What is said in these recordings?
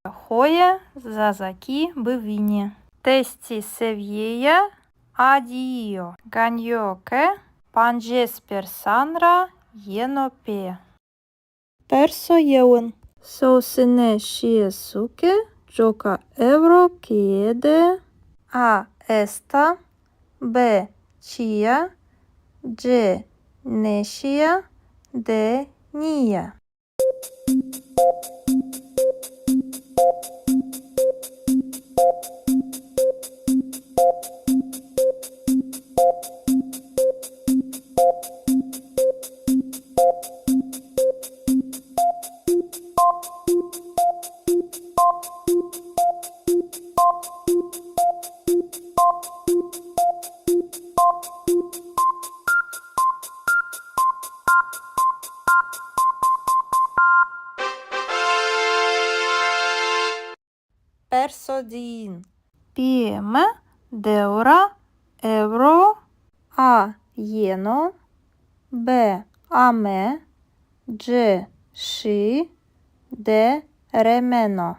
Хоє зазакі бивіні. Тесті сев'єя адіо. Ганьоке панджеспер санра єнопе. Персо єун. Соусине шієсуке джока евро кієде. А еста. Б чія. Дж нешія. Д нія. Персодін. Піме, деура, евро, а єно, б аме, дж ши, д ремено.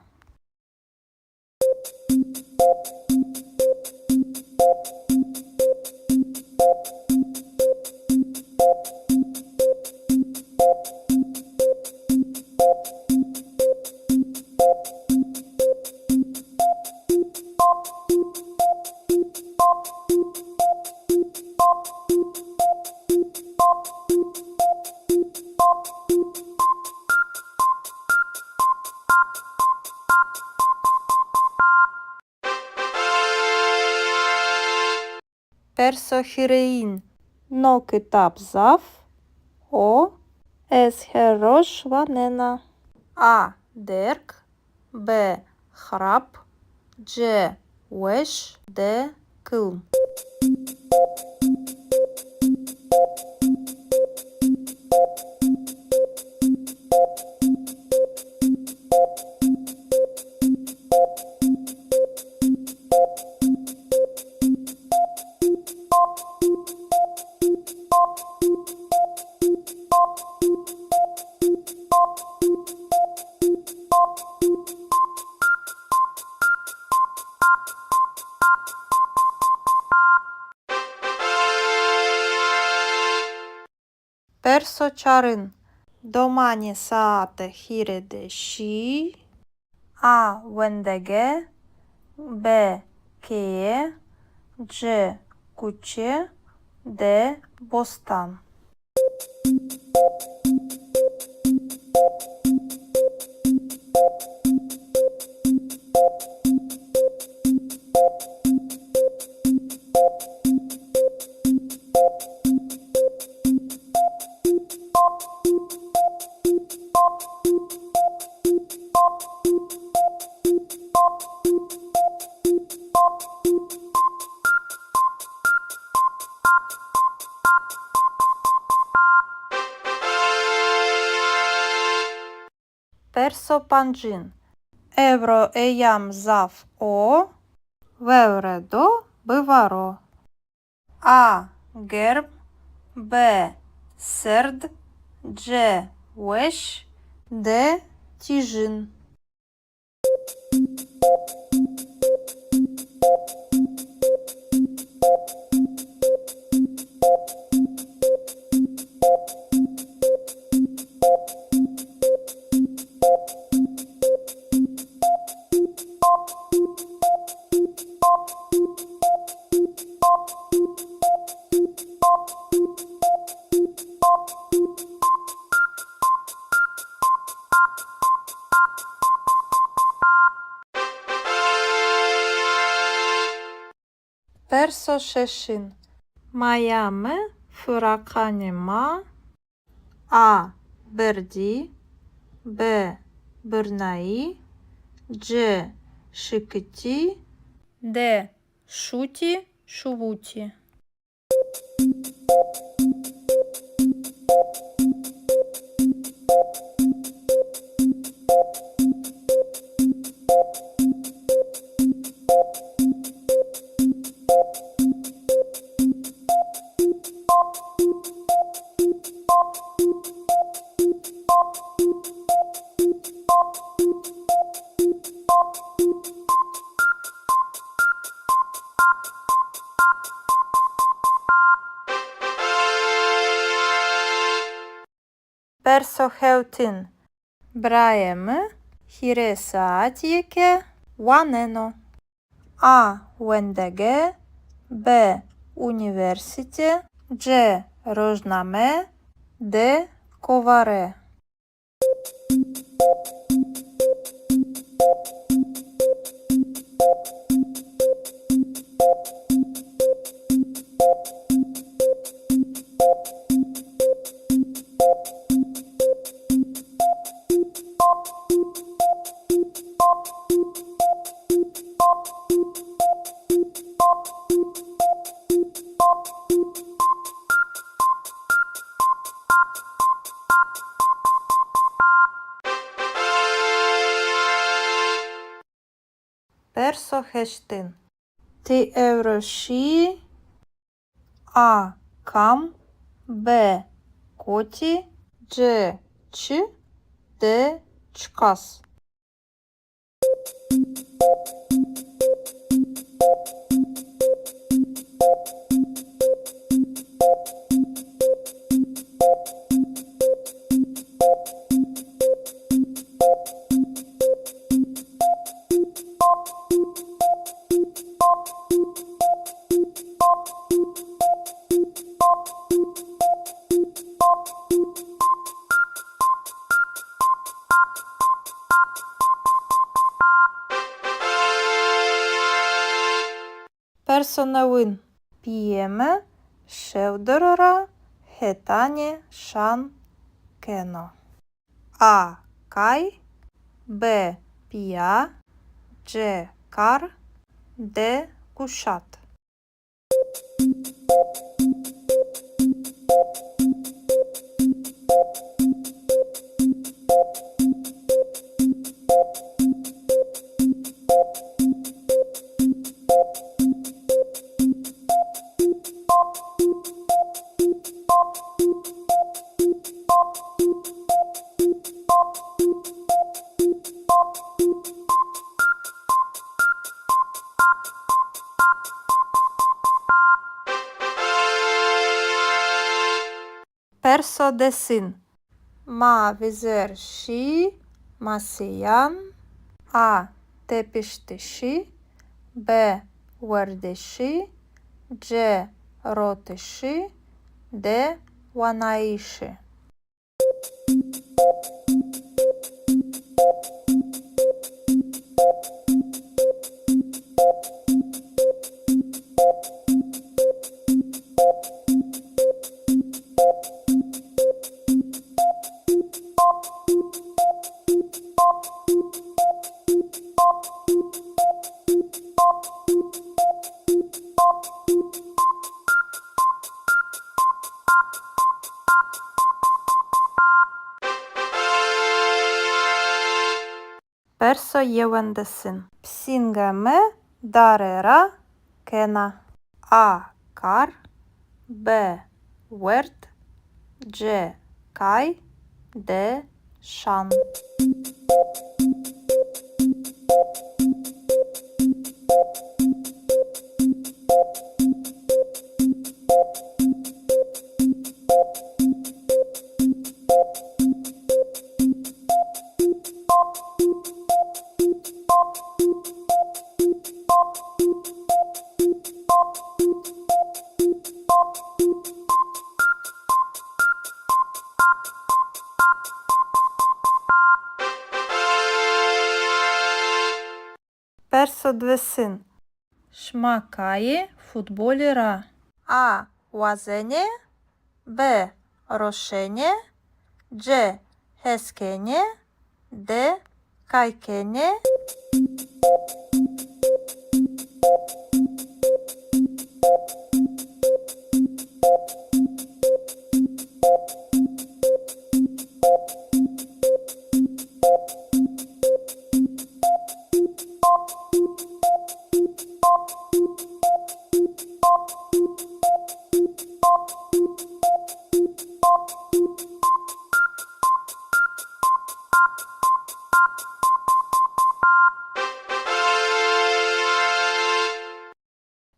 Персохіреїн. Но китап зав. О. Есхерош ванена. А. Дерк. Б. Храп. Дж. Веш. Д. Килм. Персочарин. Домані саате хіреде ші. А. Вендеге. Б. Кеє. Дж. Куче. Д. Бостан. Персопанджин. Евро еям зав о. Вевредо биваро. А. Герб. Б. Серд. Дж. Веш. Д. Тіжин. Персошешин. Майаме фураканема. А. Берді. Б. Бирнаї. Дж. Шикиті. Д. Шуті. Шувуті. Персохеутин. Браємо хіресаатіке ванено. А. Вендеге. Б. Університе. Дж. Рожнаме. Д. Коваре. Персохештин. Ти евроші. А. Кам. Б. Коті. Дж. Ч. Д. Чкас. Персонавин. П'єме. Шевдорора. Хетані. Шан. Кено. А. Кай. Б. Пія. Дж. Кар. Д. Кушат. Персодесин. Ма візер ші. Масиян. А. Тепіштиші. Б. Вердиші. Дж. Ротиші. Д. Ванаїші. Персоєвендесин. Псінгеме. Дарера. Кена. А. Кар. Б. Верт. Дж. Кай. Д. Шан. Персодвесин. Шмакає футболіра. А. Вазене. Б. Рошене. Дж. Хескене. Д. Кайкене.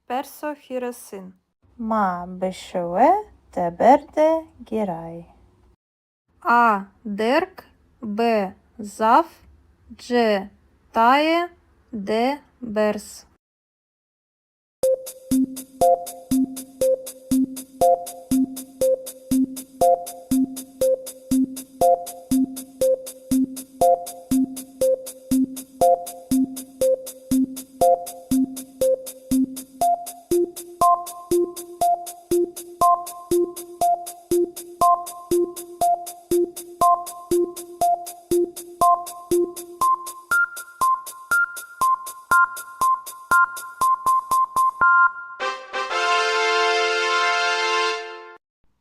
Персохіросин. Ма бешеве теберде гірай. А. Дерк, Б. Зав, Дж. Тає, Д. Берс.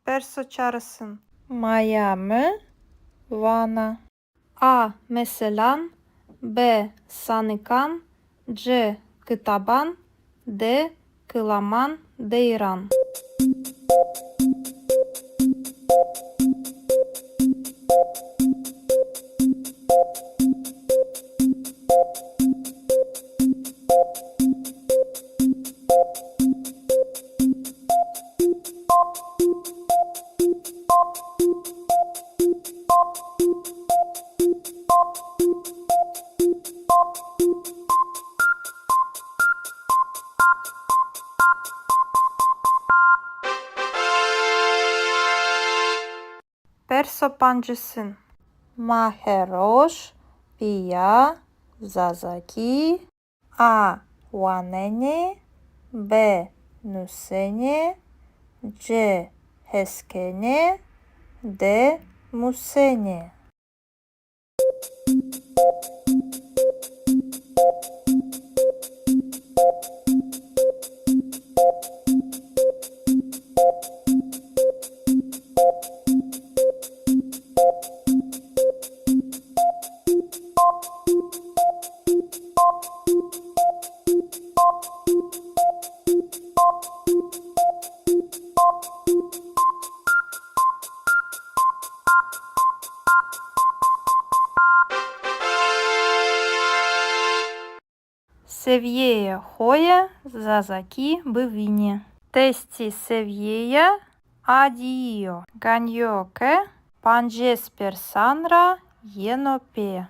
Perso çağrısın. Miami, Vana. A. Meselan, B. Sanıkan, C. Kıtaban, D. Kılaman, Deyran. Perso pancısın. Maheroş, Pia, Zazaki, A. Wanene, B. Nusene, C. Heskene, D. Musene. Seviyeye hoya, Zazaki, Bivini. Testi seviyeje, adio. Ganjoke, panjes persanra, jenope.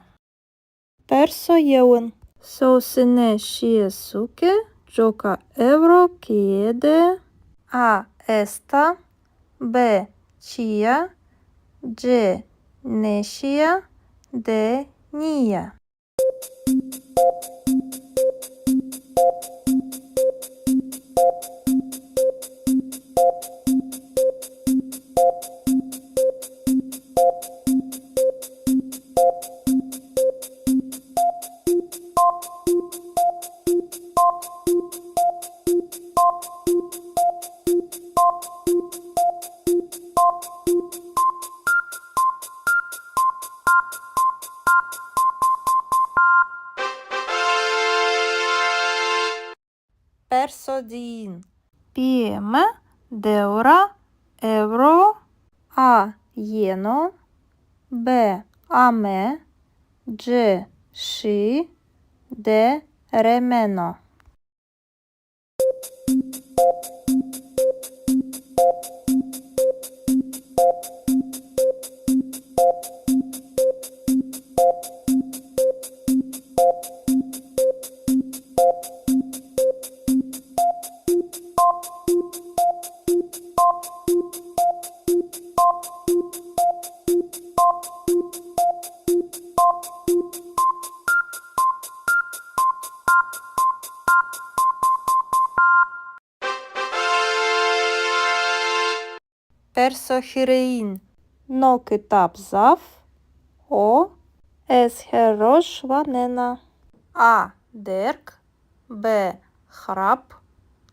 Perso jeun. Sosine šiesuke, joka evro kiede. A. Esta, B. Chia, C. Nešia, D. Nia. Persodin. Pieme, deura, euro, A. Jeno, B. Ame, C. Și, D. Remeno. Persohirein. No kitap zaf. O. Esherosh vanena. A. Derk, B. Hrap,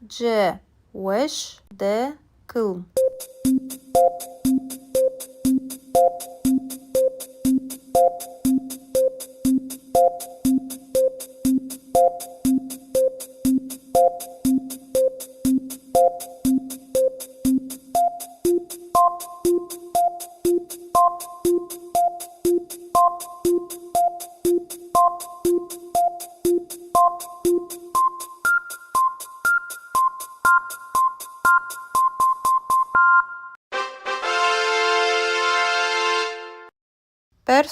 C. Wesh, D. Kılm.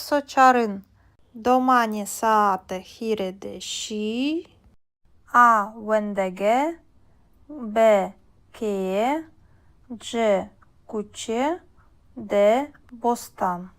Персочарин. Домані саате хіреде ші. А вендеге. Б кеє. Дж куче. Д бостан.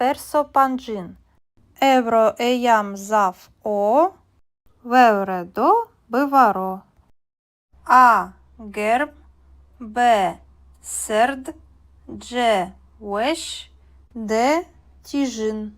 Персопанджин. Евро еям зав о. Вевредо биваро. А герб. Б серд. Дж веш. Д тіжин.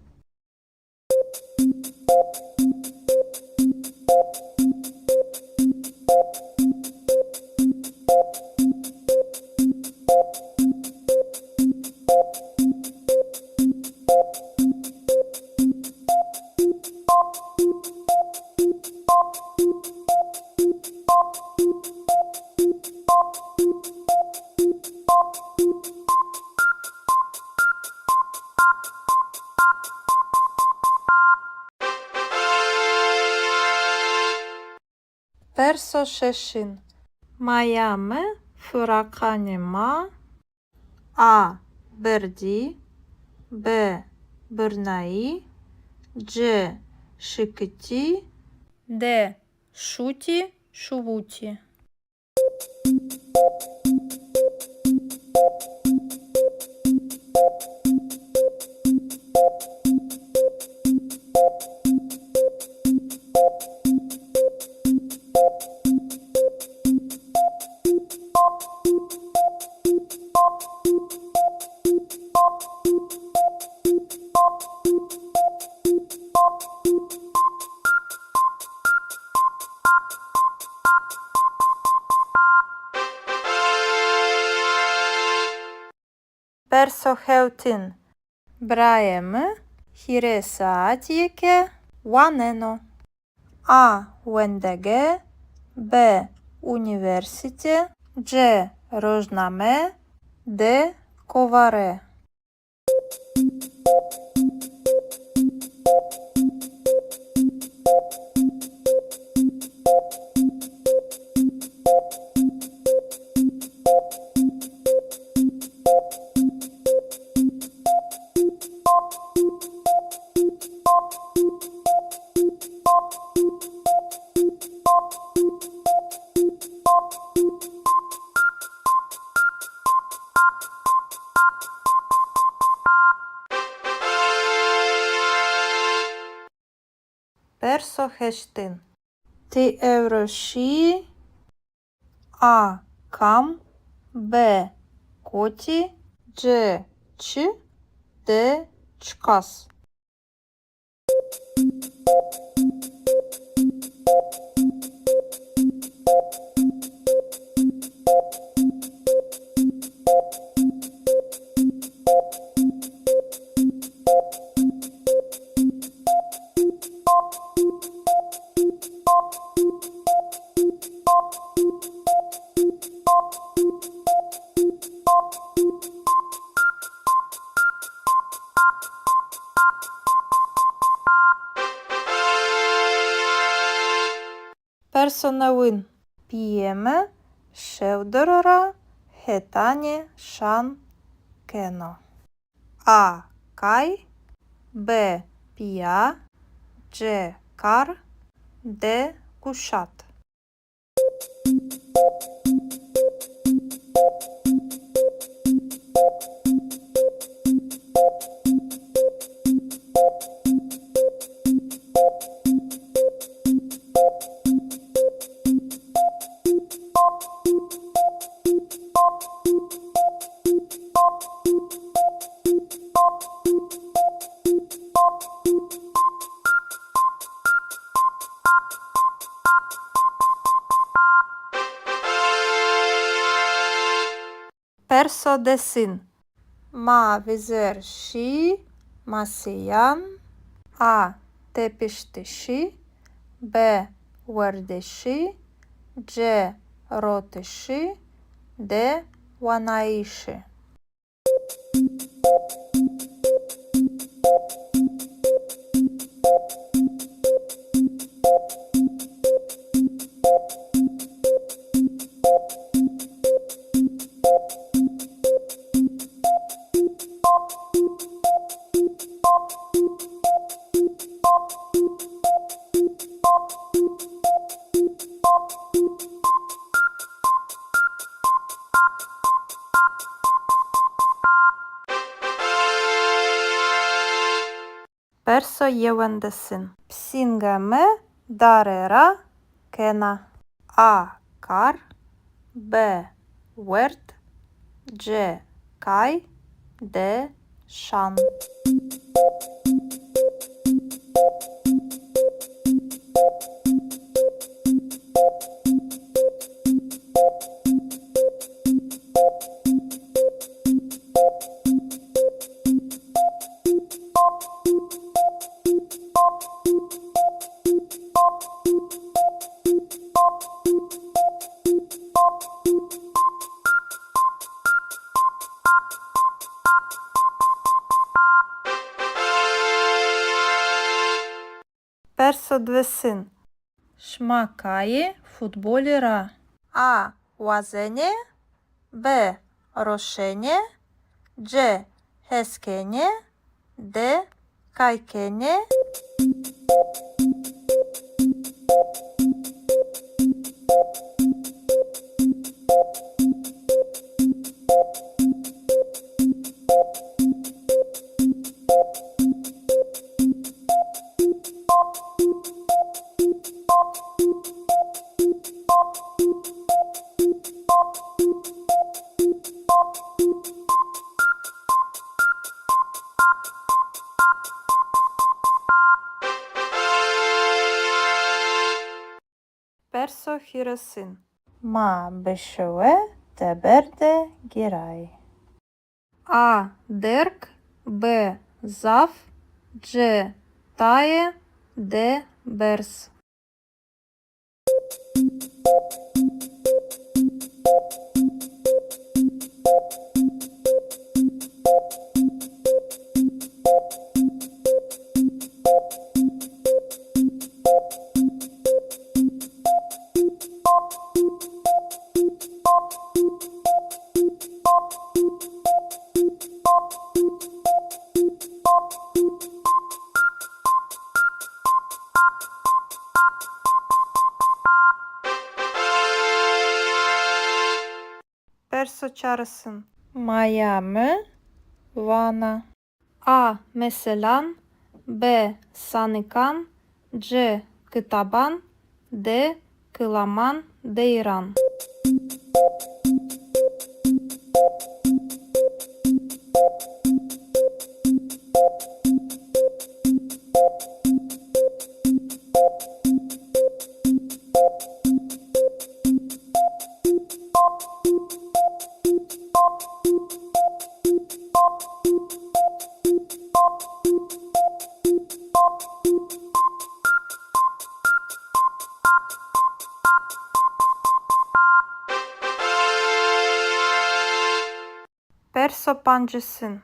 Персошешин. Майаме фураканема. А берді. Б бирнаї. Дж шикиті. Д шуті шувуті. Персохеутин. Браєме хіресаатієке ванено. А вендеге. Б університе. Дж рожнаме. Д коваре. Персохештин. Ти евроші. А кам. Б коті. Дж ч. Д чкас. Персонавин. П'єме шевдорора хетані шан кено. А кай. Б пія. Дж кар. Д кушат. Perso desin. Ma vizer și masiyan. A tepiştişi. B vardişi. C rotişi. D vanayişi. Perso yevendesin. Psingame darera kena. A kar. B wert. C kay. D şan. Perso dvesin. Шмакає футболіра. А вазене. Б рошене. C heskene. D kaykene. Perso hiresin. Ma beşeve teberde giray. A derk. B zaf. C taye. D bers. Perso çağrısın. Maya mı? Vana. A meselan. B sanıkan. C kıtaban. D kılaman deyran. Perso pancısın.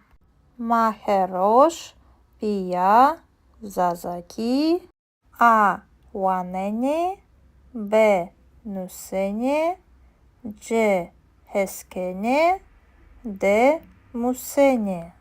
Maheroş, Pia, Zazaki, A vanene, B nusene, C heskene, D musene.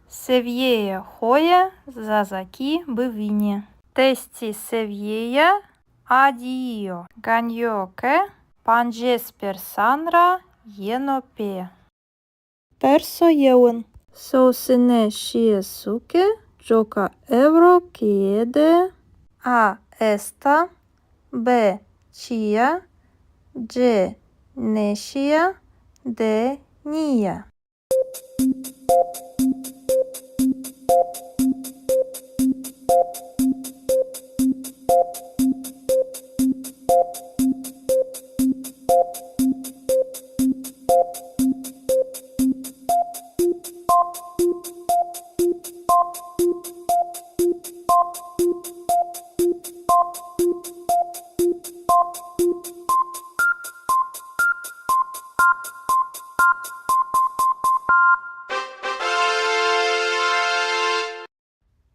Севєє хоє, зазакі бивіні. Тесті севєє, Addio. Ganyoke. Panjes persanra yenope. Perso yeun. Sosine shiesuke. Joka euro kiede. A esta. B chia. C neşia. D nia.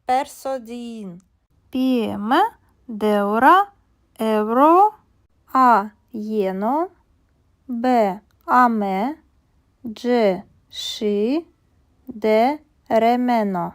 Persodin. Pieme, deura, euro, A jeno, B ame, C și, D remeno.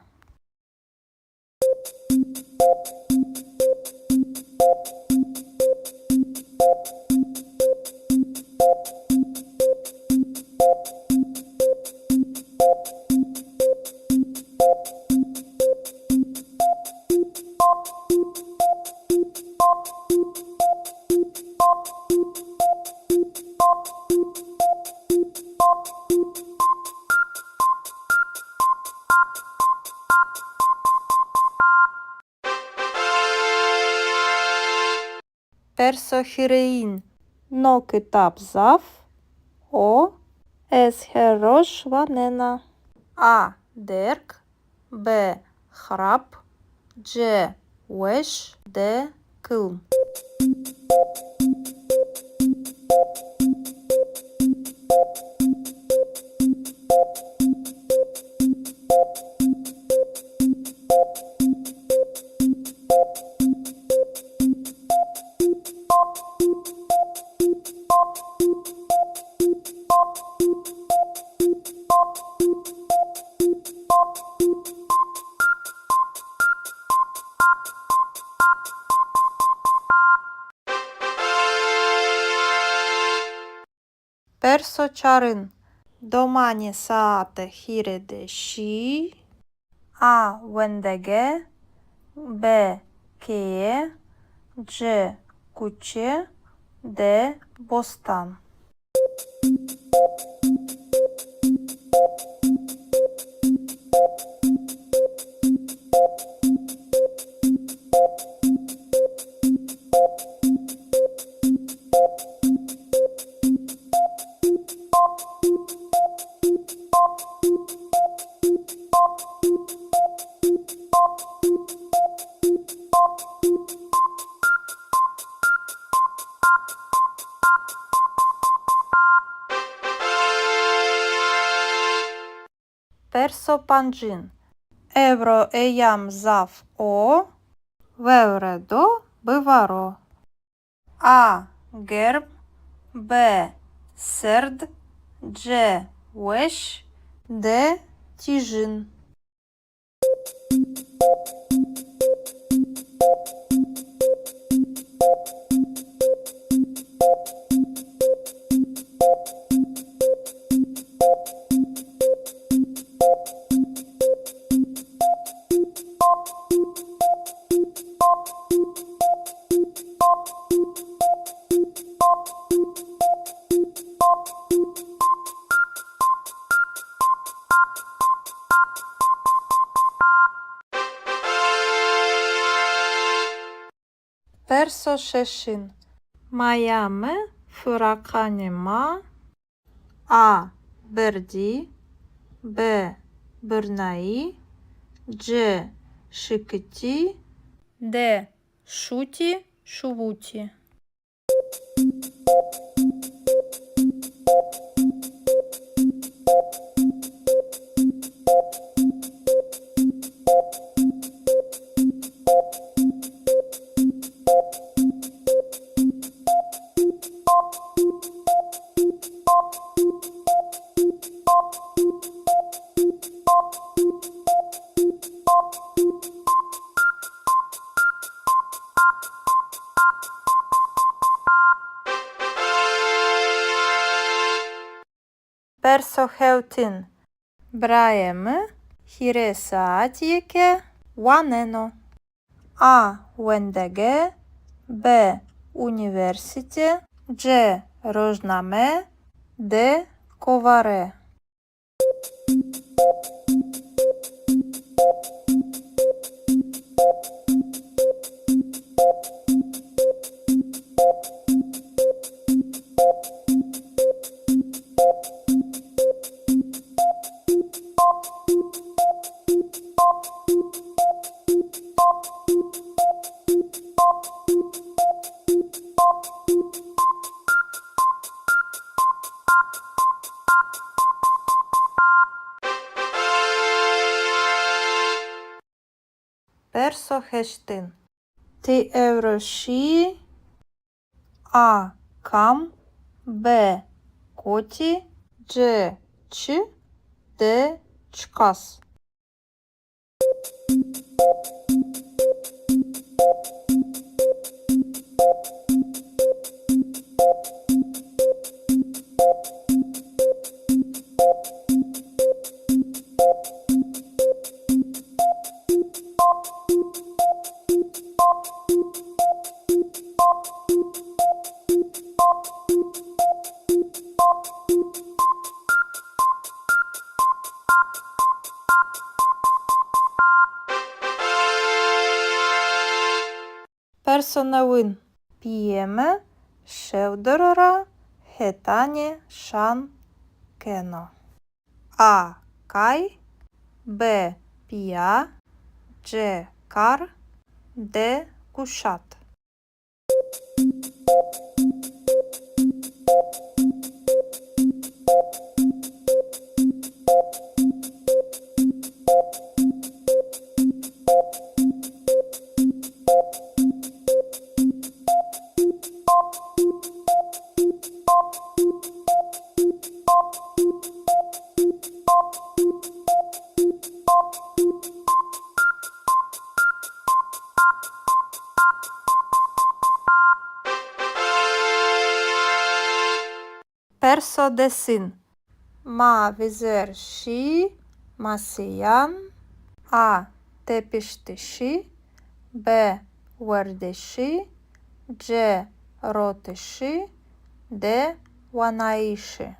Persohirein. No kitap zaf. O es herosh vanena. A derk. B hrap. C wesh. D kılm. Persoçarın. Domani saate hirede și. A wendege. B cheie. C cuce. D bostan. Persopancin. Evro eyam zaf o. Vevredo bivaro. A gerb. B serd. C wesh. D tijin. Persoşeşin. Mayame fırakanema. A berdi. B bırnai. C şıkıti. D şuti şuvuti. Персохевтин. Браємо хіресаатіке ванено. А. Вендеге. Б. Університе. Дж. Рожнаме. Д. Коваре. Персохештин. Ти евроші. А. Кам. Б. Коті. Дж. Ч. Д. Чкас. Персонавин. П'єме. Шевдорора. Хетані. Шан. Кено. А. Кай. Б. Пія. Дж. Кар. Д. Кушат. Персодесин. Ма візер ші. Масиян. А. Тепіштиші. Б. Вердиші. Дж. Ротиші. Д. Ванаїші.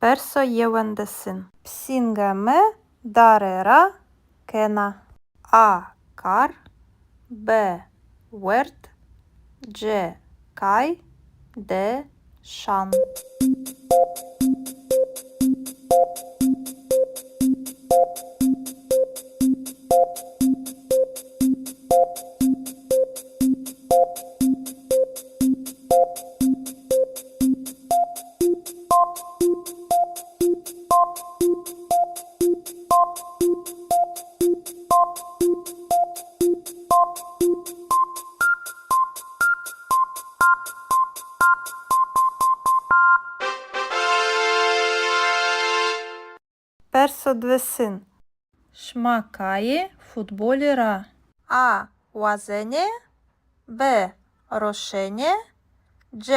Персоєвендесин. Псінгеме. Дарера. Кена. А. Кар. Б. Верт. Дж. Кай. Д. Шан. Персодвесин. Шмакає футболіра. А. Вазене. Б. Рошене. Дж.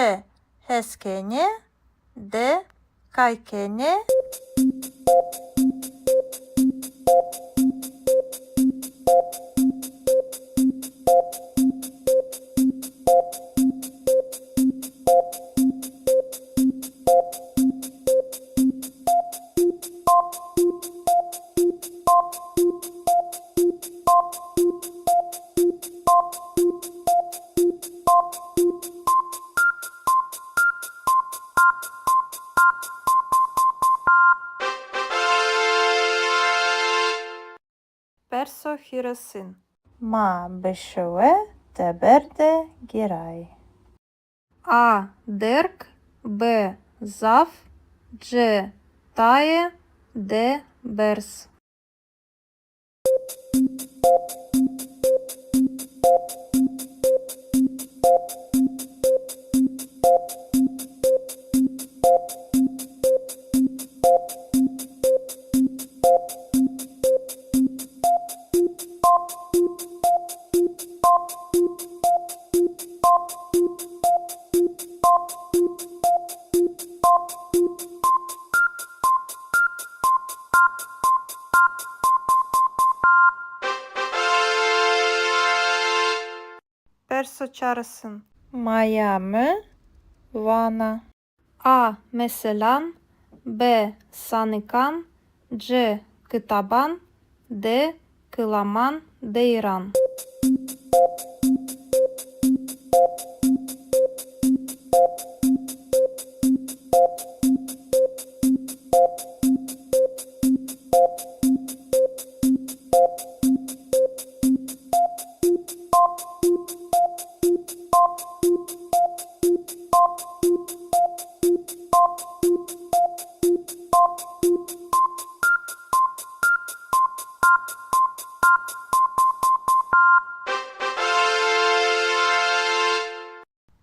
Хескене. Д. Кайкене. Персохіросин. Ма бешеве теберде гірай. А. Дерк, Б. Зав, Дж. Тає, Д. Берс. Perso çağrısın. Miami, Vana. A. Meselan, B. Sanıkan, C. Kıtaban, D. Kılaman, Deyran.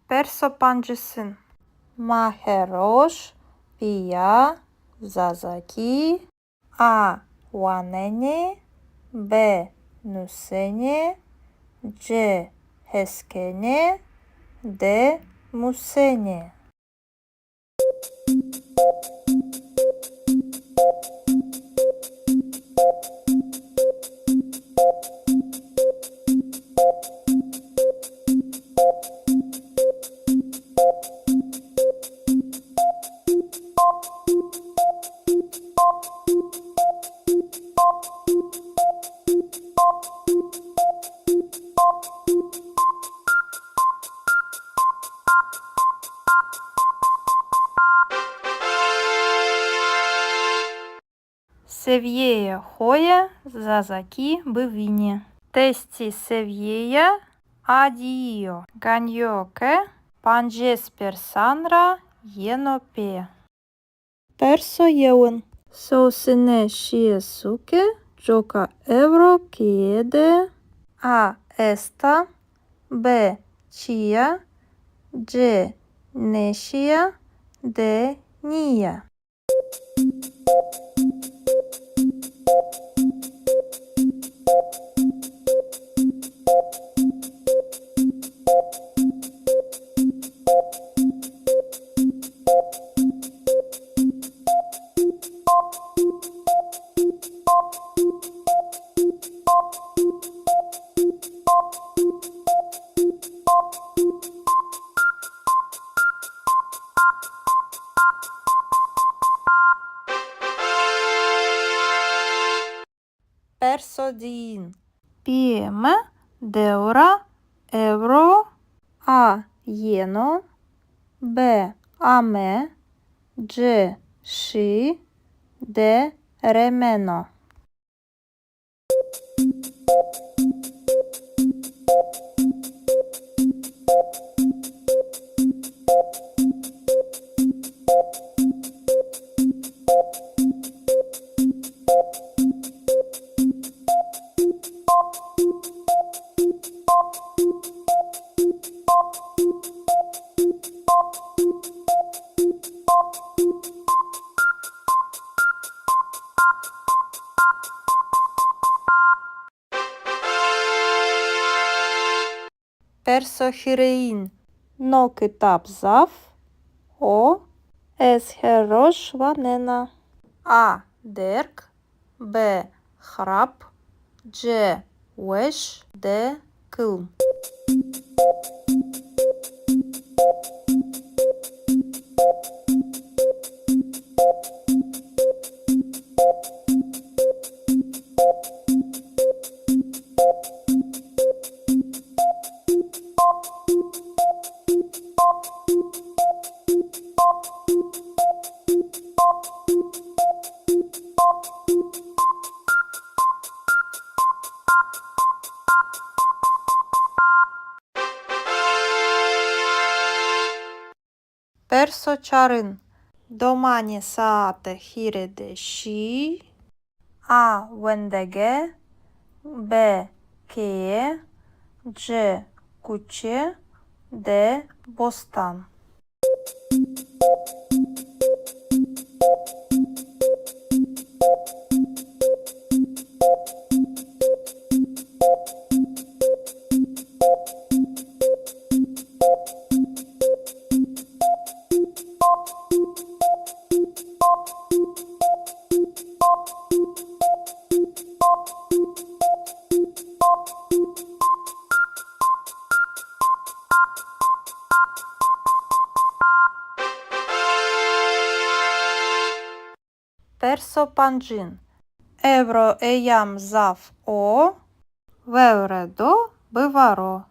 Perso pancısın. Maheroş, Pia, Zazaki, A. Wanene, B. Nusene, C. Heskene, D. Musene. Seviyeye hoya, Zazaki, Bivini. Testi seviyeya, Adio, Ganyoke, Panjesper Sanra, Yenope. Perso yeun. Sosine Shiesuke, Joka Evro Kiede, A. Esta, B. Chia, C. Neshia, D. Nia. Persodin. PM, Deura, Euro, A. Yeno, B. Ame, C. Shi, D. Remeno. Persohirein. No kitap zaf. O. Esherosh vanena. A. Derk, B. Hrap, C. Wesh, D. Kılm. Персо чарин. Домані саате хіреде ші. А вендеге. Б кеє. Дж куче. Д бостан. Персо панджин. Евро еям зав о. Вевредо биваро.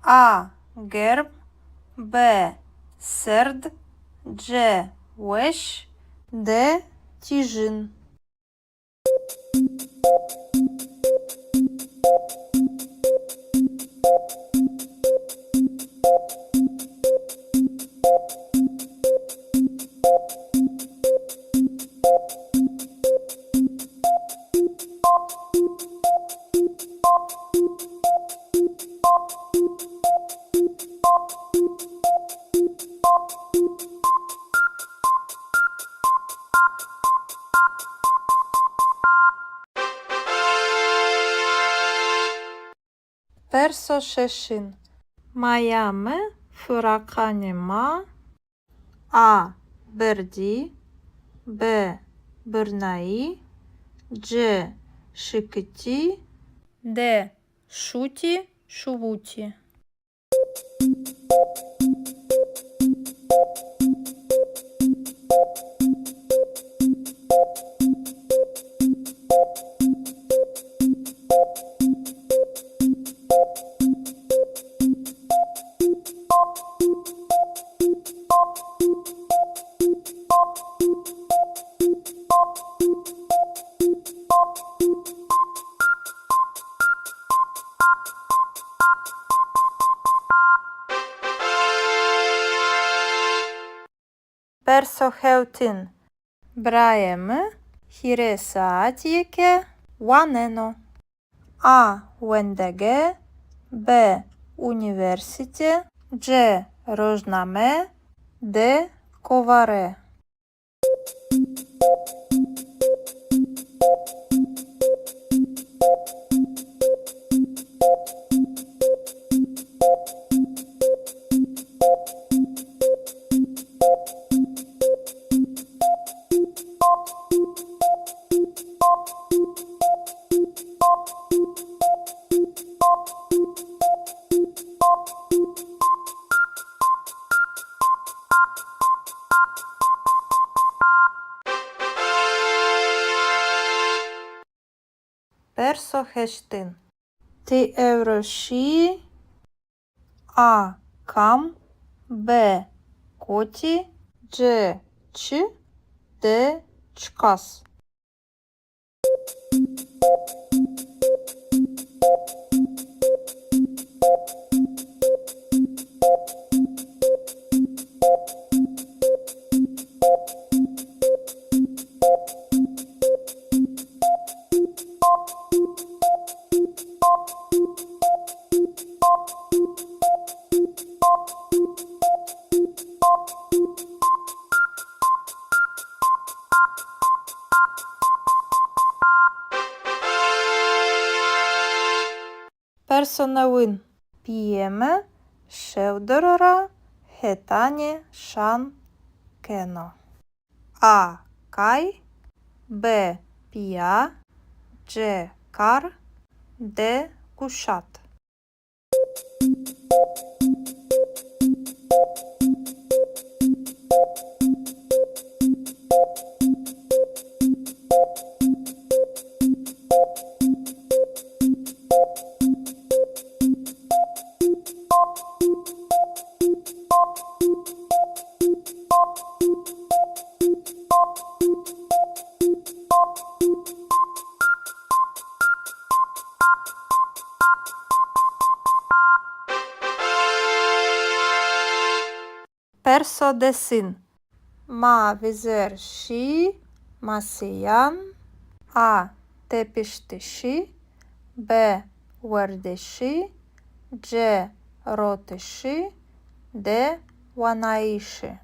А герб. Б серд. Дж веш. Д тіжин. Персо шешин. Майаме фураканема. А берді. Б бирнаї. Дж шикиті. Д шуті шувуті. Персо хеутин. Браєме хіресаатієке ванено. А вендеге. Б університе. Дж рожнаме. Д коваре. Персо хештин. Ти евроші. А кам. Б коті. Дж ч. Д чкас. Персонавин. П'єме шевдорора хетані шан кено. А кай. Б пія. Дж кар. Д кушат. Perso-desin. Ma vizer și masiyan. A tepiştişi. B vardişi. C rotişi. D vanayişi.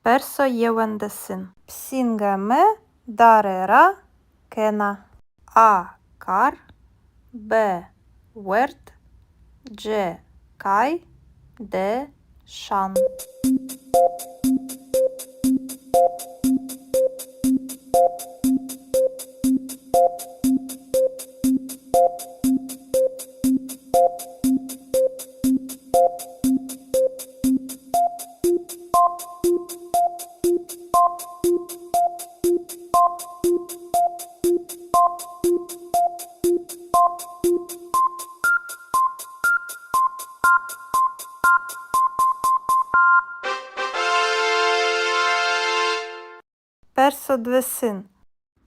Perso-yevendesin. Psingame darera kena. A kar. B wert. C kay. D şan. Perso-dvesin.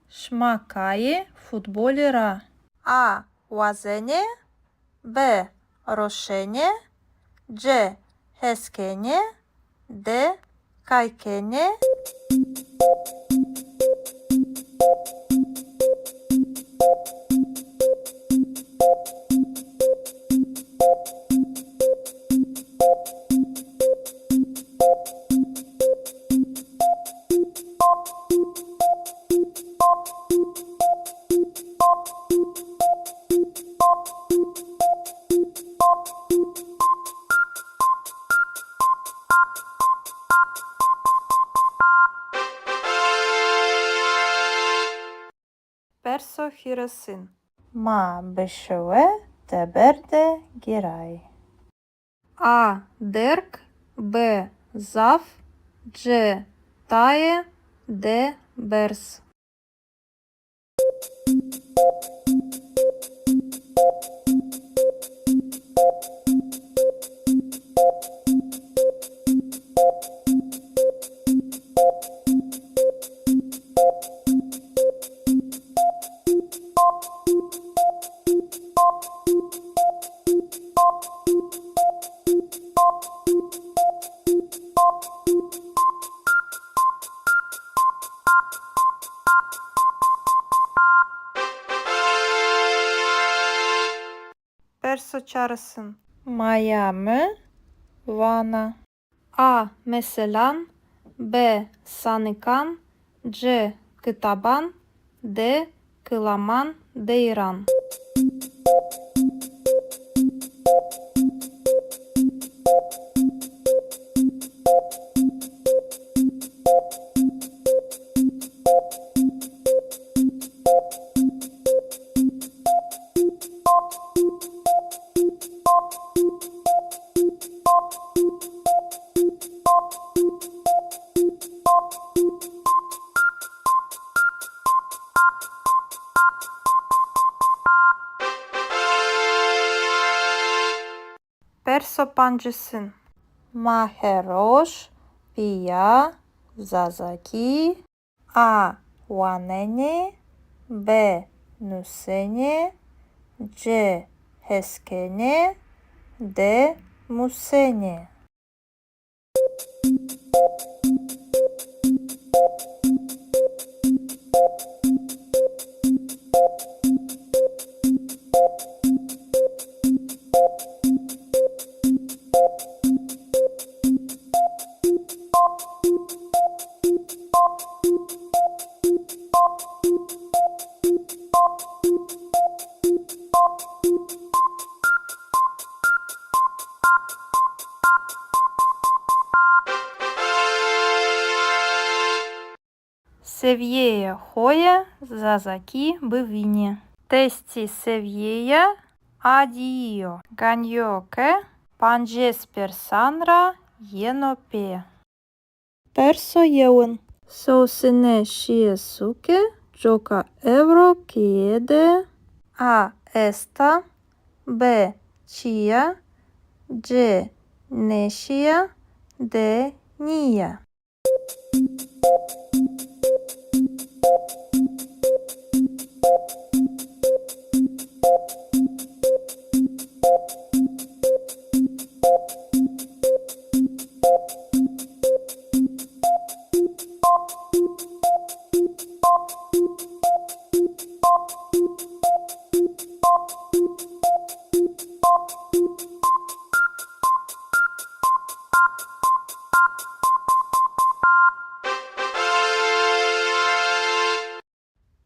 Шмакає футболіра. А вазене. Б рошене. C heskene. D kaykene. Perso-hiresin. Ma beşeve teberde giray. A derk. B zaf. C taye. D bers. Perso-çağrısın. Maya mı? Vana. A meselan. B sanıkan. C kıtaban. D kılaman deyran. Perso-pancısın. Maheroş. Pia zazaki. A wanene. B nusene. C heskene. D musene. Севєя хоя зазаки бивіні. Тесті севєя Addio. Ganyo che panjes persanra yeno pe. Perso yeun. Sosine shiesuke joka evro kiede. A esta. B chia. C neshia. D nia.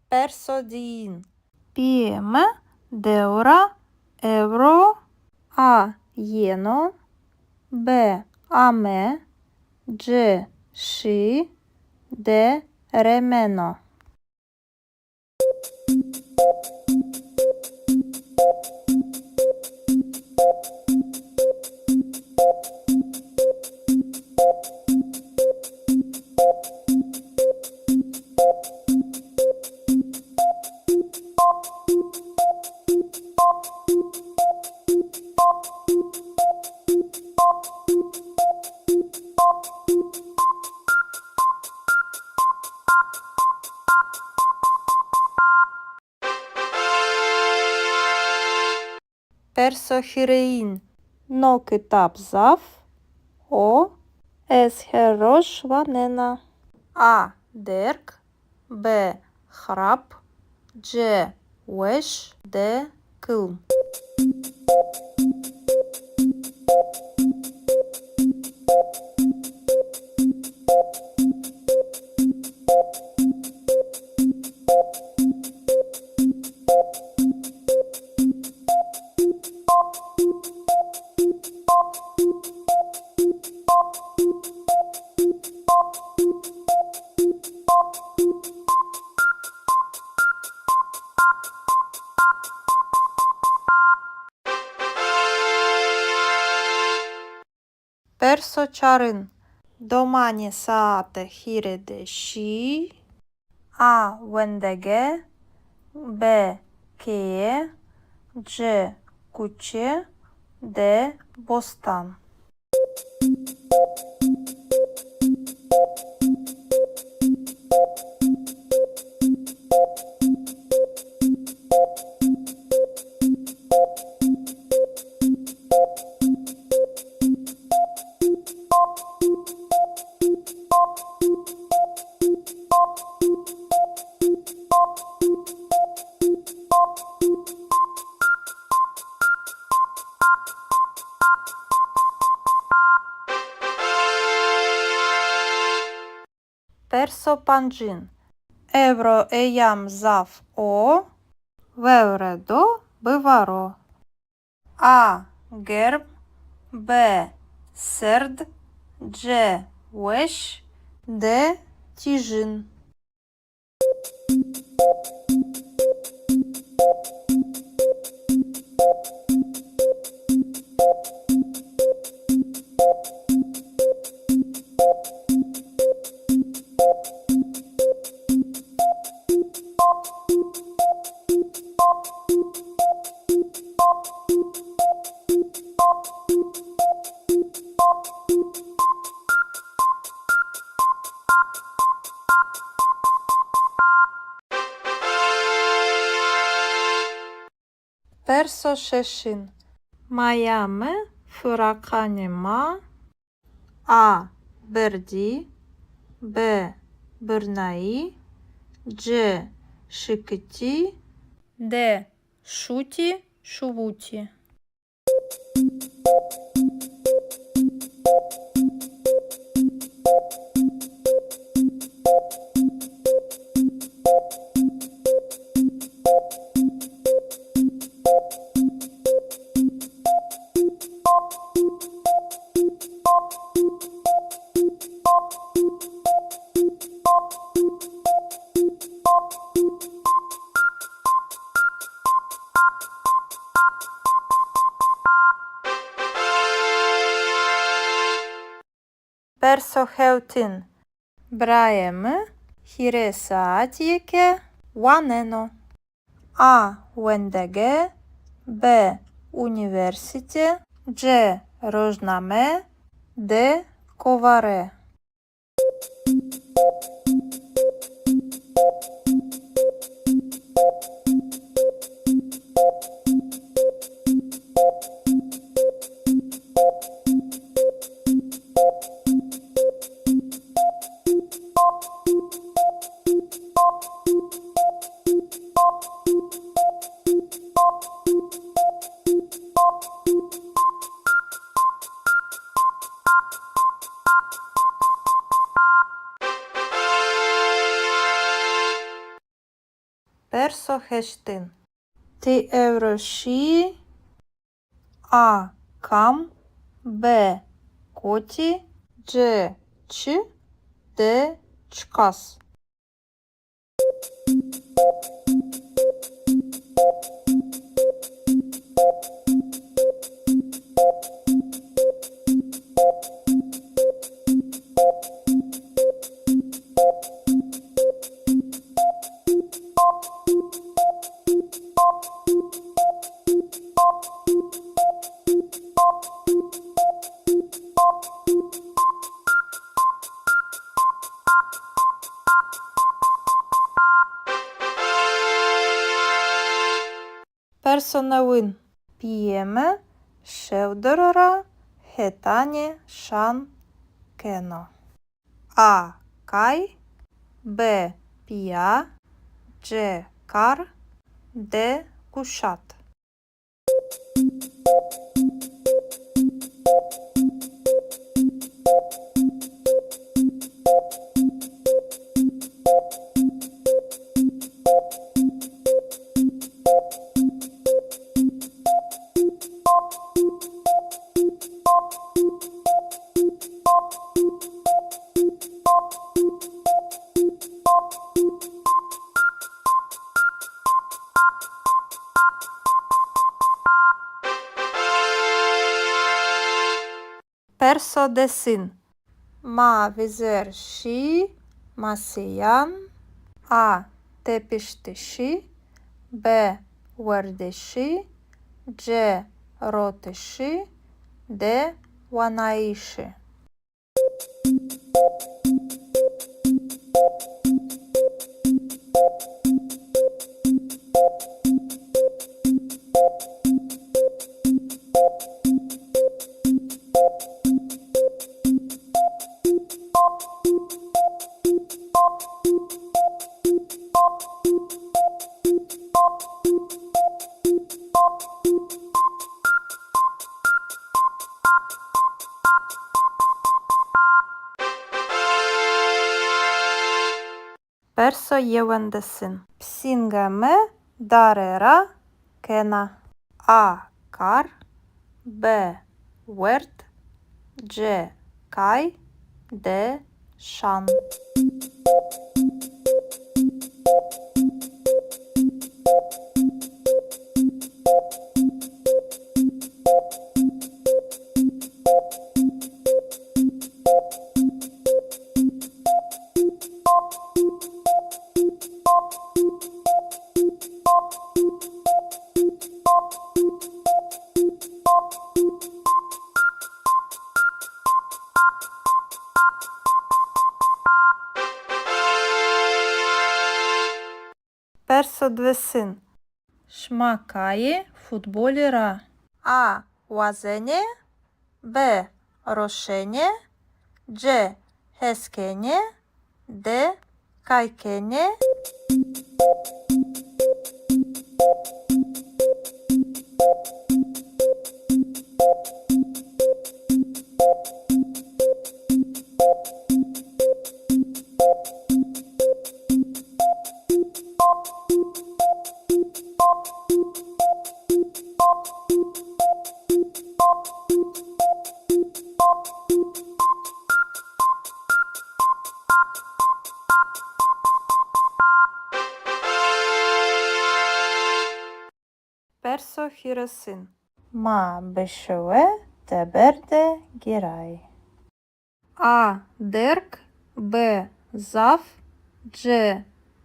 Perso din. PM deura euro. A yeno. B ame. C și. D remeno. Perso hirein. No kitap zaf. O es herosh vanena. A derk. B hrap. C wesh. D kılm. Perso çarın. Domani saate hirede și. A wendege. B cheie. C cuce. D bostan. Perso pancin. Evro eyam zaf o. Vevredo bivaro. A gerb. B serd. C wesh. D tijin. Perso şeşin. Mayame fırakanema. A berdi. B bırnai. C şıkıti. D şuti şuvuti. Персохевтин. Браємо хіресаатіке ванено. А вендеге, Б університе, Дж рожнаме, Д коваре. Персохештин. Ти евроші, А кам, Б коті, Дж ч, Д чкас. Персонавин. П'єме, шевдорора, хетані, шан, кено. А кай, Б п'я, Дж кар, Д кушат. Персодесин. Ма візер ші, масиян, А тепіштиші, Б вердиші, Дж ротиші, Д ванаїші. Персо євендесин. Псінгаме дарера кена. А кар, Б верт, Дж кай, Д шан. Персодвесин. Шмакає футболіра. А вазене, Б рошене, Дж хескене, Д кайкене. Персо хіросин. Ма бешеве теберде гірай. А. Дерк, Б. Зав, Дж.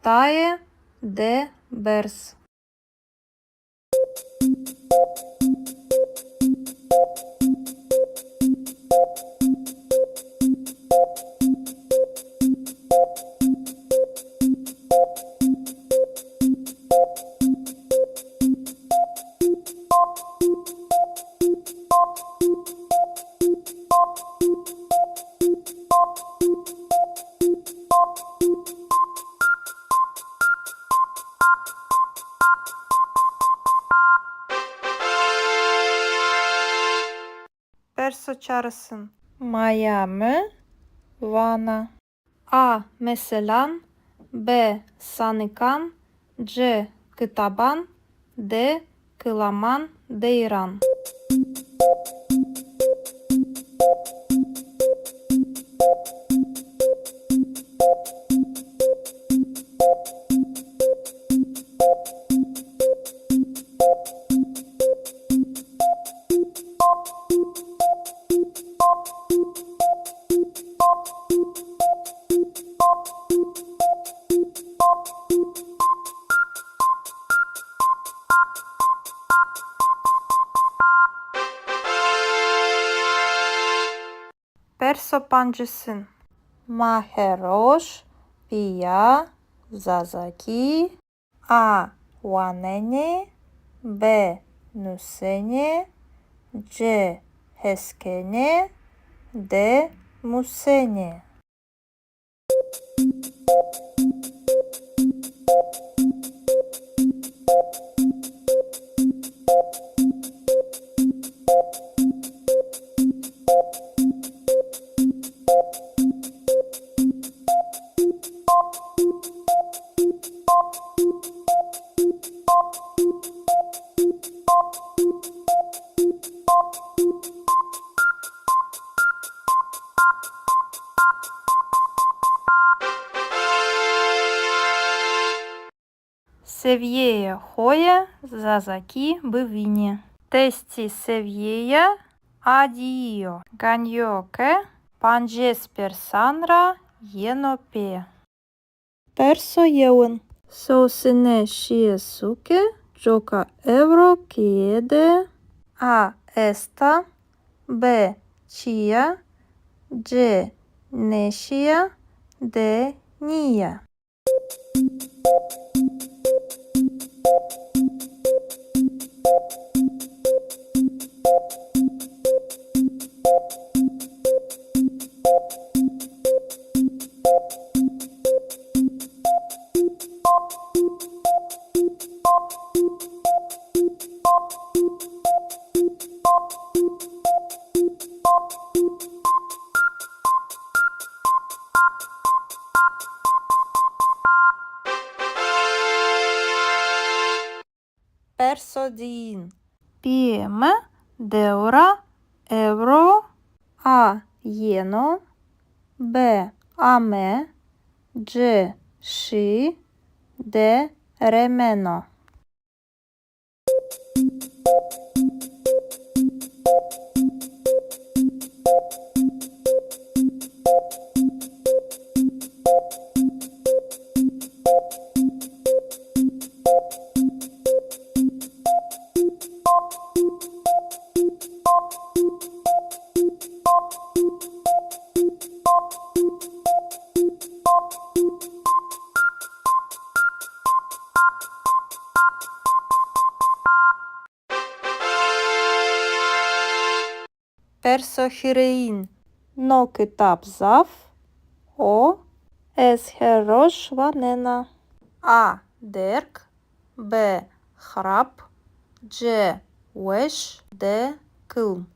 Тає, Д. Берс. Perso çağrısın. Miami, Vana. A. Meselan, B. Sanıkan, C. Kıtaban, D. Kılaman, Deyran. Perso pancısın. Maheroş, Pia, Zazaki, A. Wanene, B. Nusene, C. Heskene, D. Musene. Севєє хоя, Зазаки, Бивіні. Тесті севєя, Адіо, Ганьоке, Панджеспер Санра, Єнопе. Персо єун. Соусине шієсуке, Джока Евро, Кієде, А. Еста, Б. Чія, Дж. Нешія, Д. Нія. Персодін. Піме, Деура, Евро, А. Єно, Б. Аме, Дж. Ши, Д. Ремено. Персохіреїн. Но китап зав. О. Есхерош ванена. А. Дерк. Б. Храп. Дж. Веш. Д. Килм.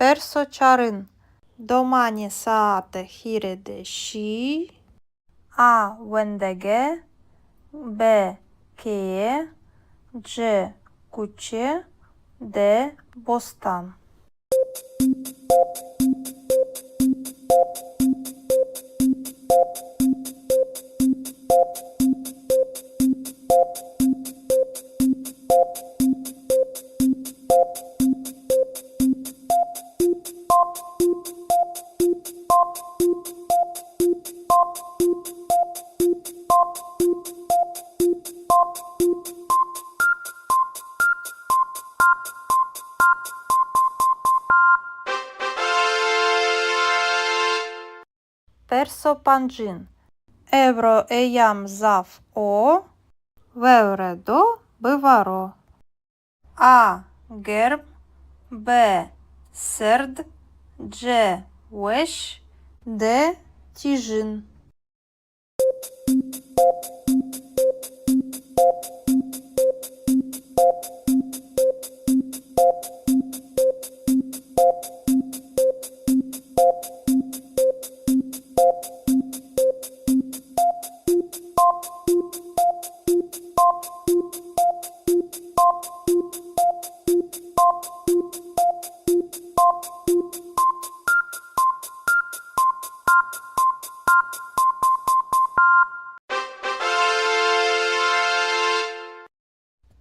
Perso-çarın. Domani saate hirede şi. A. Vendege. B. Keye. C. Kuçe. D. Bostan. Perso-pancin. Evro eyam zav o. Vevredo bivaro. A. Gerb. B. Serd. C. Weş. D. Tijin.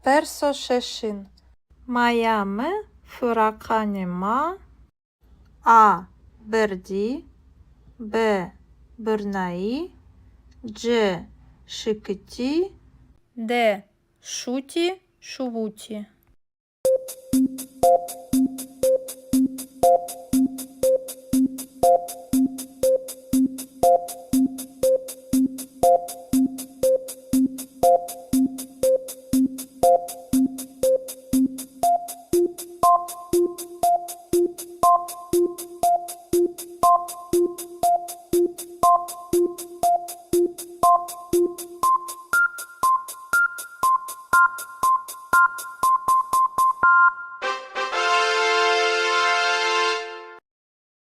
Perso-şeşin. Майами фураканима. A. Берді. B. Бернаї. C. Шикиті. D. Шуті, шувуті.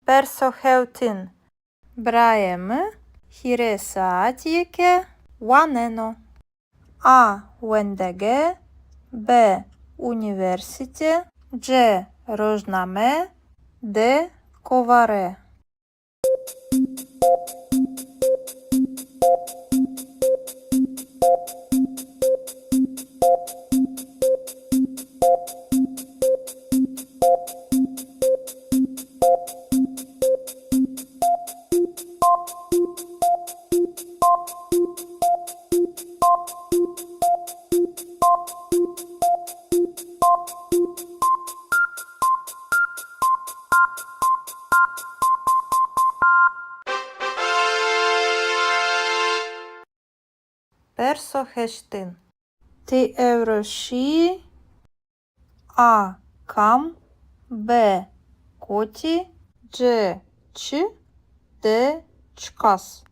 Perso-хевтин. Браєми хіресаатієке ванено. А. Вендеге. Б. Універсіте. C. Рожнаме. D. Коваре. Perso-хештин. Ти евроші. А. Кам. Б. Коті. C. Ч. D. Чкас.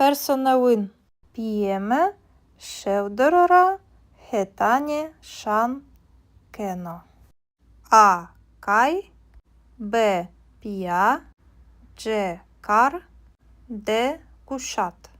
Персонавин. П'єме, шевдорора, хетані, шан, кено. А. Кай. Б. Пія. C. Кар. D. Кушат.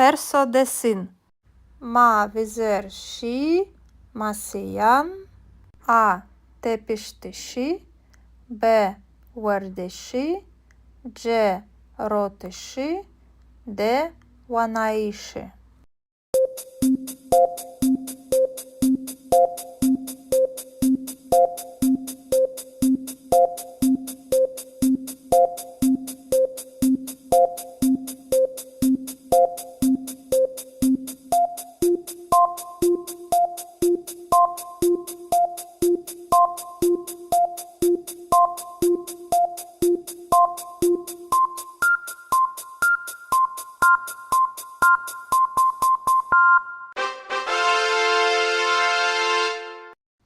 Perso-desin. Ma vizer și masiyan. A tepiştişi. B vardişi. C rotişi. D vanayişi.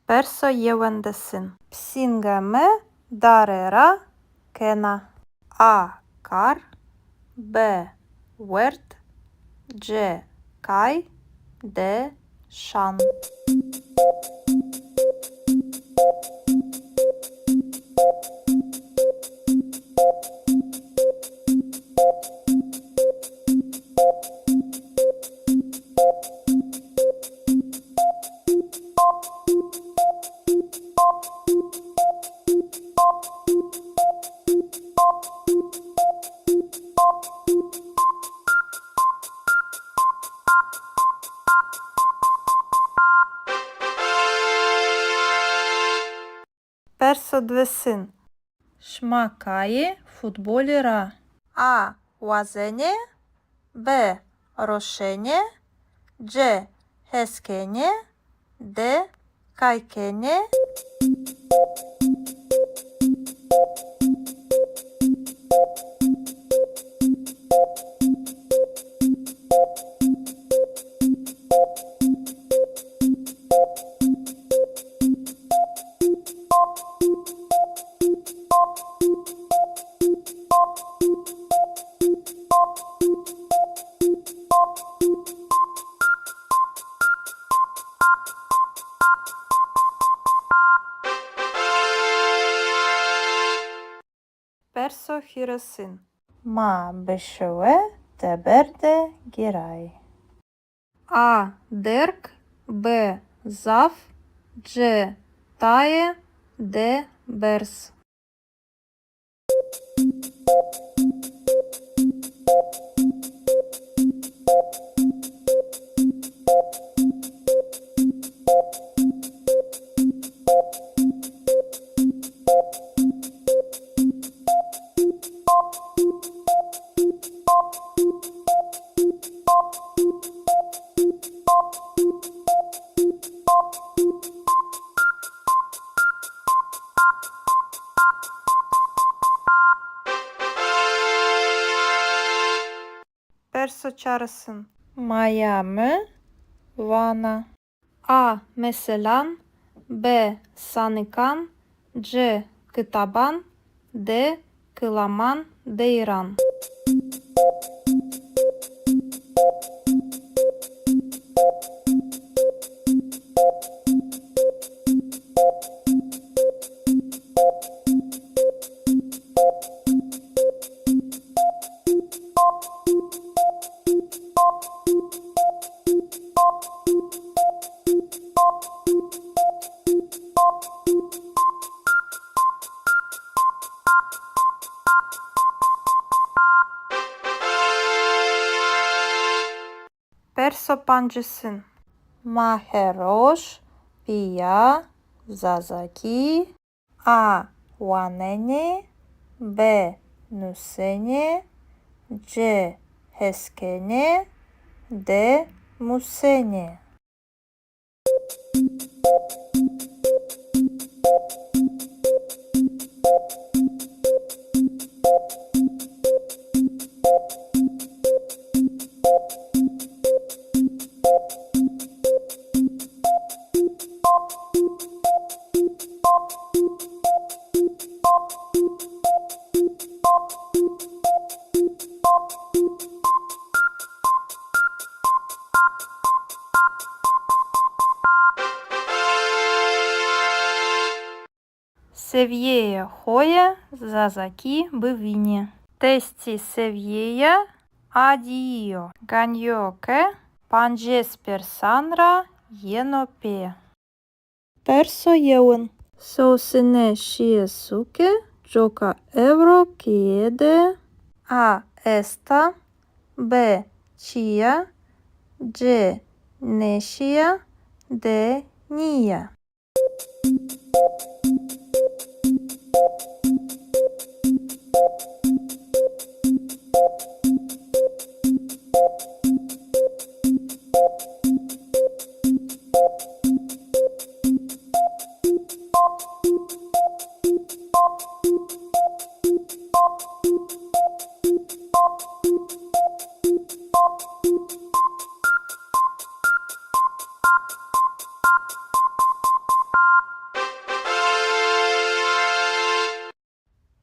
Perso-yevendesin. Psingame darera kena. A kar. B wert. C kay. D şan. Perso-dvesin. Шмакає футболіра. А вазене. Б рошене. C heskene. D kaykene. Perso-hiresin. Ma beşeve teberde giray. A derk. B zaf. C taye. D bers. Perso-çağrısın. Maya mı? Vana. A meselan. B sanıkan. C kıtaban. D kılaman deyran. Perso-pancısın. Maheroş. Pia zazaki. A wanene. B nusene. C heskene. D musene. Севєє хоя зазакі бивіні. Тесті севєя Addio. Ganyo che panjes persanra yeno pe. Perso yeun. Sosine shiesuke joka euro kiede. A esta. B chia. C nesia. D nia.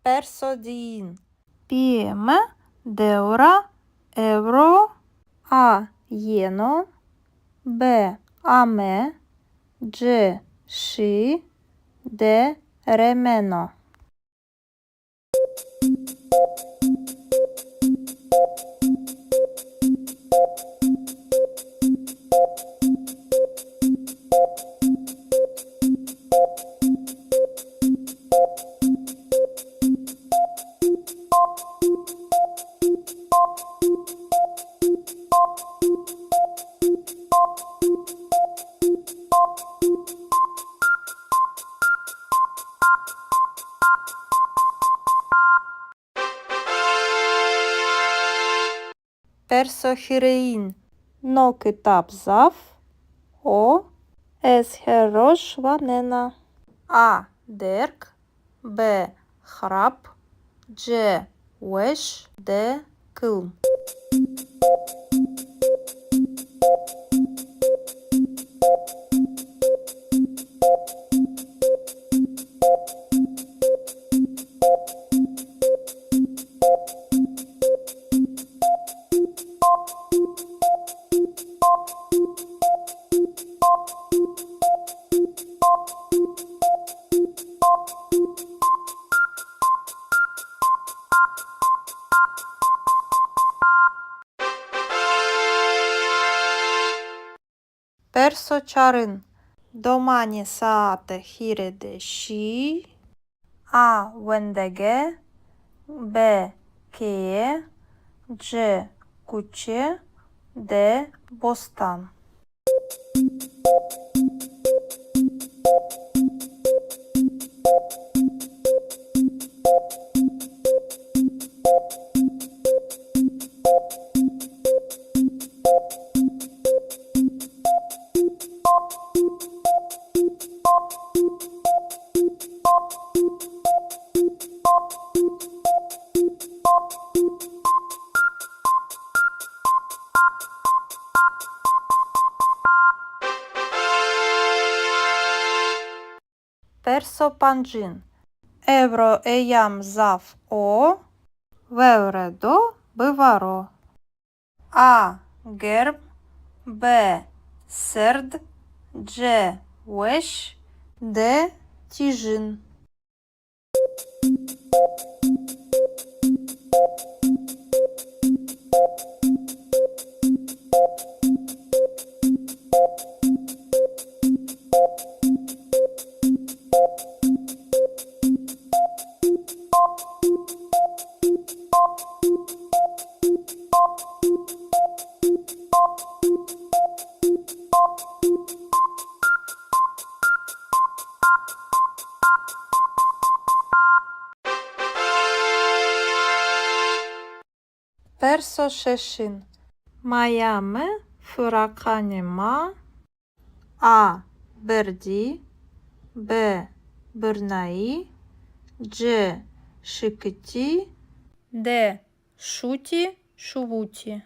Perso din. Pieme deura euro. A yeno. B ame. C și. D remeno. Perso hirein. No kitap zav. O es herosh vanena. A derg. B hrap. C wesh. D kılm. Perso çarın. Domani saate hirede și. A wendege. B cheie. C cuce. D bostan. Perso pancin. Evro eyam zav o. Vevredo bivaro. A gerb. B serd. C wesh. D tijin. Perso şeşin. Mayame furakanema. A berdi. B bırnai. C şıkıti. D şuti şuvuti.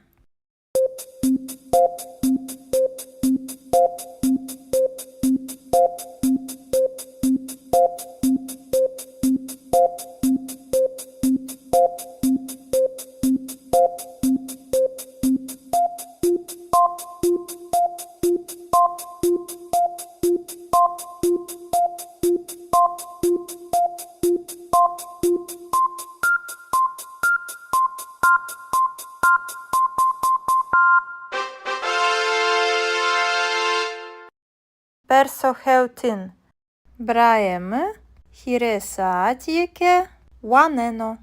Персо хеутин. Браємо хіре саат яке ванено.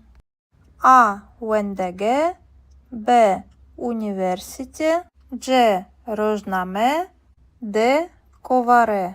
А вендеге, Б університе, Дж рожнаме, Д коваре.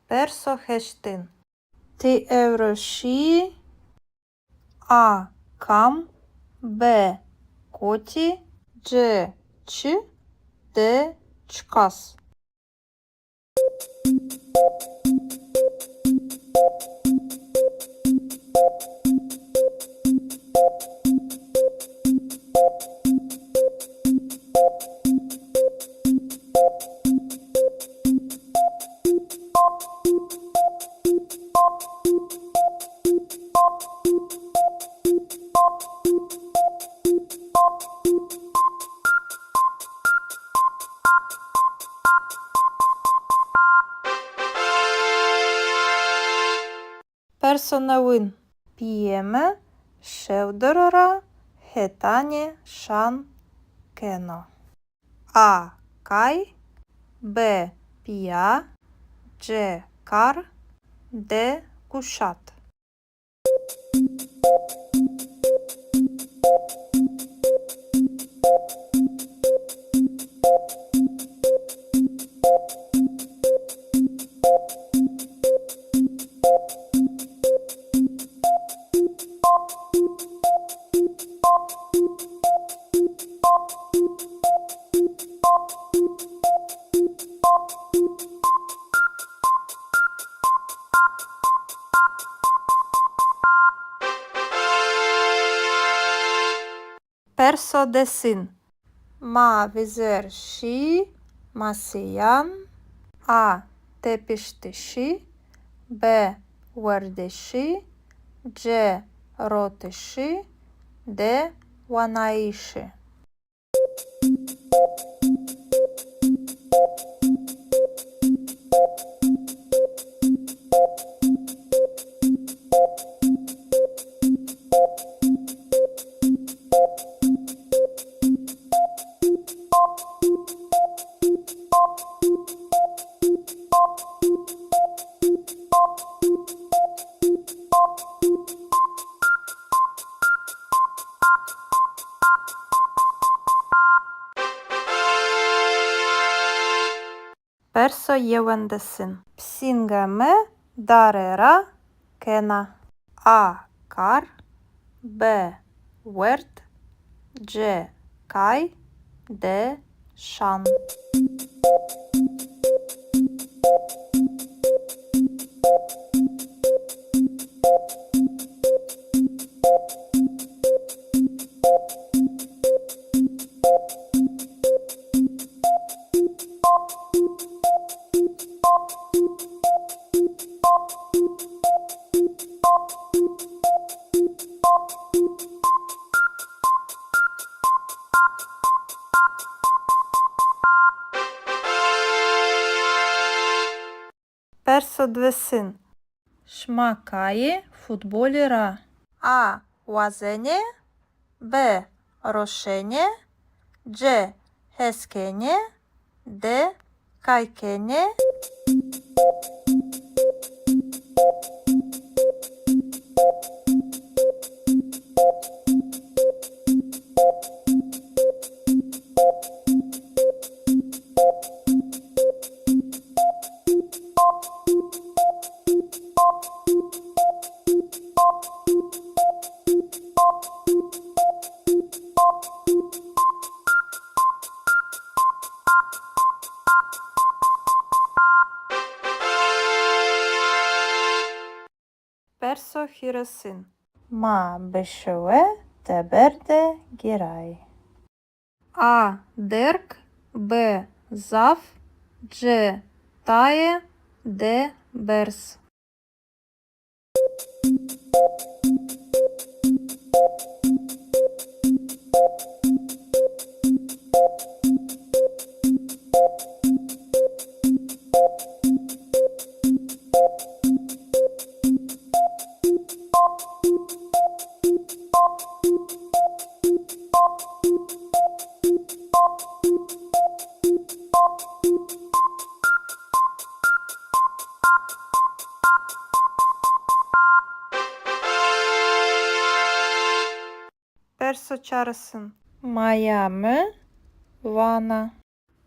Персо хештин. Ти евроші, А кам, Б коті, Дж ч, Д чкас. Персо новин. П'єме, шевдорора, хетані, шан, кено. А кай, Б пія, Дж кар, Д кушат. Персо десин. Ма візер ші, масиян, А тепіштиші, Б вердиші, Дж ротиші, Д ванаїші. Персо євендесин. Псінгеме дарера кена. А кар, Б верт, Дж кай, Д шан. Персо двесин. Шмакає футболіра. А вазене, Б рошене, Дж хескене, Д кайкене. Персо хіросин. Ма бешове теберде гірай. А. Дерк, Б. Зав, Дж. Тає, Д. Берс. Perso çağrısın. Miami, Vana.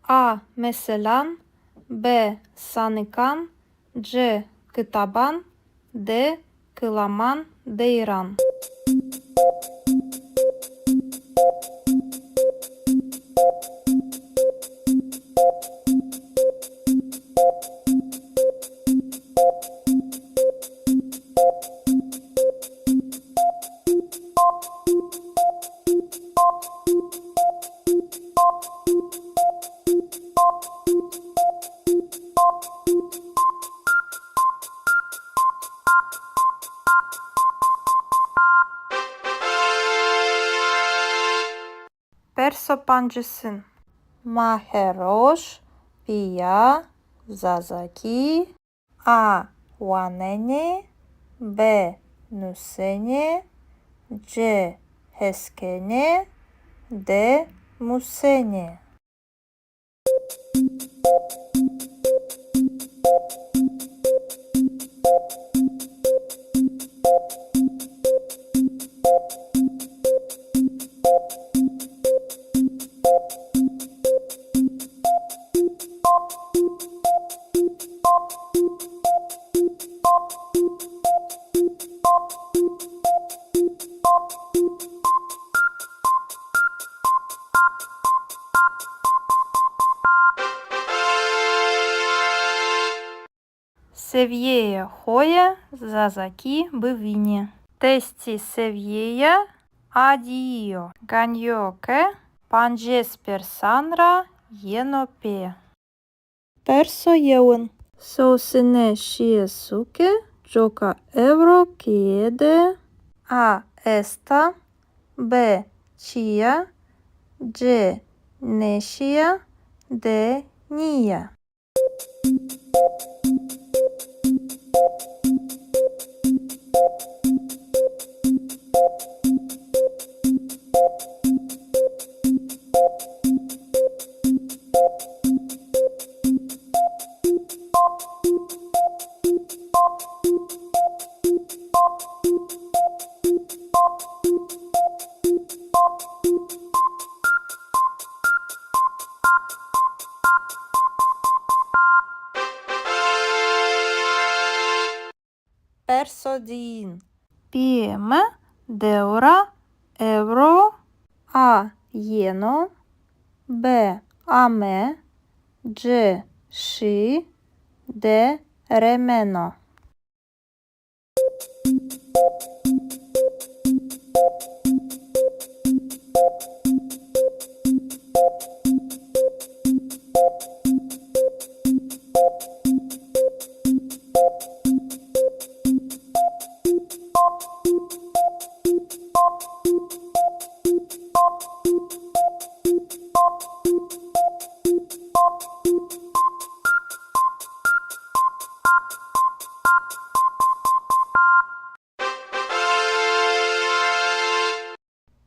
A. Meselan, B. Sanıkan, C. Kıtaban, D. Kılaman, Deyran. Perso pancısın. Maheroş, Pia, Zazaki. A. Wanene, B. Nusene, C. Heskene, D. Musene. Seviyeye hoye, Zazaki, Bivini. Testi seviyeje, Adio, Ganjoke, Panjes Persanra, Jenope. Perso jeun. Sosine Shiesuke, Joka Evro Kiede. A. Esta, B. Chia, C. Neshia, D. Nia. Persodin. Pieme, Deura, Evro. A. Jeno, B. Ame, C. Shi, D. Remeno.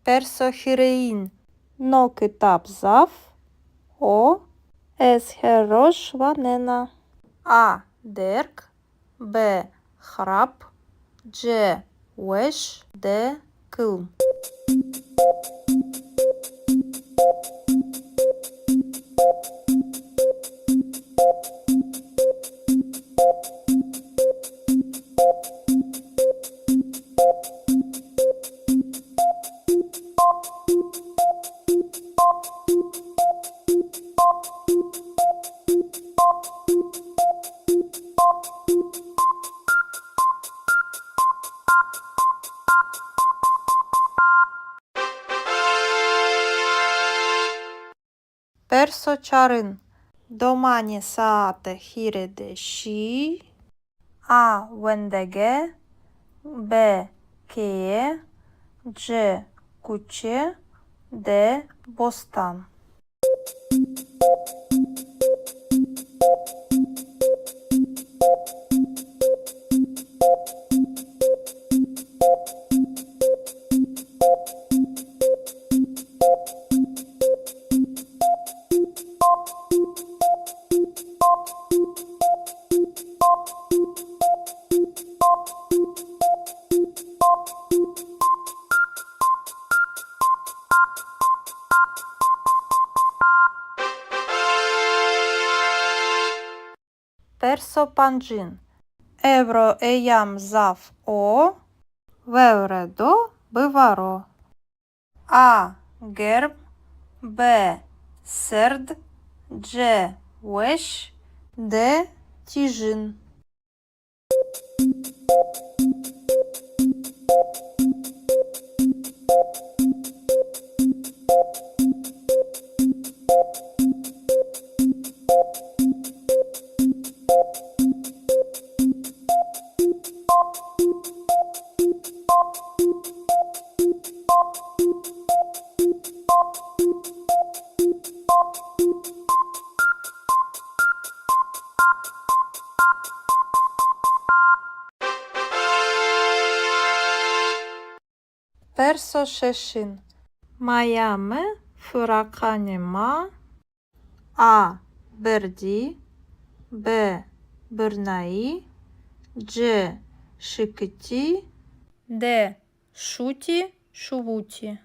Persohirein. No kitap zaf. O. Esherosh vanena. A. Derk, B. Hrap, C. Wesh, D. Kılm. Perso-çarın. Domani saate hirede şi. A. Vendege. B. Keye. C. Kuçe. D. Bostan. Perso-pancin. Evro eyam zav o. Vevredo bivaro. A. Gerb. B. Serd. C. Weş. D. Tijin. Perso-şeşin. Майами фураканима. A. Берді. B. Бернаї. C. Шикиті. D. Шуті, шувуті.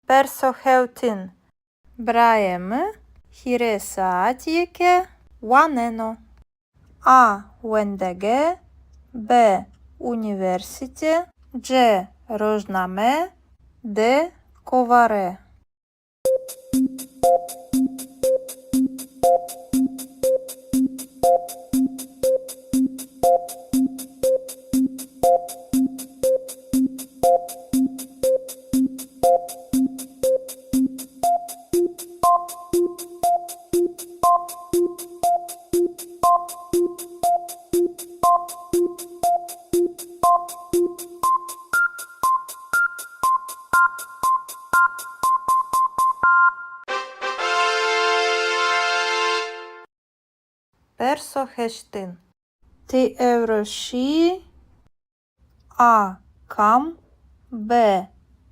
Perso-хевтин. Браєми хіресаатієке ванено. А. Вендеге. Б. Універсіте. C. Рожнаме. D. Коваре. Perso-хештин. Ти евроші. А. Кам. Б.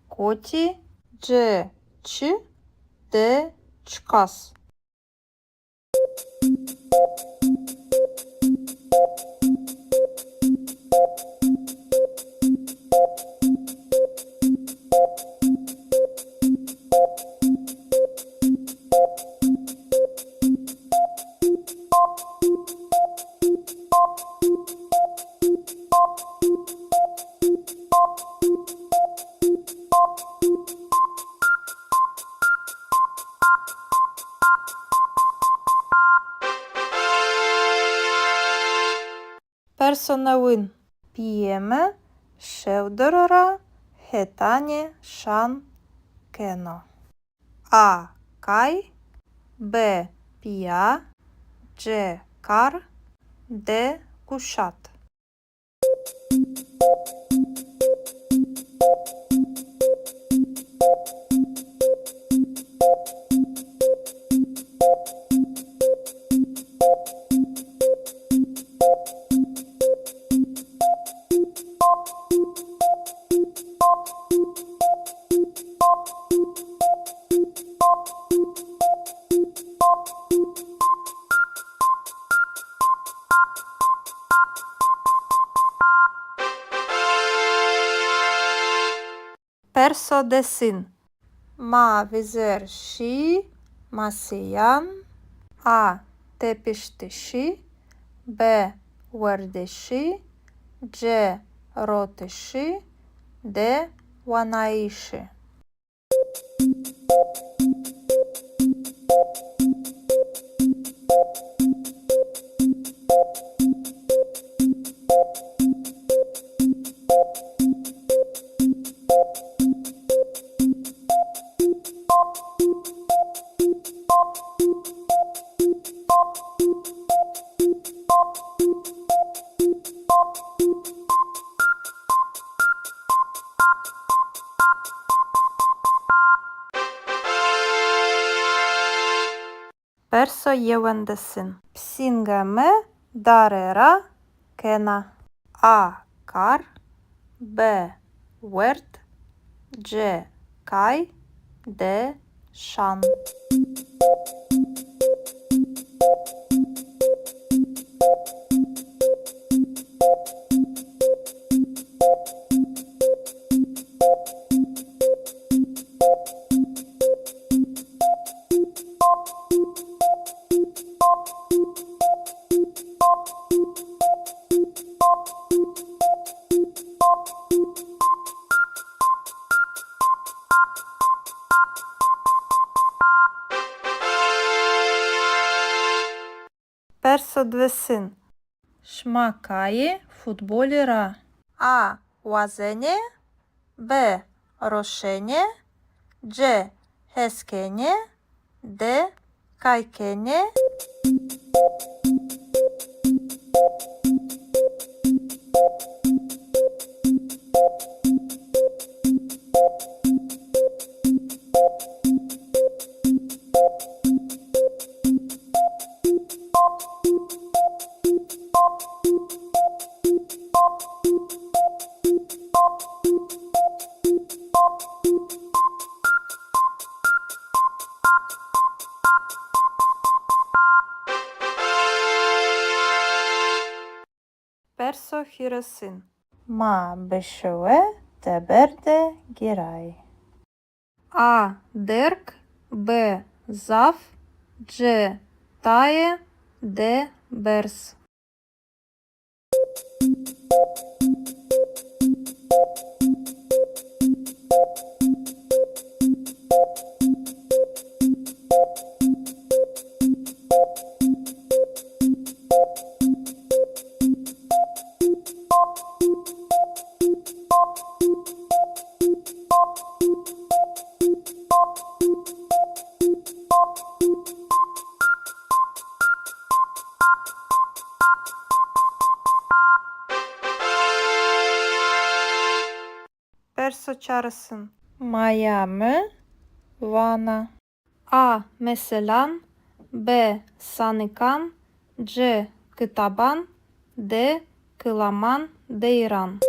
Коті. C. Ч. D. Чкас. Персонавин. П'єме, шевдорора, хетані, шан, кено. А. Кай. Б. Пія. C. Кар. D. Кушат. Perso-desin. Ma vizer și masiyan. A tepiştişi. B vardişi. C rotişi. D wanaishi. Perso-yevendesin. Psingame darera kena. A kar. B wert. C kay. D şan. Perso-dvesin. Шмакає футболіра. А вазене. Б рошене. C heskene. D kaykene. Perso-hiresin. Ma beşeve teberde giray. A derk. B zaf. C taye. D bers. Perso-çağrısın. Maya mı? Vana. A meselan. B sanıkan. C kıtaban. D kılaman deyran.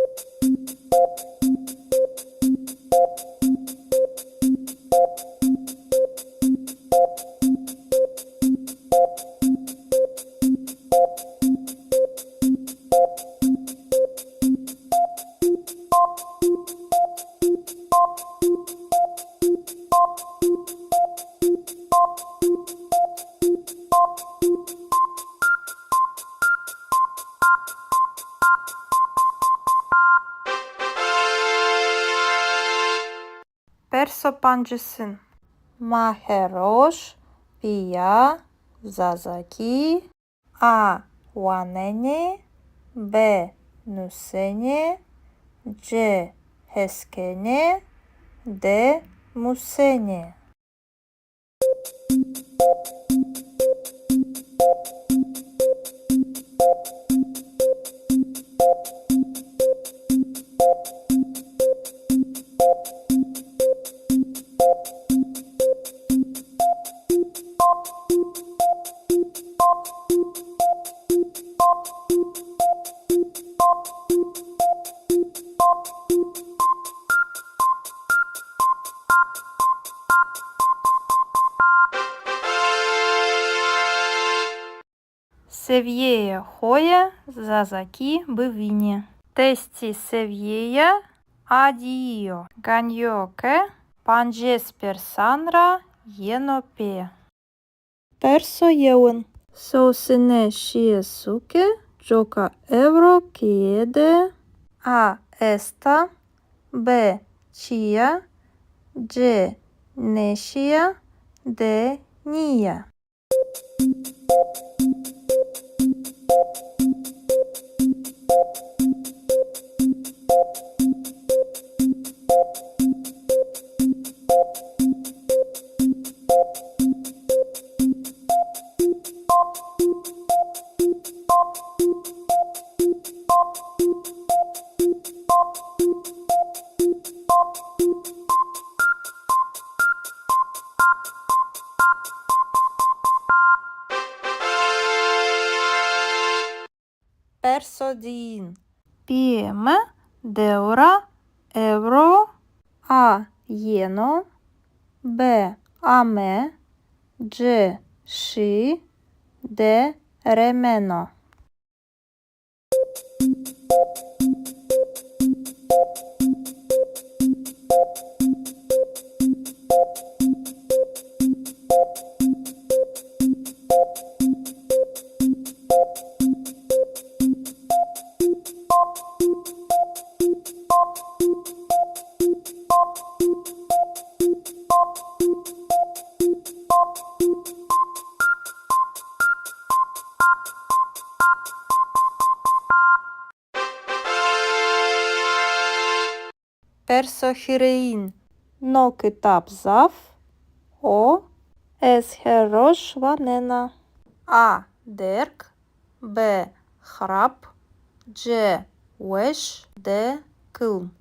Perso-pancısın. Maheroş. Pia zazaki. A wanene. B nusene. C heskene. D musene. Севєє хоя зазакі бивіні. Тесті севєя Addio. Ganyo che panjes persanra yenope. Perso yeun. Sosine shiesuke joka evro kiede a esta b chia c neshia de nia. Perso din. Pieme deura evro a yeno b ame c shi de remeno. Perso hirein. No kitap zav o es herosh vanena. A derg b hrap c wesh d kılm.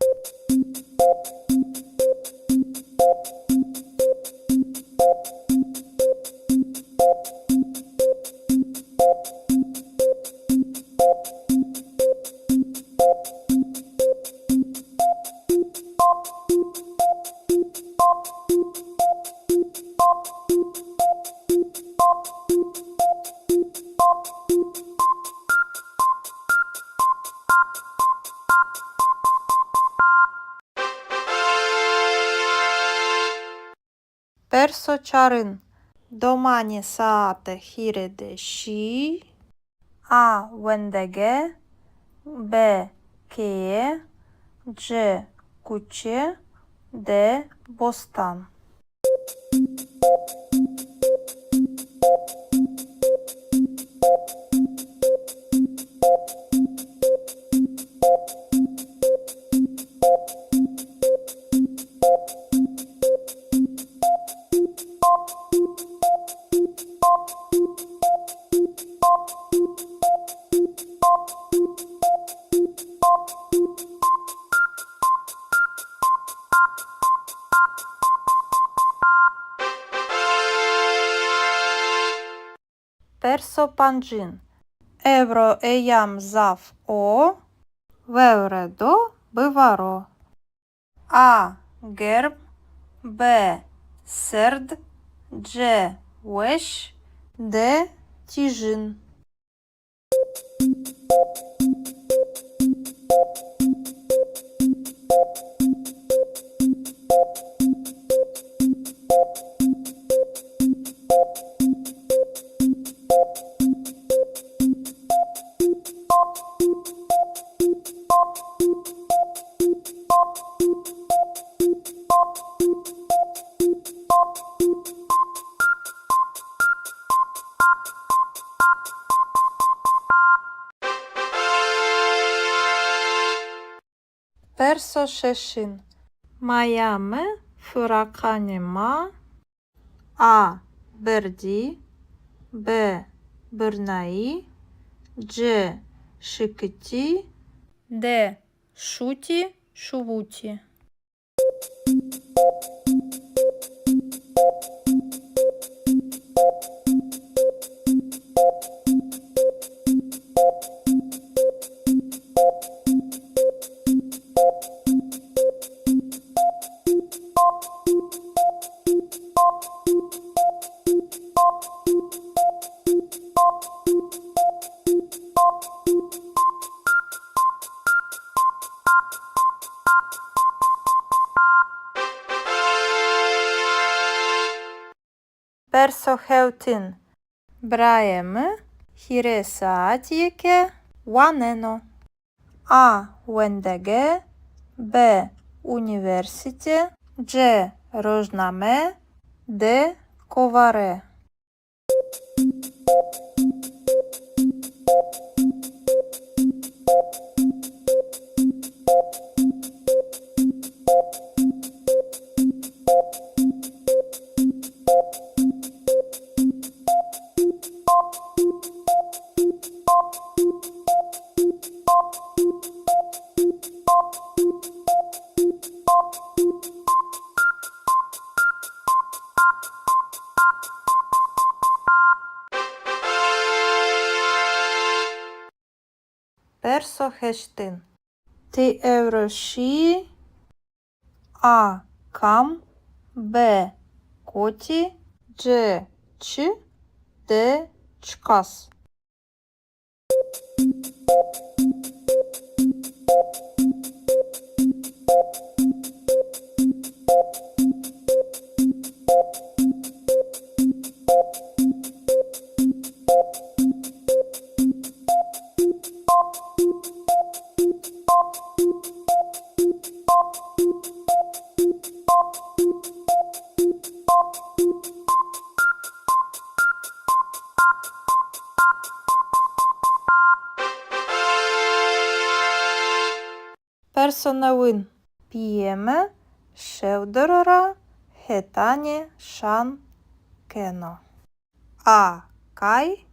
Perso çarın. Domani saate hirede şi a vendege b keye c kuçe d bostan. Perso pancin. Evro eyam zav o vevredo bivaro. A gerb b serd c wesh d tijin. Perso şeşin. Mayame fırakanema a berdi b bırnai c şıkıti d şuti şuvuti. Персо хеутин. Браємо хіресаатіке ванено. А вендеге, Б університе, Дж рожнаме, Д коваре. Персо хештин. Ти евроші. А кам, Б коті, Дж ч, Д чкас. Персо новин. П'єме шевдорора хетані шан кено. А кай,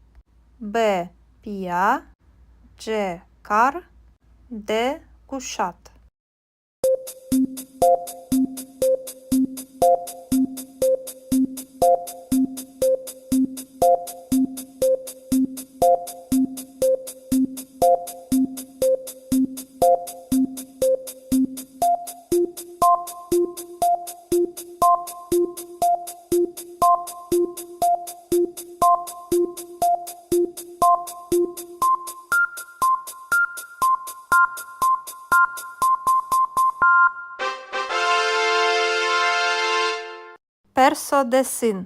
Б пія, Дж кар, Д кушат. Персо десин.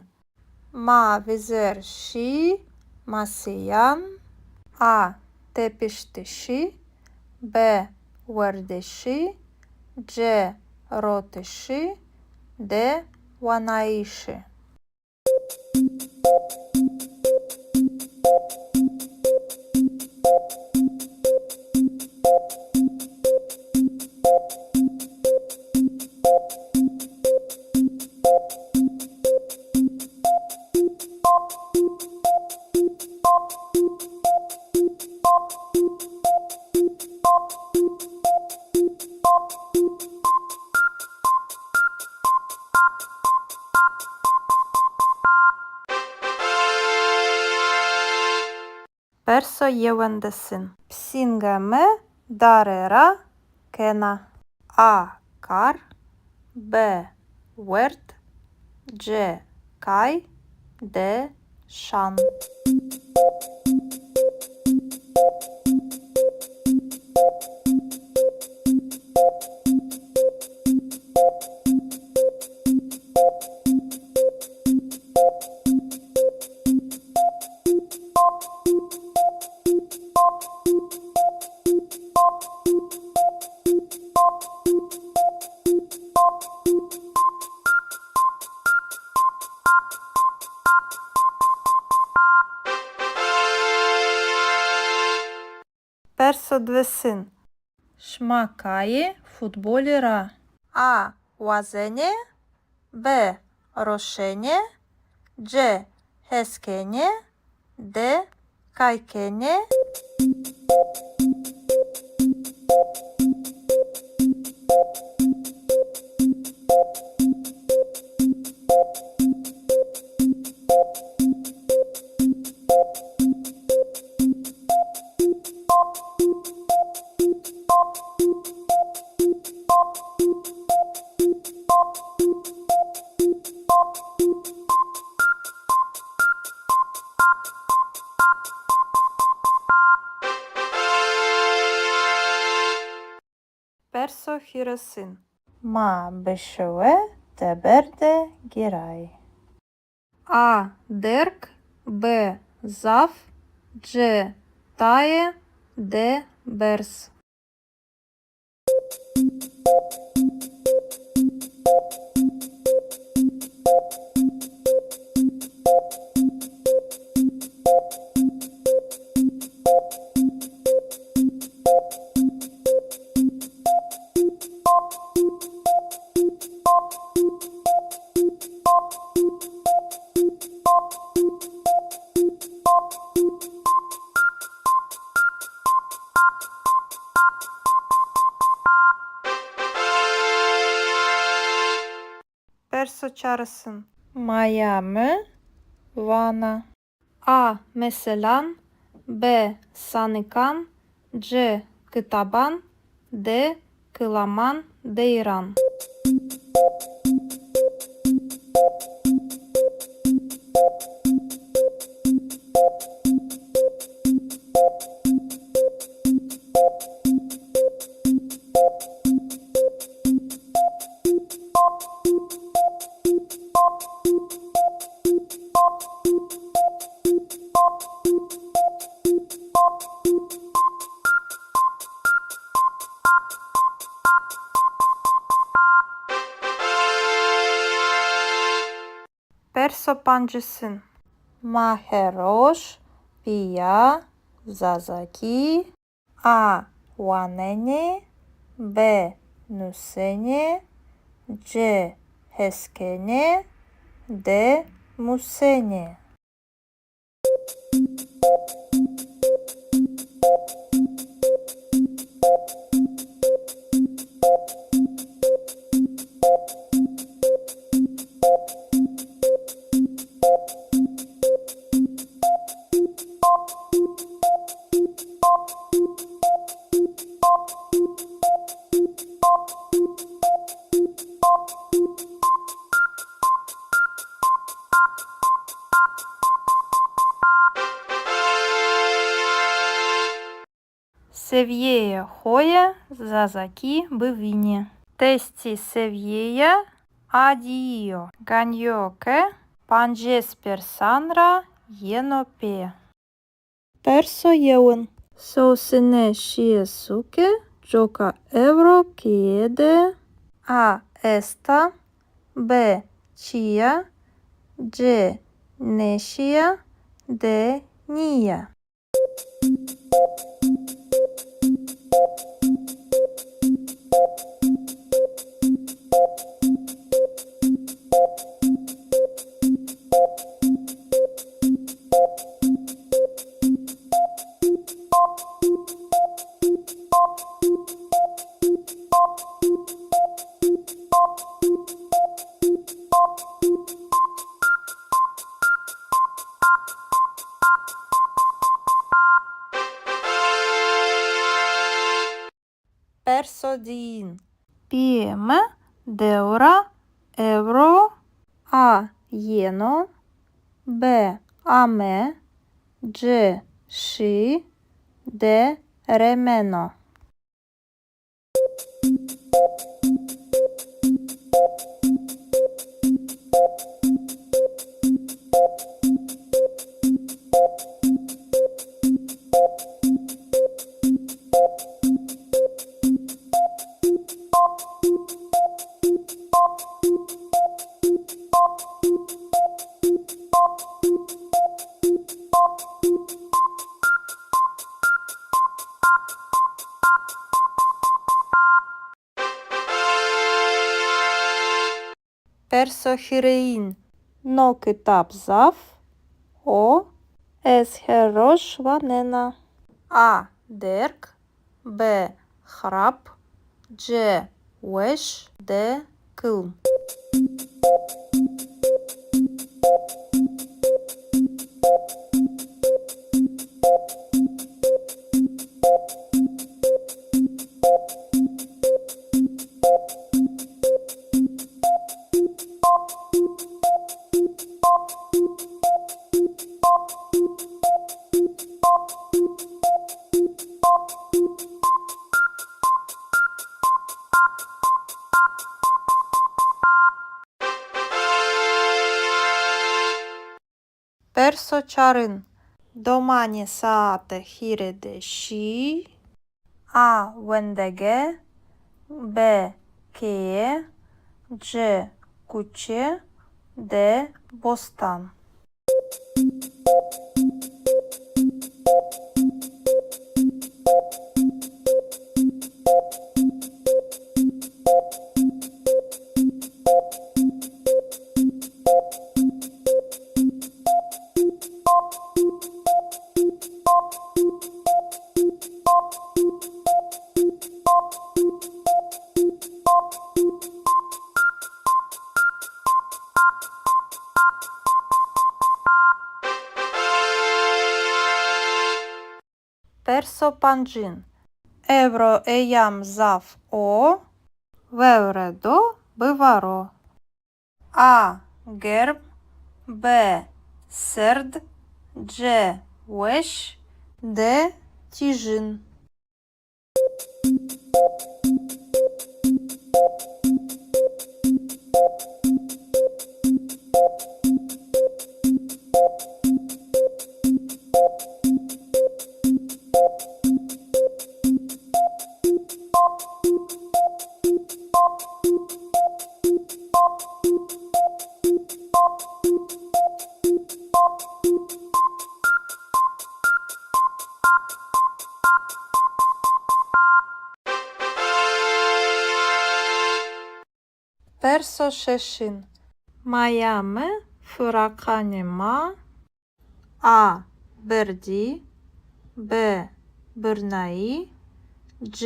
Ма візер ші, масиян, А тепіштиші, Б вердиші, Дж ротиші, Д ванаїші. Персо євендесин. Псінгаме дарера кена. А кар, Б верт, Дж кай, Д шан. Персо двесин. Шмакає футболіра. А вазене, Б рошене, Дж хескене, Д кайкене. Персо хіросин. Ма бешове теберде гірай. А. Дерк, Б. Зав, Дж. Тає, Д. Берс. Perso çağrısın. Miami, Vana. A. Meselan, B. Sanıkan, C. Kıtaban, D. Kılaman, Deyran. Perso pancısın. Maheroş, Pia, Zazaki, A. Wanene, B. Nusene, C. Heskene, D. Musene. Seviyeye hoya, Zazaki, Bivini. Testi seviyeje, Adio, Ganyoke, Panjesper Sanra, Yenope. Perso jeun. Sosine Shiesuke, Joka Evro, Kiede, A. Esta, B. Chia, C. Neshia, D. Nia. Persodin. Pieme, Deura, Evro, A. Jeno, B. Ame, C. Shi, D. Remeno. Persohirein. No kitap zaf, O. Esherosh vanena. A. Derk, B. Hrap, C. Wesh, D. Kılm. Персо чарин. Домані саате хіреде ші. А вендеге. Б кеє. Дж куче. Д бостан. Персо панджин. Евро еям зав о. Вевредо биваро. А герб. Б серд. Дж веш. Д тіжин. Персо шешин. Майаме фураканема. А берді. Б бирнаї. Дж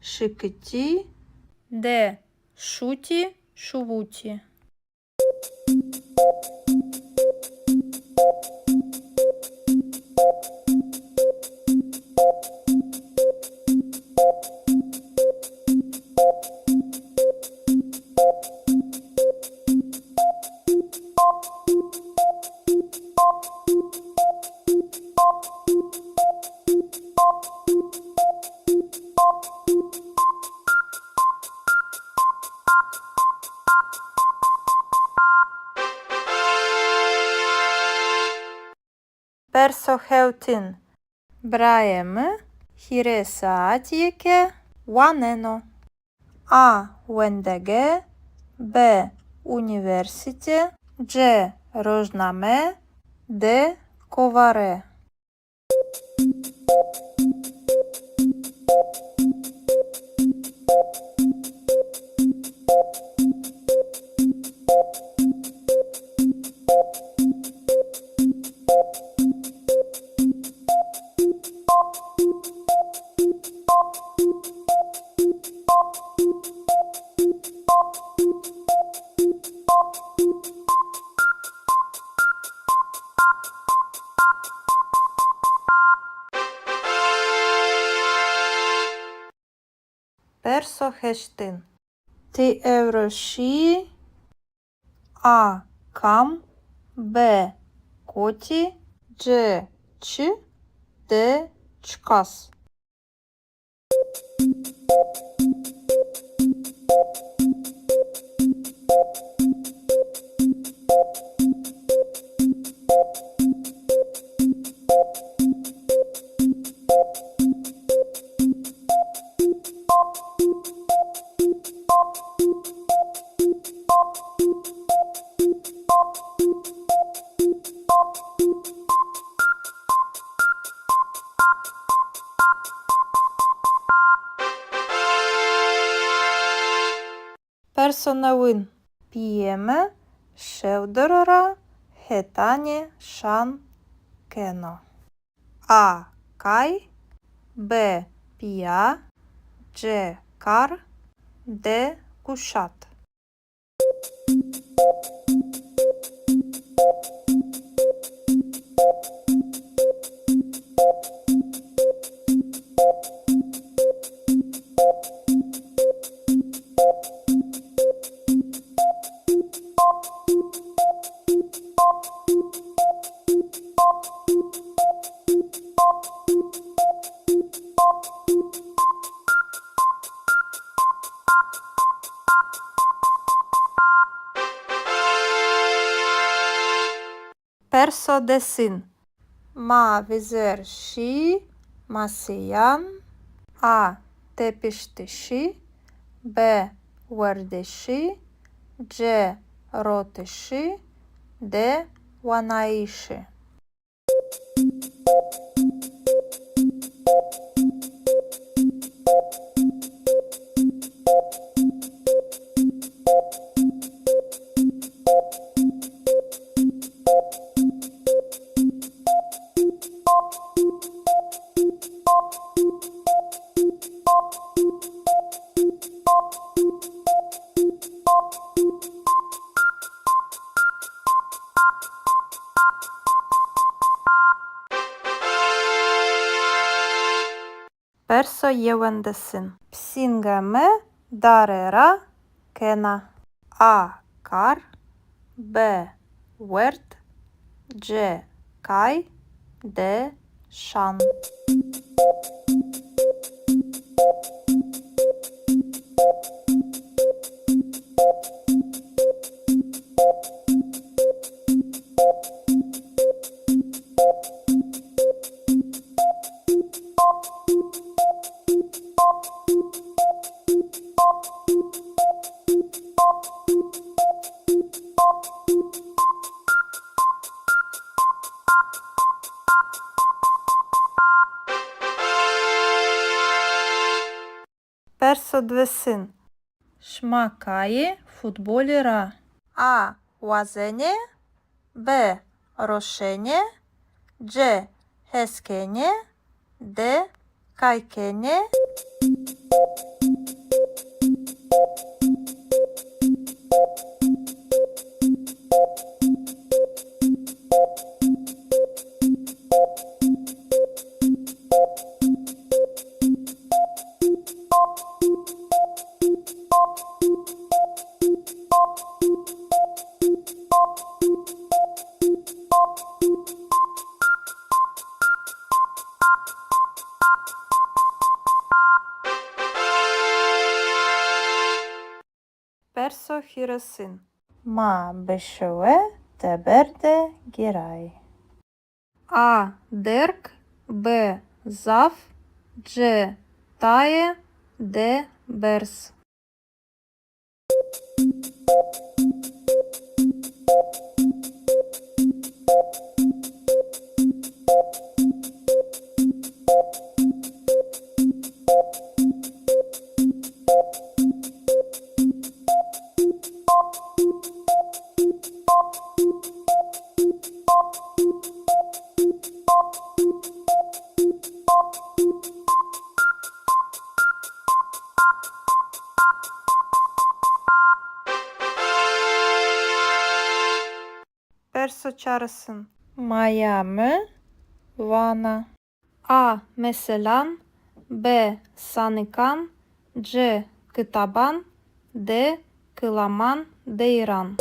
шикиті. Д шуті шувуті. Персо хеутин. Браєме хіресаатієке ванено. А вендеге. Б університе. Дж рожнаме. Д коваре. Персо хештин. Ти евроші. А кам. Б коті. Дж ч. Д чкас. Персо новин. П'єме шевдорора хетані шан кено. А кай. Б пія. Дж кар. Д кушат. Perso-desin. Ma vizer și masiyan. A tepiştişi. B vărdeși. C roteși. D wanaiși. Perso-yevendesin. Psingame darera kena. A kar. B wert. C kay. D şan. Perso-dvesin. Шмакає футболіра. А вазене. Б рошене. C heskene. D kaykene. Perso-hiresin. Ma beşeve teberde giray. A derk. B zaf. C taye. D bers. Perso-çarısın. Miami, Vana. A meselan. B sanıkan. C kıtaban. D kılaman deyran.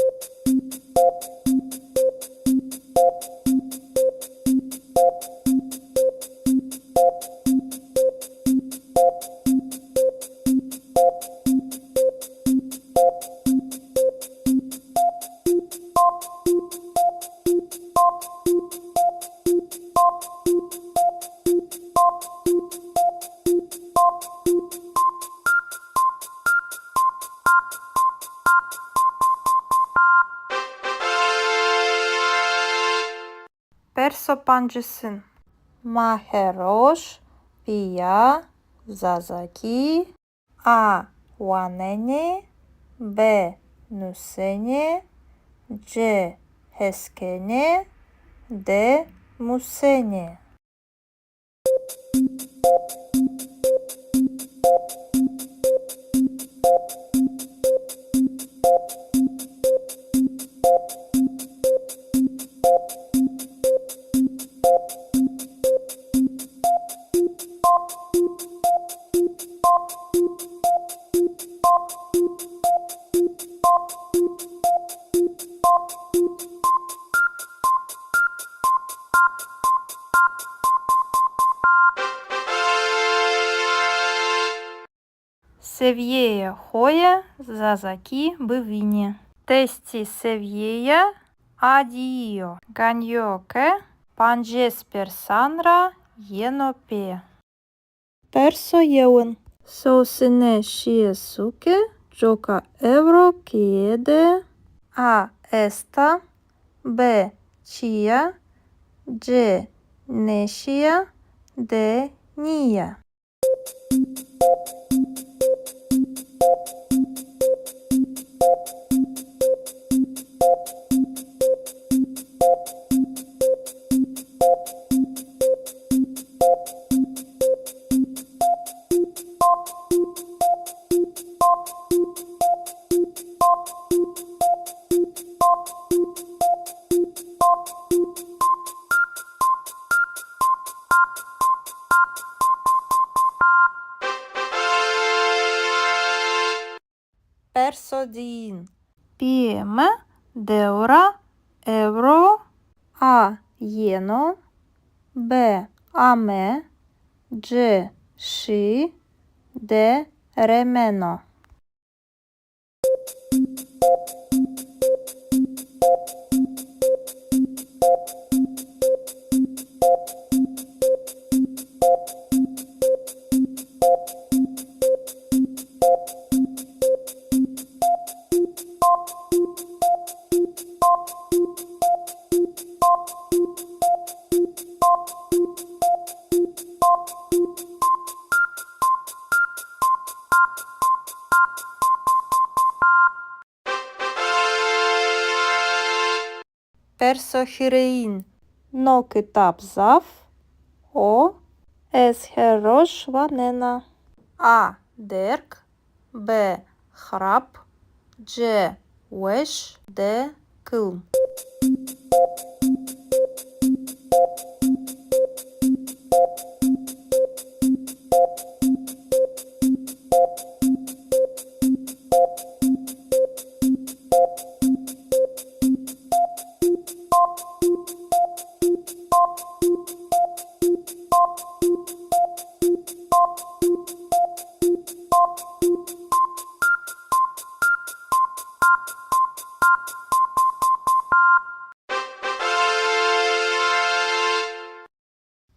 Perso-pancısın. Maheroş, Pia, Zazaki. A wanene. B nusene. C heskene. D musene. Севєє хоя, зазакі бивіні. Тесті севєя, Addio. Ganyo che panjes persanra yenope. Perso yeun. Sosine shiesuke joka euro kiede a esta b chia g neshia d nia. Perso din. Pieme deura euro a ieno b ame g shi d remeno. Perso hirein. No kitab zav o es herosh vanena. A derk b hrap c wesh d kılm.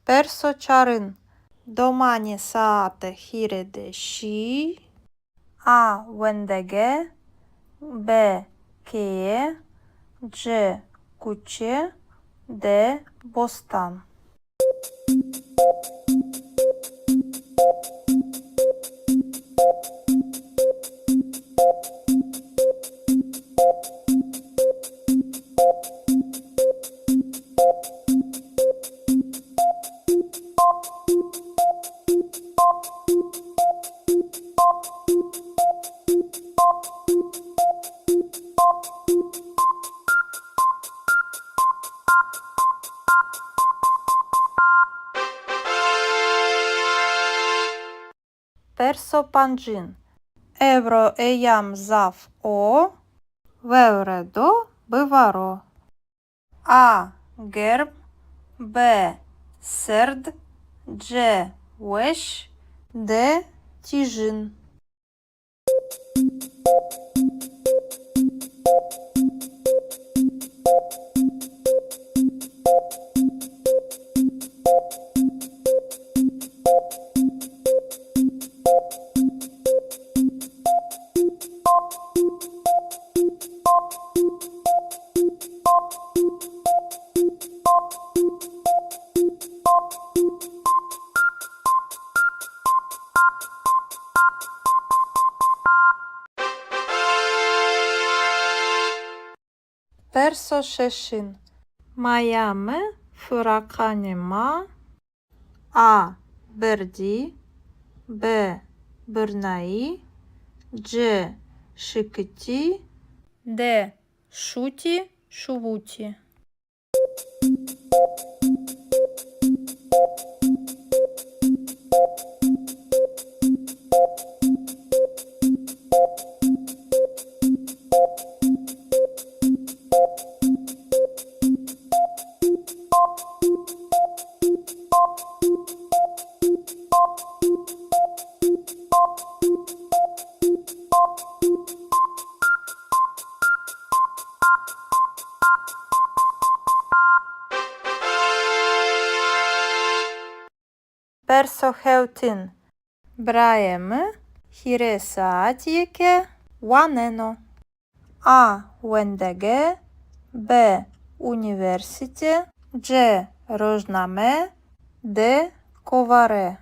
Perso çarın. Domani saate hirede shi a wendege b keye c kuçe d bostan. Perso pancin. Evro eyam zav o vevredo bivaro. A gerb b serd c wesh d tijin. Perso şeşin. Mayame fırakanima a berdi b bırnai c şıkıti d şuti şuvuti. Персохеутин. Браємо хіресаатієке ванено. А. Вендеге. Б. Університе. Дж. Рожнаме. Д. Коваре.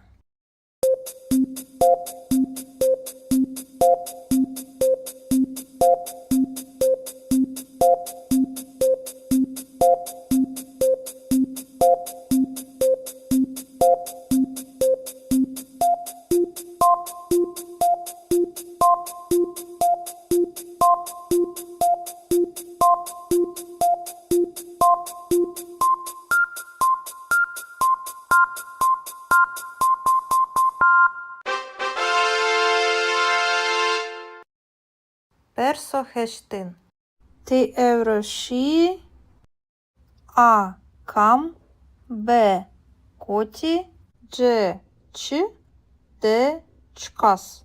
Персохештин. Ти евроші. А. Кам. Б. Коті. Дж. Ч. Д. Чкас.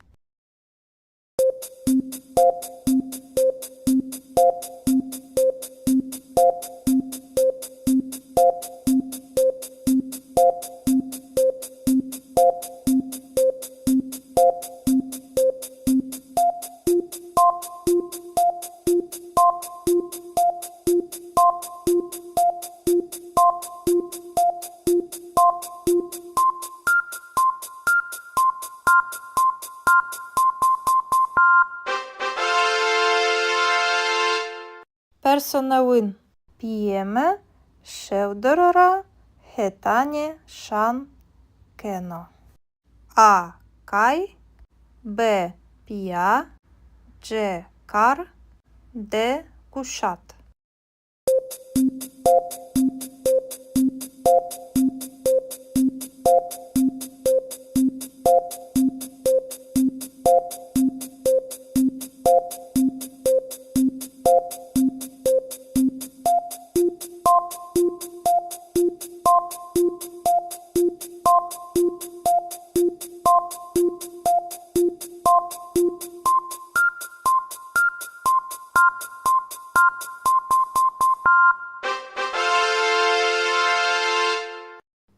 Персонавин. П'єме. Шевдорора. Хетані. Шан. Кено. А. Кай. Б. Пія. Дж. Кар. Д. Кушат.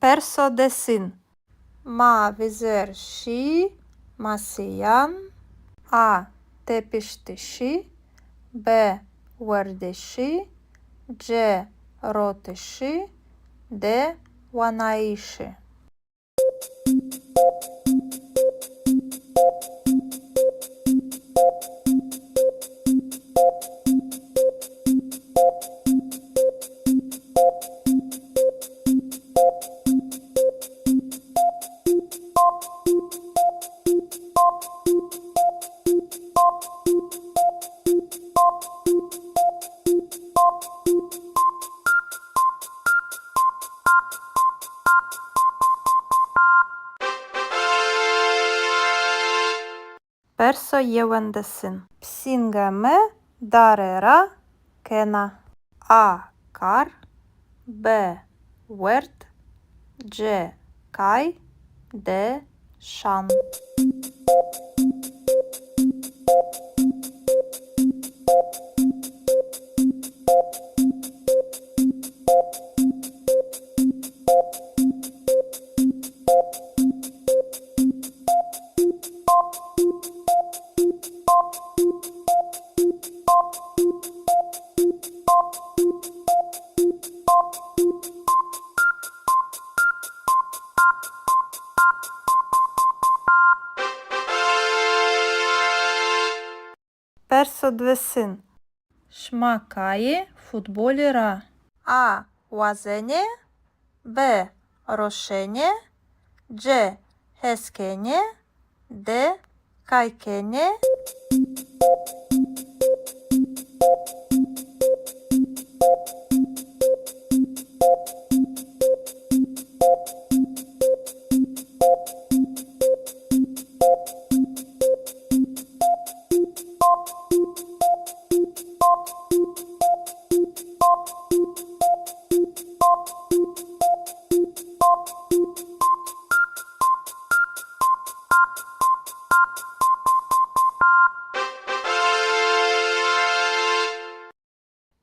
Персодесин. Ма візер ші. Масиян. А. Тепіштиші. Б. Вердиші. Дж. Ротиші. Д. Ванаїші. Персоєвендесин. Псінгеме. Дарера. Кена. А. Кар. Б. Верт. Дж. Кай. Д. Шан. Персодвесин. Шмакає футболіра. А. Вазене. Б. Рошене. Дж. Хескене. Д. Кайкене.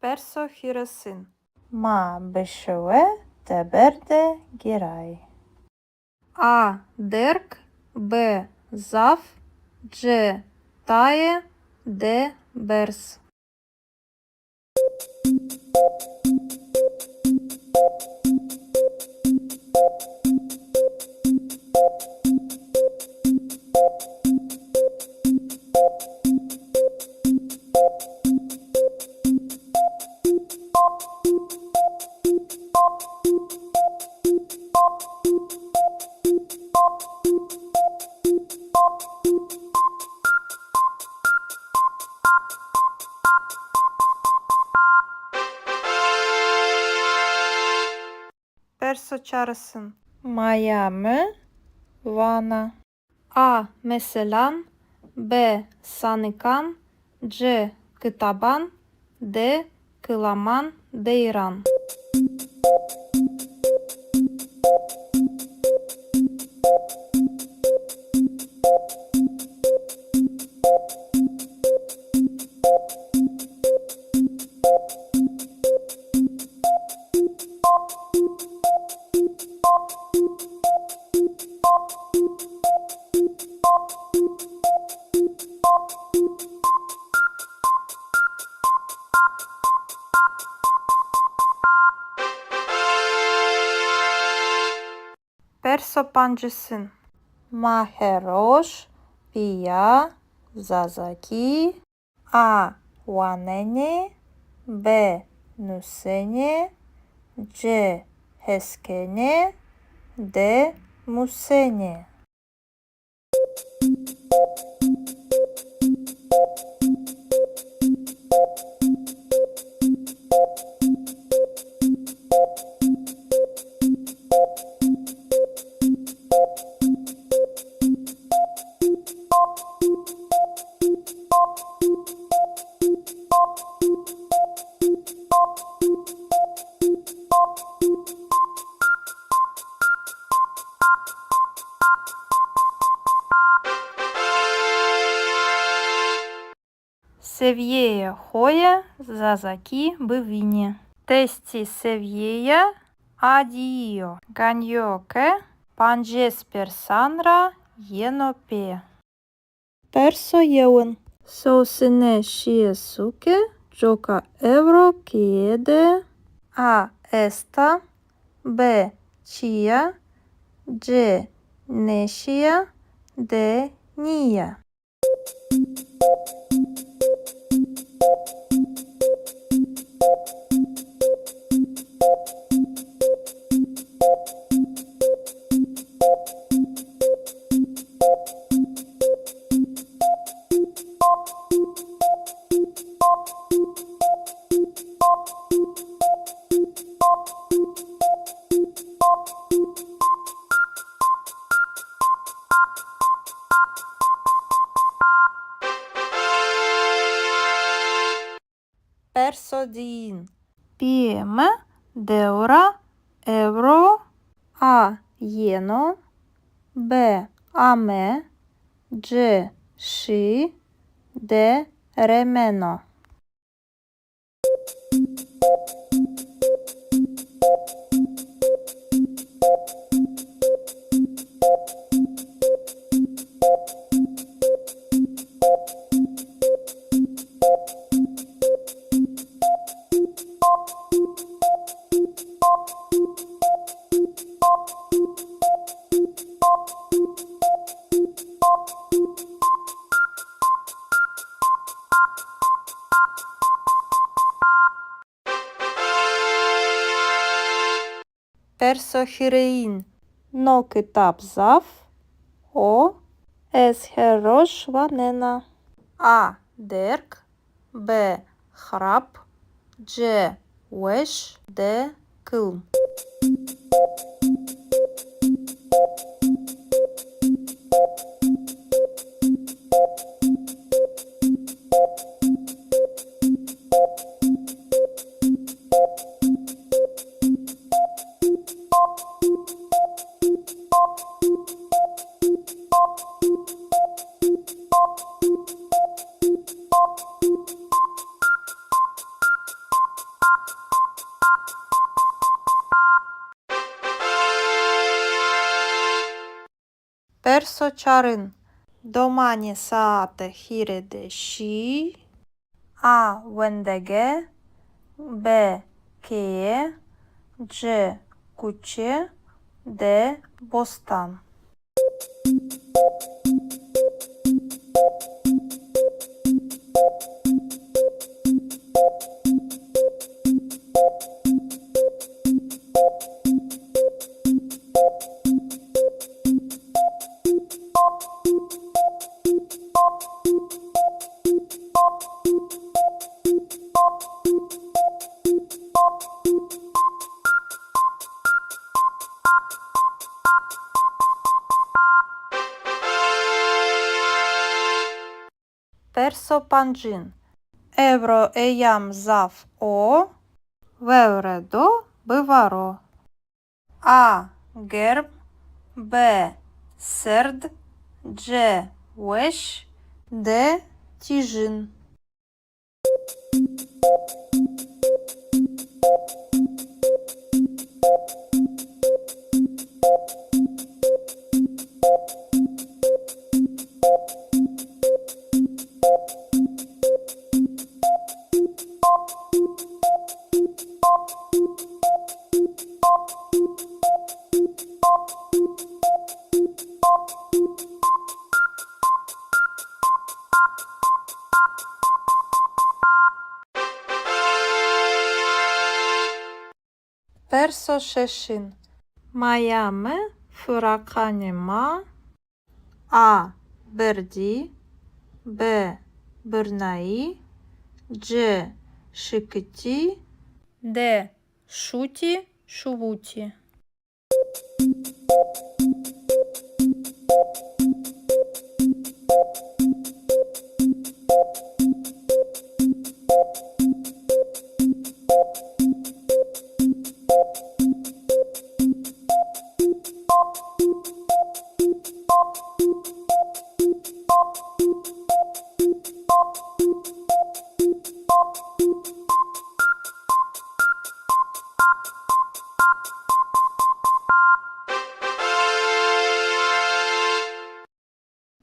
Персохіросин. Ма бешеве теберде гірай. А. Дерк, Б. Зав, Дж. Тає, Д. Берс. Perso çağrısın. Miami, Vana. A. Meselan, B. Sanıkan, C. Kıtaban, D. Kılaman, Deyran. Perso pancısın. Maheroş, Pia, Zazaki, A. Wanene, B. Nusene, C. Heskene, D. Musene. Seviyeye hoya, Zazaki, Bivini. Testi seviyeya, Adio, Ganyoke, Panjesper Sanra, Yenope. Perso yeun. Sosine Shiesuke, Joka Evro Kiede, A. Esta, B. Chia, C. Neshia, D. Nia. Perso din. Pieme, Deura, Evro, A. Yeno, B. Ame, C. Shi, D. Remeno. Perso hirein. No kitap zaf, O. Es herosh vanena. A. Derk, B. Hrap, C. Wesh, D. Kılm. Perso-çarın. Domani saate 12. A. Vendege. B. Cheie. C. Cucie. D. Bostan. Perso-pancin. Evro eyam zaf o. Vevredo bivaro. A. Gerb. B. Serd. C. Wesh. D. Tijin. Perso-şeşin. Mayame fırakanema. A. Berdi. B. Bırnai. C. Şıkıti. D. Şuti. Şuvuti.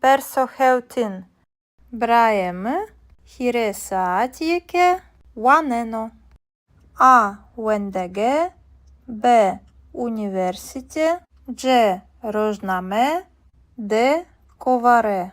Perso-heutin. Braeme hiresaatieke waneno. A. Wendege. B. Університе. C. Рожнаме. D. Коваре.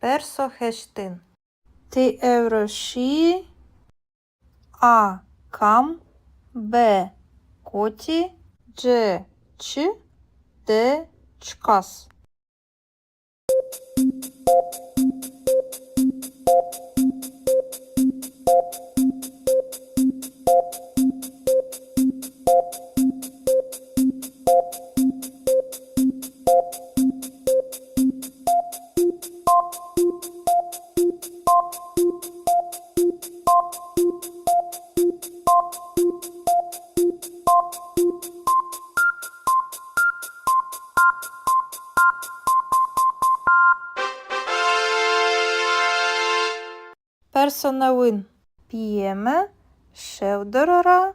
Perso-heştin. Ti evroşi. A. Kam. B. Koti. C. Çi. D. Çkas. Персонавин. П'єме, шевдорора,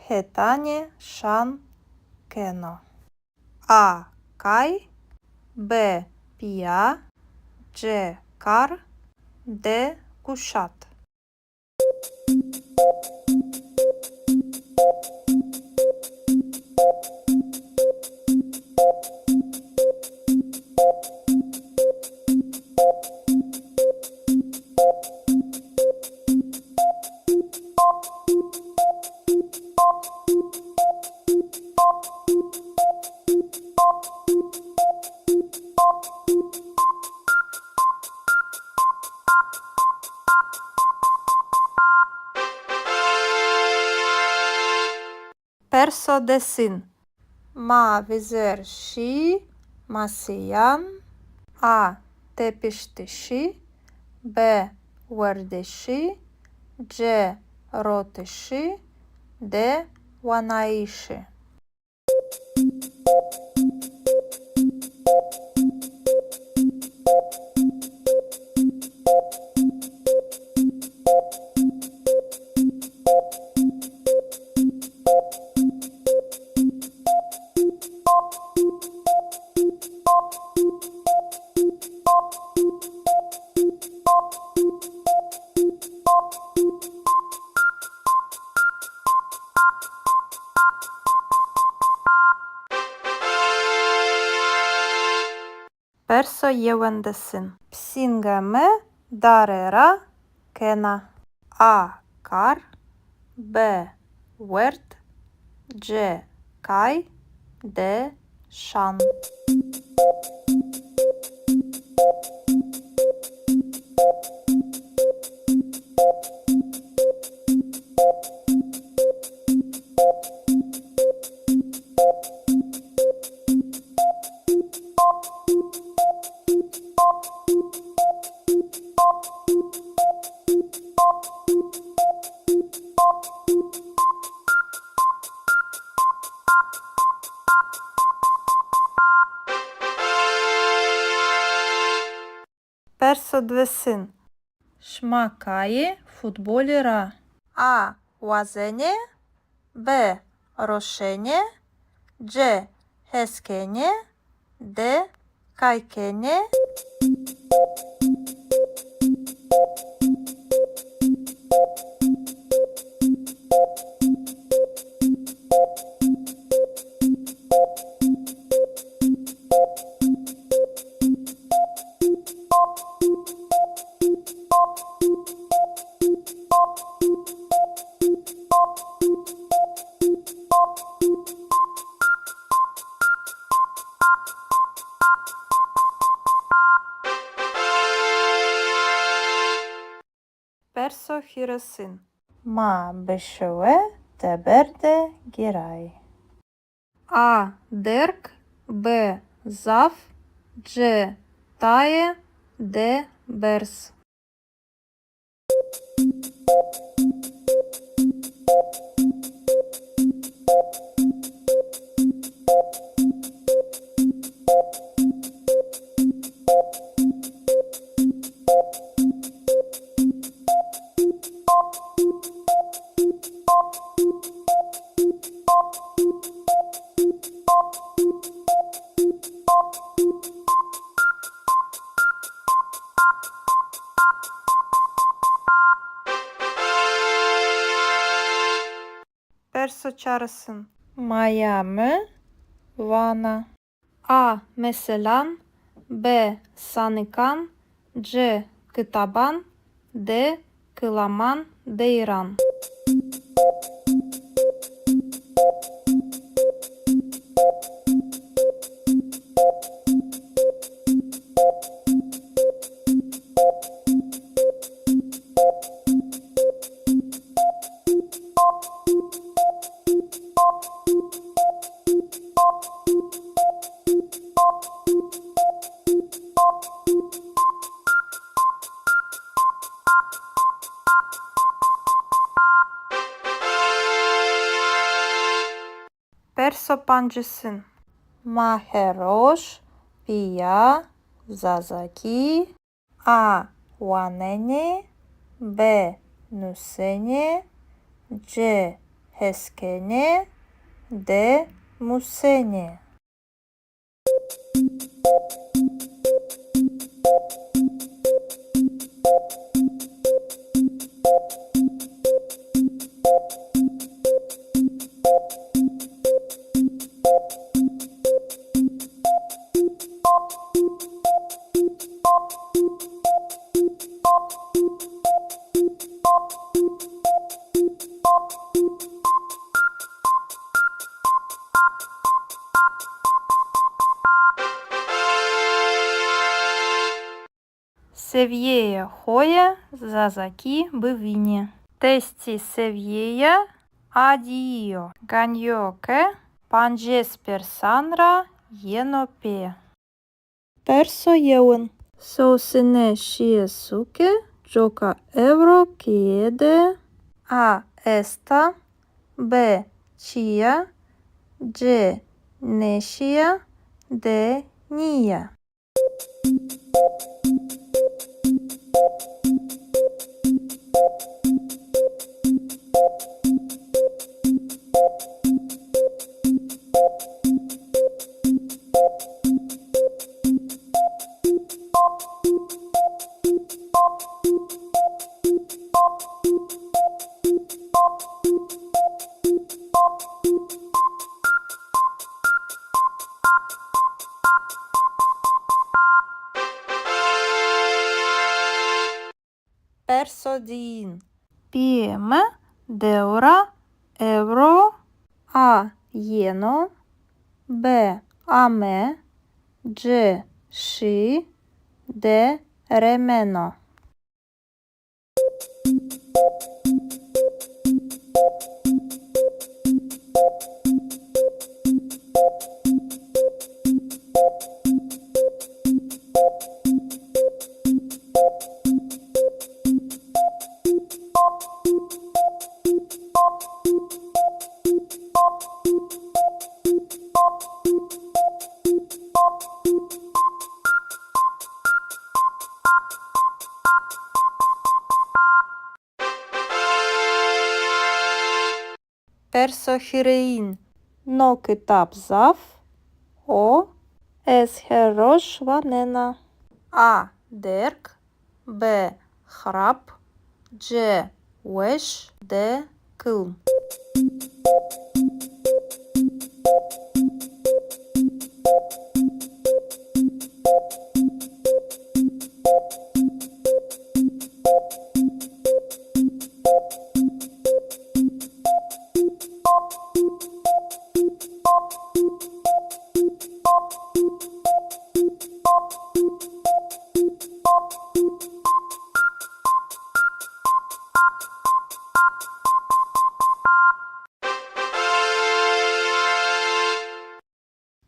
хетані, шан, кено. А. Кай. Б. Пія. Ч. Кар. Д. Кушат. Perso-desin. Ma vizer și masiyan. A tepiştişi. B verdeşi. C roteşi. D vanaişi. Perso-yevendesin. Psingame darera kena. A kar. B wert. C kay. D şan. Perso-dvesin. Шмакає футболіра. А вазене. Б рошене. C heskene. D kaykene. Perso-hiresin. Ma beşeve teberde giray. A derk. B zaf. C taye. D bers. Perso-çarısın. Miami, Vana. A meselan. B sanıkan. C kıtaban. D kılaman deyran. Perso-pancısın. Maheroş, Pia, Zazaki. A wanene. B nusene. C heskene. D musene. Seviyeye hoye, Zazaki bivini. Testi seviyeya, Addio. Ganyo che panjes persanra yenope. Perso yeun. Sosine shiesuke joka euro kiede a esta b chia g neshia d nia. Perso din. Pieme deura euro a jeno b ame g shi d remeno. Perso hirein. No kitab zav o es herosh vanena. A derk b hrap c wesh d kılm.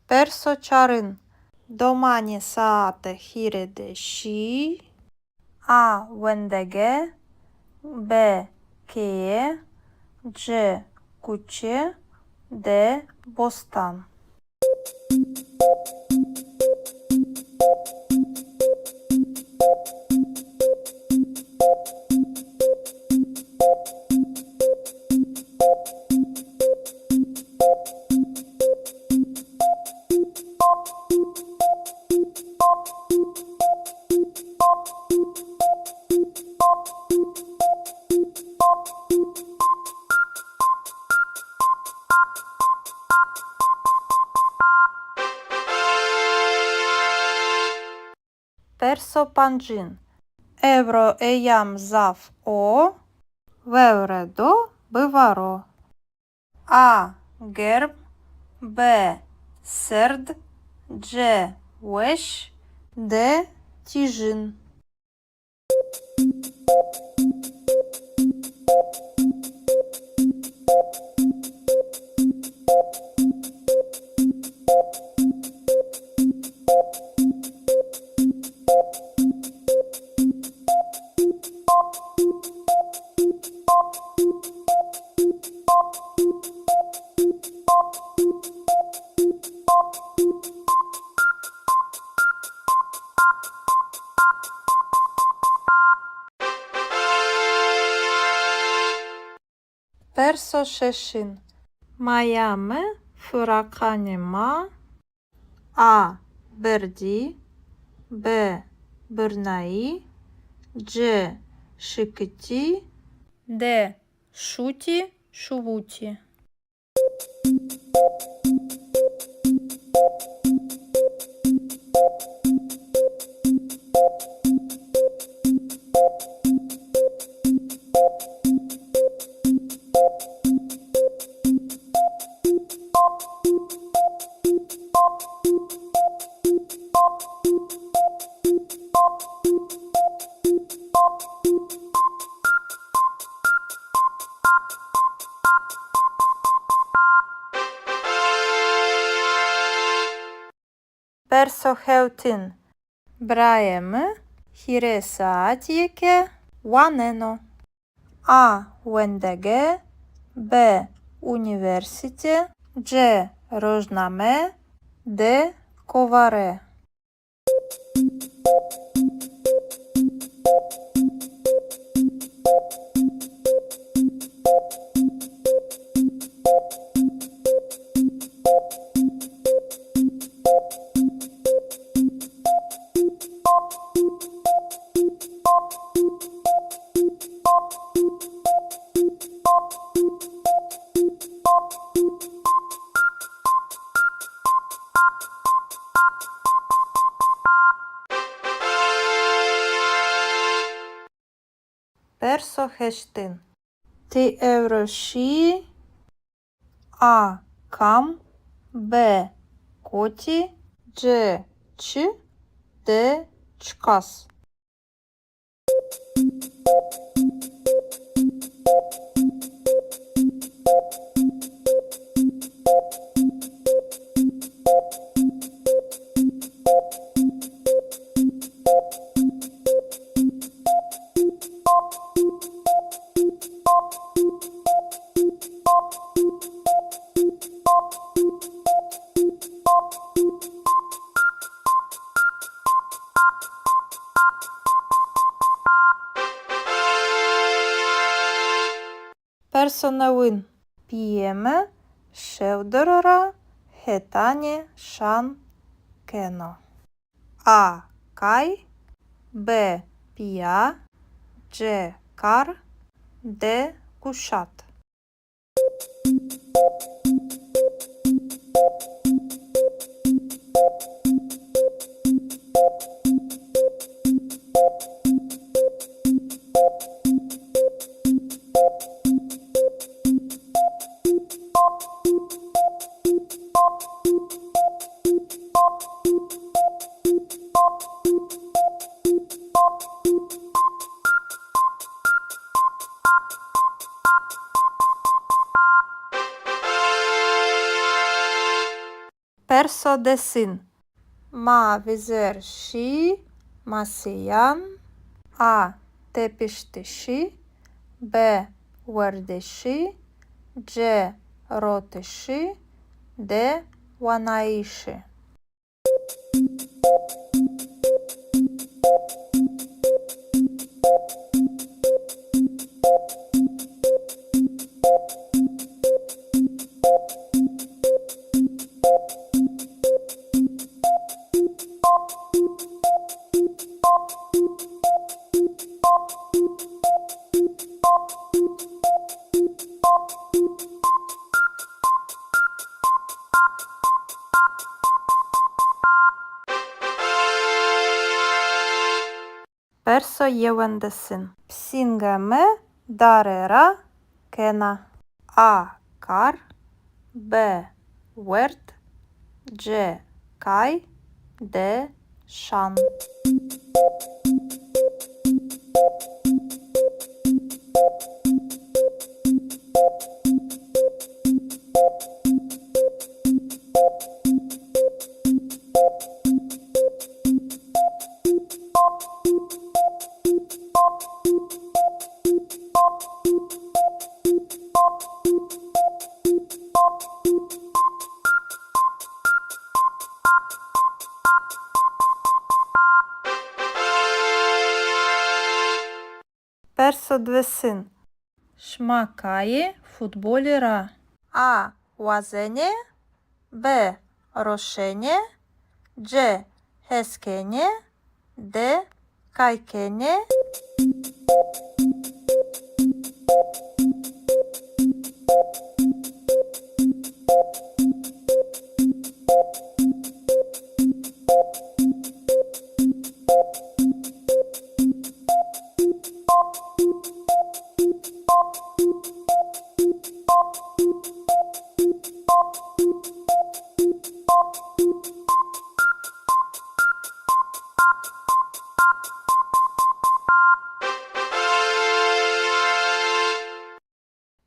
Perso çarın. Domani saate hirede şi a vendege b keye c kuçe d bostan. Perso pancin. Evro eyam zav o vevredo bivaro. A gerb b serd c wesh d tijin. Perso şeşin. Mayame fırakanima a berdi b bırnai c şıkıti d şuti şuvuti. Персо хеутин. Браєм. Хіре саатієке. Ванено. А. Вендеге. Б. Університе. Дж. Рожнаме. Д. Коваре. Персо хештин. Ти евроші. А. Кам. Б. Коті. Дж. Ч. Д. Чкас. Персонавин. П'єме. Шевдорора. Хетані. Шан. Кено. А. Кай. Б. Пія. Дж. Кар. Д. Кушат. Персо десин. Ма візер ші. Масиян. А. Тепіштиші. Б. Вердиші. Дж. Ротиші. Д. Ванаїші. Персо євендесин. Псінгеме. Дарера. Кена. А. Кар. Б. Верт. Дж. Кай. Д. Шан. Персо двесин. Шмакає футболіра. А. Вазене. Б. Рошене. Дж. Хескене. Д. Кайкене.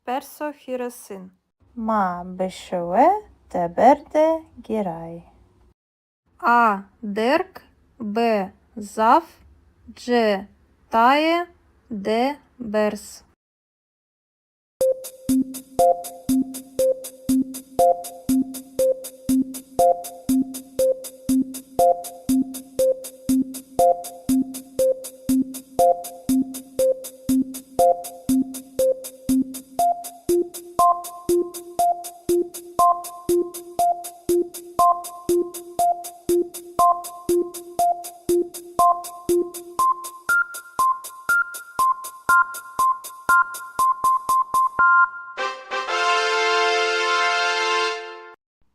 Персо хіросин. Ма бешеве теберде гірай. А. Дерк, Б. Зав, Дж. Тає, Д. Берс.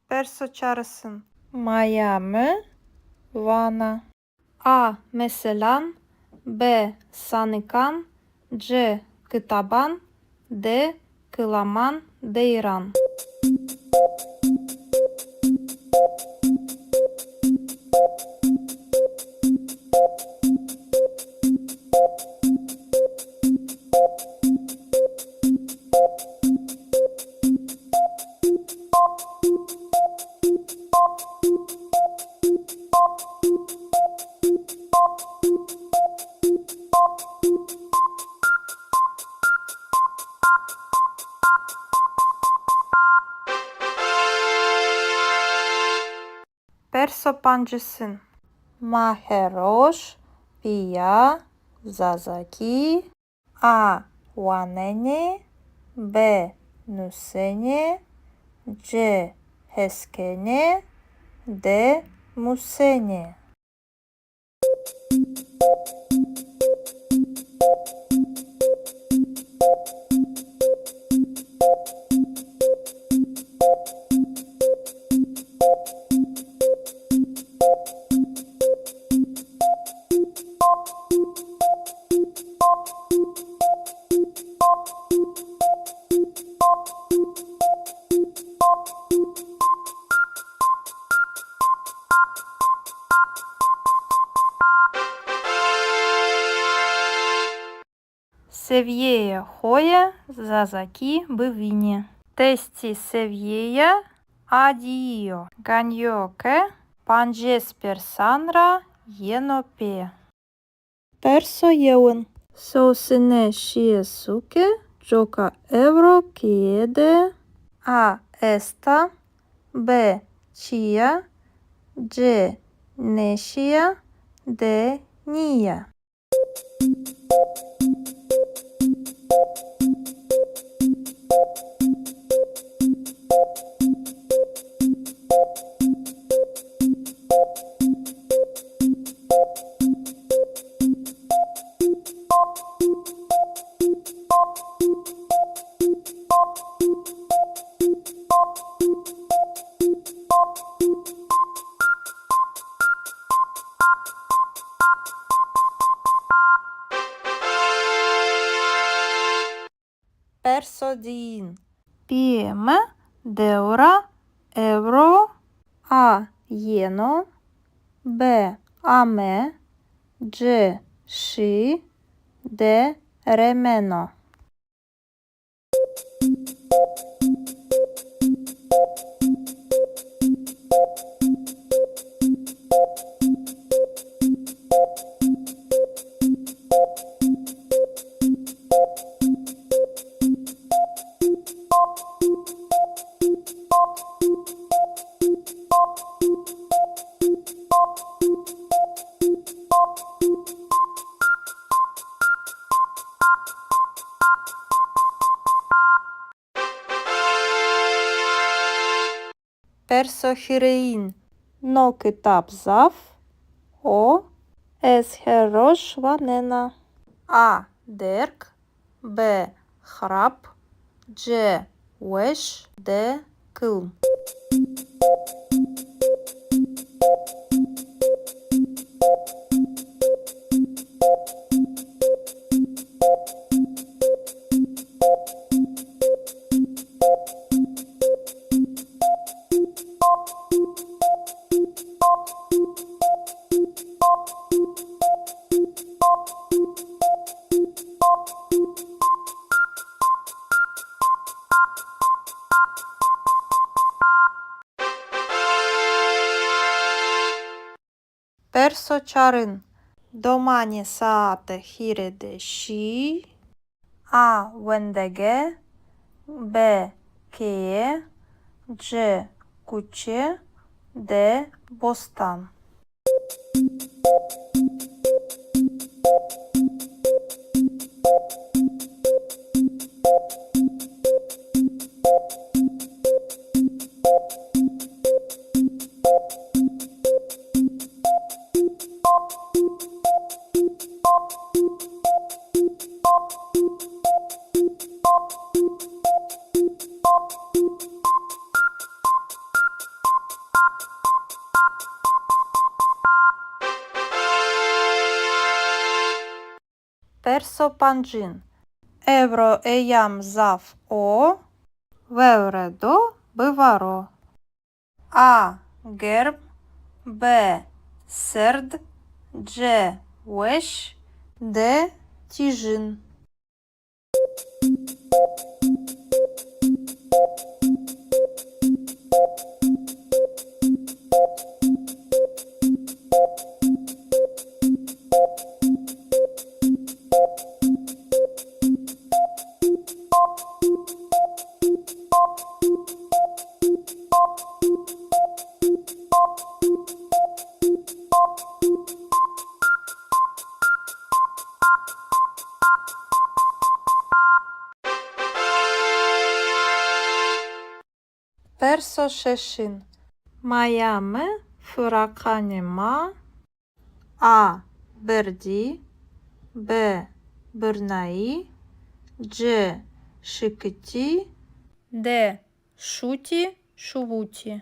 Perso çağrısın. Maya mı? Vana. A. Meselan, B. Sanıkan, C. Kıtaban, D. Kılaman, Deyran. Perso pancısın. Maheroş, Pia, Zazaki, A. Wanene, B. Nusene, C. Heskene, D. Musene. Seviyeye hoya, Zazaki bivini. Testi seviyeya, adio. Ganyoke, panjes persanra, yenope. Perso yeun. Sosine shiesuke, joka evro kiede. A. Esta, B. Chia, C. Neshia, D. Nia. Perso din. PM, deura, euro, A. Yeno, B. Ame, C. Și, D. Remeno. Perso hirein. No kitap zaf, O. Es herosh vanena. A. Derk, B. Hrap, C. Wesh, D. Kılm. Perso-çarın. Domani saate 12. A. Vendege. B. Cheie. C. Cucie. D. Bostan. Perso-pancin. Evro eyam zaf o. Vevredo bivaro. A. Gerb. B. Serd. C. Wesh. D. Tijin. Perso-şeşin. Майами фыраканема. A. Берди. B. Бирнаи. C. Шикити. D. Шути, Шувути.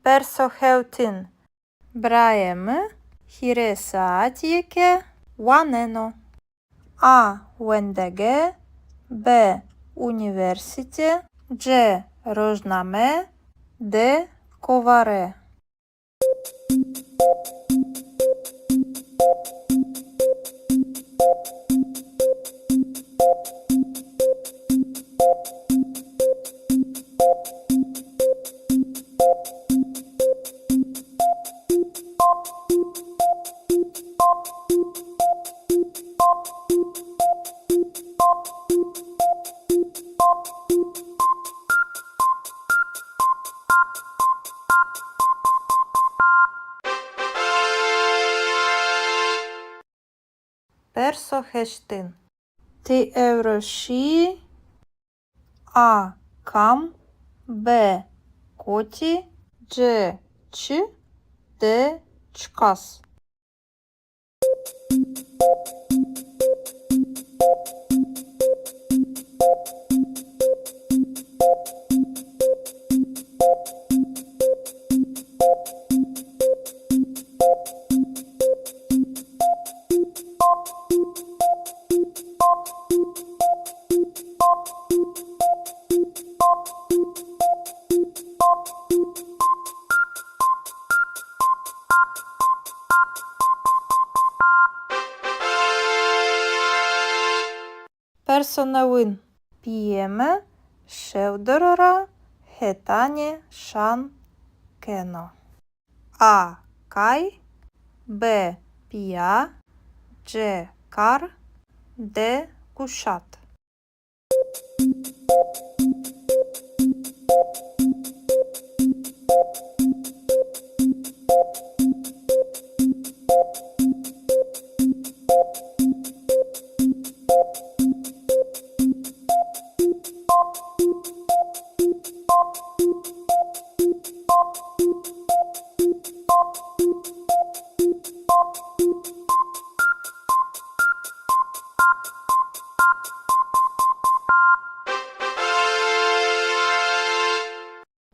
Персохевтин. Браємо хіресаатіке ванено. А. Вендеге. Б. Університе. Дж. Рожнаме. Д. Коваре. Персохештин. Ти евроші. А. Кам. Б. Коті. Дж. Ч. Д. Чкас. Персонавин. П'єме, шевдорора, хетані, шан, кено. А. Кай. Б. Пія. Дж. Кар. Д. Кушат.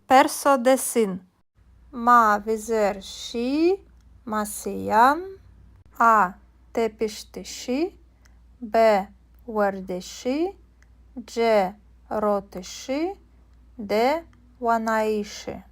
Perso-desin. Ma vizer și masiyan. A tepiştişi. B verdişi. C rotişi. D vanayişi.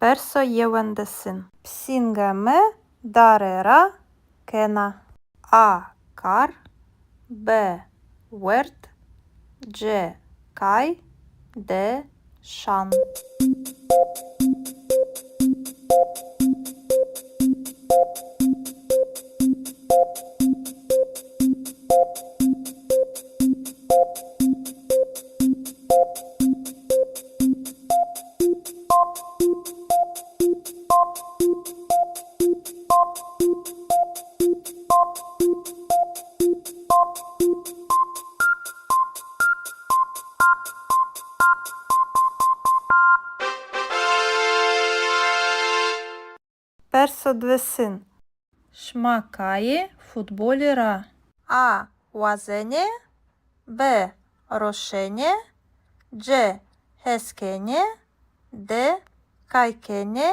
Perso-yevendesin. Psingeme darera kena. A kar. B wert. C kay. D şan. Perso-dvesin. Шмакає футболіра. А вазене. Б рошене. C heskene. D kaykene.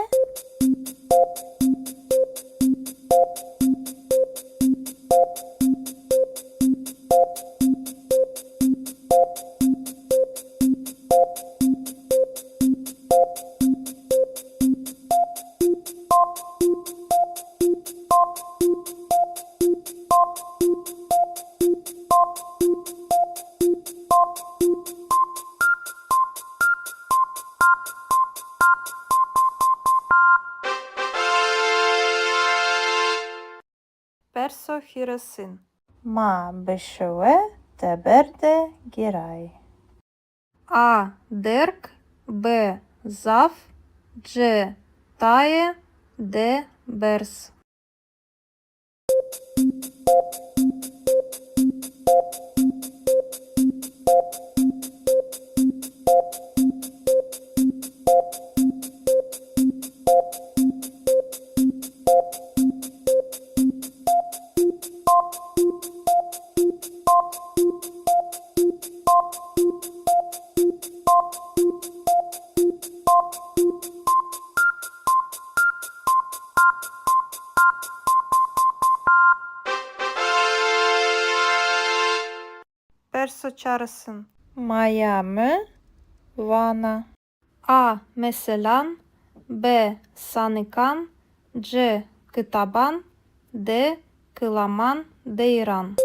Perso-hiresin. Ma beşeve teberde giray. A derk. B zaf. C taye. D bers. Perso-çarısın. Miami, Vana. A meselan. B sanıkan. C kıtaban. D kılaman deyran.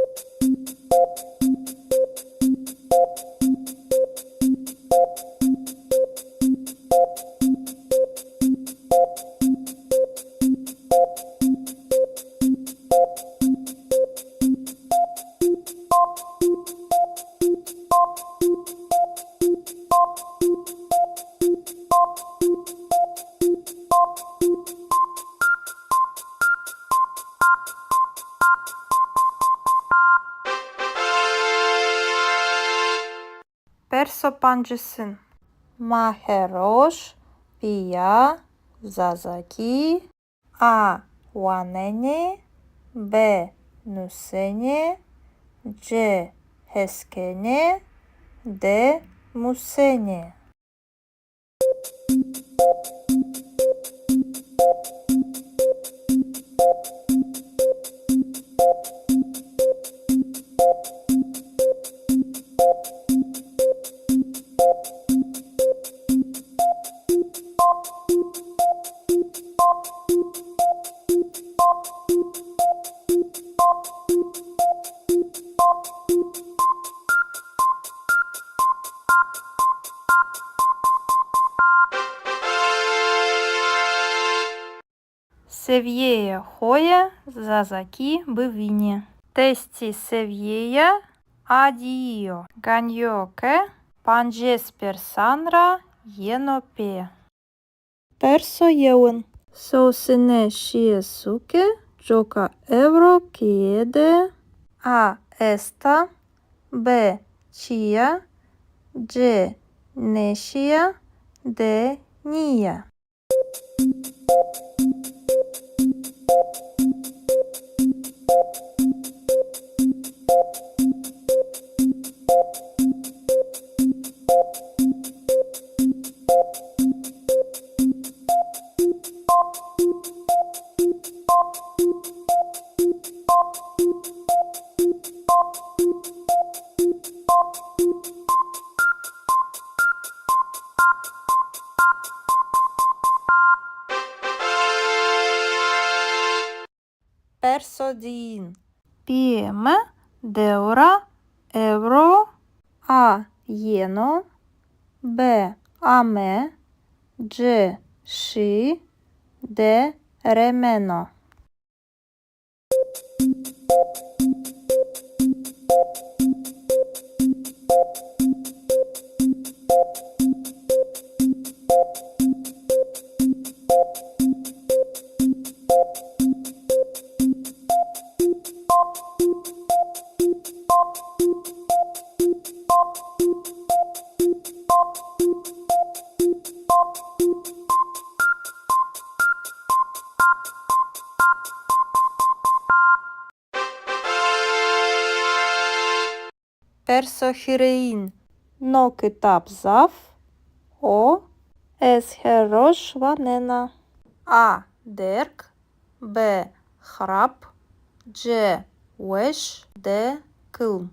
Perso-pancısın. Maheroş, Pia, Zazaki. A wanene. B nusene. C heskene. D musene. Севєє хоя, зазакі бивіні. Тесті севєя, Addio. Ganyo che panjes persanra yenope. Perso yeun. Sosine shiesuke joka euro kiede a esta b chia g neshia d nia. Perso din. PM deura euro a yeno b ame g shi d remeno. Perso hirein. No kitab zav o es herosh vanena. A derk b hrap c wesh d kılm.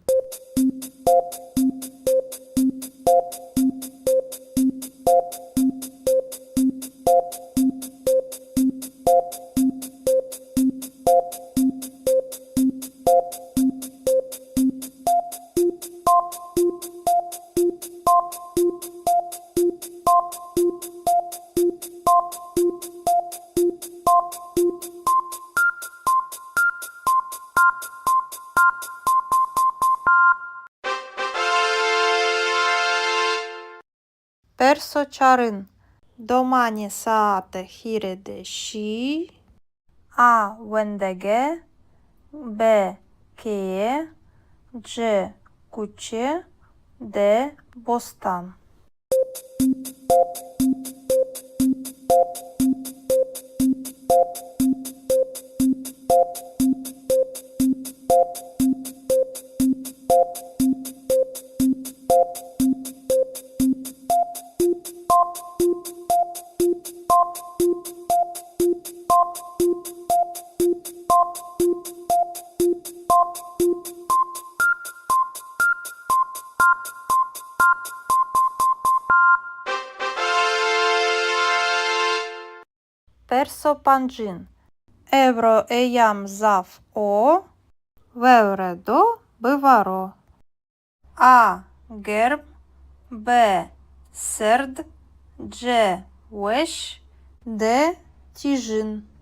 Perso çarın. Domani saate hirede shi a wendege b keye c kuçe d bostan. Perso pancin. Evro eyam zav o vevredo bivaro. A gerb b serd c wesh d tijin.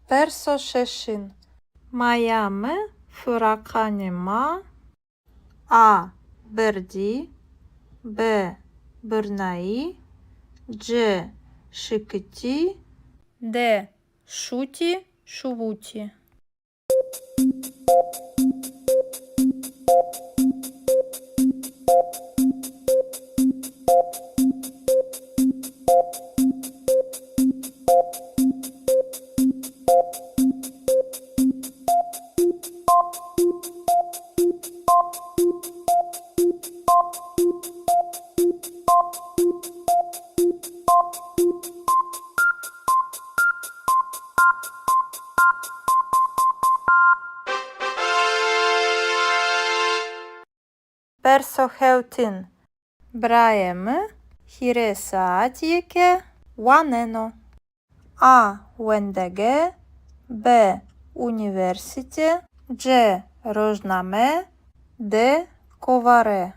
Perso şeşin. Mayame fırakanima a berdi b bırnai c şıkıti d şuti şuvuti. Персохеутин. Brajem hire saatike waneno. A. Wendege. B. Університе. G. Рожнаме. D. Коваре.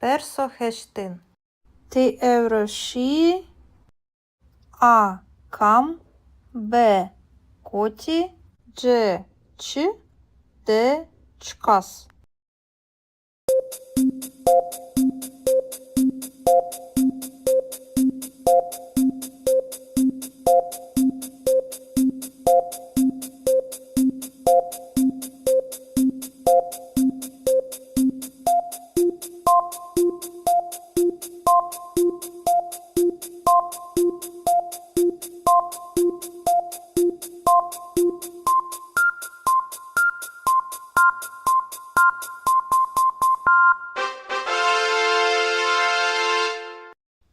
Персохештин. Ти евроші. А. Кам. Б. Коті. Дж. Ч. Д. Чкас.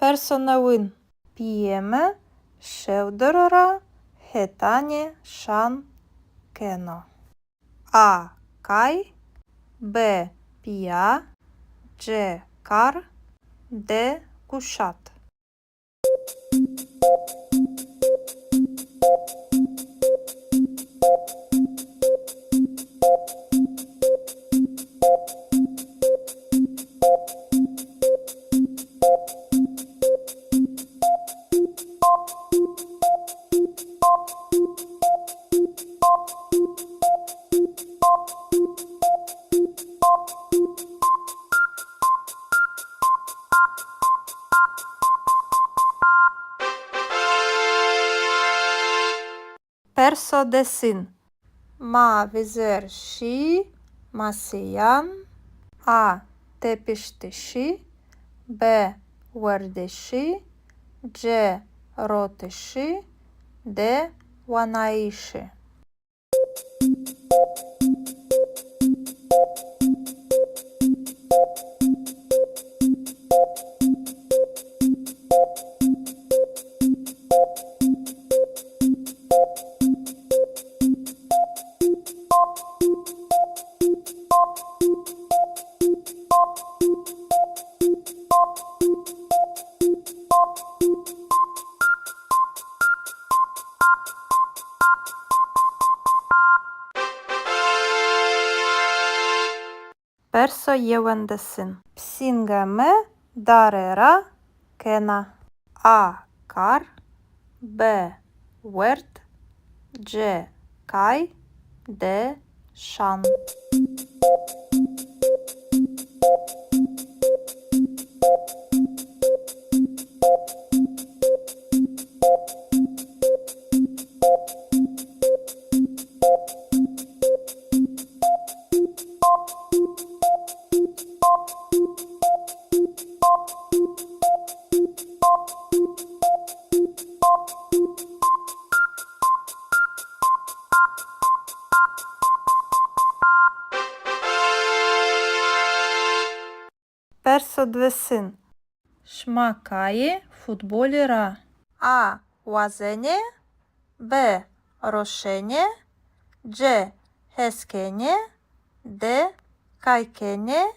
Персонавин. П'єме. Шевдорора. Хетані. Шан. Кено. А. Кай. Б. Пія. Дж. Кар. Д. Кушат. Персодесин. Ма візер ші. Масиян. А. Тепіштиші. Б. Вердиші. Дж. Ротиші. Д. Ванаїші. Персо євендесин. Псінгеме. Дарера. Кена. А. Кар. Б. Верт. Дж. Кай. Д. Шан. Персодвесин. Шмакає футболіра. А. Вазене. Б. Рошене. Дж. Хескене. Д. Кайкене.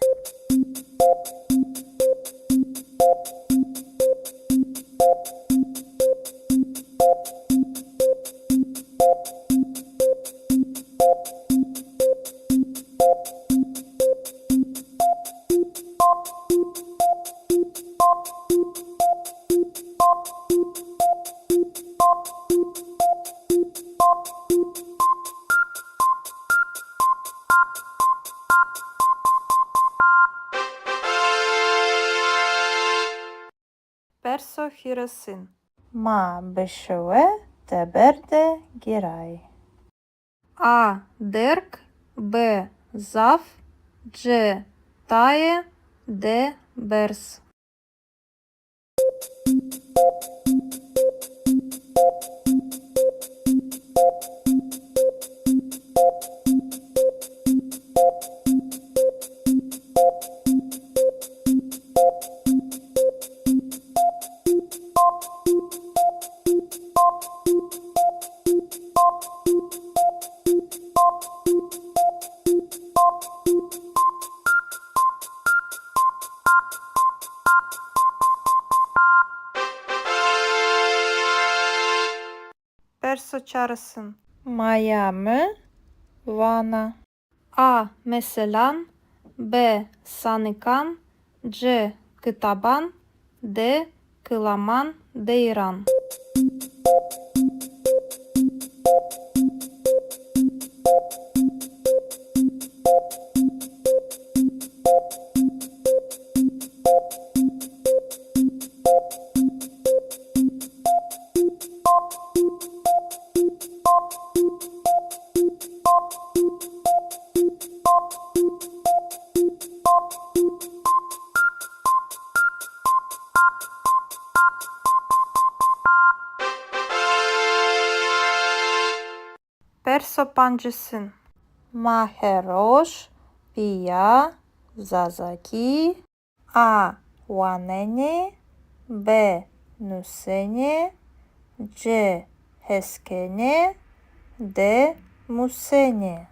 Персохіросин. Ма бешеве теберде гірай. А. Дерк, Б. Зав, Дж. Тає, Д. Берс. Perso çağrısın. Maya mı? Vana. A. Meselan, B. Sanıkan, C. Kıtaban, D. Kılaman, Deyran. Perso pancısın. Maheroş, Pia, Zazaki, A. Wanene, B. Nusene, C. Heskene, D. Musene.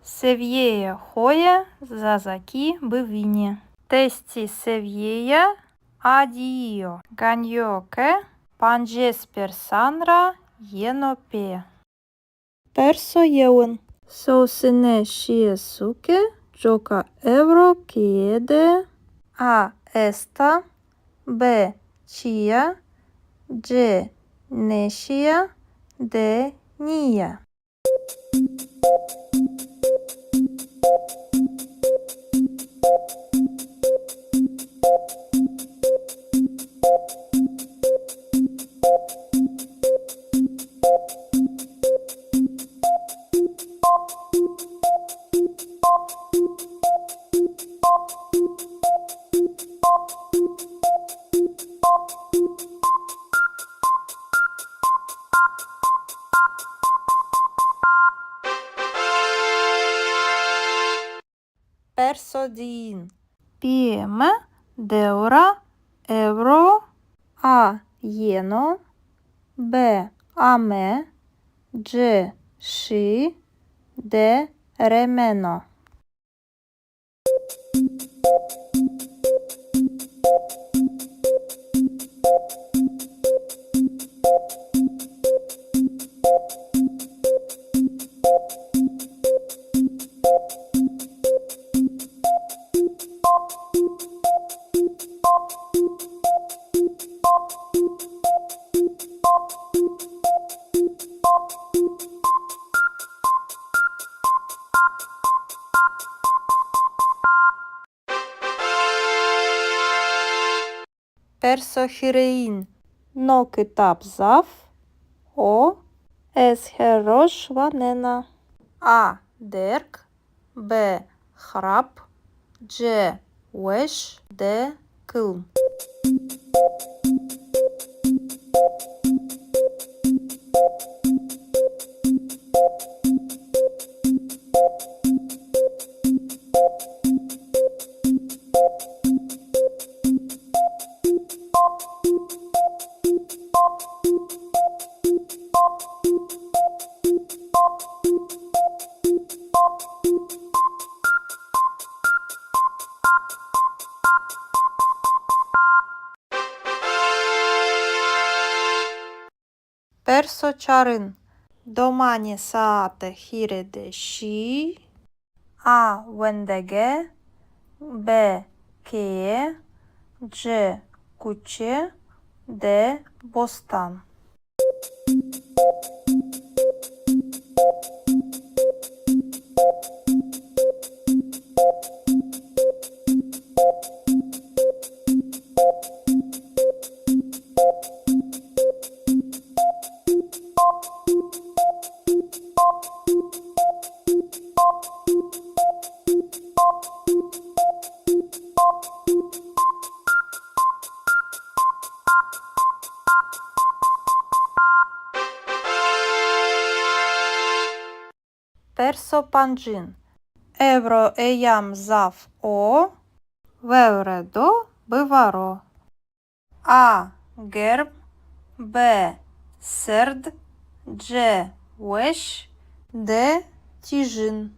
Seviyeye hoya, Zazaki bivini. Testi seviyeya, adio. Ganyoke, panjes persanra, yenope. Perso yeun. Sosine shiesuke, joka evro kiede. A. Esta, B. Chia, C. Neshia, D. Nia. Perso din. Pieme, deura, euro, A. Yeno, B. Ame, C. Și, D. Remeno. Perso hirein. No kitap zaf, O. Es herosh vanena. A. Derk, B. Hrap, C. Wesh, D. Kılm. Персо чарин. Домані саате хіреде ші. А вендеге. Б кеє. Дж куче. Д бостан. Персо панджин. Евро еям зав о. Вевредо биваро. А герб. Б серд. Дж веш. Д тіжин.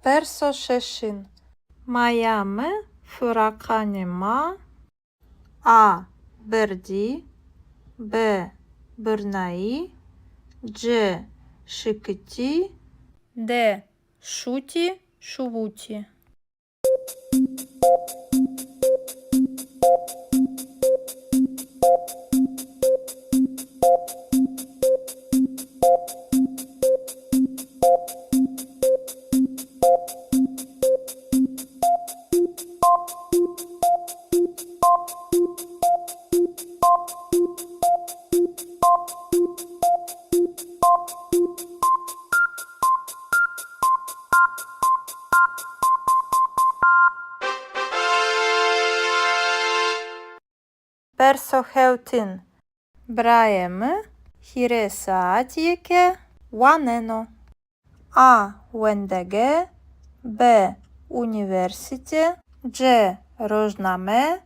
Персо шешин. Майами фураканема. А берді. Б бирнаї. Дж шикиті. Д шуті шувуті. Персо хеутин. Браєме хіресаатієке ванено. А вендеге. Б універсіте. Дж рожнаме.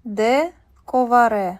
Д коваре.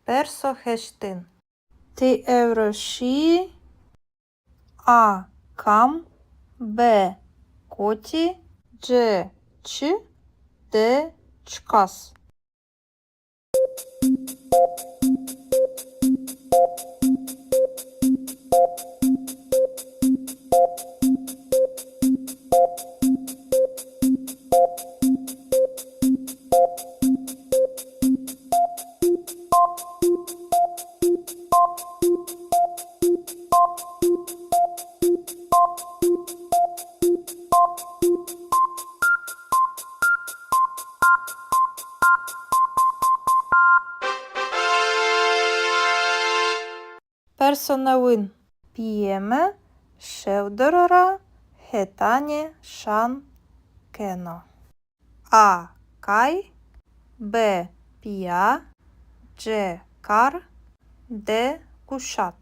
Персо хештин. Ти евроші. А кам. Б коті. Дж ч. Д чкас. Персонавин. П'єме шевдорора хетані шан кено. А кай. Б пія. Дж кар. Д кушат.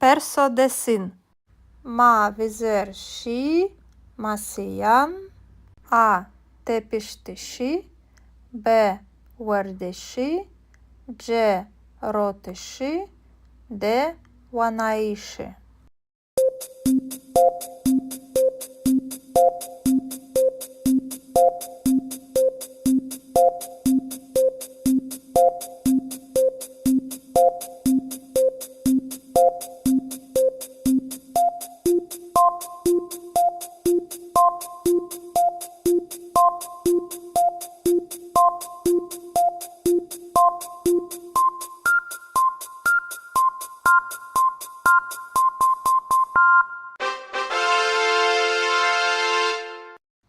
Perso-desin. Ma vizer și masiyan. A tepiştişi. B uerdişi. C rotişi. D wanaishi.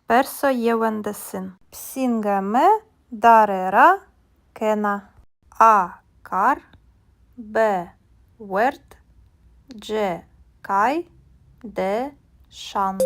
Perso-yevendesin. Psingame darera kena. A kar. B wert. C kay. D şan.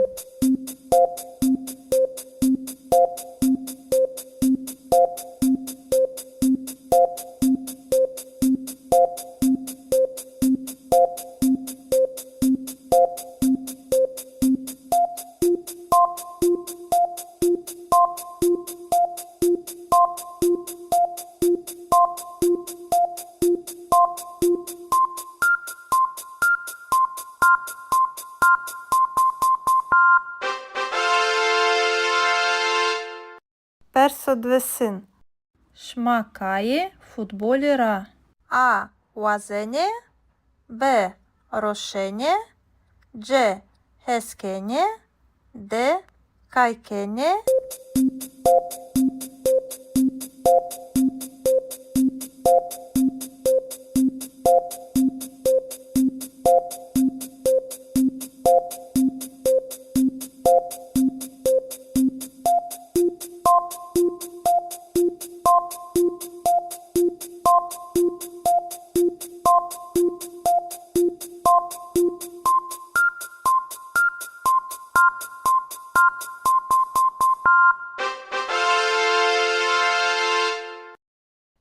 Perso-dvesin. Шмакає футболіра. А уазене. Б рошене. C heskene. D kaykene.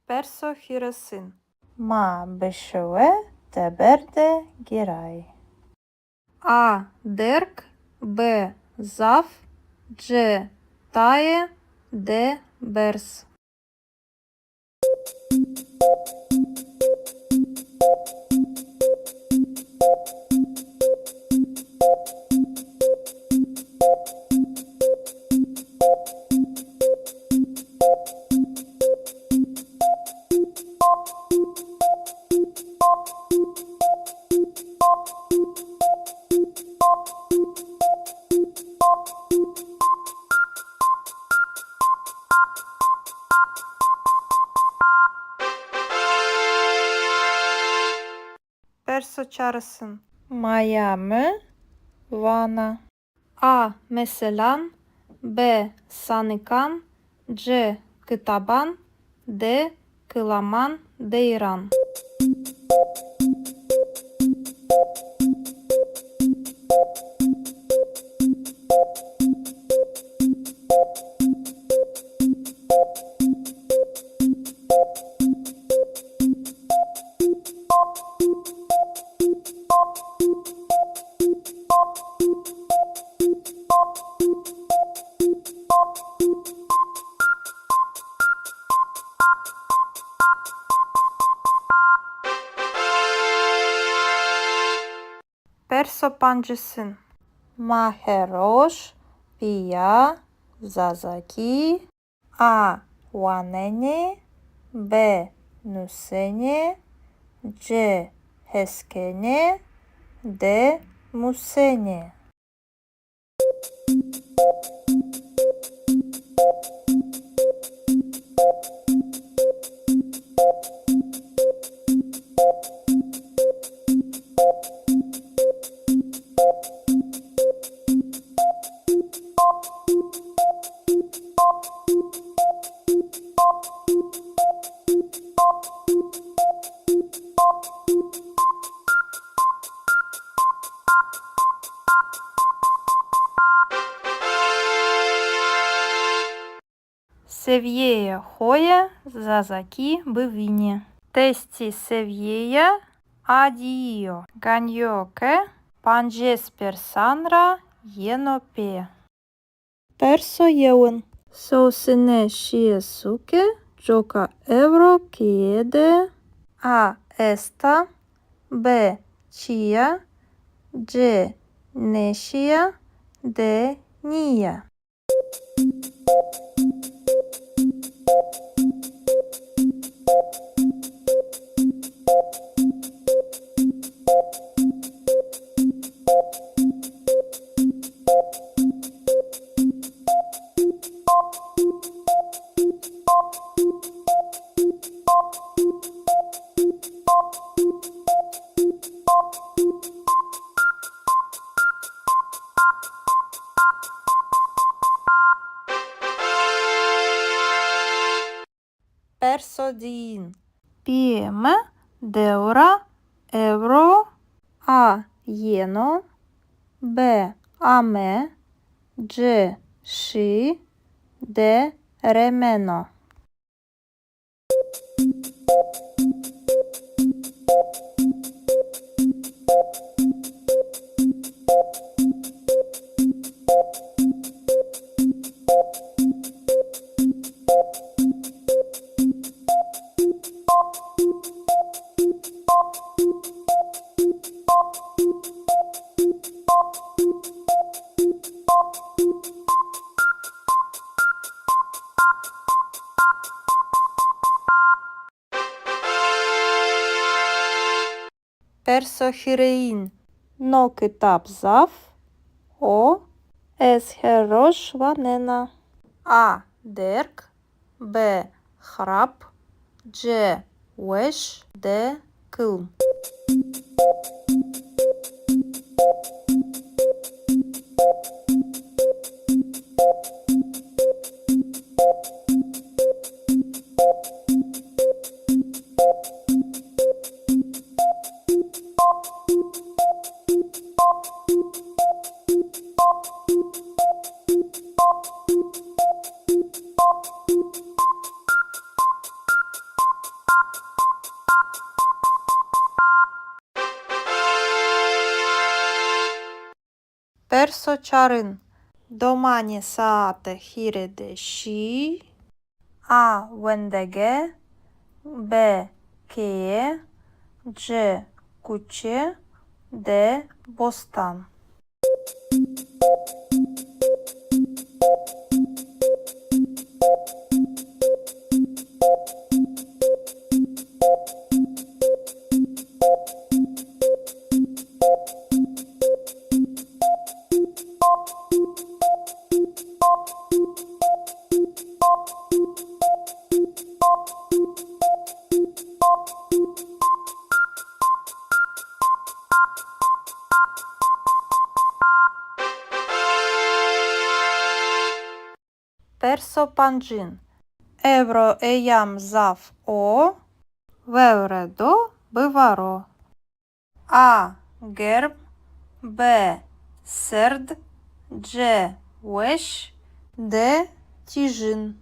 Perso-hiresin. Ma beşeve teberde giray. A derk. B zaf. C taye. D bers. Perso-çağrısın. Miami, Vana. A meselan. B sanıkan. C kıtaban. D kılaman deyran. Perso-pancısın. Maheroş, Pia, Zazaki. A wanene. B nusene. C heskene. D musene. Севєє хоє, зазакі бивіні. Тесті севєє, Addio. Ganyoke. Panjes persandra yenope. Perso yeun. Sosine shiesuke. Joka euro kiede. A esta. B chia. C neşia. D nia. Persodin. Pieme, deura, euro, A jeno, B ame, C și, D remeno. Persohirein. No kitap zaf. O es herosh vanena. A derk. B hrap. C wesh. D kılm. Persoçarın. Domani saate hirede și. A wendege. B cheie. C cuce. D bostan. Persopancin. Evro eyam zaf o. Vevredo bivaro. A gerb. B serd. C wesh. D tijin.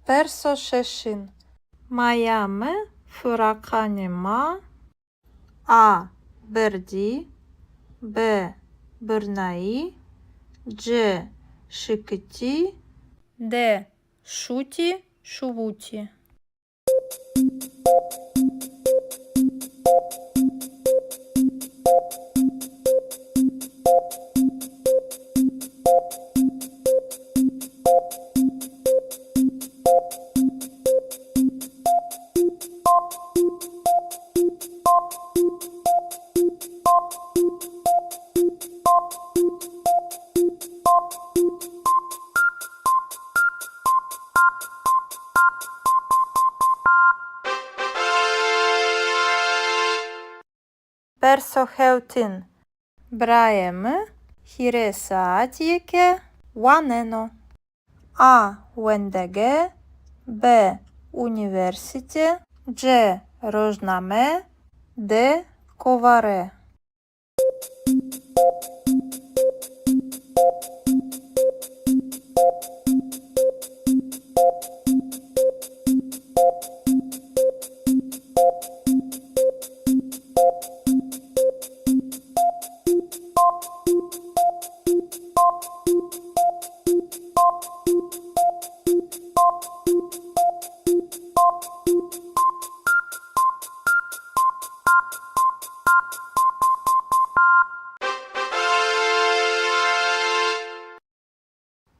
Persoşeşin. Mayame fırakanema. A berdi. B bırnai. C şıkıti. D şuti şuvuti. Персохеутин. Браємо хіресаатіке ванено. А вендеге, Б університе, Дж рожнаме, Д коваре.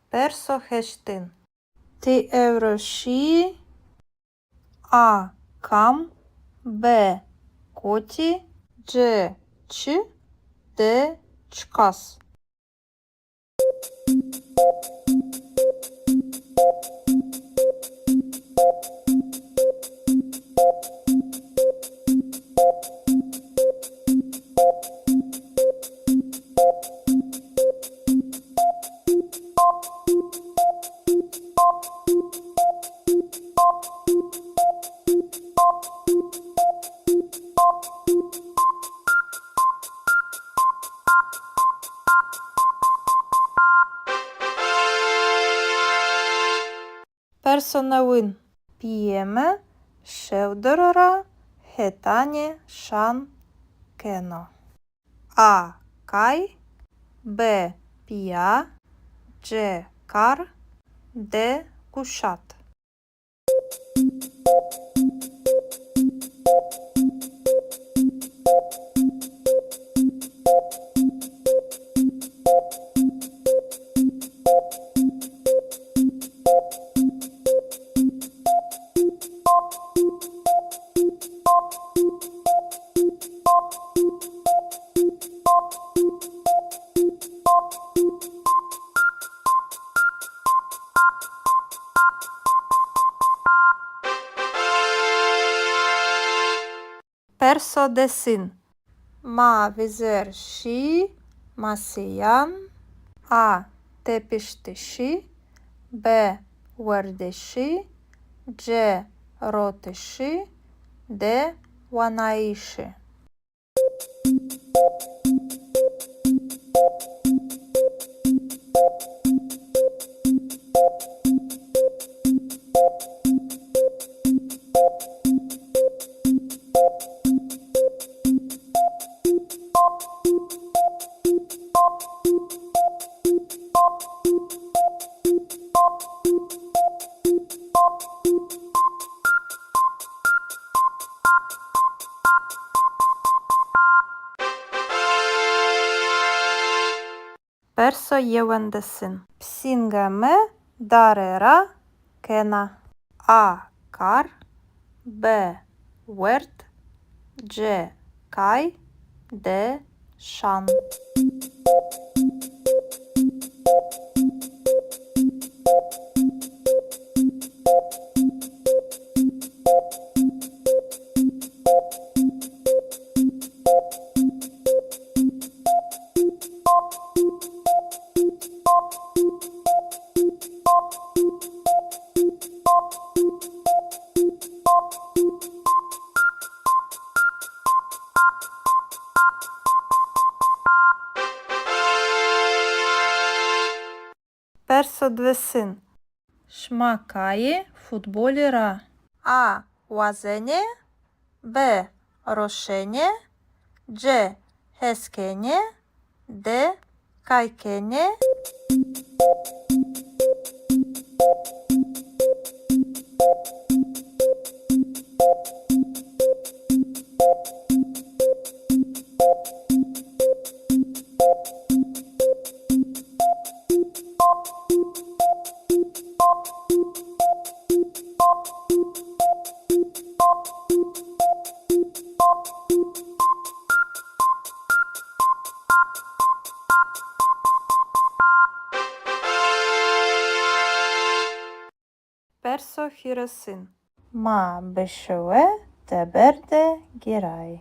Персохештин. Ти евроші, А кам, Б коті, Дж ч, Д чкас. Персонавин. П'єме, шевдорора, хетані, шан, кено. А кай, Б пія, Дж кар, Д кушат. Персодесин. Ма візер ші, масиян, А тепіштиші, Б вердиші, Дж ротиші, Д ванаїші. Персо євендесин. Псінгеме дарера кена. А кар, Б верт, Дж кай, Д шан. Персодвесин. Шмакає футболіра. А вазене, Б рошене, Дж хескене, Д кайкене. Персохіросин. Ма бешеве теберде гірай.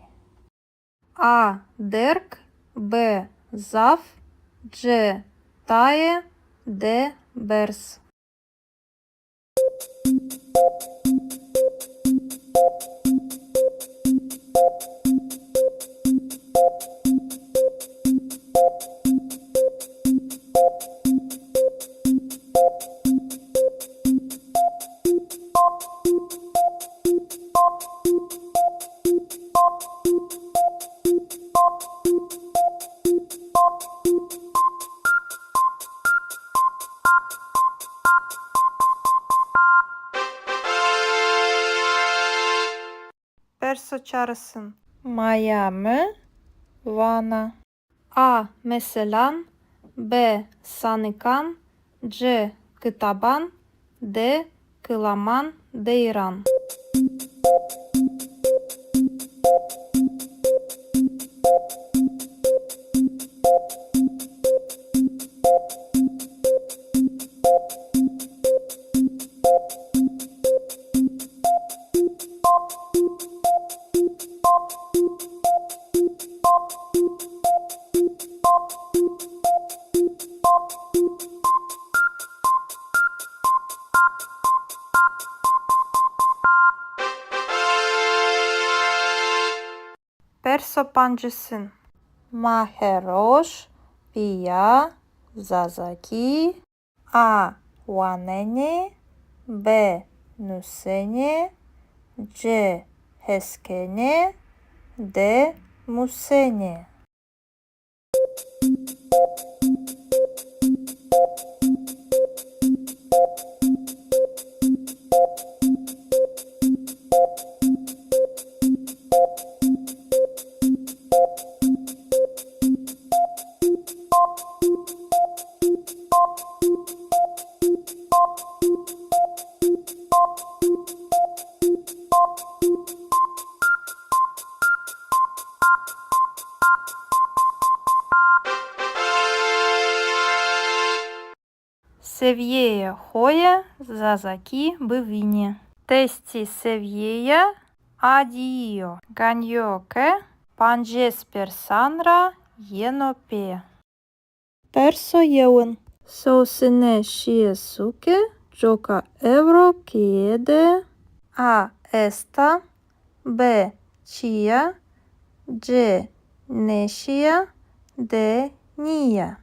А. Дерк, Б. Зав, Дж. Тає, Д. Берс. Perso çağrısın. Miami, Vana. A. Meselan, B. Sanıkan, C. Kıtaban, D. Kılaman, Deyran. Perso pancısın. Maheroş, Pia, Zazaki, A. Wanene, B. Nusene, C. Heskene, D. Musene. Seviyeye hoya, Zazaki, Bivini. Testi seviyeya, Adio, Ganyoke, Panjesper Sanra, Yenope. Perso yeun. Sosine Shiesuke, Joka Evro Kiede, A. Esta, B. Chia, C. Neshia, D. Nia.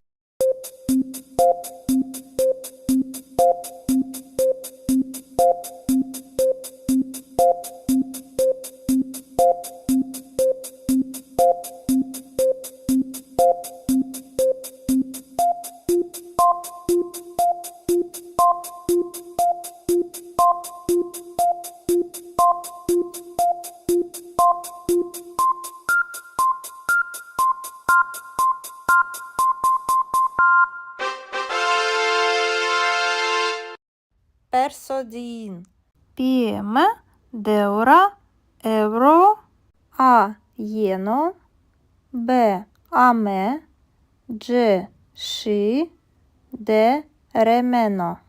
Perso din. Pieme, Deura, Evro, A. Yeno, B. Ame, C. Shi, D. Remeno.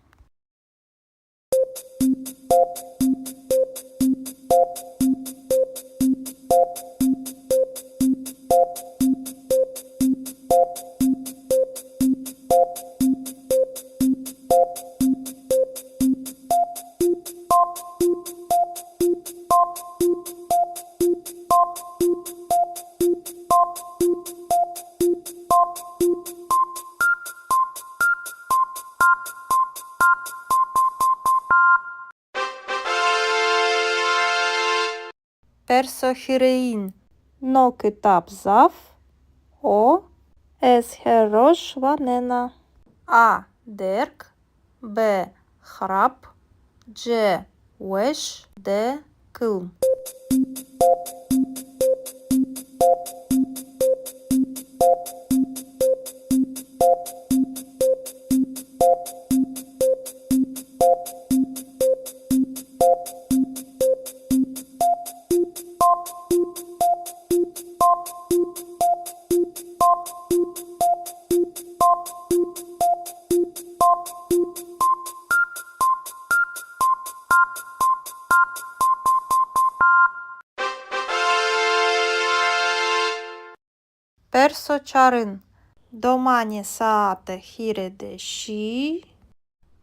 Perso hirein. No kitap zaf, O. Es herosh vanena. A. Derk, B. Hrap, C. Wesh, D. Kılm. Персо чарин. Домані саате хірede ші.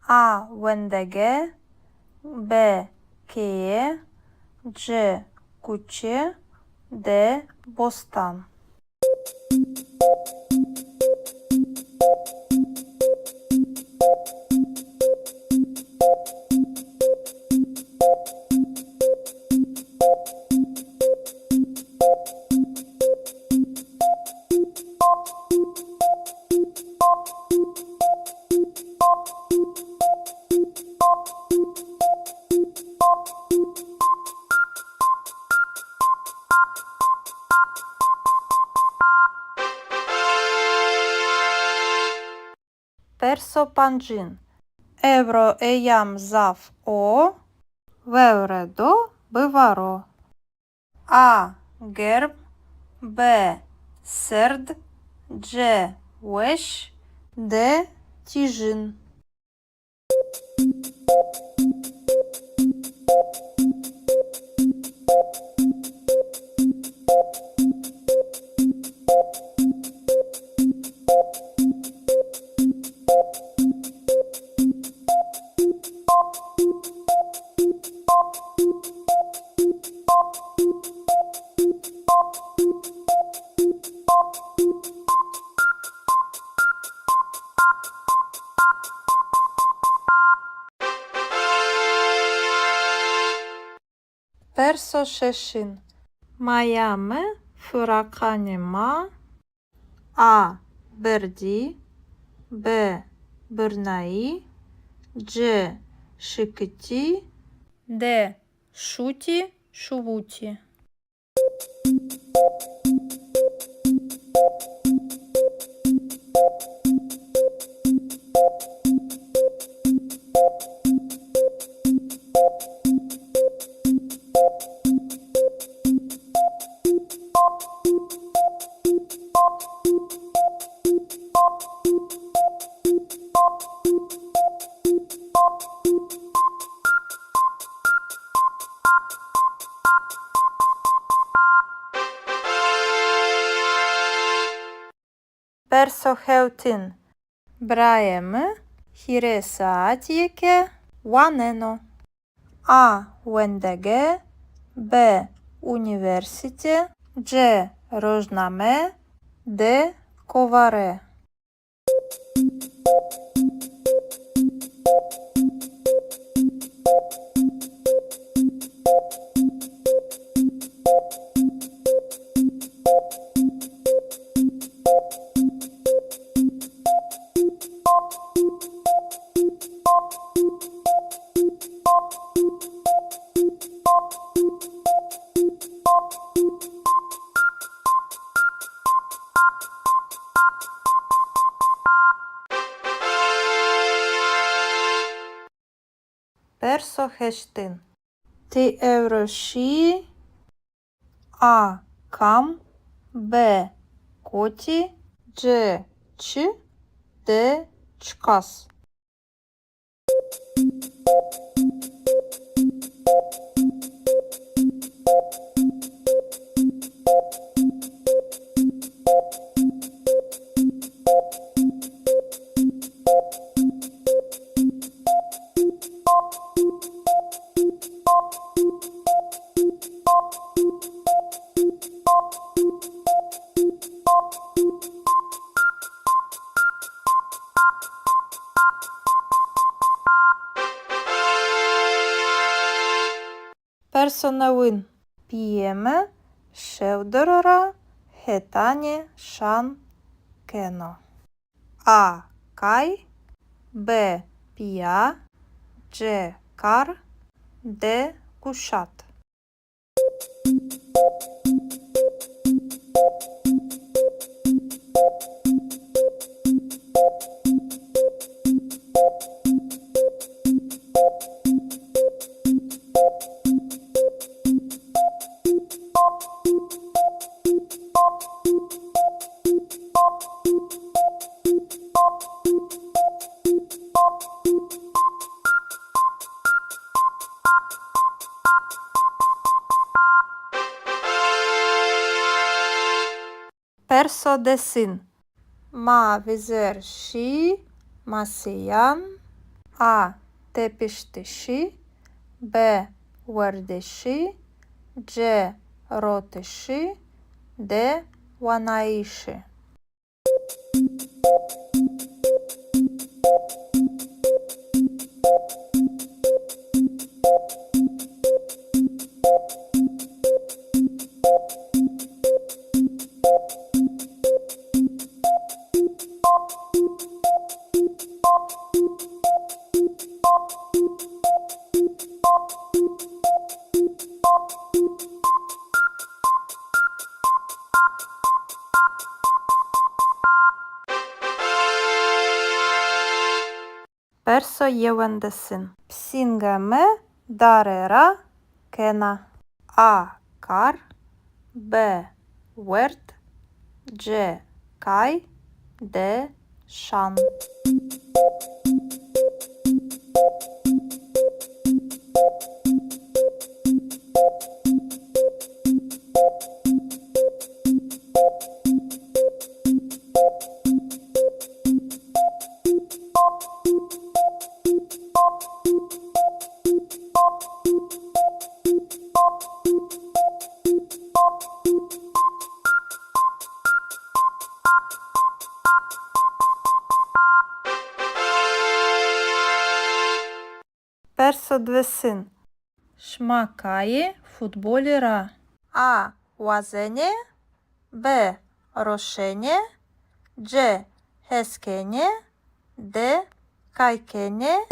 А вендеге. Б кeye. C куче. Д бостан. Персо панджин. Евро еям зав о. Вевредо биваро. А герб. Б серд. Дже веш. Д тіжин. Персо шешин. Майаме фураканема. А берді. Б бирнаї. Дж шикиті. Д шуті шувуті. Персо хеутин. Браєме хіресаатієке ванено. А вендеге. Б універсіте. Дж рожнаме. Д коваре. Персо хештин. Ти евроші. А кам. Б коті. Дж ч. Д чкас. Персо новин. П'єме шевдорора хетані шан кено. А кай. Б пія. Дж кар. Д кушат. Perso desin. Ma vizer și masiyan. A tepiştişi. B vardişi. C rotişi. D vanayişi. Perso yevendesin. Psingeme darera kena. A kar. B wert. C kay. D şan. Perso dvesin. Шмакає футболіра. А вазене. Б рошене. C heskene. D kaykene.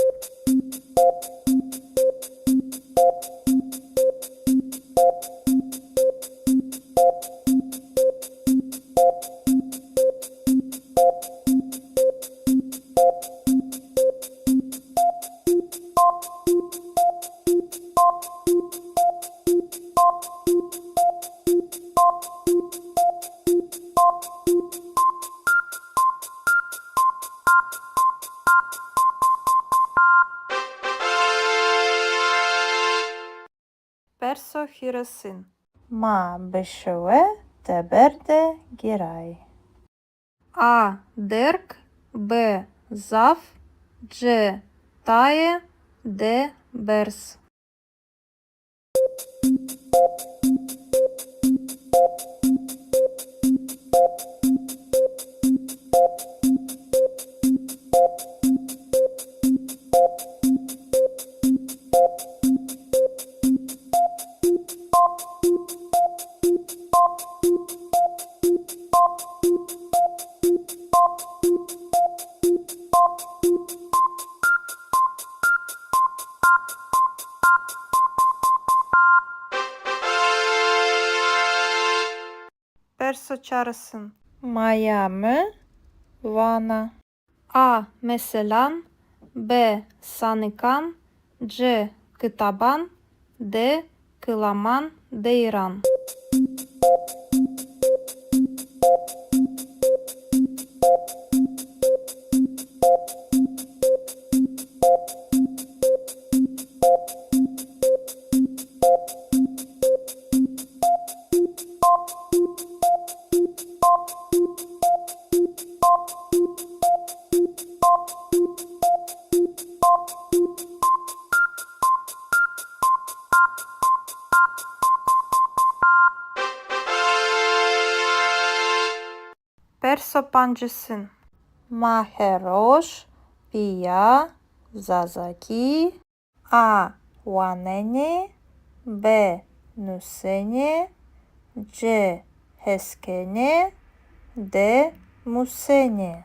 Perso hiresin. Ma beşeve teberde giray. A derk. B zaf. C taye. D bers. Perso çağrısın. Miami, Vana. A meselan. B sanıkan. C kıtaban. D kılaman deyran. Perso pancısın. Maheroş, Pia, Zazaki. A wanene. B nusene. C heskene. D musene.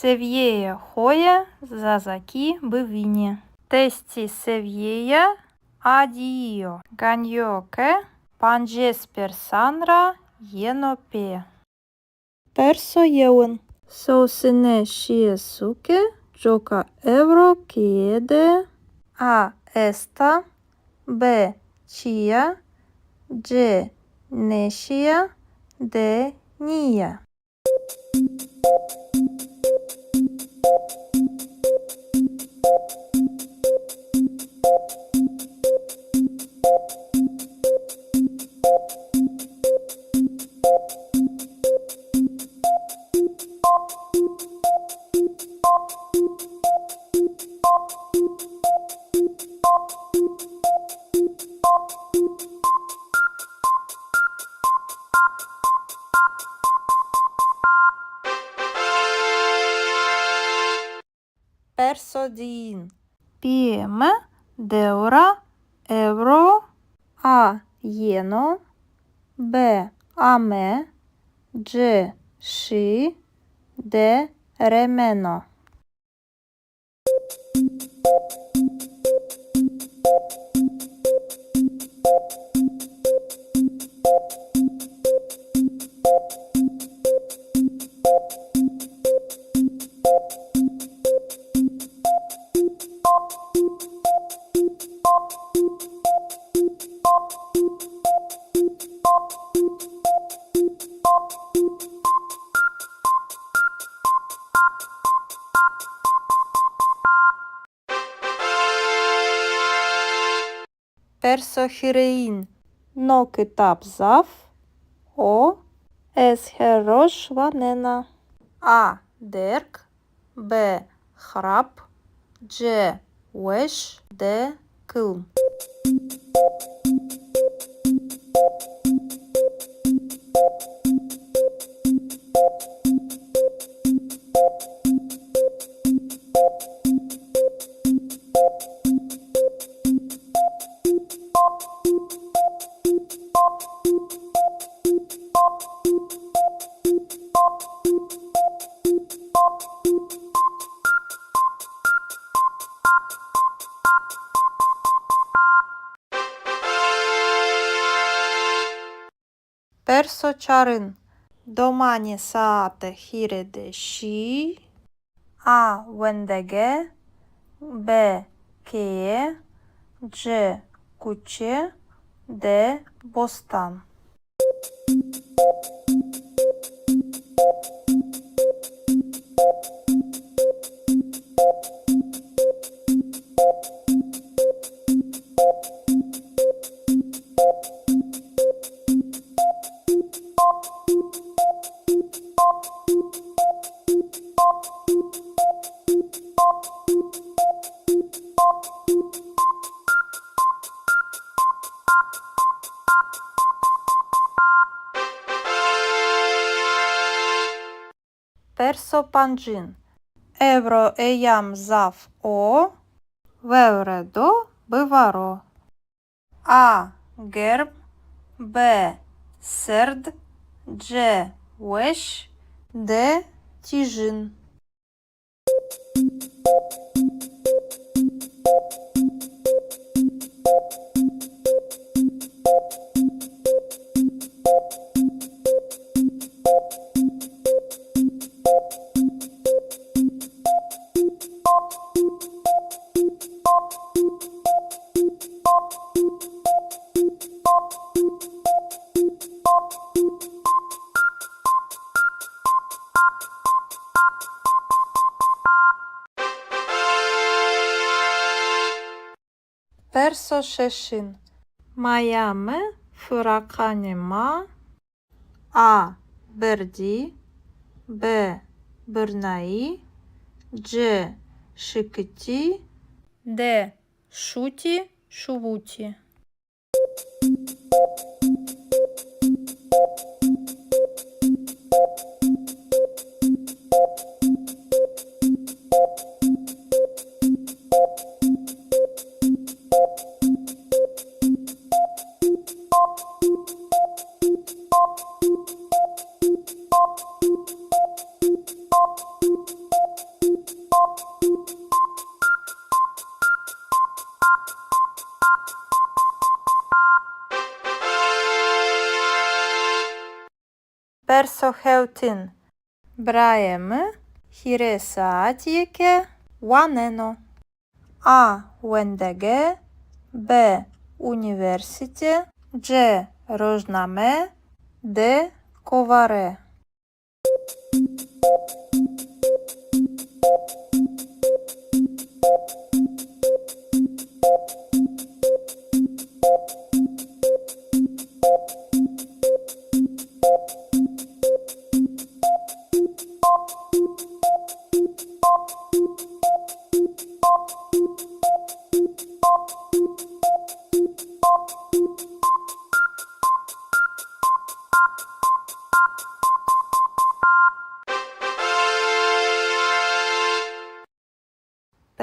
Севєє хоє, зазакі бивіні. Тесті севєє, Addio. Ganyoke. Panges persandra yenope. Perso yeun. Sousine shiesuke. Joka evro kiede. A esta. B chia. C neşia. D nia. Persodin. Pieme, deura, euro, A jeno, B ame, C și, D remeno. Persohirein. No kitap zaf. O esherosh vanena. A derk. B hrap. C wesh. D kılm. Persoçarın. Domani saate hirede și. A wendege. B cheie. C cuce. D bostan. Persopancin. Evro eyam zaf o. Vevredo bivaro. A gerb. B serd. C wesh. D tijin. Persoşeşin. Mayame fırakanema. A berdi. B bırnai. C şıkıti. D şuti şuvuti. Персо хеутин. Браєм. Хіре саатієке. Ванено. А. Вендеге. Б. Університе. Дж. Рожнаме. Д. Коваре.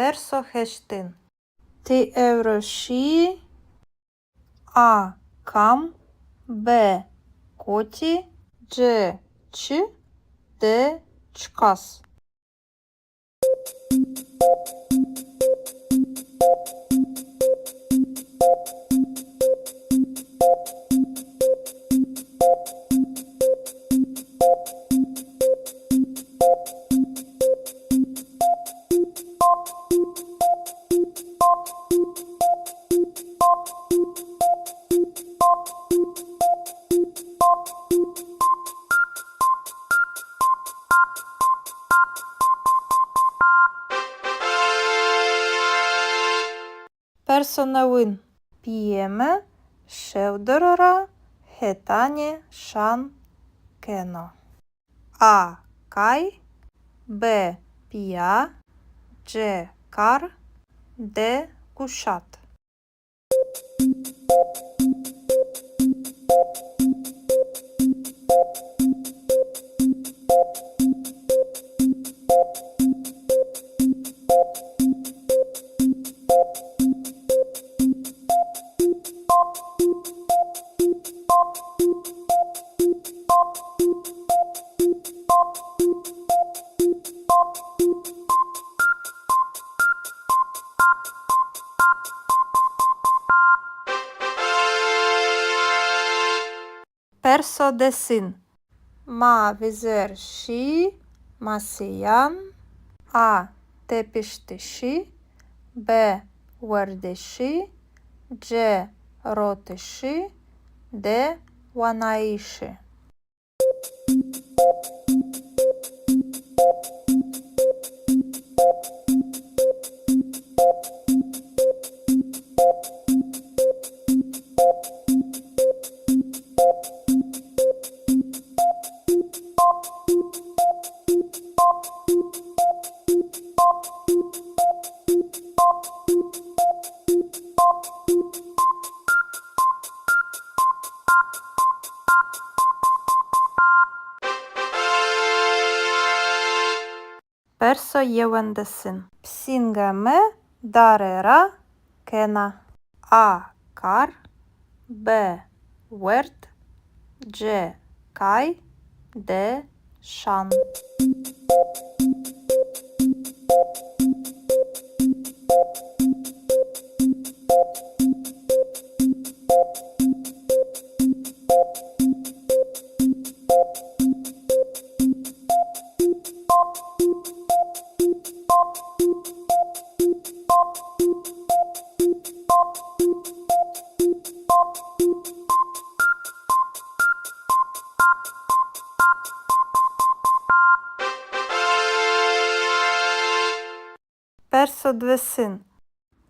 Персо хештин. Ти евроші. А. Кам. Б. Коті. Дж. Ч. Д. Чкас. Персонавин. П'єме. Шевдорора. Хетані. Шан. Кено. А. Кай. Б. Пія. Дж. Кар. Д. Кушат. Персо десин. Ма візер ші. Масиян. А. Тепіштиші. Б. Вердиші. Дж. Ротиші. Д. Ванаїші. Персо євендесин. Псінгеме. Дарера. Кена. А. Кар. Б. Верт. Дж. Кай. Д. Шан. Персо двесин.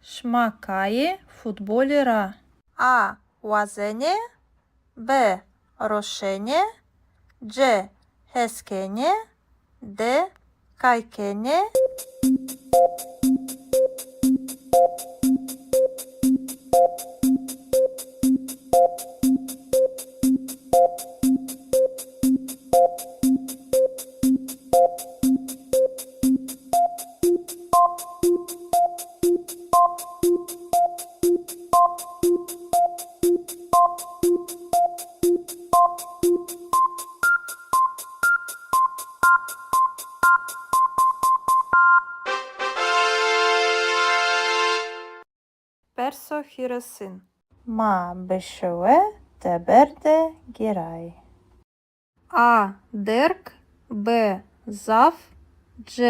Шмакає футболіра. А. Вазене. Б. Рошене. Дж. Хескене. Д. Кайкене. Персо хіросин. Ма бешеве теберде гірай. А. Дерк, Б. Зав, Дж.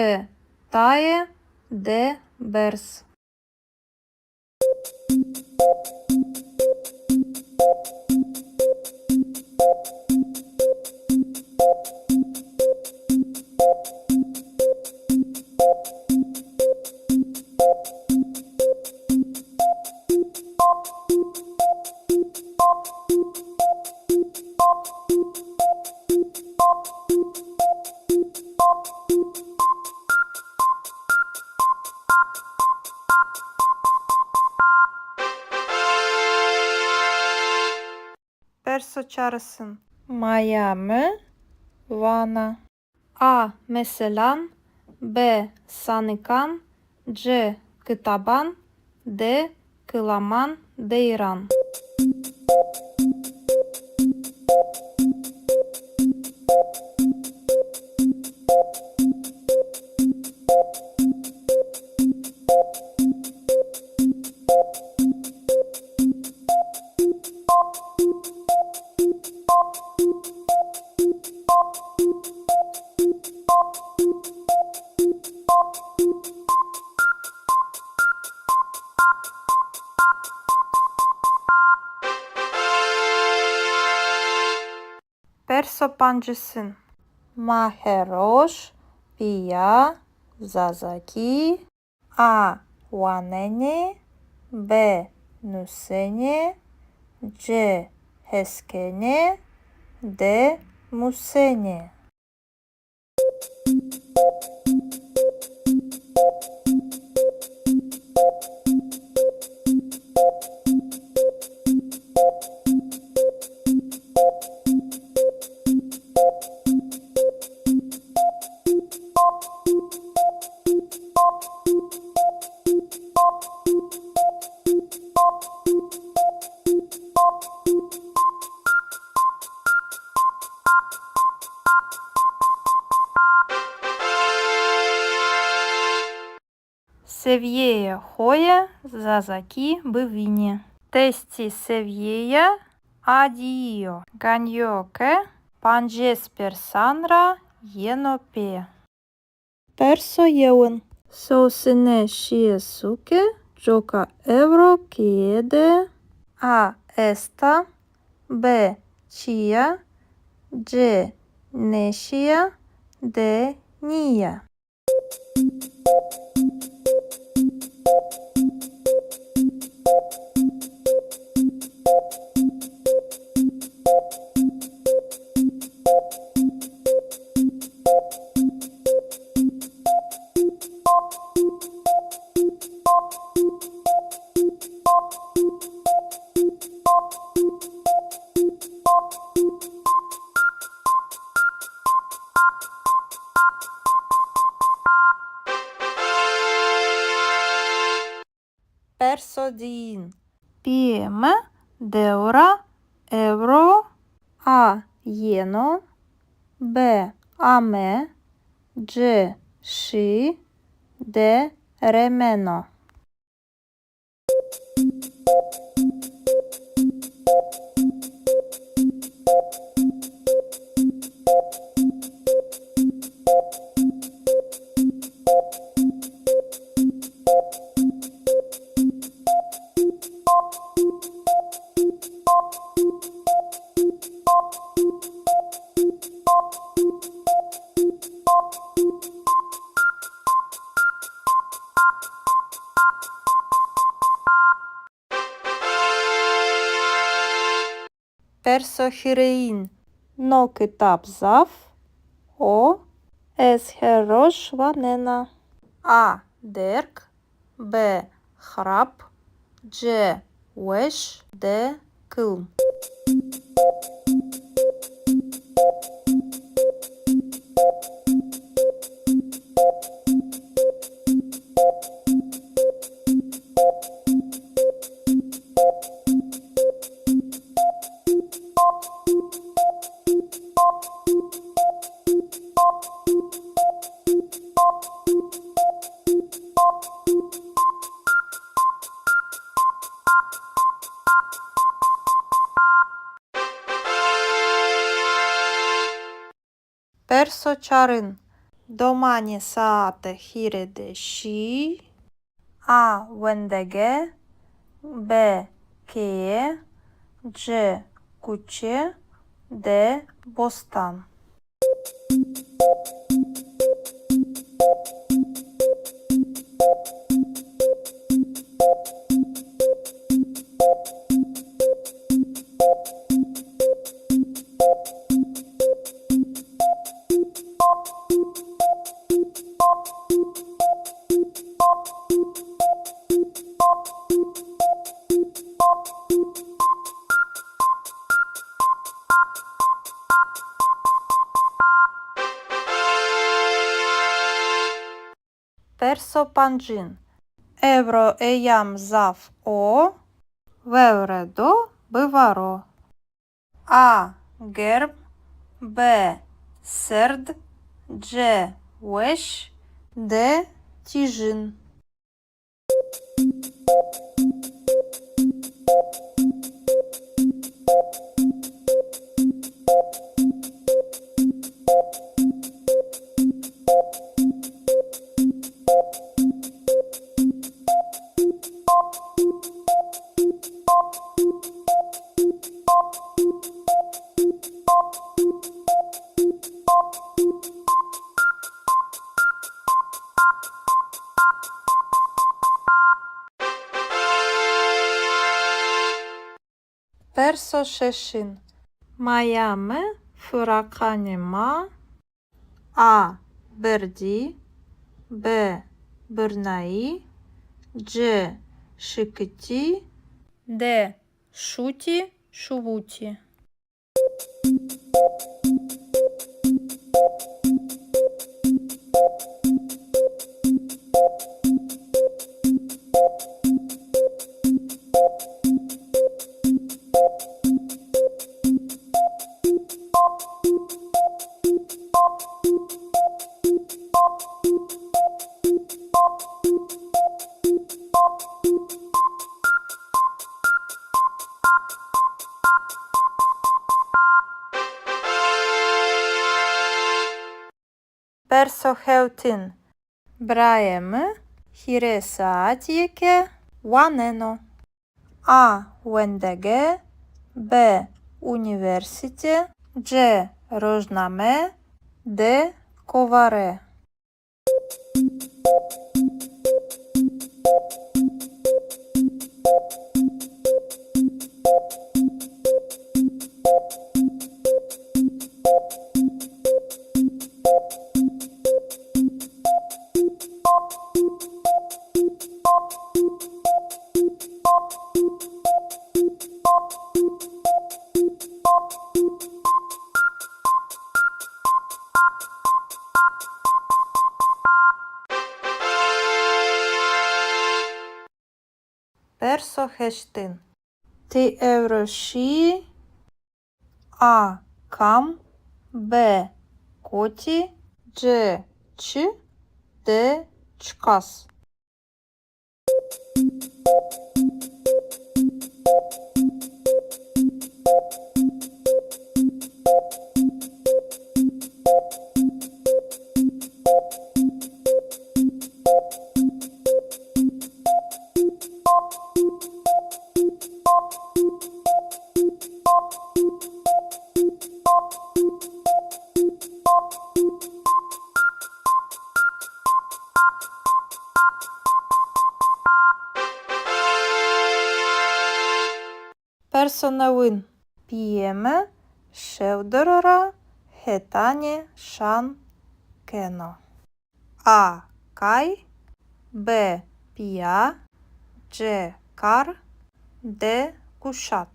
Тає, Д. Берс. Perso çağrısın. Miami, Vana. A. Meselan, B. Sanıkan, C. Kıtaban, D. Kılaman, Deyran. Perso pancısın. Maheroş, Pia, Zazaki, A. Wanene, B. Nusene, C. Heskene, D. Musene. Seviyeye hoya, Zazaki, Bivini. Testi seviyeya, Adio, Ganyoke, Panjesper Sanra, Yenope. Perso yeun. Sosine Shiesuke, Joka Evro Kiede, A. Esta, B. Chia, C. Neshia, D. Nia. Perso din. Pieme, Deura, Evro, A. Yeno, B. Ame, C. Shi, D. Remeno. Perso hirein. No kitap zaf, O. Es herosh vanena. A. Derk, B. Hrap, C. Wesh, D. Kılm. Персочарин. Домані саате хірede ші. А вендеге. Б кeye. C куче. Д бостан. Персопанджин. Евро еям зав о. Вевредо биваро. А герб. Б серд. Дж веш. Д тіжин. Персошешин. Майаме фураканема. А берді. Б бирнаї. Дж шикиті. Д шуті шувуті. Персохеутин. Браєме хіресаатієке ванено. А вендеге. Б універсіте. Дж рожнаме. Д коваре. Персохештин. Ти евроші. А кам. Б коті. Дж ч. Д чкас. Персонавин. П'єме шевдорора хетані шан кено. А кай. Б пія. Дж кар. Д кушат.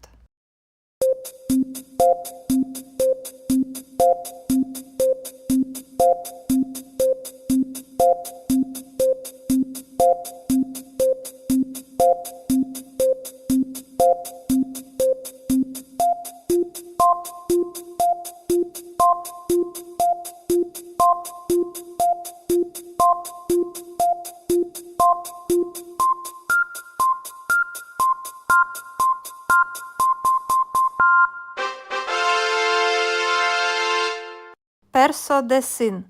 Perso desin.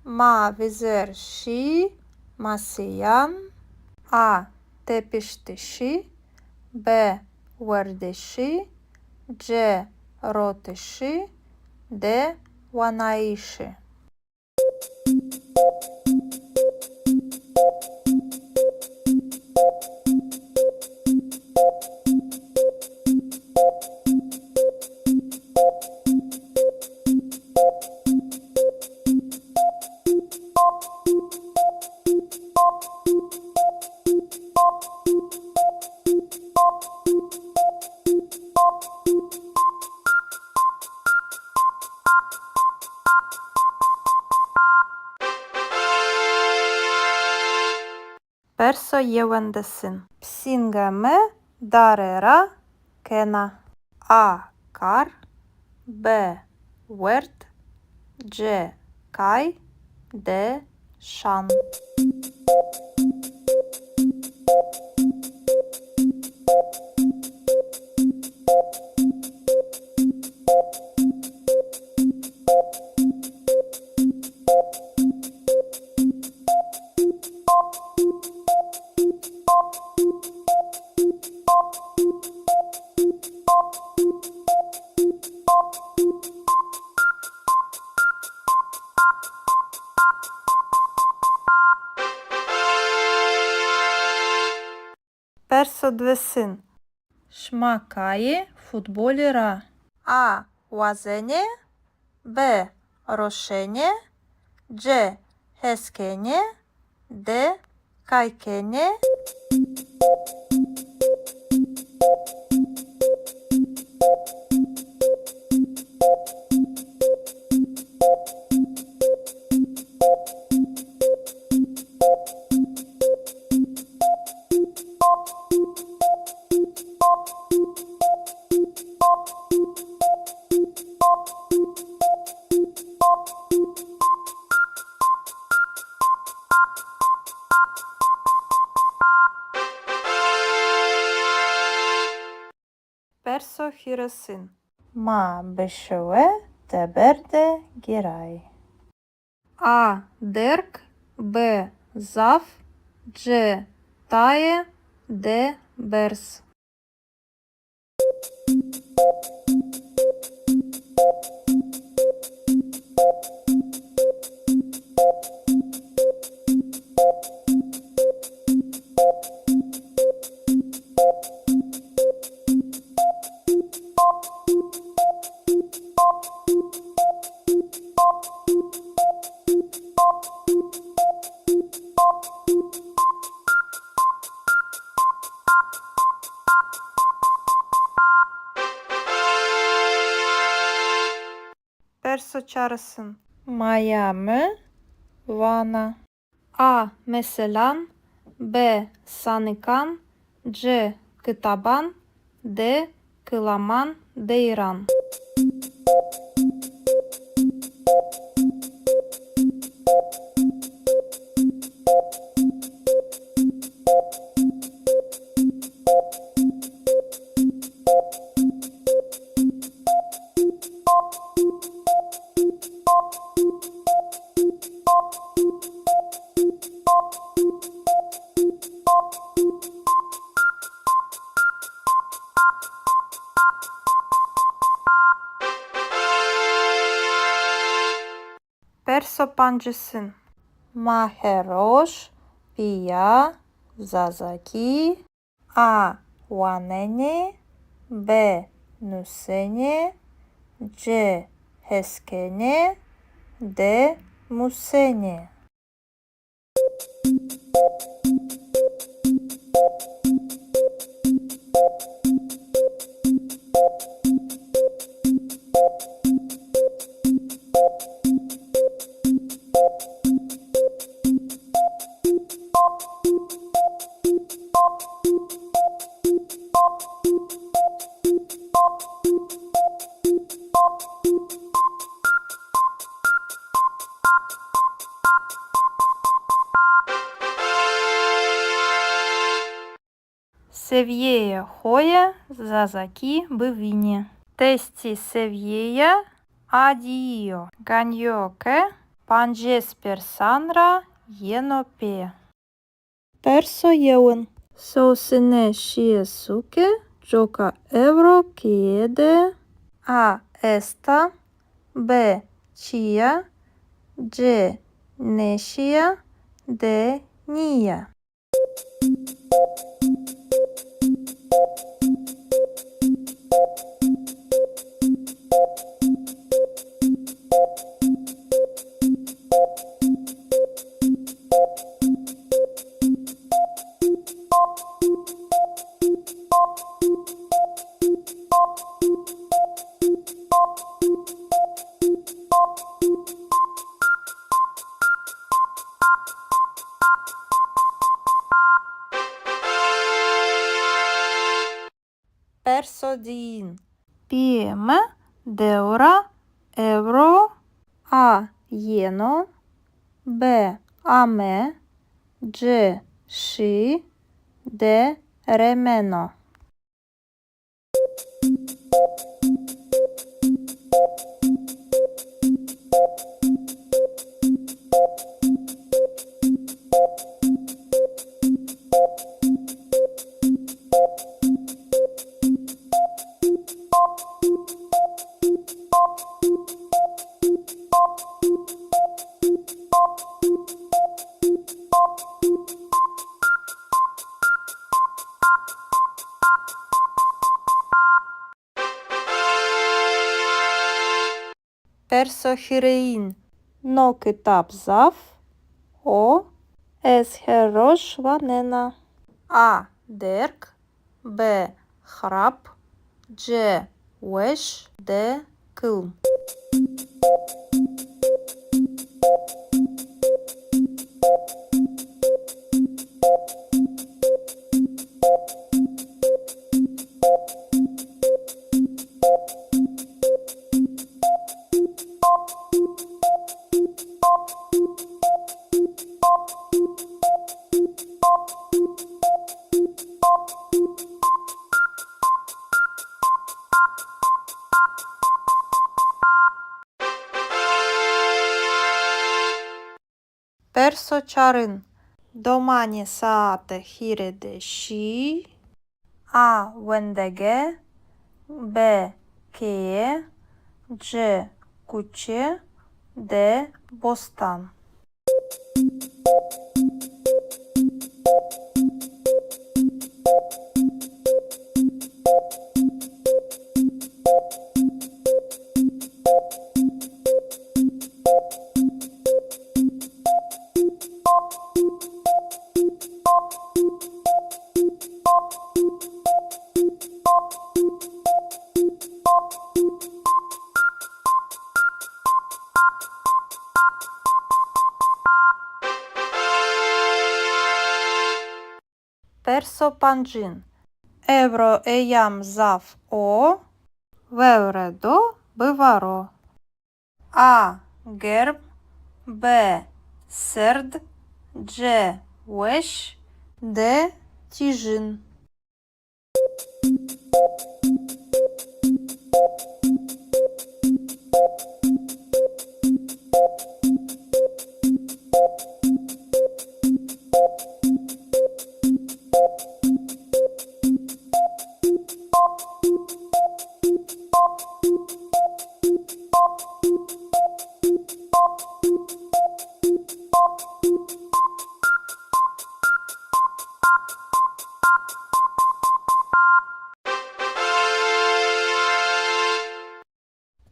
Ma vizer și masiyan. A tepiştişi. B verdeşi. C roteşi. D vanaişi. Perso yevendesin. Psingeme darera kena. A kar. B wert. C kay. D şan. Perso dvesin. Шмакає футболіра. А вазене. Б рошене. C heskene. D kaykene. Perso hiresin. Ma beşeve teberde giray. A derk. B zaf. C taye. D bers. Perso çağrısın. Miami, Vana. A meselan. B sanıkan. C kıtaban. D kılaman deyran. Perso pancısın. Maheroş, Pia, Zazaki. A wanene. B nusene. C heskene. D musene. Севєє хоє, зазакі бивіні. Тесті севєє, Addio. Ganyoke. Panges persanra yenope. Perso yeun. Sosine shiesuke. Joka evro kiede. A esta. B chia. C neşia. D nia. Persodin. Pieme, deura, euro, A jeno, B ame, C și, D remeno. Persohirein. No kitap zaf. O es herosh vanena. A derk. B hrap. C wesh. D kılm. Persoçarın. Domani saate hirede și. A vândege. B cheie. C cuce. D bostan. Persopancin. Evro eyam zaf o. Vevredo bivaro. A gerb. B serd. C wesh. D tijin.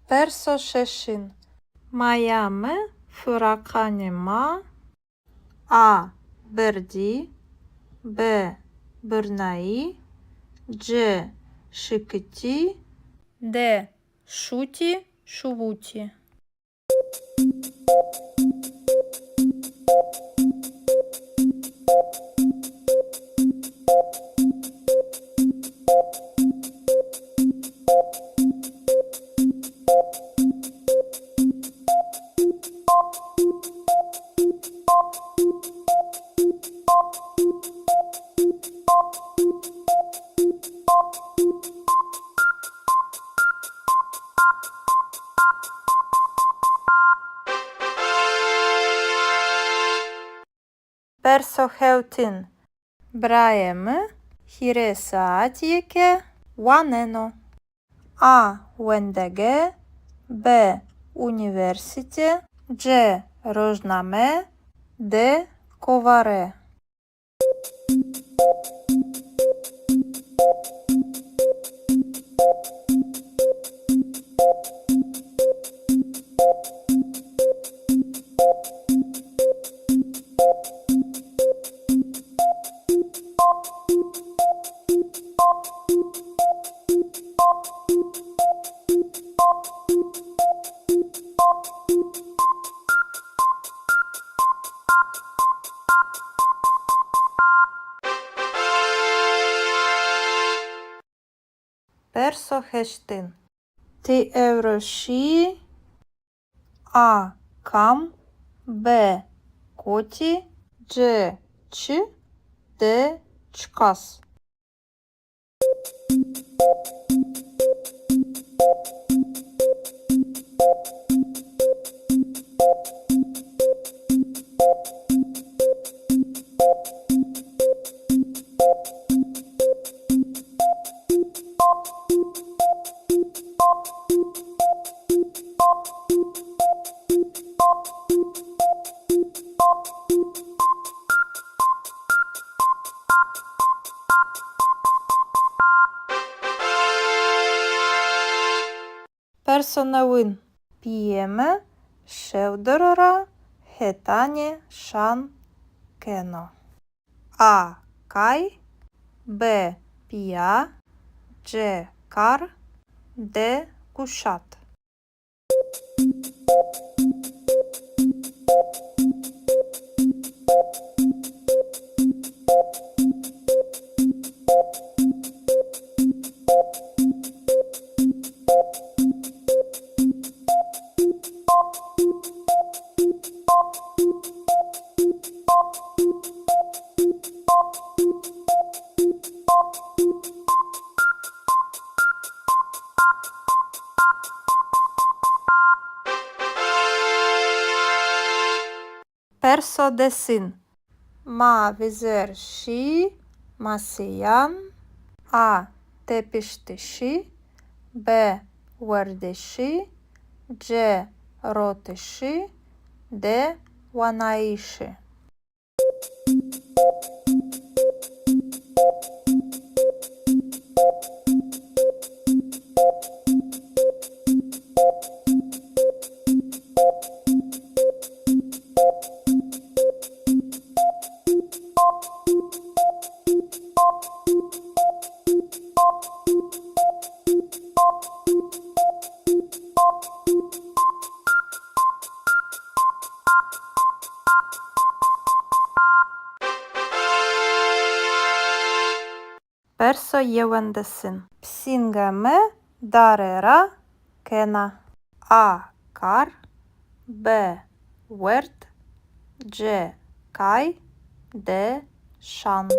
Persoşeşin. Mayame fırakanema. A berdi. B bırnai. C şıkıti. D şuti şuvuti. Персохевтин. Браємо хіресаатіке ванено. А вендеге, Б університе, Дж рожнаме, Д коваре. Персохештин. Ти евроші, А кам, Б коті, Дж ч, Д чкас. Персонавин. П'єме, шевдорора, хетані, шан, кено. А кай, Б п'я, Дж кар, Д кушат. Персодесин. Ма візер ші, масиян, А тепіштиші, Б вердиші, Дж ротиші, Д ванаїші. Персо євендесин. Псінгеме дарера кена. А кар, Б верт, Дж кай, Д шан.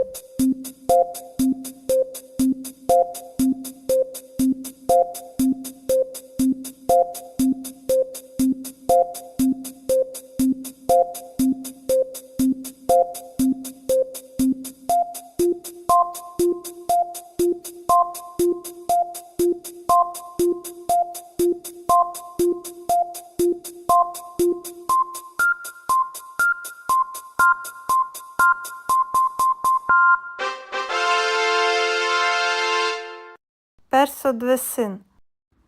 Персодвесин.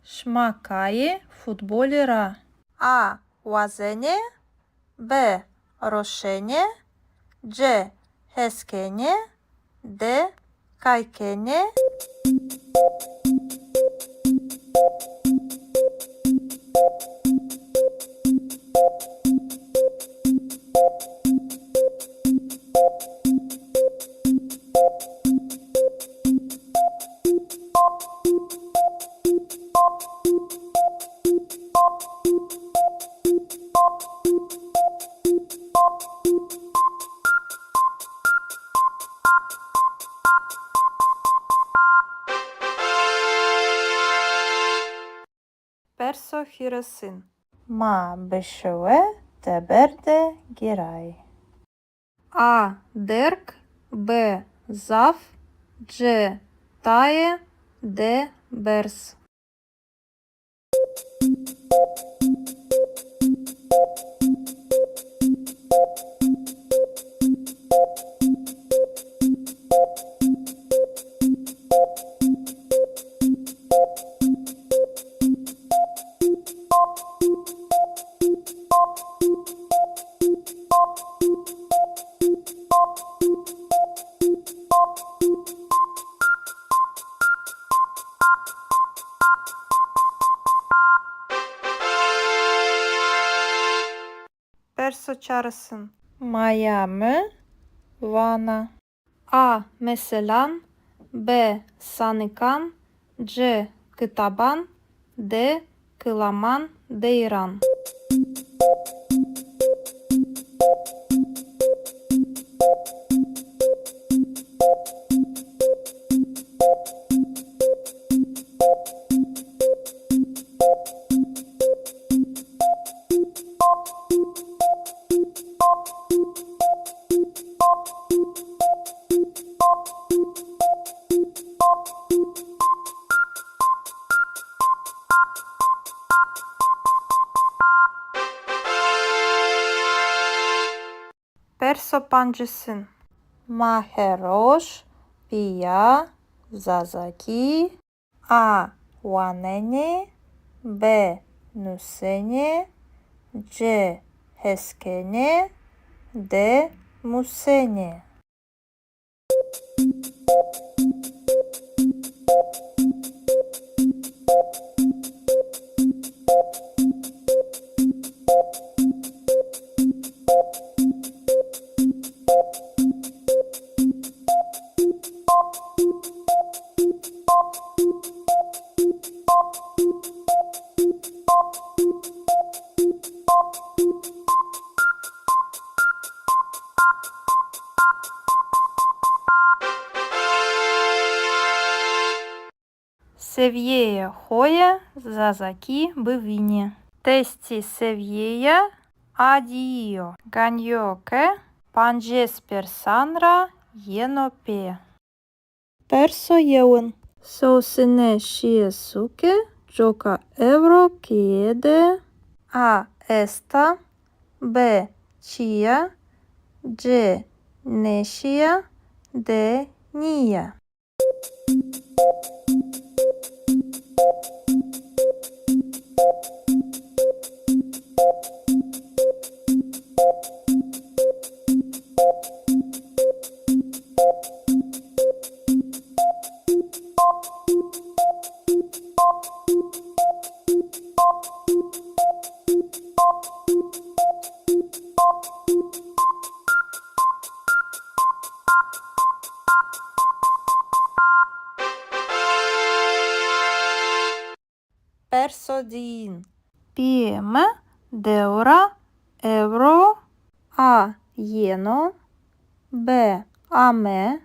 Шмакає футболіра. А вазене, Б рошене, Дж хескене, Д кайкене. Персо хіросин. Ма бешеве теберде гірай. А. Дерк, Б. Зав, Дж. Тає, Д. Берс. Perso çağrısın. Miami, Vana. A. Meselan, B. Sanıkan, C. Kıtaban, D. Kılaman, Deyran. Perso pancısın. Maheroş, Pia, Zazaki, A. Wanene, B. Nusene, C. Heskene, D. Musene. Seviyeye hoya, Zazaki, Bivini. Testi seviyeya, Adio, Ganyoke, Panjesper Sanra, Yenope. Perso yeun. Sosine Shiesuke, Joka Evro Kiede, A. Esta, B. Chia, C. Neshia, D. Nia. Perso din. Pieme, Deura, Evro, A. Yeno, B. Ame,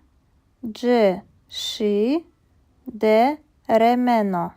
C. Shi, D. Remeno.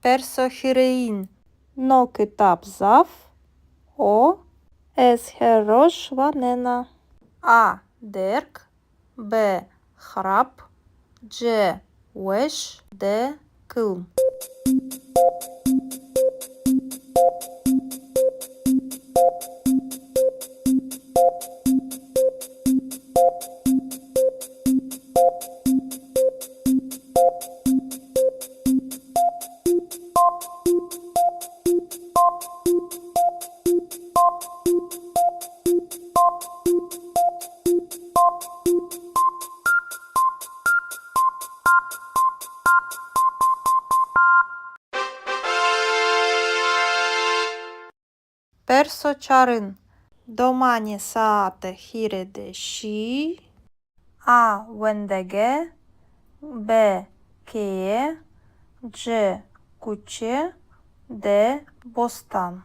Perso hirein. No kitap zaf, O. Esherosh vanena. A. Derk, B. Hrap, C. Wesh, D. Kılm. Персо чарин. Домані саате хіреде ші. А вендеге. Б кеє. Дж куче. Д бостан.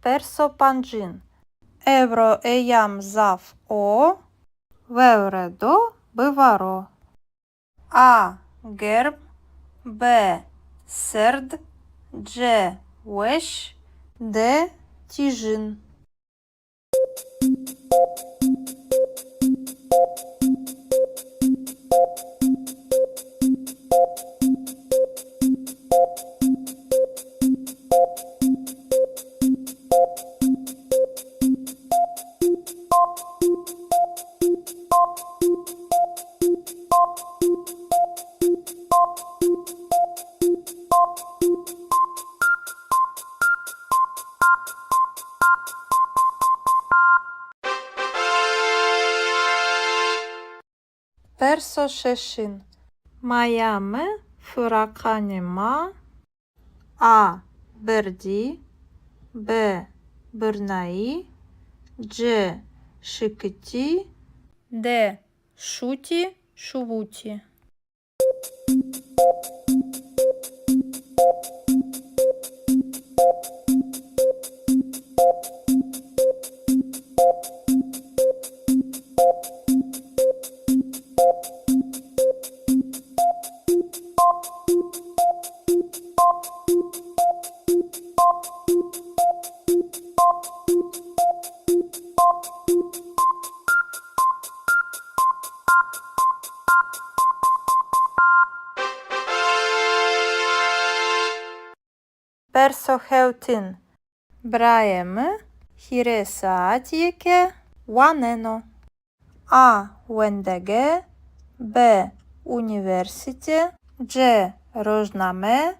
Персо панджин. Евро еям зав о. Вевредо биваро. А герб. Б серд. Дж веш. Д тіжин. Персо шешин. Майаме фураканема. А берді. Б бирнаї. Дж шикиті. Д шуті шувуті. Персо хеутин. Браєме хіресаатієке ванено. А вендеге. Б університе. Дж рожнаме.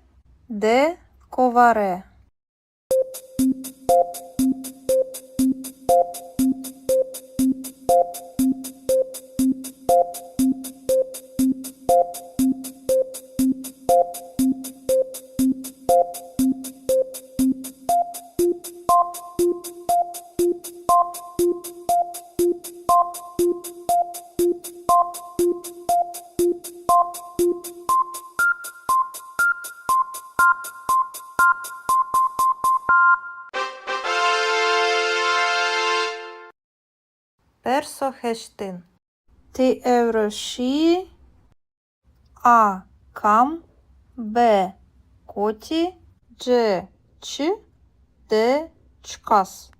Д коваре. Персо хештин. Ти евроші. А кам. Б коті. Дж ч. Д чкас.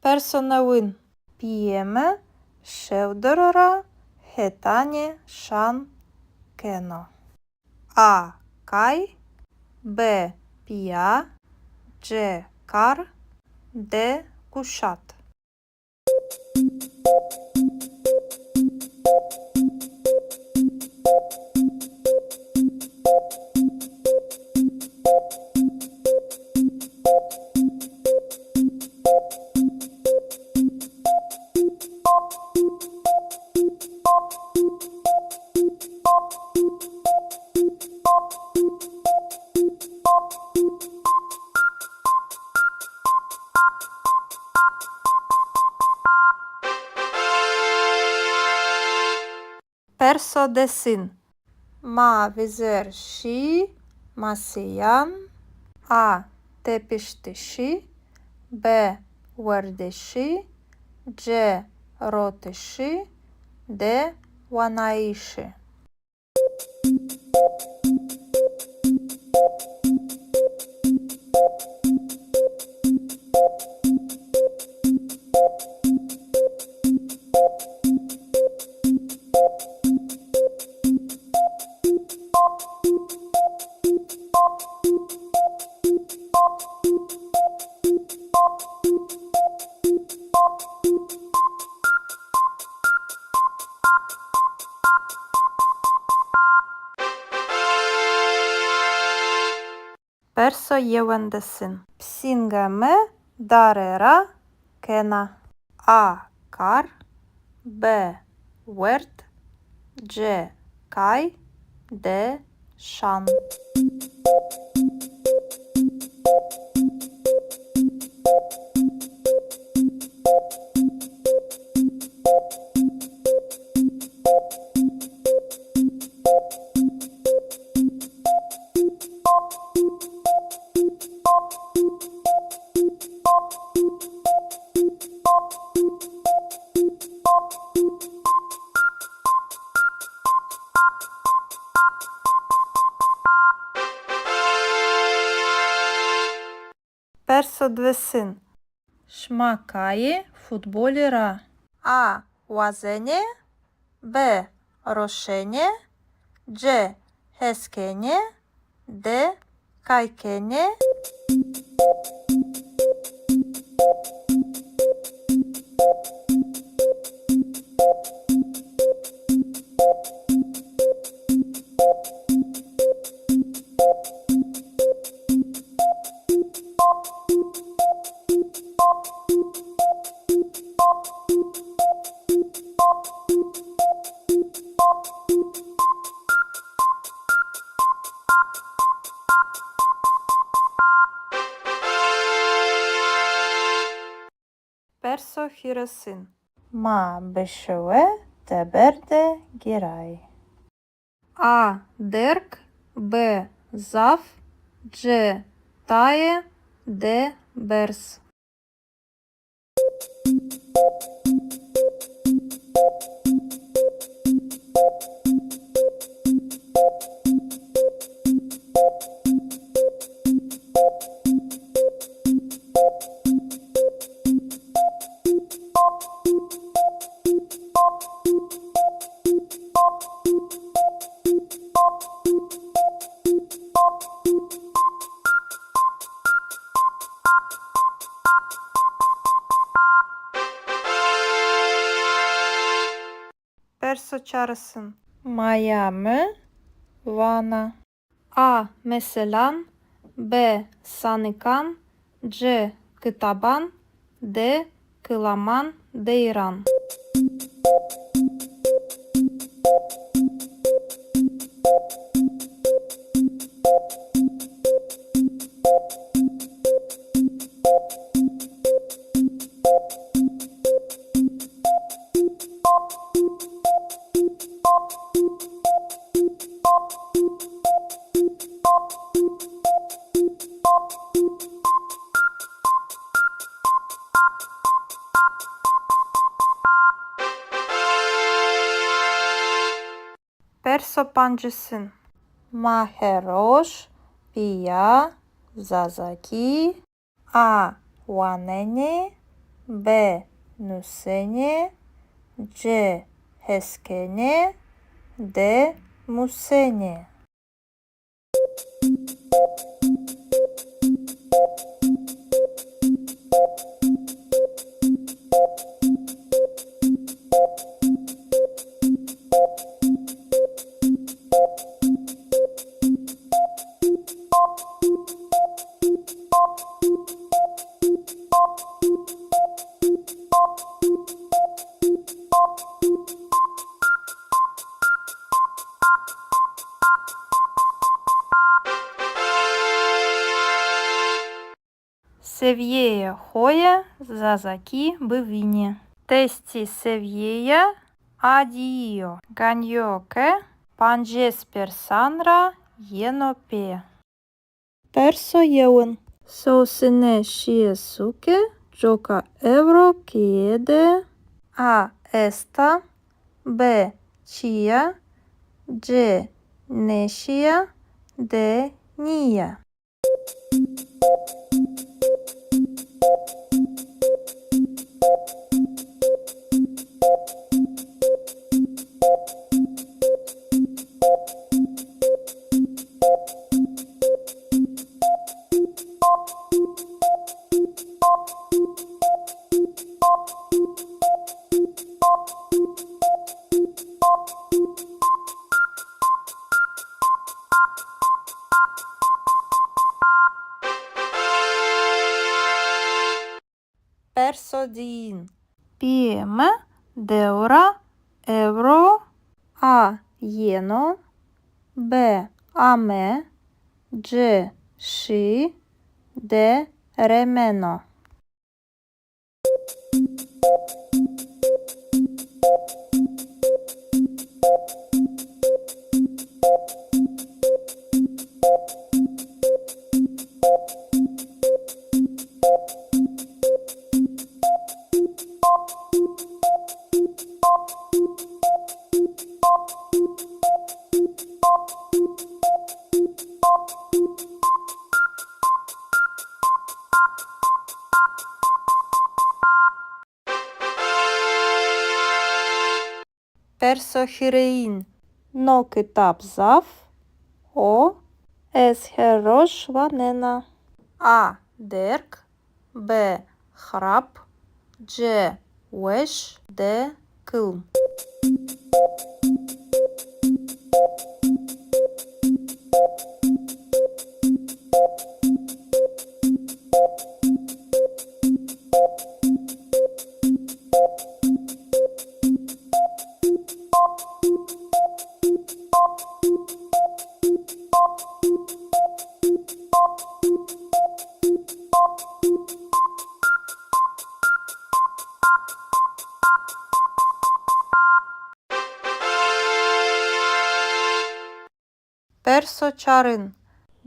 Персонавин. П'єме шевдорора хетані шан кено. А кай. Б пія. Дж кар. Д кушат. Perso-desin. Ma vizer și masiyan. A tepiştişi. B vardişi. C rotişi. D vanayişi. Perso-yevendesin. Psingame darera kena. A kar. B wert. C kay. D şan. Perso-dvesin. Шмакає футболіра. А вазене. Б рошене. C heskene. D kaykene. Perso-hiresin. Ma beşeve teberde giray. A derk. B zaf. C taye. D bers. Perso-çağrısın. Maya mı? Vana. A meselan. B sanıkan. C kıtaban. D kılaman deyran. Perso-pancısın. Maheroş. Pia zazaki. A vanene. B nusene. C heskene. D musene. Севєє хоє зазакі бивіні. Тесті севєя Addio. Ganyo che panges persandra yenope. Perso yeun. Sosine shiesuke joka evro kiede a esta b chia g neshia de nia. Perso din. PM deura euro a jeno b ame g shi de remeno. Perso hirein. No kitab zav o es herosh vanena. A derk b hrap c wesh d kılm. Perso çarın.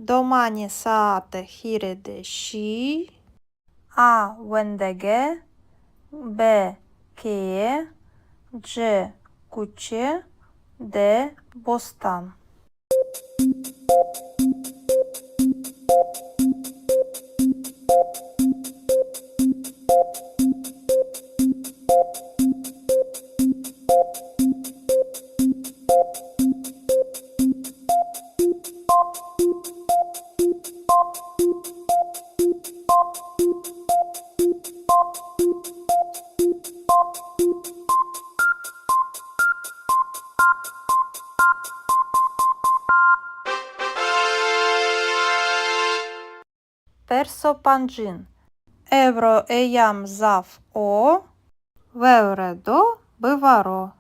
Domani saate hirede şi a wendege b keye c kuçe d bostan. Perso pancin. Evro eyam zav o vevredo bivaro.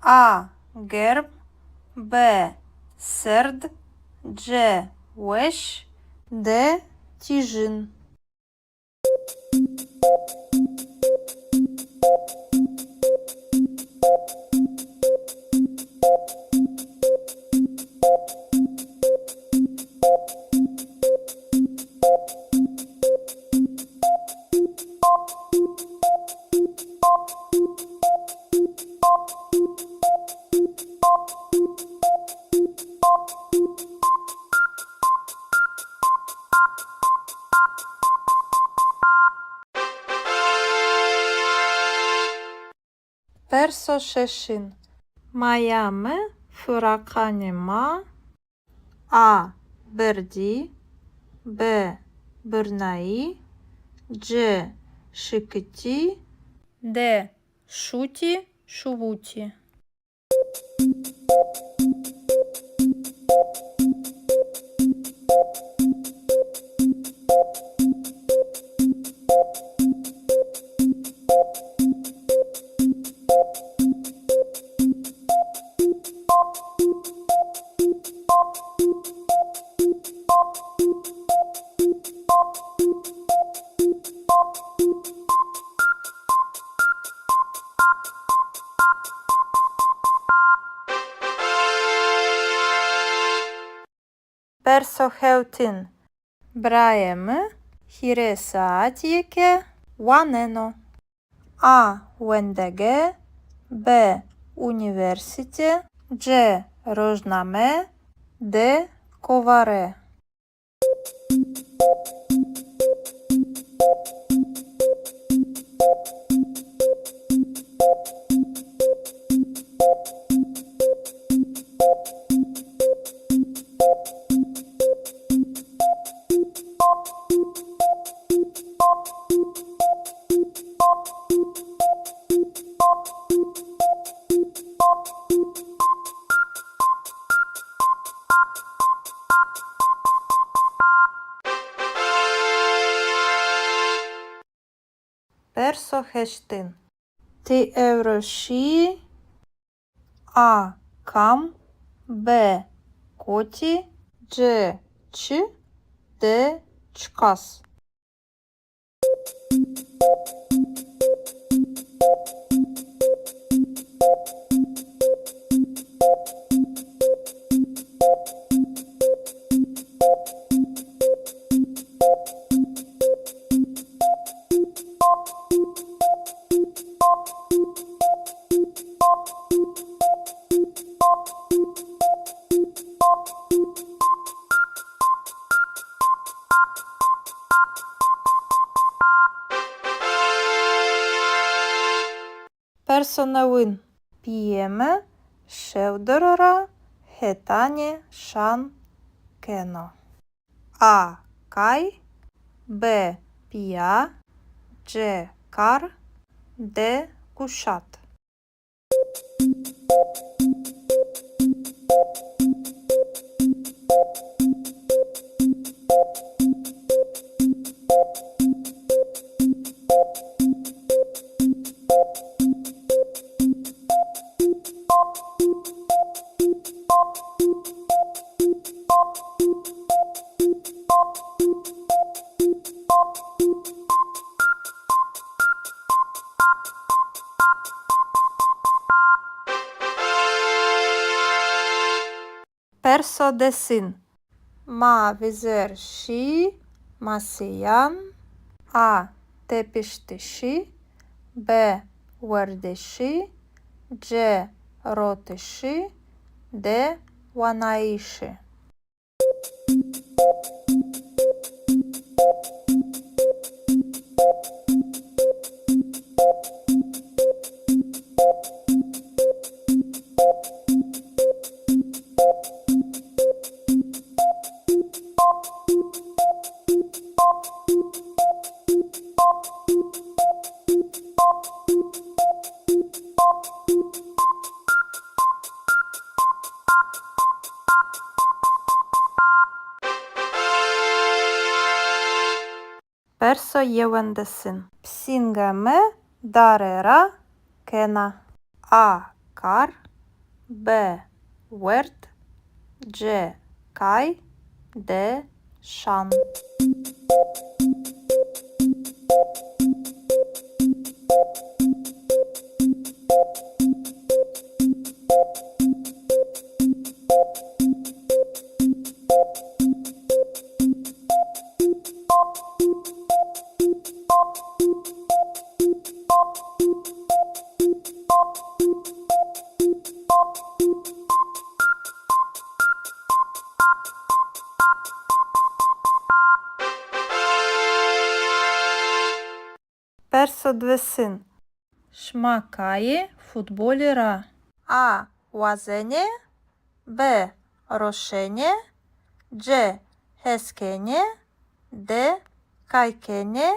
A gerb b serd c wesh d tijin. Perso şeşin. Mayame fırakanema a berdi b bırnai c şıkıti d şuti şuvuti. Персохевтин. Браємо хіресаатіке ванено. А вендеге, Б університе, Дж рожнаме, Д коваре. Персохештин. Ти евроші, А кам, Б коті, Дж ч, Д чкас. Персонавин. П'єме, шевдорора, хетані, шан, кено. А кай, Б пія, Дж кар, Д кушат. Персодесин. Ма візер ші, масиян, А тепіштиші, Б вердиші, Дж ротиші, Д ванаїші. Персо євендесин. Псінгеме дарера кена. А кар, Б верт, Дж кай, Д шан. Персодвесин. Шмакає футболіра. А вазене, Б рошене, Дж хескене, Д кайкене.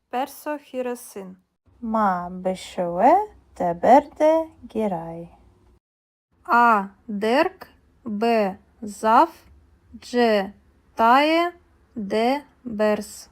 Персо хіросин. Ма бешеве теберде гірай. А. Дерк, Б. Зав, Дж. Тає, Д. Берс.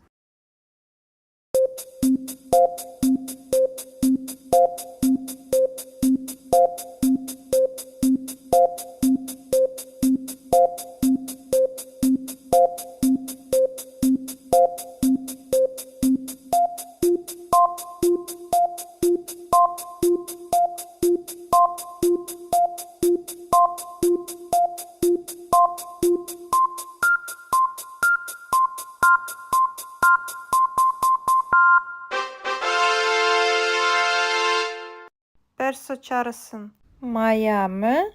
Perso çağrısın. Miami,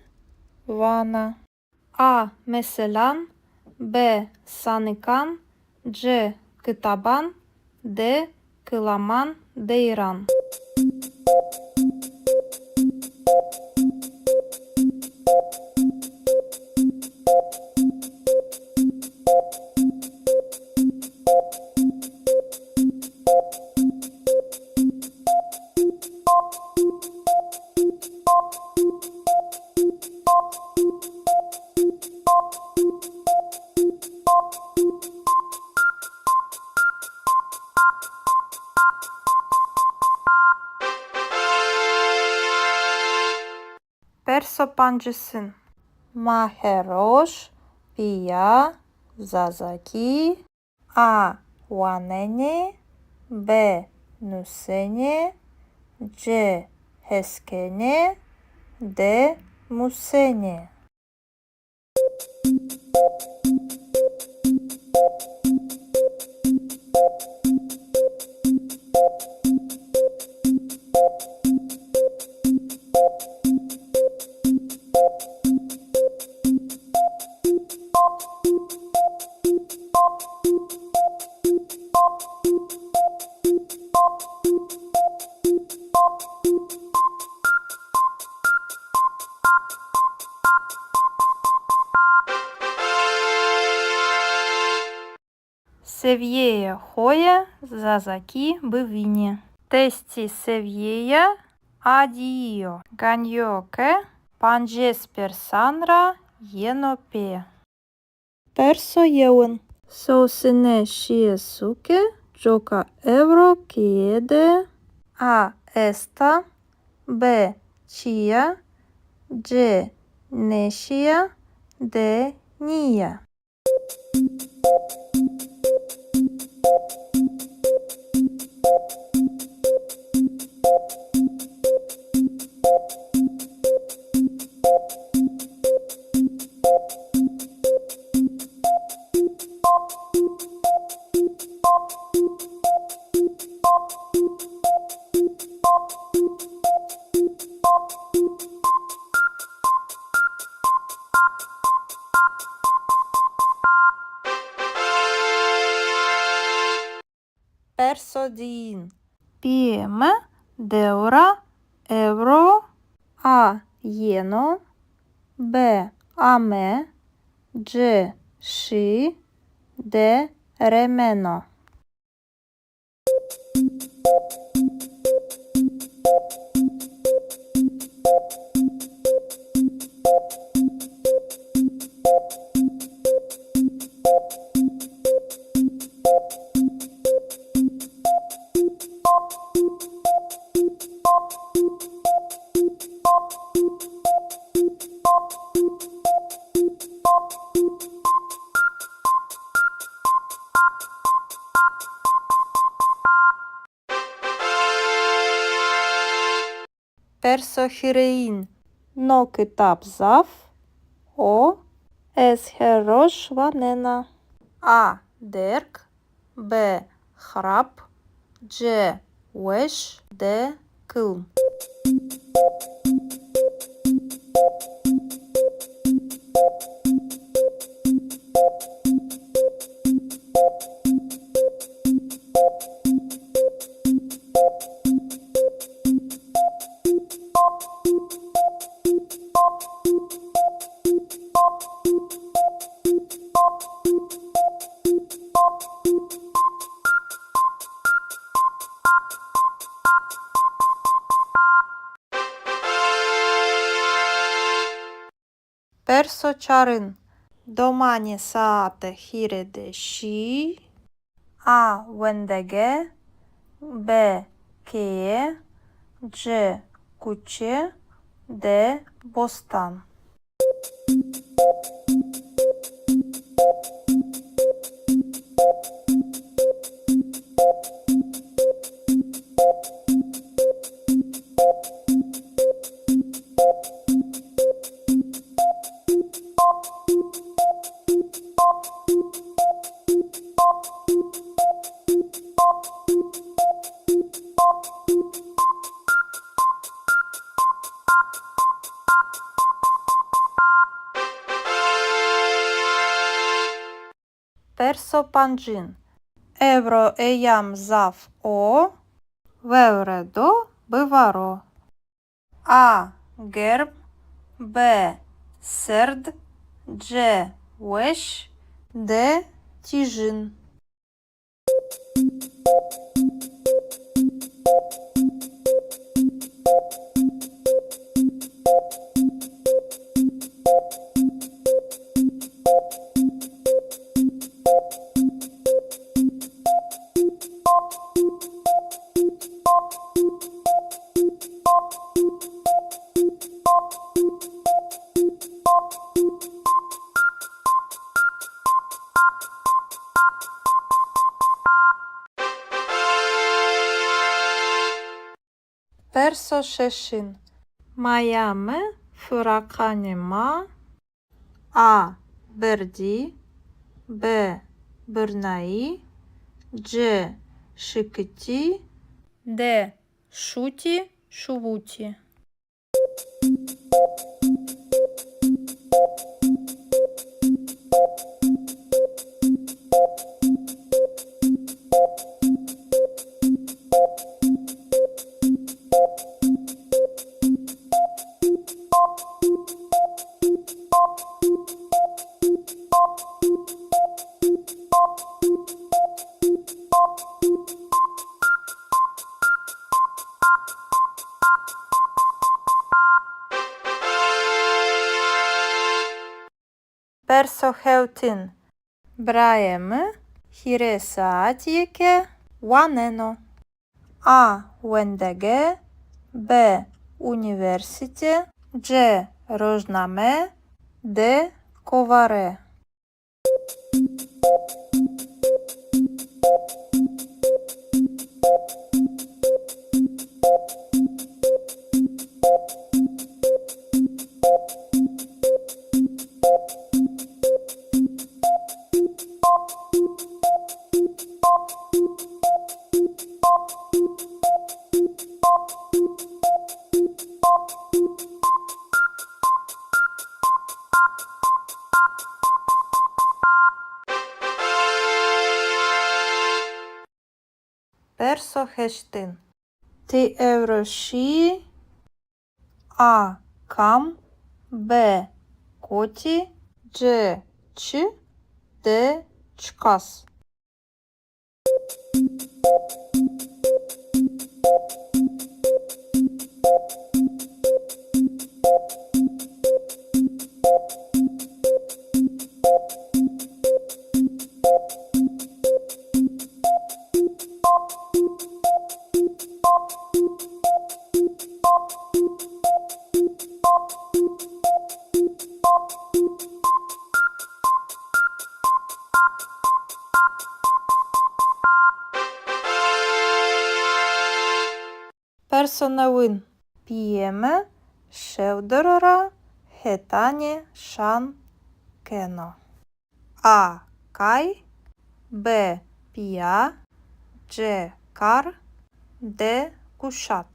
Vana. A. Meselan, B. Sanıkan, C. Kıtaban, D. Kılaman, Deyran. Perso pancısın. Maheroş, Pia, Zazaki, A. Wanene, B. Nusene, C. Heskene, D. Musene. Seviyeye hoya, Zazaki, Bivini. Testi seviyeya, Adio, Ganyoke, Panjesper Sanra, Yenope. Perso yeun. Sosine Shiesuke, Joka Evro, Kiede, A. Esta, B. Chia, C. Neshia, D. Nia. Persodin. Pieme, Deura, Evro, A. Yeno, B. Ame, C. Shi, D. Remeno. Persohirein. No kitap zaf, O. Esherosh vanena. A. Derk, B. Hrap, C. Wesh, D. Kılm. Персо чарин. Домані саате хіреде ші. А вендеге. Б кеє. Дж куче. Д бостан. Персо панджин. Евро еям зав о. Вевредо биваро. А герб. Б серд. Дж веш. Д тіжин. Персо шешин. Майаме фураканема. А берді. Б бирнаї. Дж шикиті. Д шуті шувуті. Персо хеутин. Браєме хіресаатієке ванено. А вендеге. Б університе. Дж рожнаме. Д коваре. Персо хештин. Ти евроші. А кам. Б коті. Дж ч. Д чкас. Персонавин. П'єме шевдорора хетані шан кено. А кай. Б пія. Дж кар. Д кушат.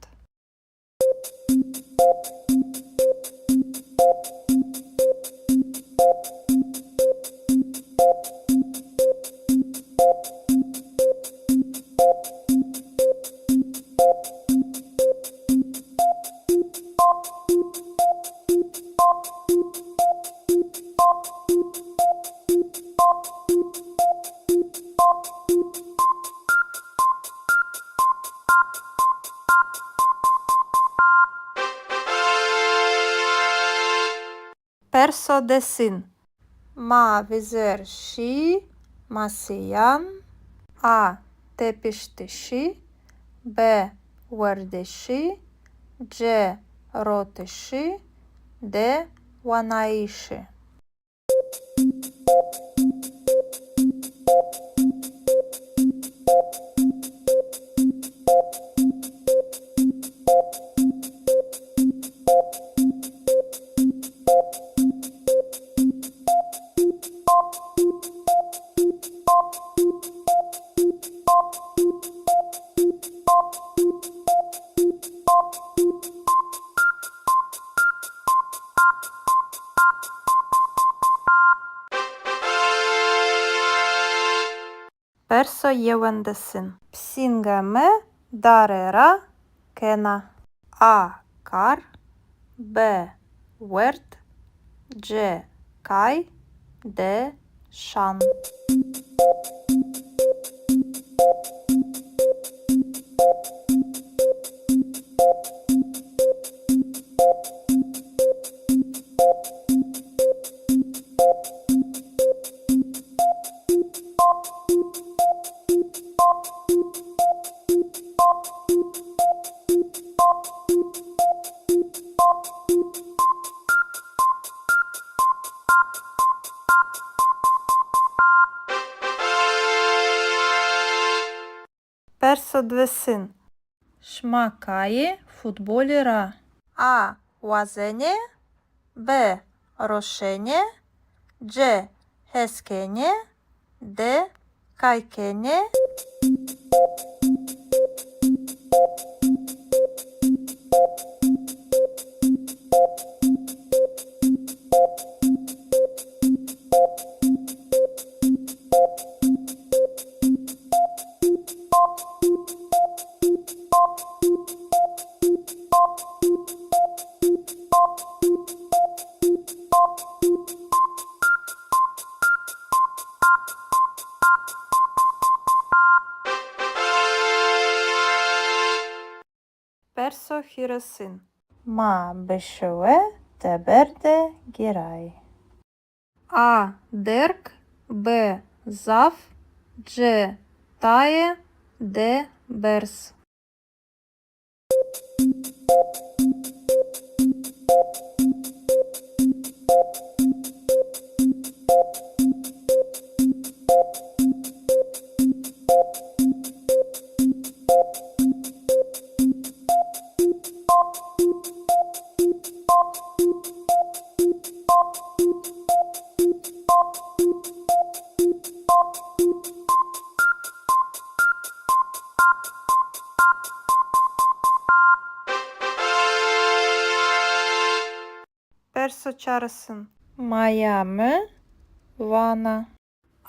Perso-desin. Ma vizer și masiyan. A tepiştişi. B vărdeși. C roteși. D wanaiși. Perso-yevendesin. Psingame darera kena. A kar. B wert. C kay. D şan. Perso-dvesin. Шмакає футболіра. А вазене. Б рошене. C heskene. D kaykene. Perso-hiresin. Ma beşeve teberde giray. A derk. B zaf. C taye. D bers. Perso-çağrısın. Maya mı? Vana.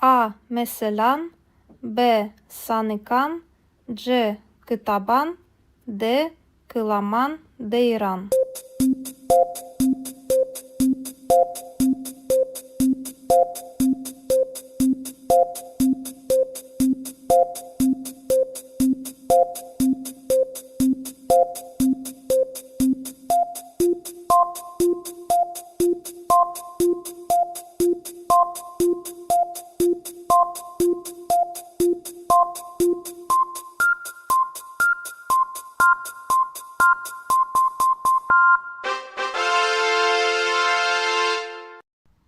A meselan. B sanıkan. C kıtaban. D kılaman deyran.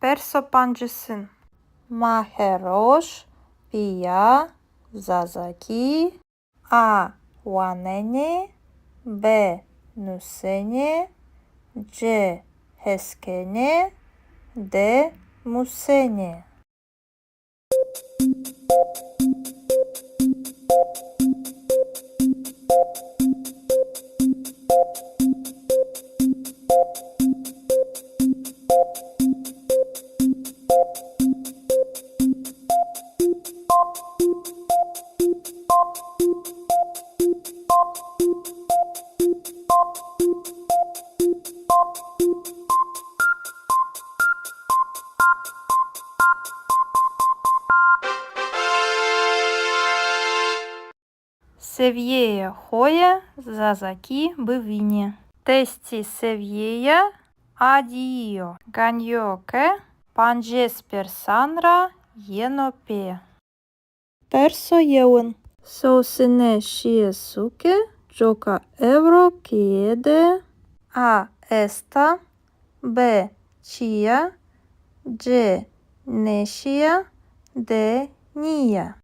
Perso-pancısın. Maheroş. Pia zazaki. A wanene. B nusene. C heskene. D musene. Севєє хоє зазакі бивіні. Тесті севєя Addio. Ganyoke. Panges persanra yenope. Perso yeun. Sosine shiesuke. Joka euro kiede. A esta. B chia. C neşia. D nia.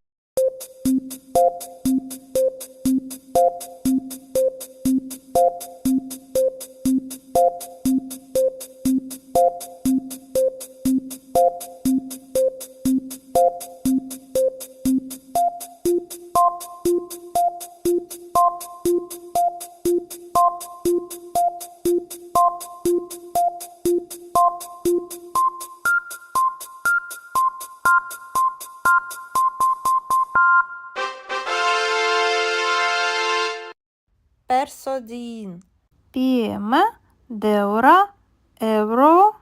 Persodin. Pieme, deura, euro,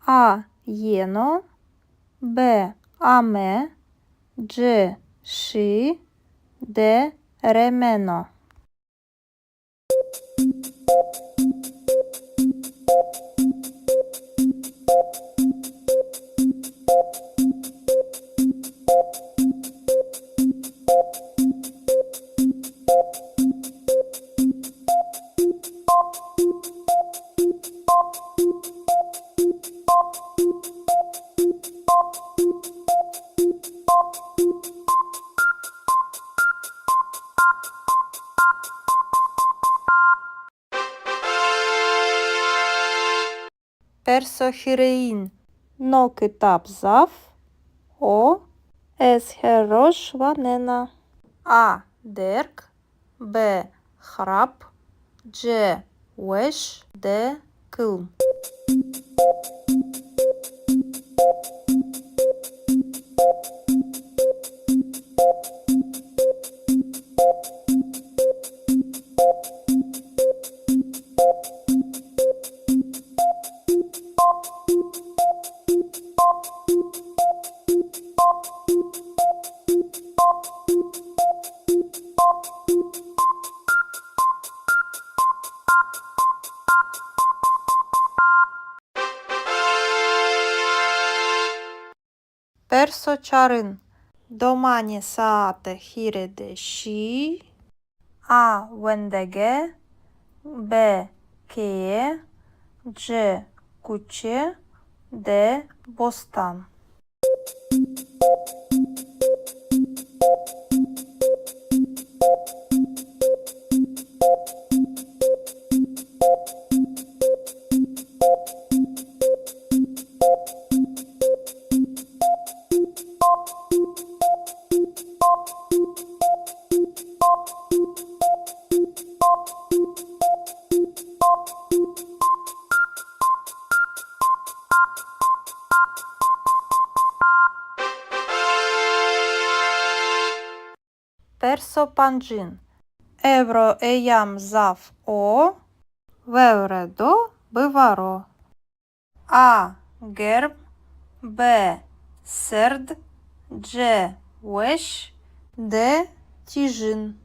A jeno, B ame, C și, D remeno. Persohirein. No kitap zaf. O es herosh vanena. A derk. B hrap. C wesh. D kılm. Persoçarın. Domani saate hirede și. A wendege. B cheie. C cuce. D bostan. Persopancin. Evro eyam zaf o. Vevredo bivaro. A gerb. B serd. C wesh. D tijin.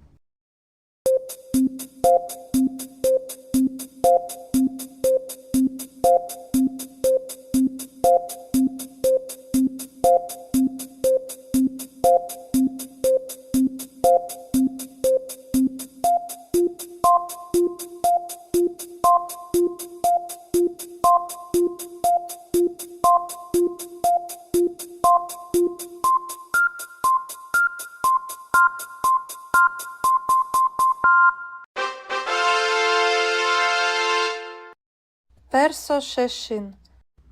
Persoşeşin.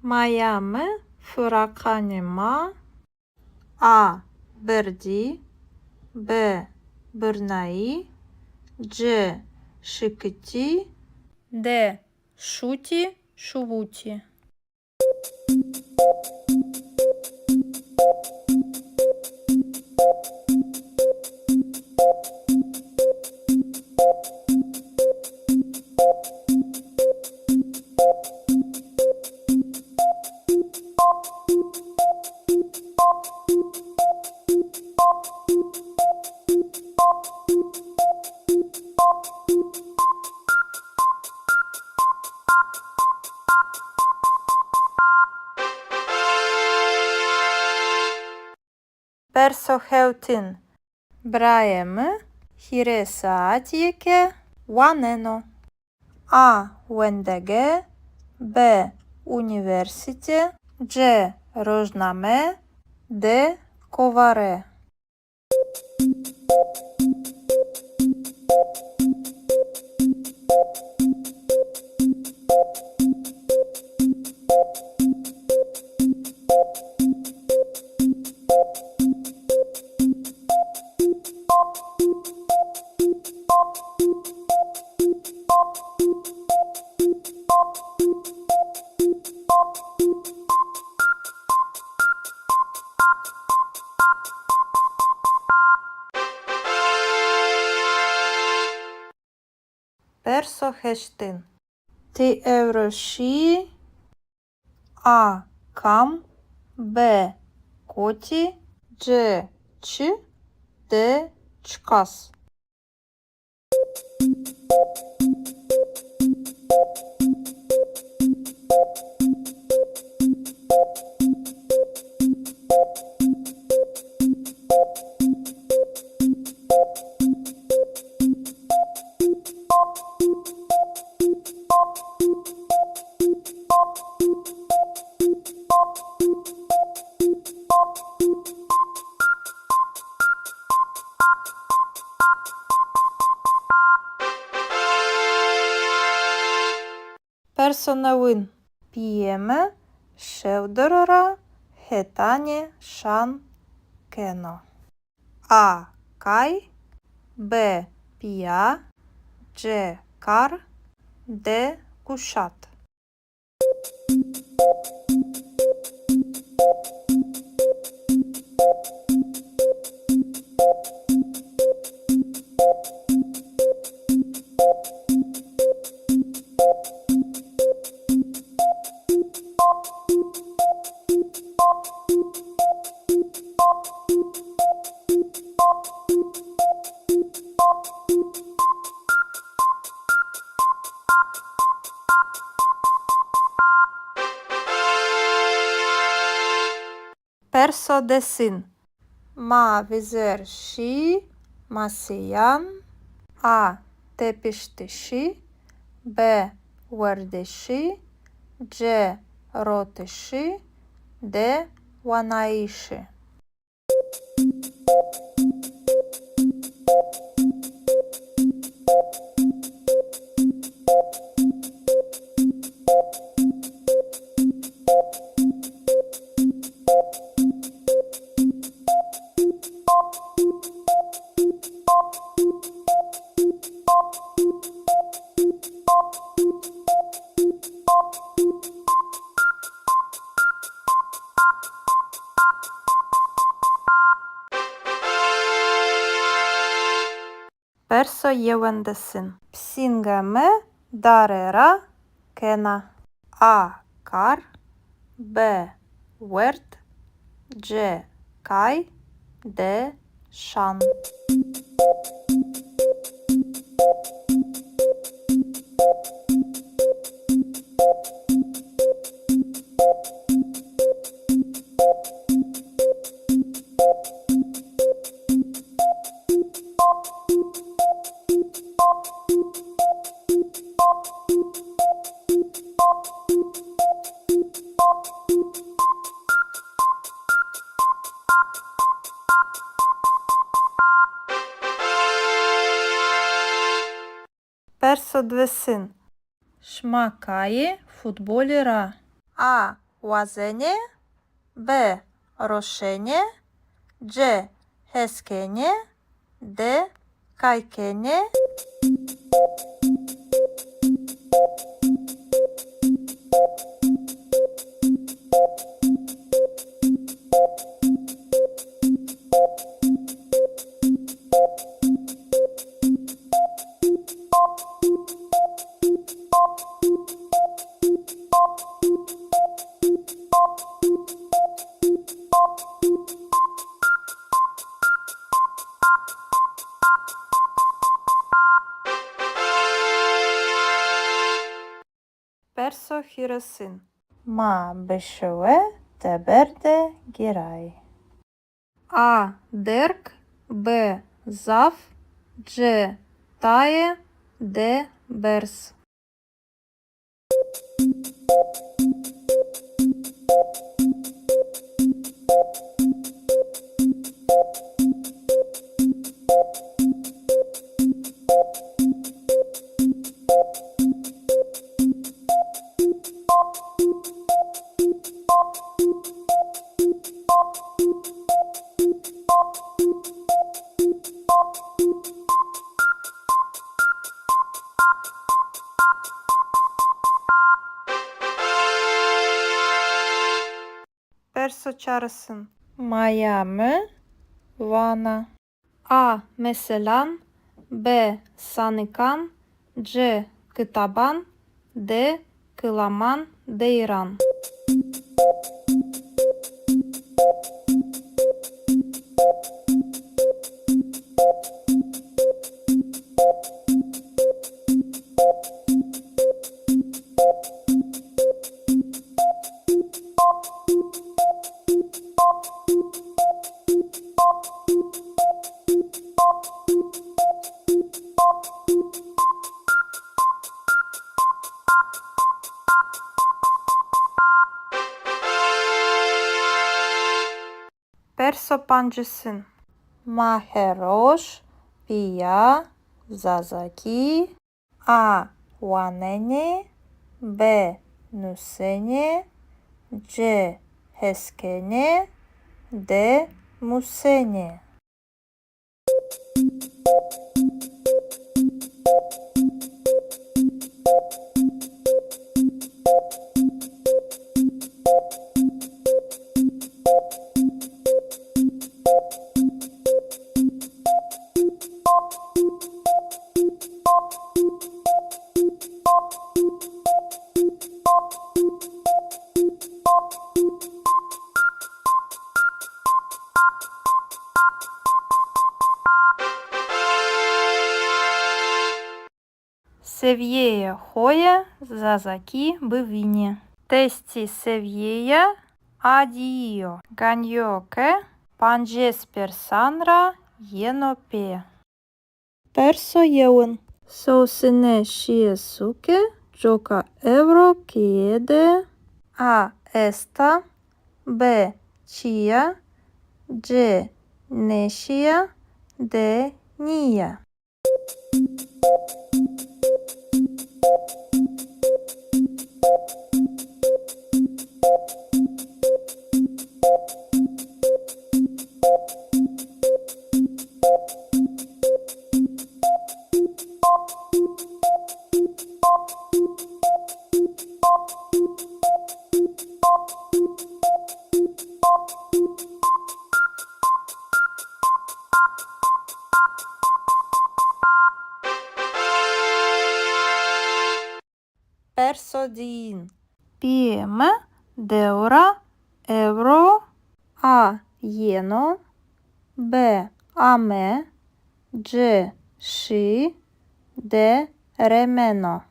Mayame fırakanema. A berdi. B bırnai. C şıkıti. D şuti şuvuti. Персохеутин. Браємо хіресаатіке ванено. А. Вендеге. Б. Університе. Дж. Рожнаме. Д. Коваре. Персохештин. Ти евроші. А. Кам. Б. Коті. Дж. Ч. Д. Чкас. Персонавин. П'єме. Шевдорора. Хетані. Шан. Кено. А. Кай. Б. Пія. Дж. Кар. Д. Кушат. Персодесин. Ма візер ші. Масиян. А. Тепіштиші. Б. Вердиші. Дж. Ротиші. Д. Ванаїші. Персоєвендесин. Псінгеме. Дарера. Кена. А. Кар. Б. Верт. Дж. Кай. Д. Шан. Персодвесин. Шмакає футболіра. А. Вазене. Б. Рошене. Дж. Хескене. Д. Кайкене. Персохіросин. Ма бешеве теберде гірай. А. Дерк, Б. Зав, Дж. Тає, Д. Берс. Perso çağrısın. Miami, Vana. A. Meselan, B. Sanıkan, C. Kıtaban, D. Kılaman, Deyran. Perso pancısın. Maheroş, Pia, Zazaki, A. Wanene, B. Nusene, C. Heskene, D. Musene. Seviyeye hoya, Zazaki, Bivini. Testi seviyeya, Adio, Ganyoke, Panjesper Sanra, Yenope. Perso yeun. Sosine Shiesuke, Joka Evro, Kiede, A. Esta, B. Chia, C. Neshia, D. Nia. Persodin. Pieme, Deura, Euro, A. Yeno, B. Ame, C. Shi, D. Remeno.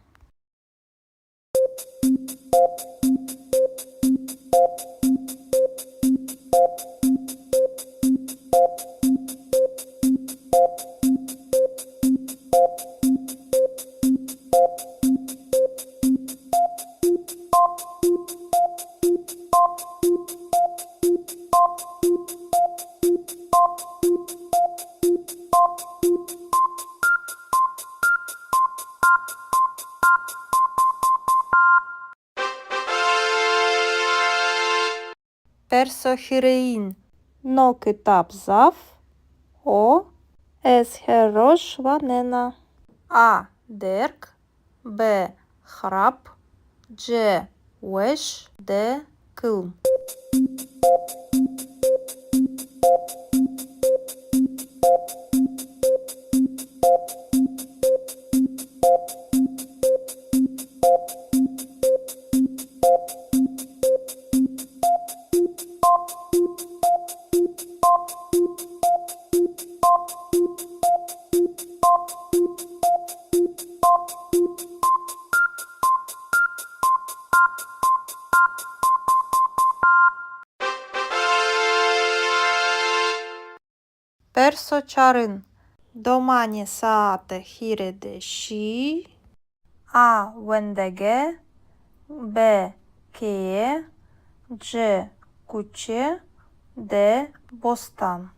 Persohirein. No kitap zaf, O. Esherosh vanena. A. Derk, B. Hrap, C. Wesh, D. Kılm. Perso-çarın. Domani saate hirede şi. A. Vendege. B. Keye. C. Kuçe. D. Bostan.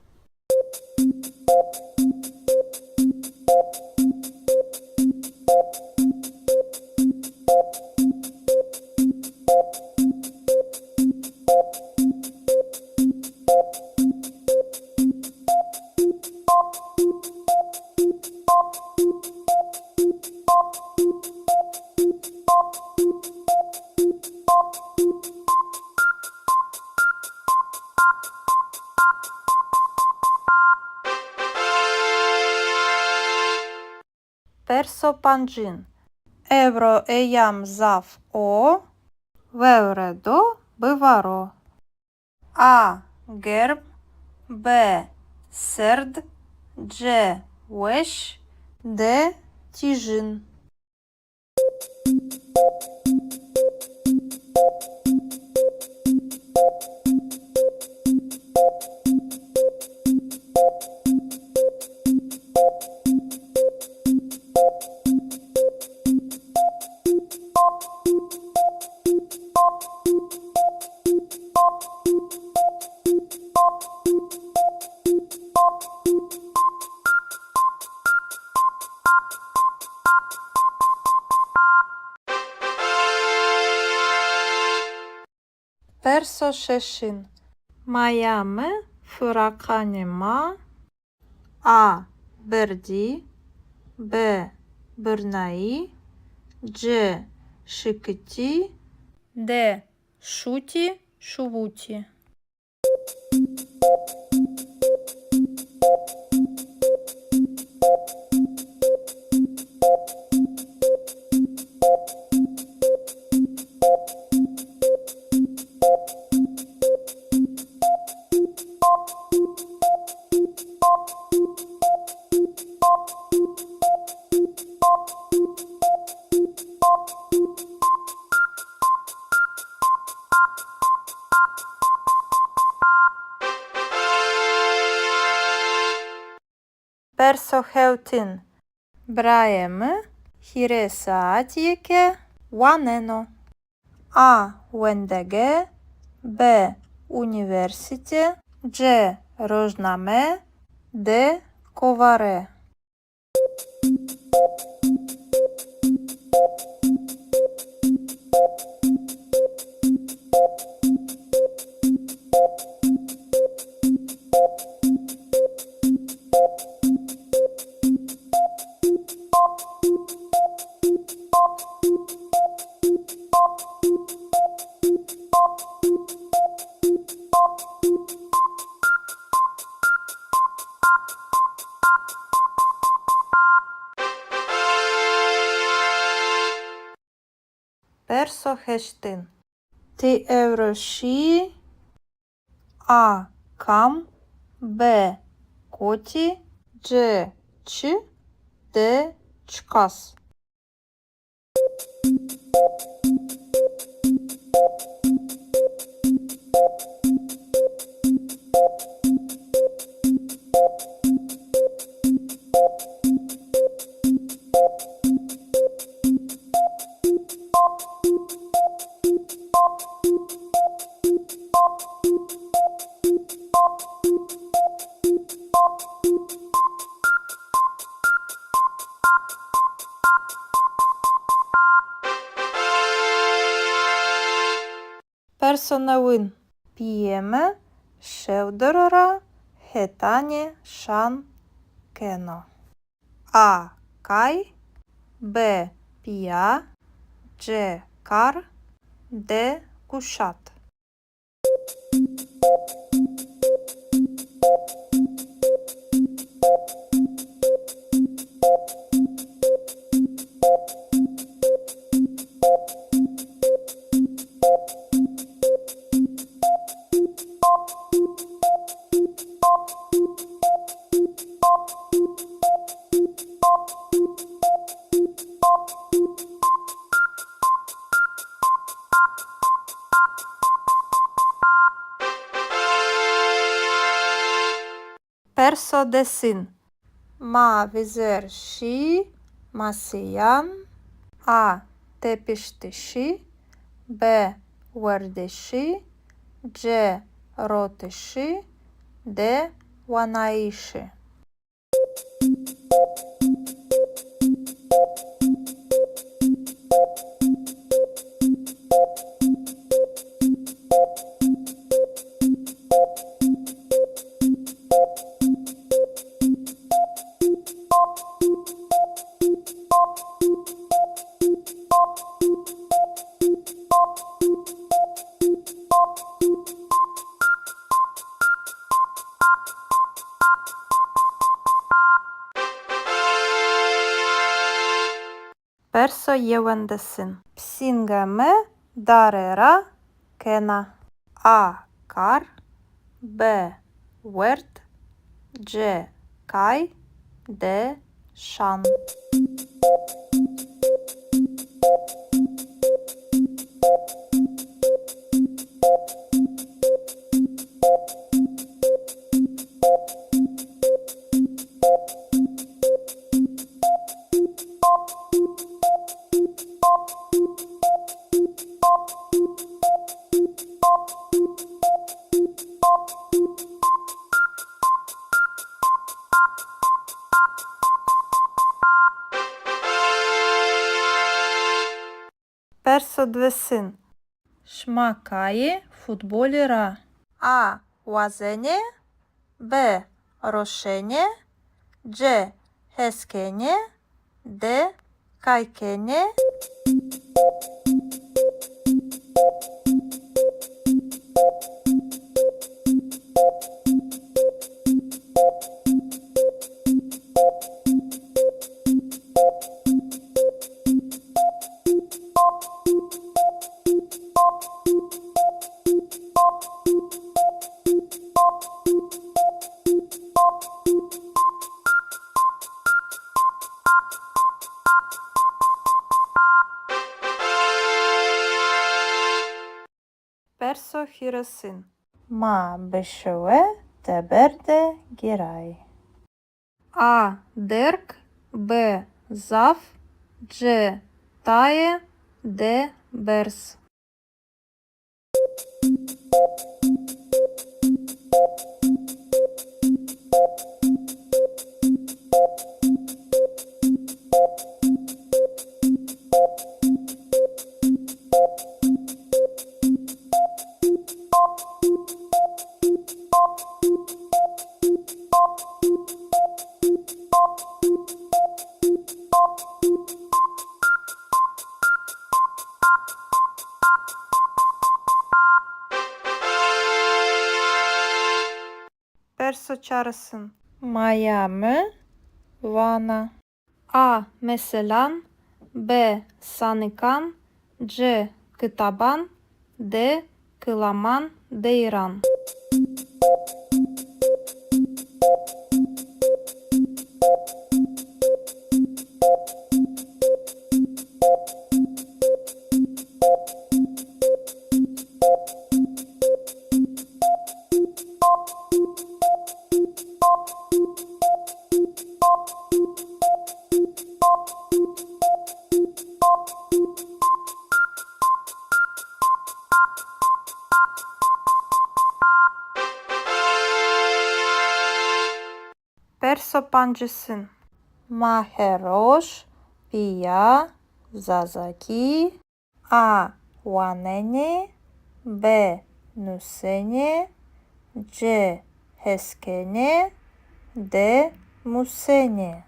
Perso-pancin. Evro eyam zav o. Vevredo bivaro. A. Gerb. B. Serd. C. Weş. D. Tijin. Perso-şeşin. Майами фыраканема. A. Берди. B. Бирнаи. C. Шикити. D. Шути, Шувути. Perso-hevtin. Браємо хіресаатіке ванено. A. Вендеге. B. Університе. C. Рожнаме. D. Коваре. Perso-heştin. Ti evroşi. A. Kam. B. Коти. C. Ç. D. Çkas. Персонавин. П'єме, шевдорора, хетані, шан, кено. А. Кай. Б. Пія. Ч. Кар. Д. Кушат. Perso-desin. Mavizer-și, masiyan. A. Tepiştişi. B. Vărdeși. C. Roteși. D. Wanaiși. Perso-yeğendesin. Psingeme darera kena. A. Kar. B. Wert. C. Kay. D. Şan. Perso-dvesin. Şmakayı futbolera. A. Łazenie. B. Roszenie. C. Heskenie. D. Kajkenie. Perso-hiresin. Ma beşewe teberde giray. A. Derk. B. Zaf. C. Taye. D. Bers. Perso-çağrısın. Maya mı? Vana. A. Meselan. B. Sanıkan. C. Kıtaban. D. Kılaman. Deyran. Perso-pancısın. Maheroş. Pia. Zazaki. A. Wanene. B. Nusene. C. Heskene. D. Musene.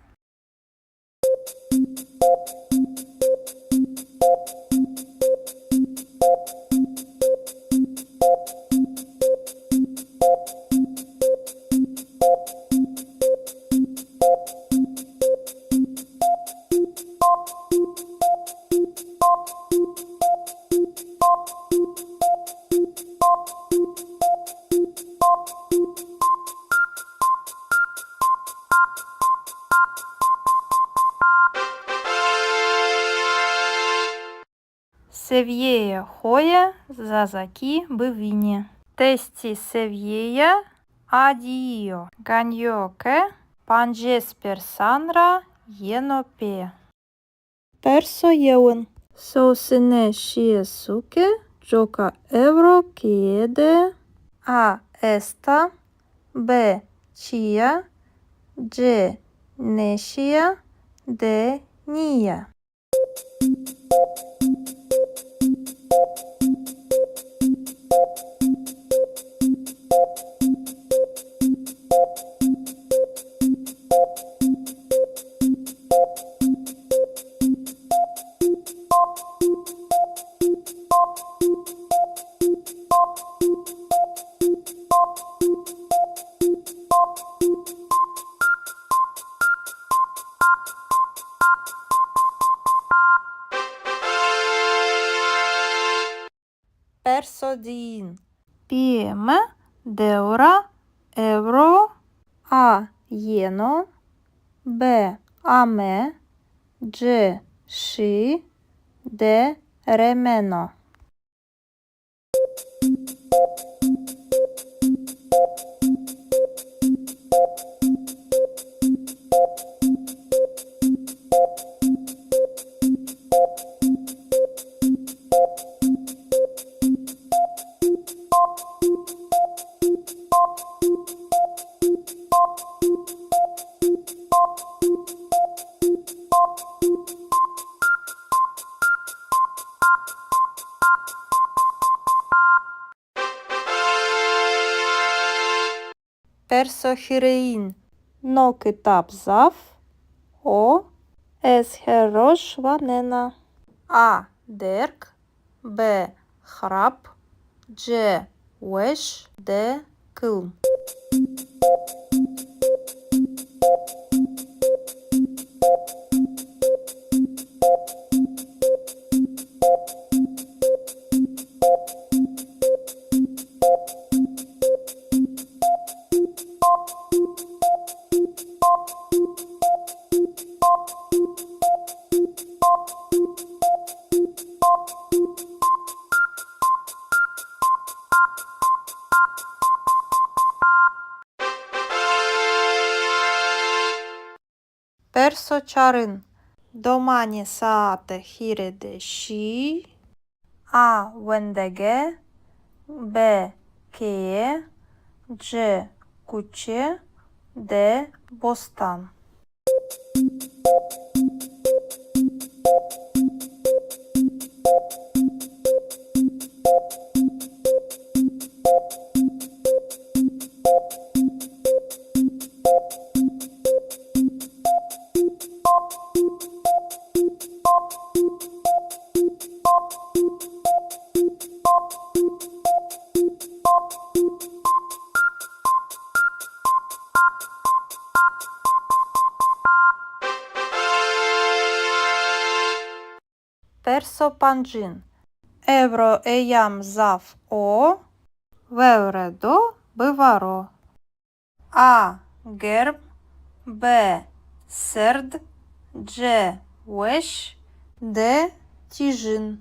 Севєя хоя, зазаки бивіні. Тесті севєя, Addio. Ganyo che panges persanra yenope. Perso yeun. Sosine shiesuke joka evro kiede a esta b chia g neshia de nia. Perso din. PM deura euro a yeno b ame g shi de remeno. Perso hirein. No kitap zav o es herosh vanena. A derg b hrap c wesh d kılm. Perso çarın. Domani saate hirede şi a vendege b keye c kuçe d bostan. Perso pancin. Evro eyam zav o vevredo bivaro. A gerb b serd c wesh d tijin.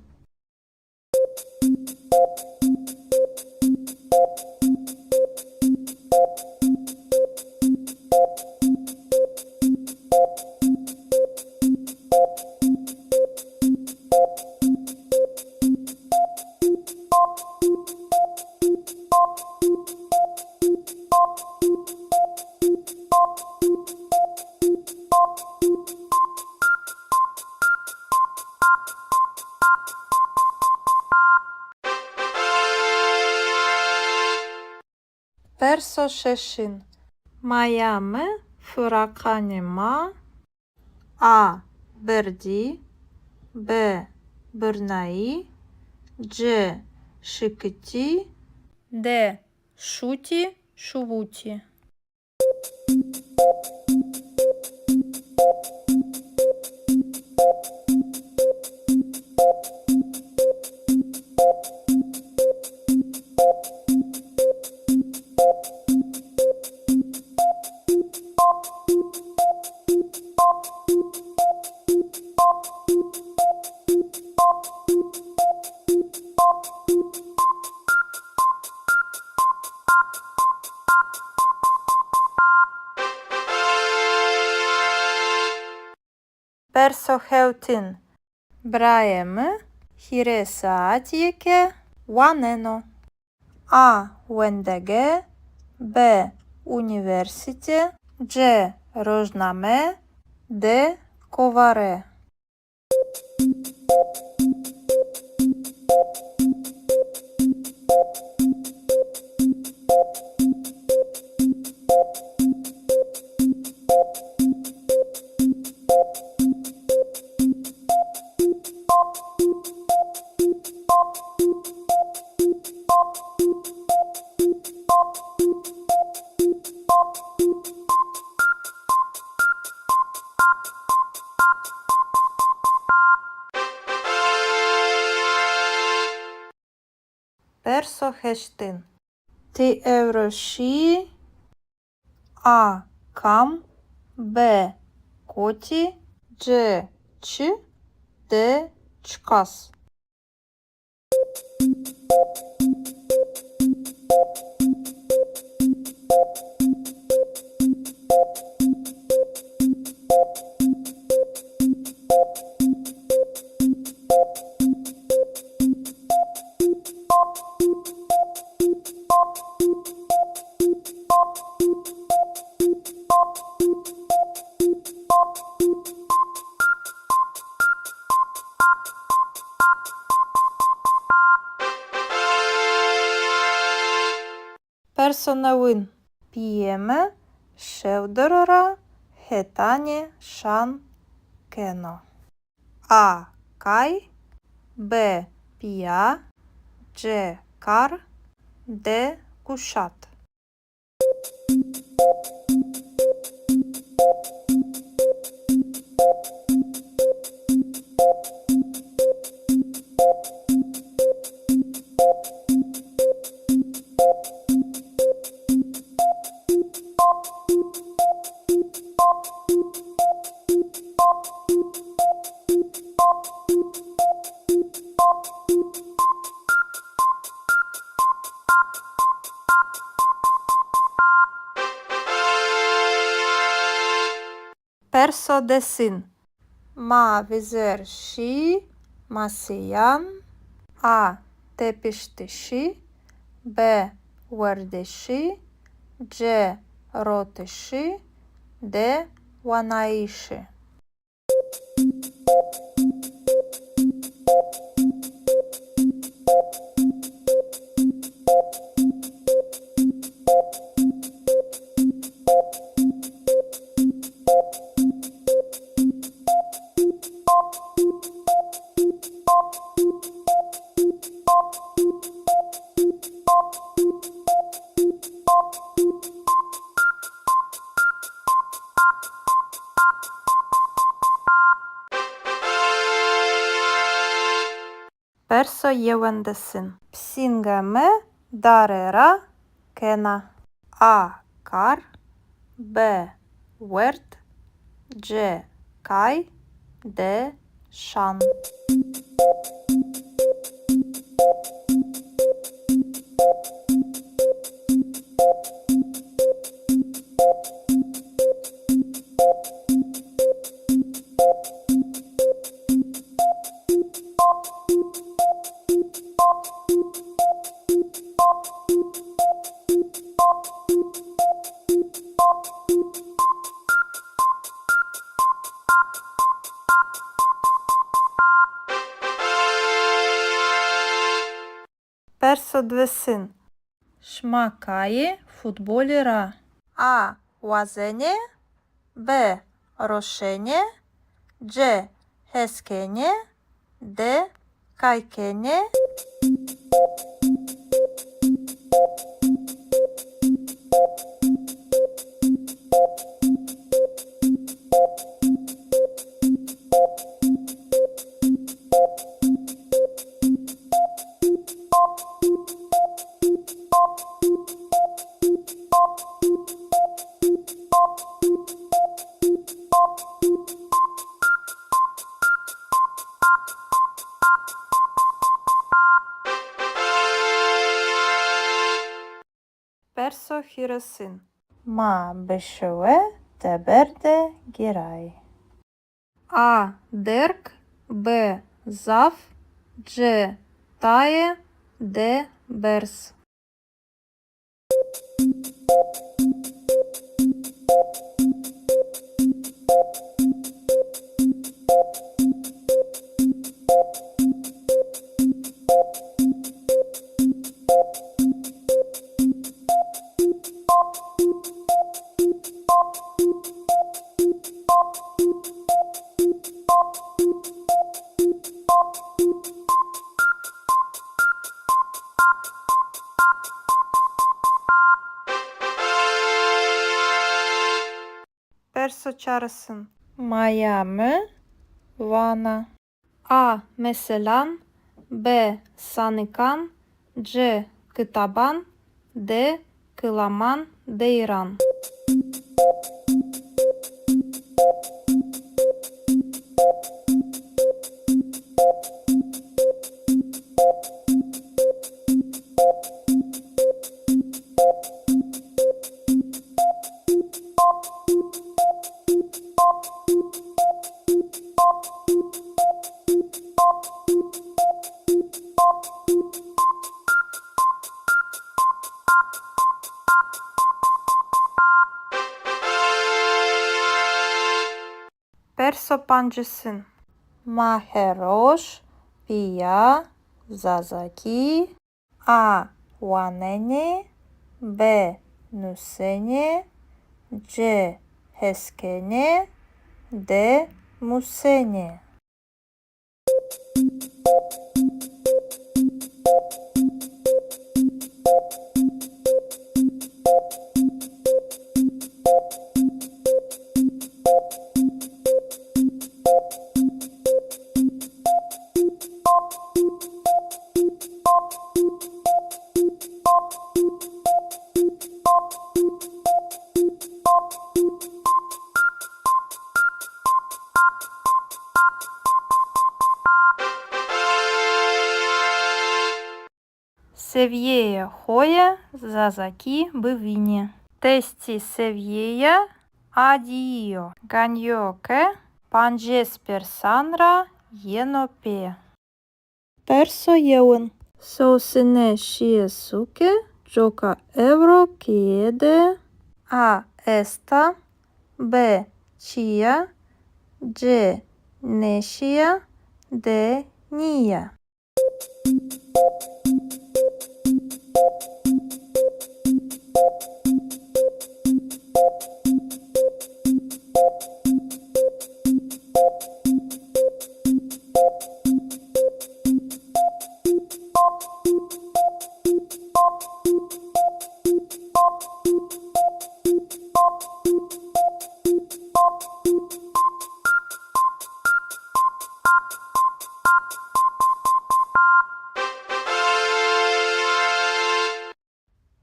Perso şeşin. Mayame fırakanema a birdi b birnai c şıkıti d şuti şuvuti. Перший хевтин. Браємо хіресаат яке ванено. А. Вендеге. Б. Університе. Дж. Рожнаме. Д. Коваре. Перший хештин. Ти евроші. А. Кам. Б. Коті. Дж. Ч. Д. Чкас. Персонавин. П'єме. Шевдорора. Хетані. Шан. Кено. А. Кай. Б. Пія. Дж. Кар. Д. Кушат. Персодесин. Ма візер ші. Масиян. А. Тепіштиші. Б. Вердиші. Дж. Ротиші. Д. Ванаїші. Персо євендесин. Псінгеме. Дарера. Кена. А. Кар. Б. Верт. Дж. Кай. Д. Шан. Персодвесин. Шмакає футболіра. А. Лазене. Б. Рошене. Дж. Хескене. Д. Кайкене. Персо хіросин. Ма бешеве теберде гірай. А. Дерк, Б. Зав, Дж. Тає, Д. Берс. Perso çağrısın. Miami, Vana. A. Meselan, B. Sanıkan, C. Kıtaban, D. Kılaman, Deyran. Perso pancısın. Maheroş, Pia, Zazaki, A. Wanene, B. Nusene, C. Heskene, D. Musene. Seviyeye hoya, Zazaki, Bivini. Testi seviyeya, Adio, Ganyoke, Panjesper Sanra, Yenope. Perso yeun. Sosine Shiesuke, Joka Evro, Kiede, A. Esta, B. Chia, C. Neshia, D. Nia.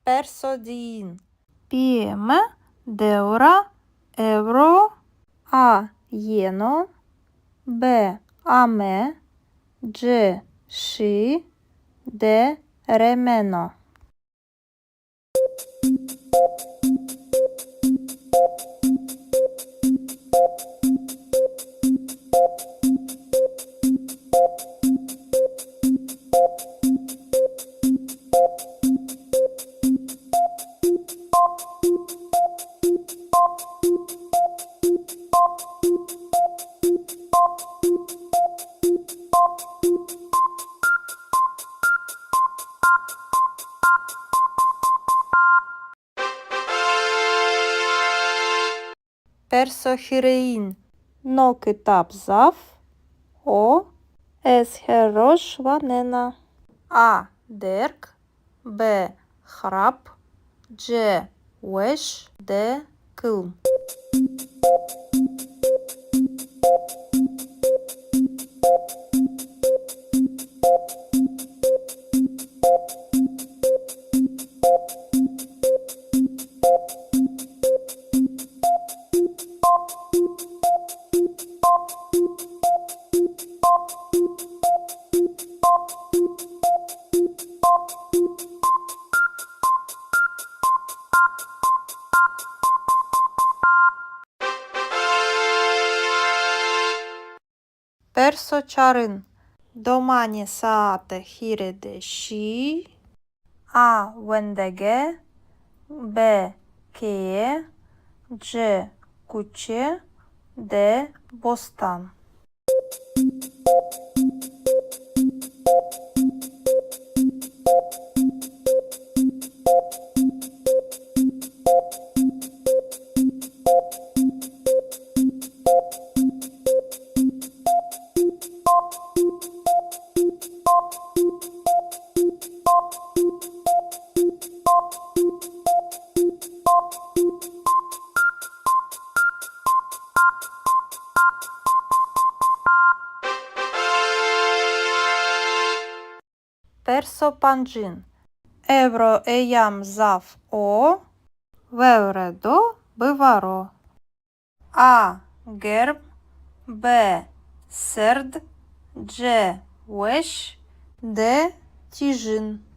Persodin. PM, Deura, Euro, A. Yeno, B. Ame, C. Shi, D. Remeno. Persohirein. No kitap zaf. O. Esherosh vanena. A. Derk, B. Hrap, C. Wesh, D. Kılm. Perso-çarın. Domani saate hirede şi. A. Vendege. B. Keye. C. Kuçe. D. Bostan. Perso-pancin. Evro eyam zav o. Vevredo bivaro. A. Gerb. B. Serd. C. Weş. D. Tijin.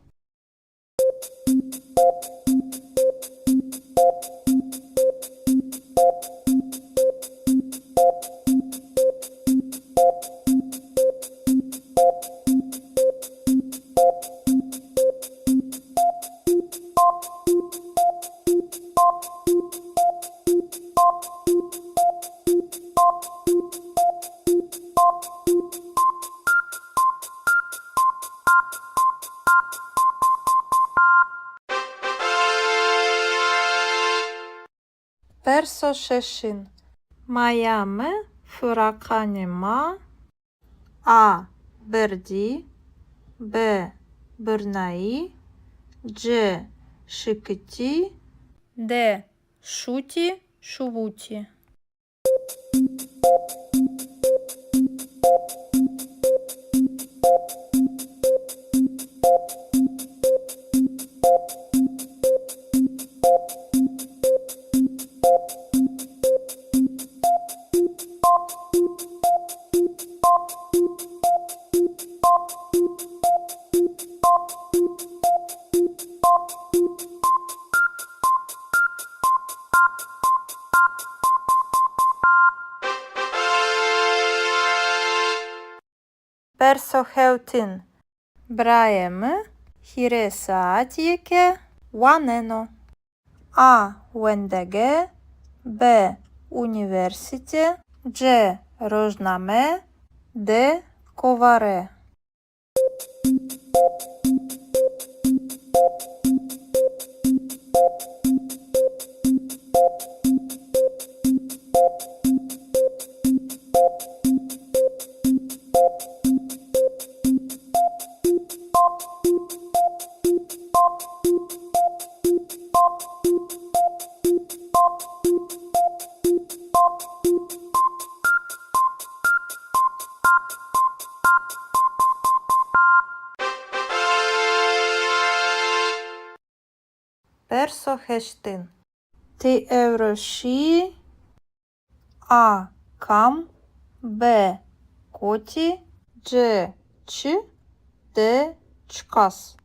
Perso-şeşin. Майами фыраканима. A. Берди. B. Бирнаи. C. Шикити. D. Шути, шувути. Perso-hevtin. Браємо хіресаатіке ванено. А. Вендеге. Б. Універсіте. Ч. Рожнаме. Д. Коваре. Perso-heştin. Ti evroşi. A. Kam. B. Коті. C. Ч. D. Чкас.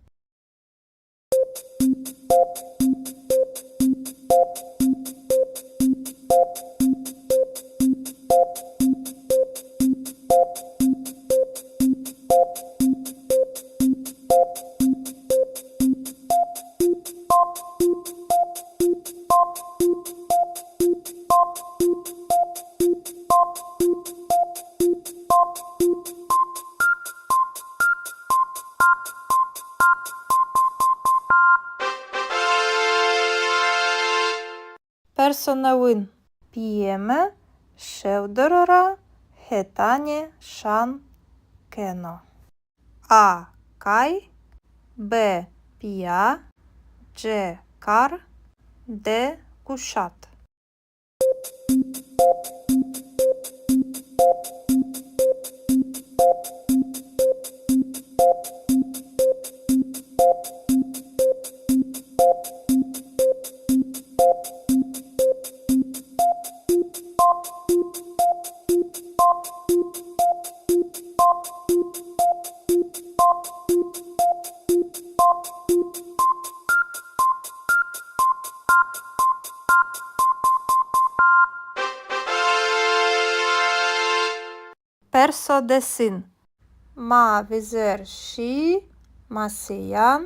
Персонавин. П'єме, шевдорора, хетані, шан, кено. А. Кай. Б. Пія. Ч. Кар. Д. Кушат. Perso-desin. Ma vizer și masiyan.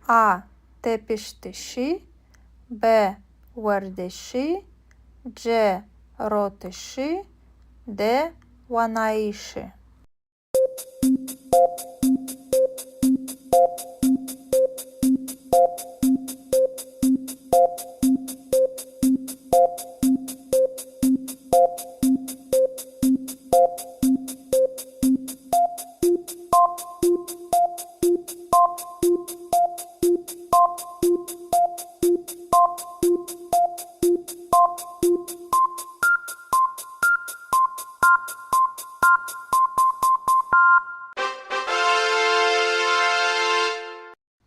A tepiştişi. B vardişi. C rotişi. D vanayişi.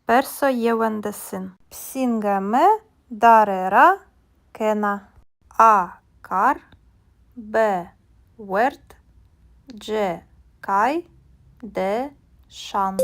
Perso-yevendesin. Psingame darera kena. A kar. B wert. C kay. D şan.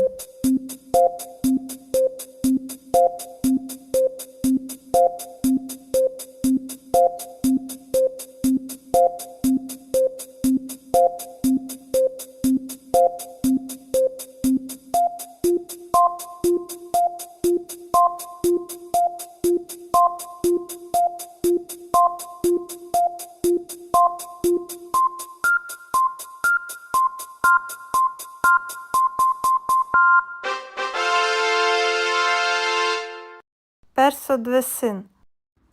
Perso-dvesin.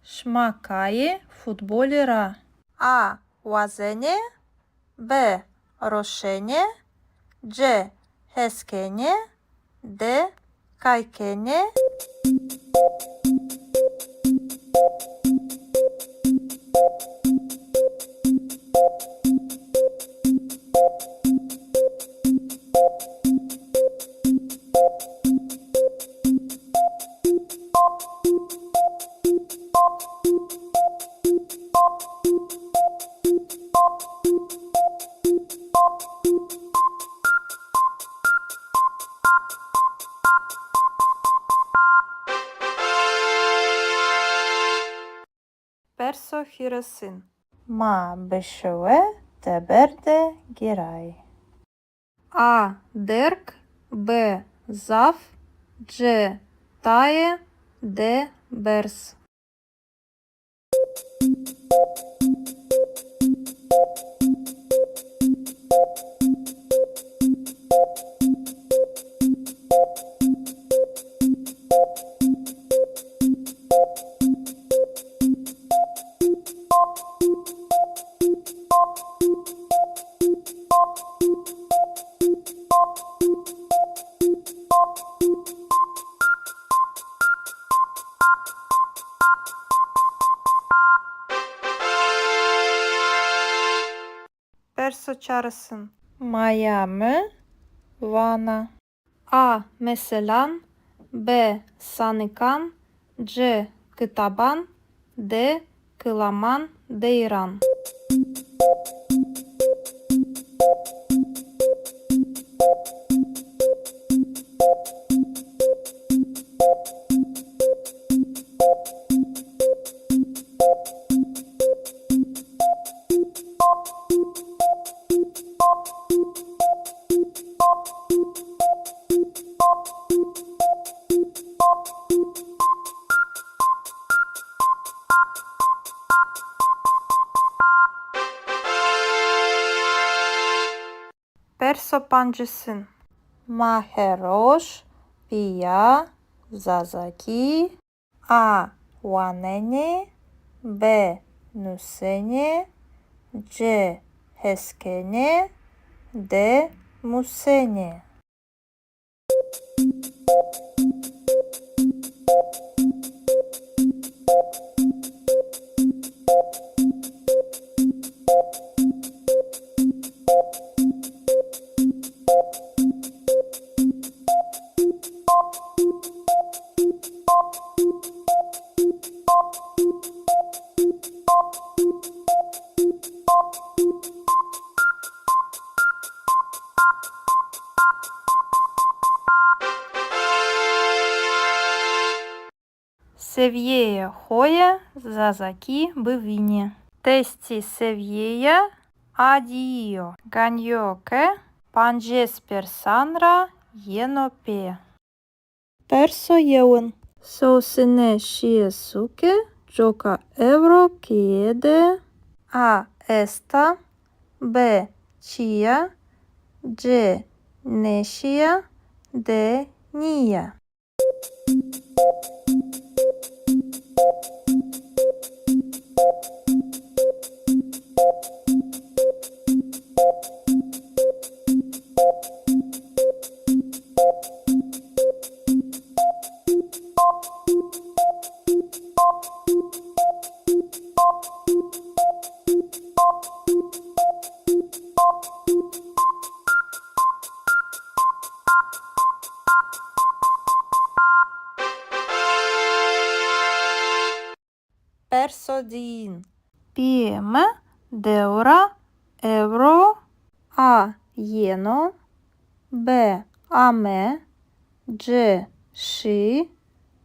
Шмакає футболіра. А вазене. Б рошене. C heskene. D kaykene. Perso-hiresin. Ma beşeve teberde giray. A derk. B zaf. C taye. D bers. Perso-çarısın. Maya mı? Vana. A meselan. B sanıkan. C kıtaban. D kılaman deyran. Perso-pancısın. Maheroş. Pia zazaki. A wanene. B nusene. C heskene. D musene. Севєє хоя зазакі бивіні. Тесті севєя Addio. Ganyo che panjes persanra yenope. Perso yeun. Sosine shiesuke joka evro kiede a esta b chia g neshia de nia. Perso din. Pieme deura evro a yeno b ame g shi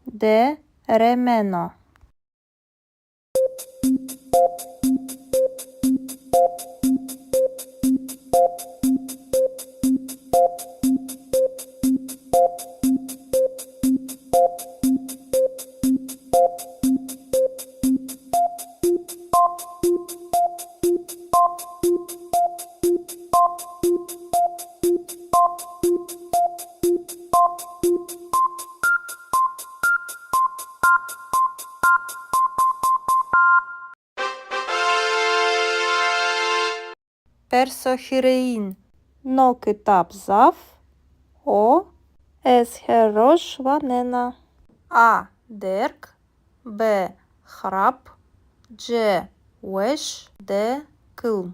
de remeno. Perso hirein. No kitab zav o es herosh vanena. A derg b hrap c wesh d kılm.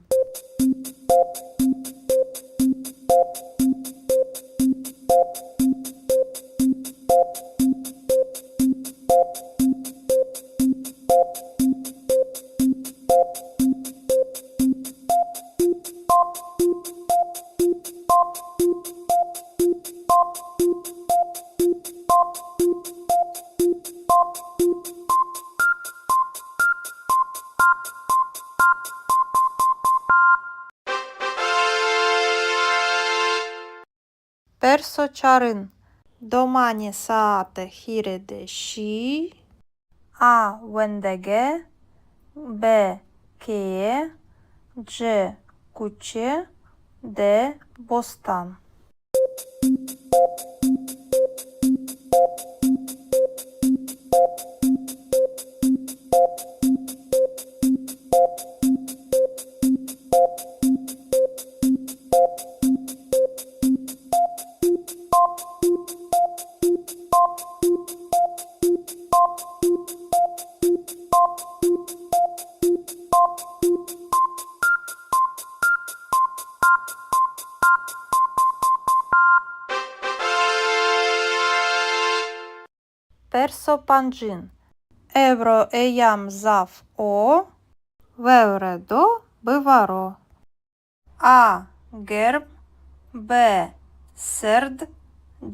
Perso çarın. Domani saate hirede şi a wendege b keye c kuçe d bostan. Perso pancin. Evro eyam zav o vevredo bivaro. A gerb b serd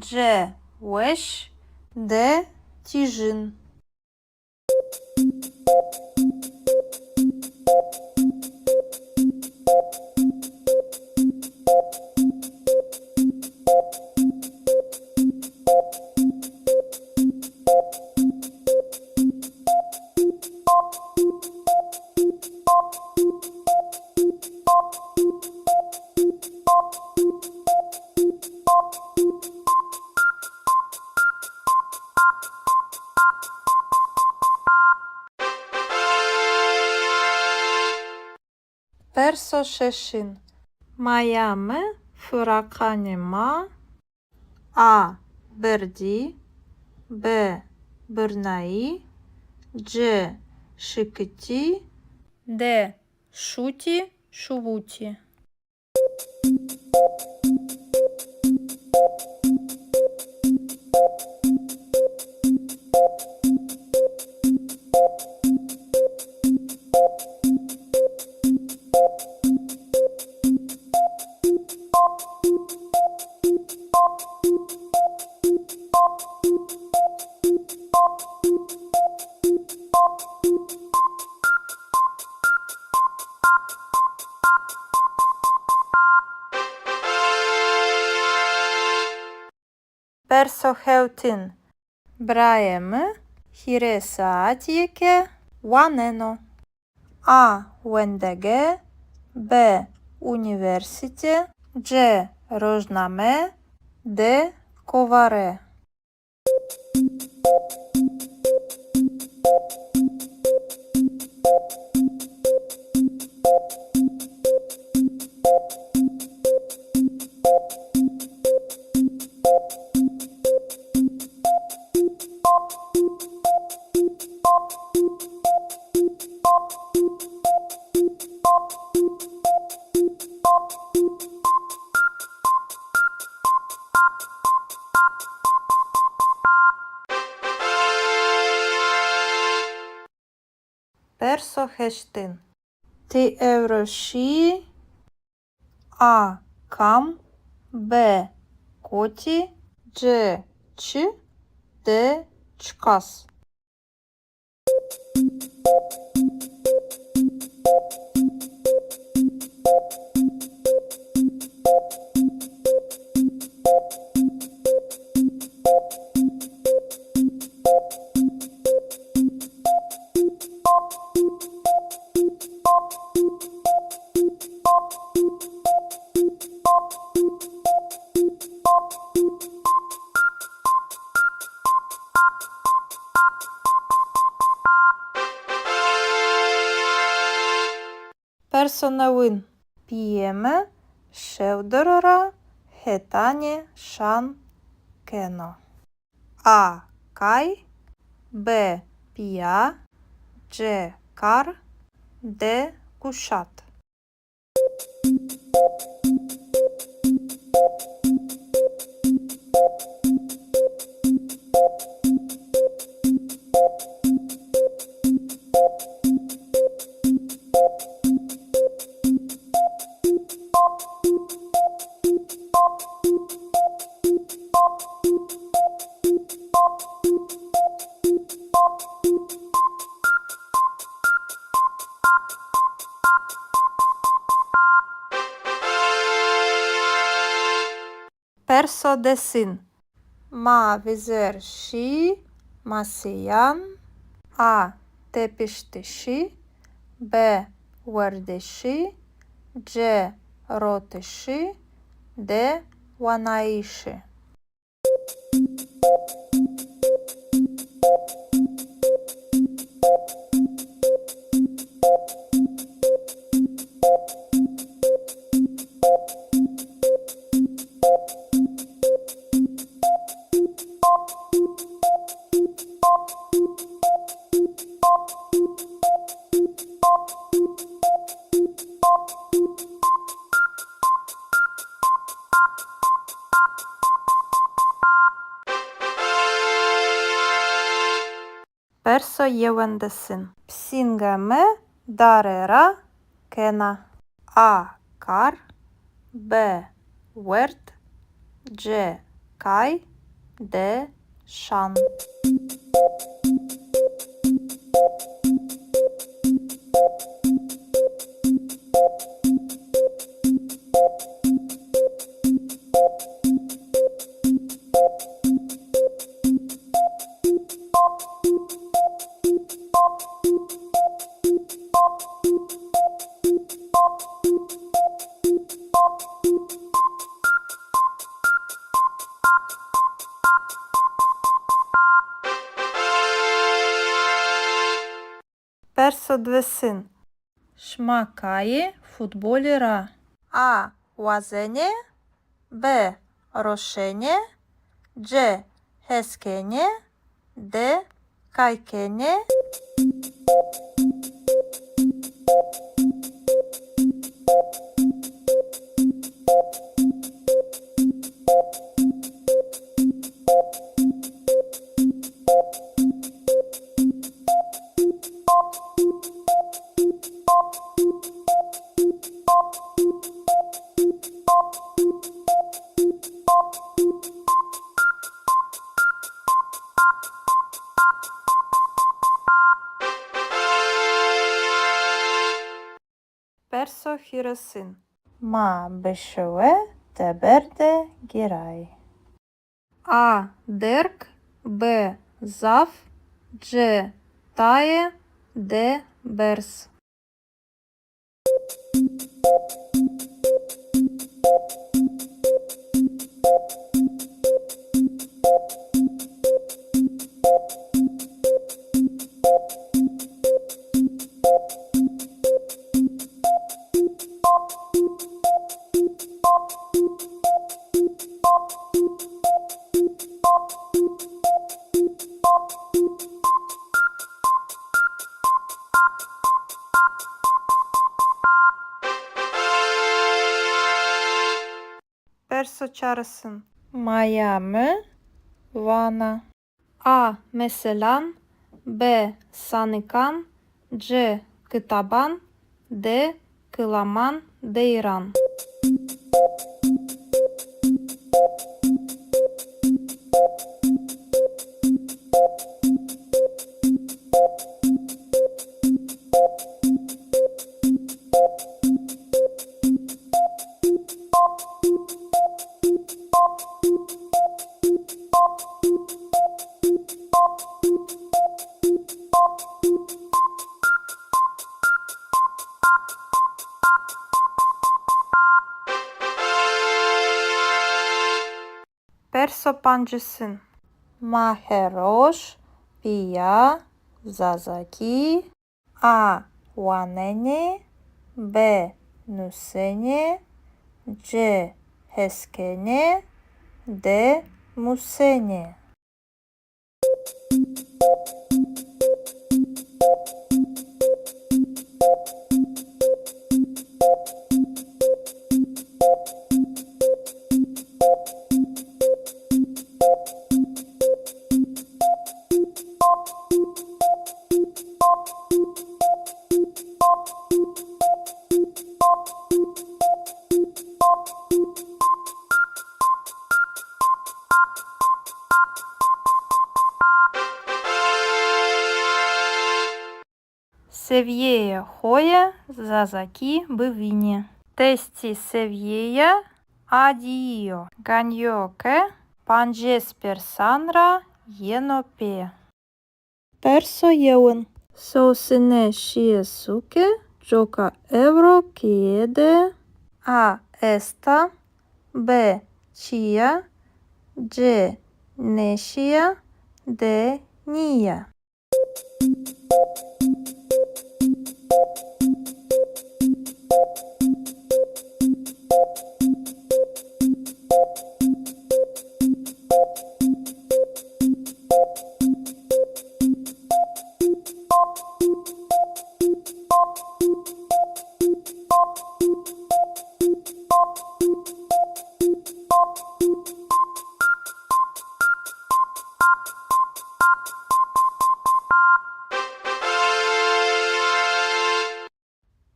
c wesh d tijin. Perso şeşin. Mayame fırakanema a birdi b birnai c şıkıti d şuti şuvuti. Персо хеутин. Браємо хіре саатіке ванено. А вендеге, Б університе, Дж рожнаме, Д коваре. Персо хештин. Ти евроші. А кам, Б коті, Дж ч, Д чкас. Персо новин. П'єме шевдорора хетані шан кено. А кай, Б пія, Дж кар, Д кушат. Персо десин. Ма візер ші, масиян, А тепіштиші, Б вердиші, Дж ротиші, Д ванаїші. Персо євендесин. Псінгеме дарера кена. А кар, Б верт, Дж кай, Д шан. Персо двесин. Шмакає футболіра. А вазене, Б рошене, Дж хескене, Д кайкене. Персо хіросин. Ма бешове теберде гірай. А. Дерк, Б. Зав, Дж. Тає, Д. Берс. Perso çağrısın. Miami, Vana. A. Meselan, B. Sanıkan, C. Kıtaban, D. Kılaman, Deyran. Perso pancısın. Maheroş, Pia, Zazaki, A. Wanene, B. Nusene, C. Heskene, D. Musene. Seviyeye hoya, Zazaki, Bivini. Testi seviyeje, adio. Ganjoke, panjes persanra, jenope. Perso jeun. Sosine šiesuke, joka evro kiede. A. Esta, B. Chia, C. Nešia, D. Nia.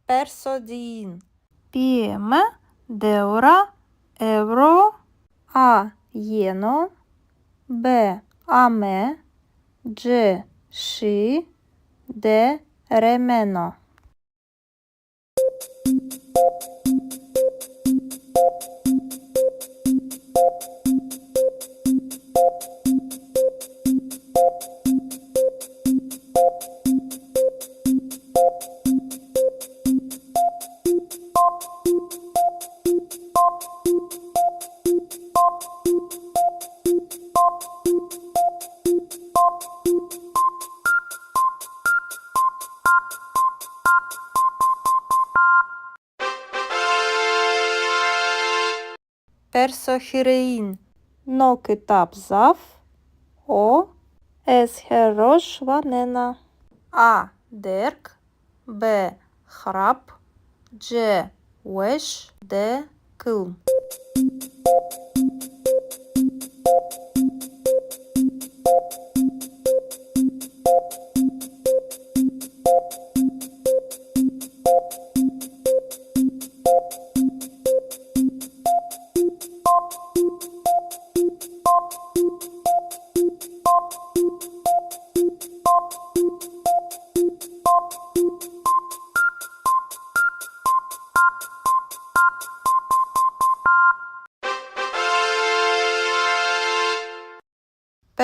Persodin. Pieme, deura, euro, A. Jeno, B. Ame, C. Și, D. Remeno. Persohirein. No kitap zaf. O. Esherosh vanena. A. Derk, B. Hrap, C. Wesh, D. Kılm.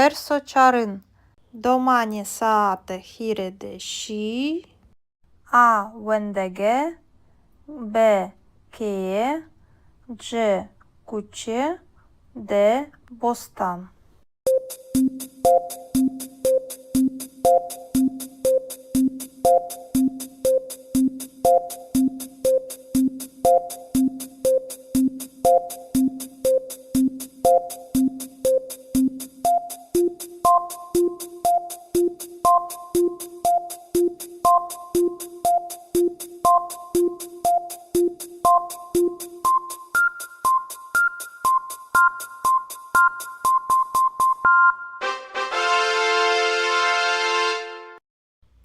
Персо чарин. Домані саате хіреде ші. А вендеге. Б кеє. Дж куче. Д бостан.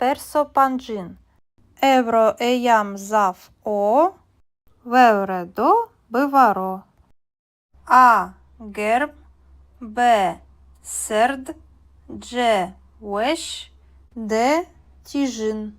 Персо панджин. Евро еям зав о. Вевредо биваро. А герб. Б серд. Дж веш. Д тіжин.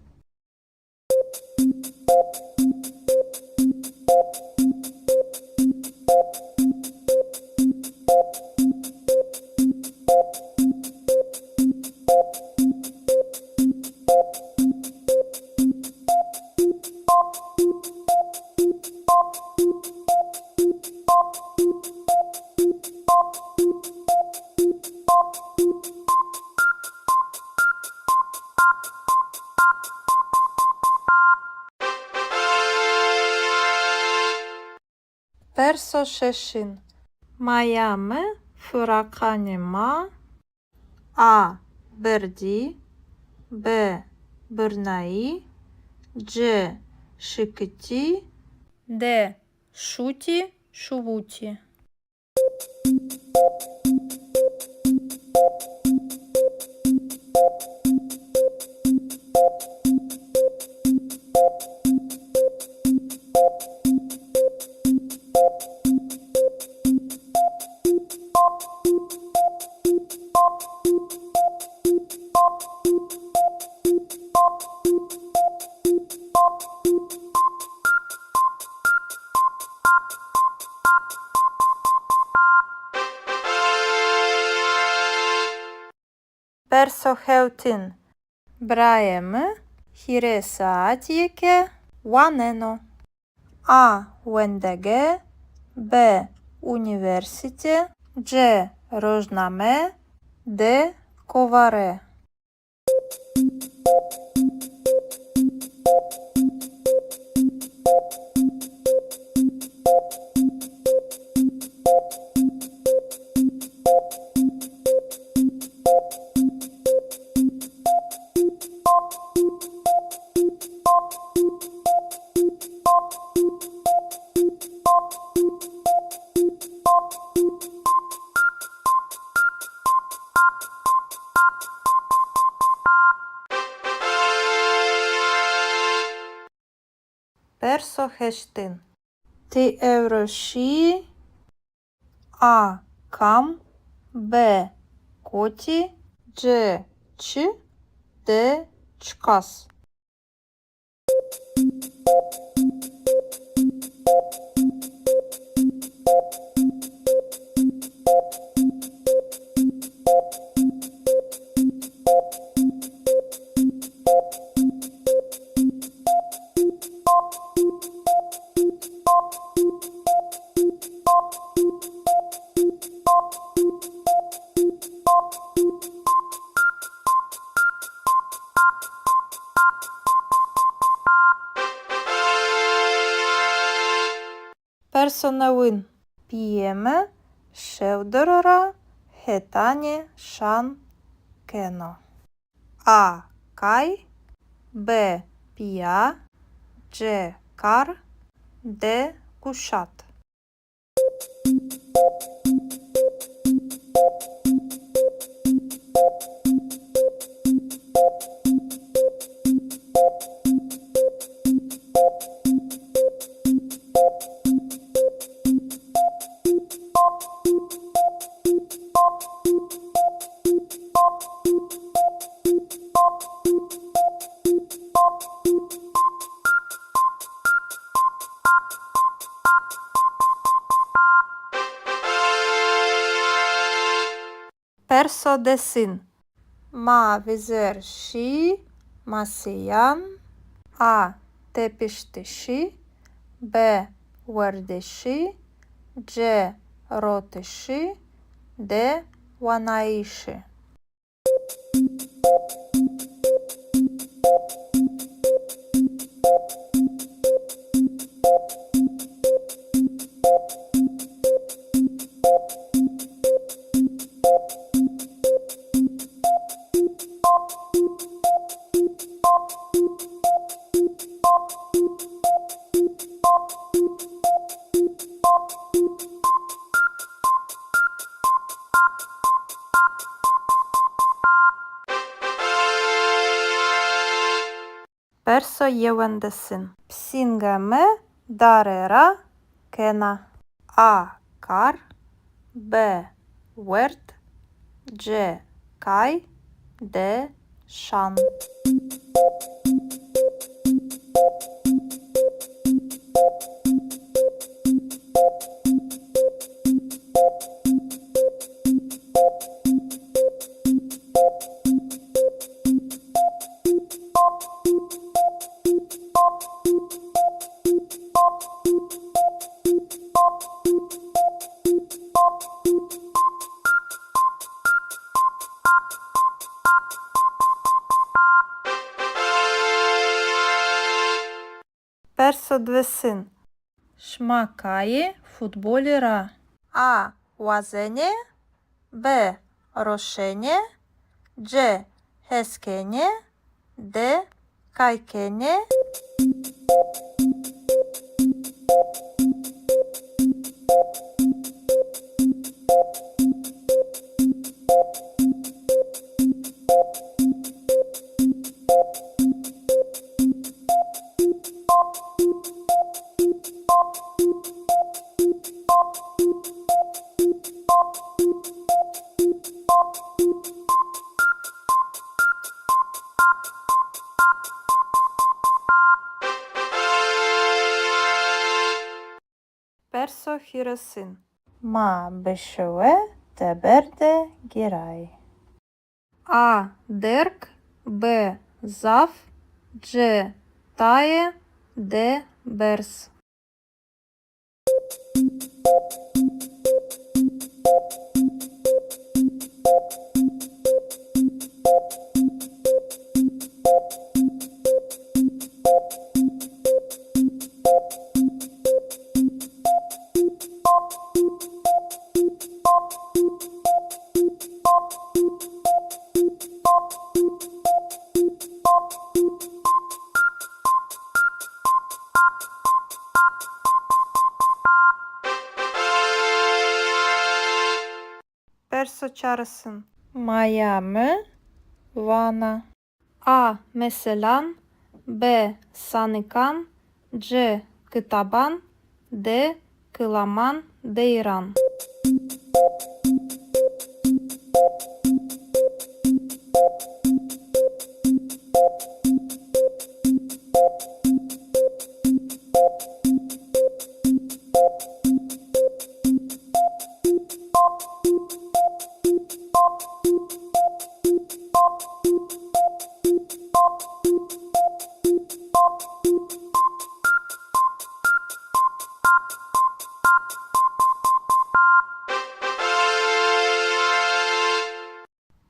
Персо шешин. Майаме фураканема. А берді. Б бирнаї. Дж шикиті. Д шуті шувуті. Персо хеутин. Браєме хіресаатієке ванено. А вендеге. Б універсіте. Дж рожнаме. Д коваре. Персо хештин. Ти евроші. А кам. Б коті. Дж ч. Д чкас. Персонавин. П'єме шевдорора хетані шан кено. А кай. Б пія. Дж кар. Д кушат. desin. Ma vizer și masiyan. A tepiştişi. B vardişi. C rotişi. D vanayişi. Perso yevendesin. Psingame darera kena. A kar. B wert. C kay. D şan. Perso dvesin. Шмакає футболіра. А вазене. Б рошене. C heskene. D kaykene. Perso hiresin. Ma beşeve teberde giray. A derk. B zaf. C taye. D bers. Perso çağrısın. Maya mı? Vana. A meselan. B sanıkan. C kıtaban. D kılaman deyran.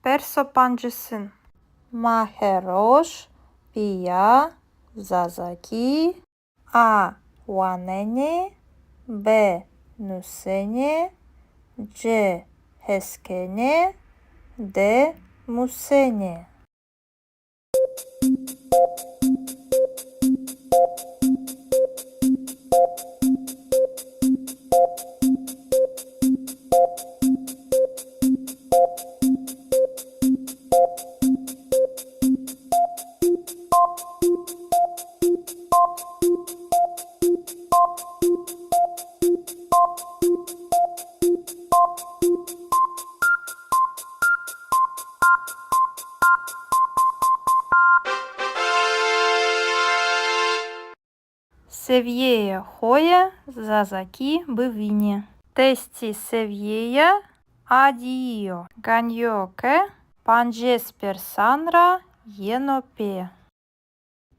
Perso pancısın. Maheroş, Pia, Zazaki, A vanene, B nusene, C heskene, D musene. Севєя хоя, зазаки бивіні. Тесті севєя, Addio. Ganyoke. Panjes persanra yenope.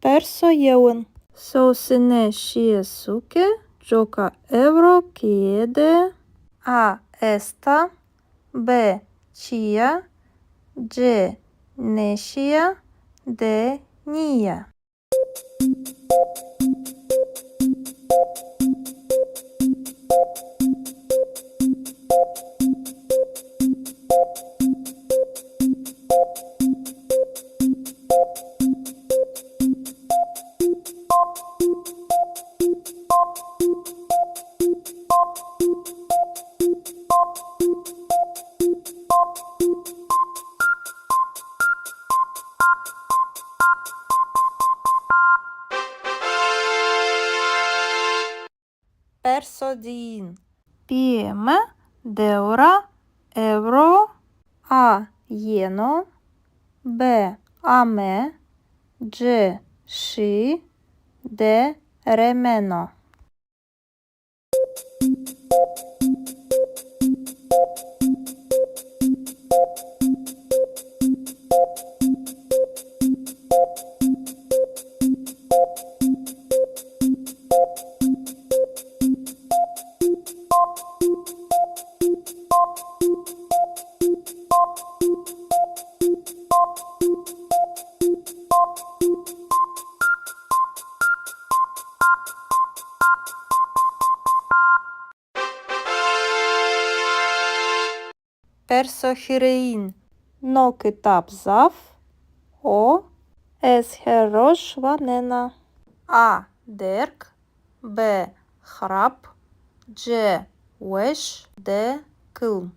Perso yeun. Sosine shiesuke. Joka evro kiede. A esta. B chia. C neşia. D nia. Persodin. Pieme, deura, euro, A jeno, B ame, C și, D remeno. Persohirein. No kitap zaf. O es herosh vanena. A derk. B hrap. C wesh. D kılm.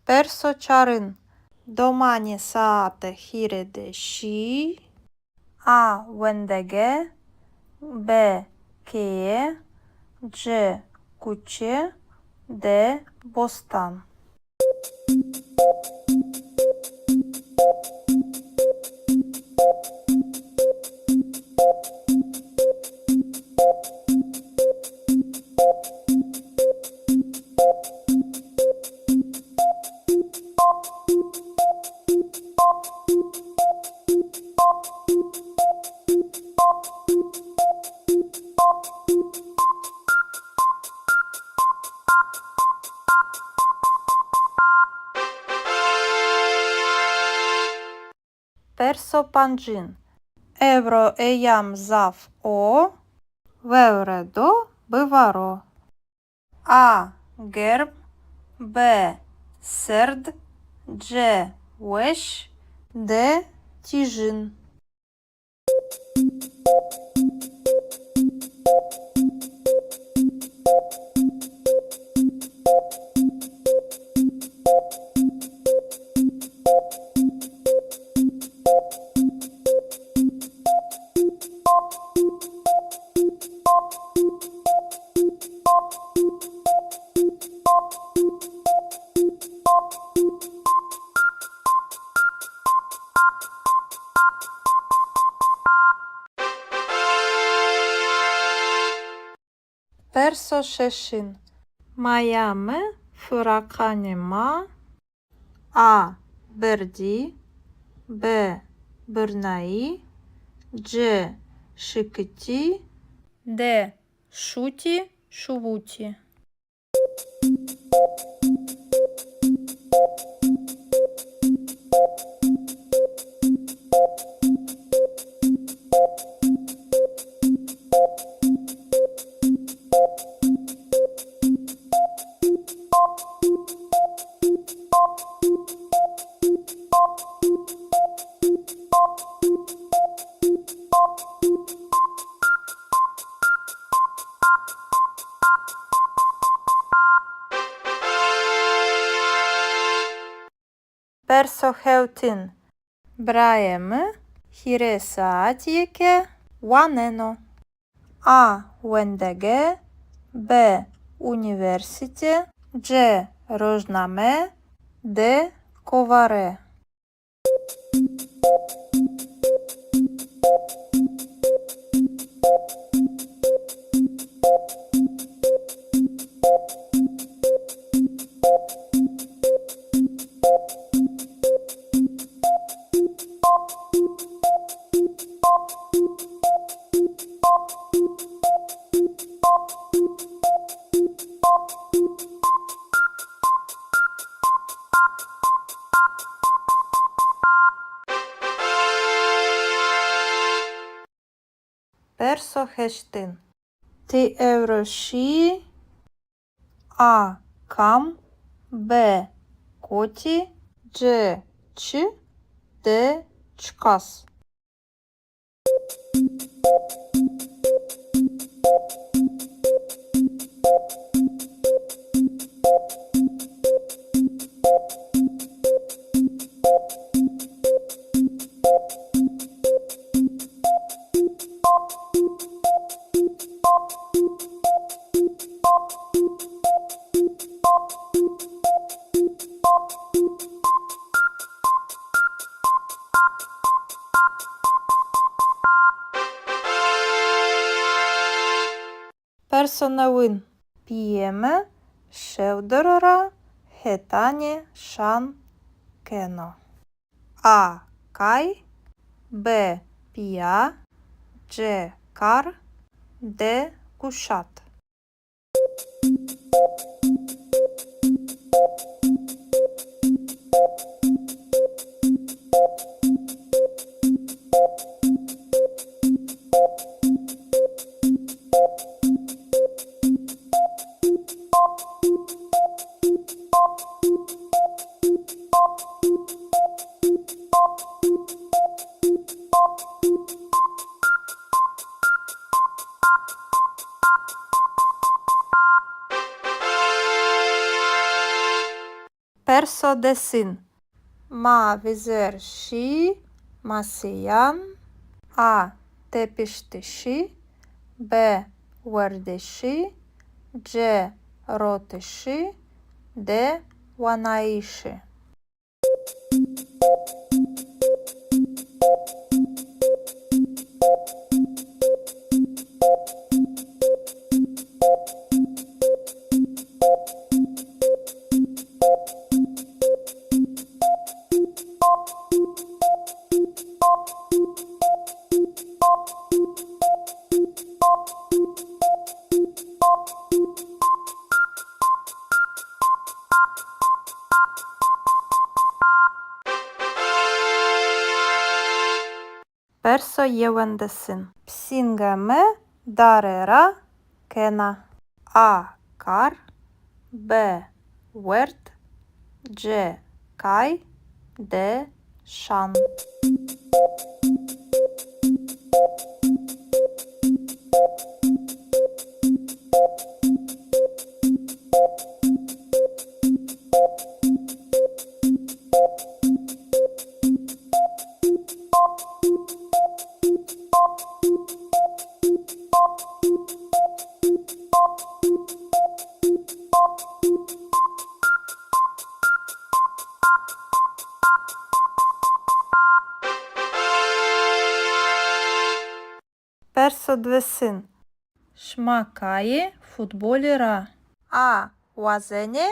Perso çarın. Domani saate hirede şi. A wendege. B keye. C kuçe. D bostan. Perso pancin. Evro eyam zaf o. Vevredo bivaro. A gerb. B serd. C wesh. D tijin. Perso şeşin. Mayame furakanema. A berdi. B bırnai. C şıkıti. D şuti şuvuti. Персохеутин. Браємо хіресаатієке ванено. А. Вендеге. Б. Університе. Дж. Рожнаме. Д. Коваре. Персохештин. Ти евроші. А. Кам. Б. Коті. Дж. Ч. Д. Чкас. Персонавин. П'єме. Шевдорора. Хетані. Шан. Кено. А. Кай. Б. Пія. Дж. Кар. Д. Кушат. Персодесин. Ма візер ші. Масиян. А. Тепіштиші. Б. Вердиші. Дж. Ротиші. Д. Ванаїші. Персоєвендесин. Псінгеме. Дарера. Кена. А. Кар. Б. Верт. Дж. Кай. Д. Шан. Персодвесин. Шмакає футболіра. А. Вазене.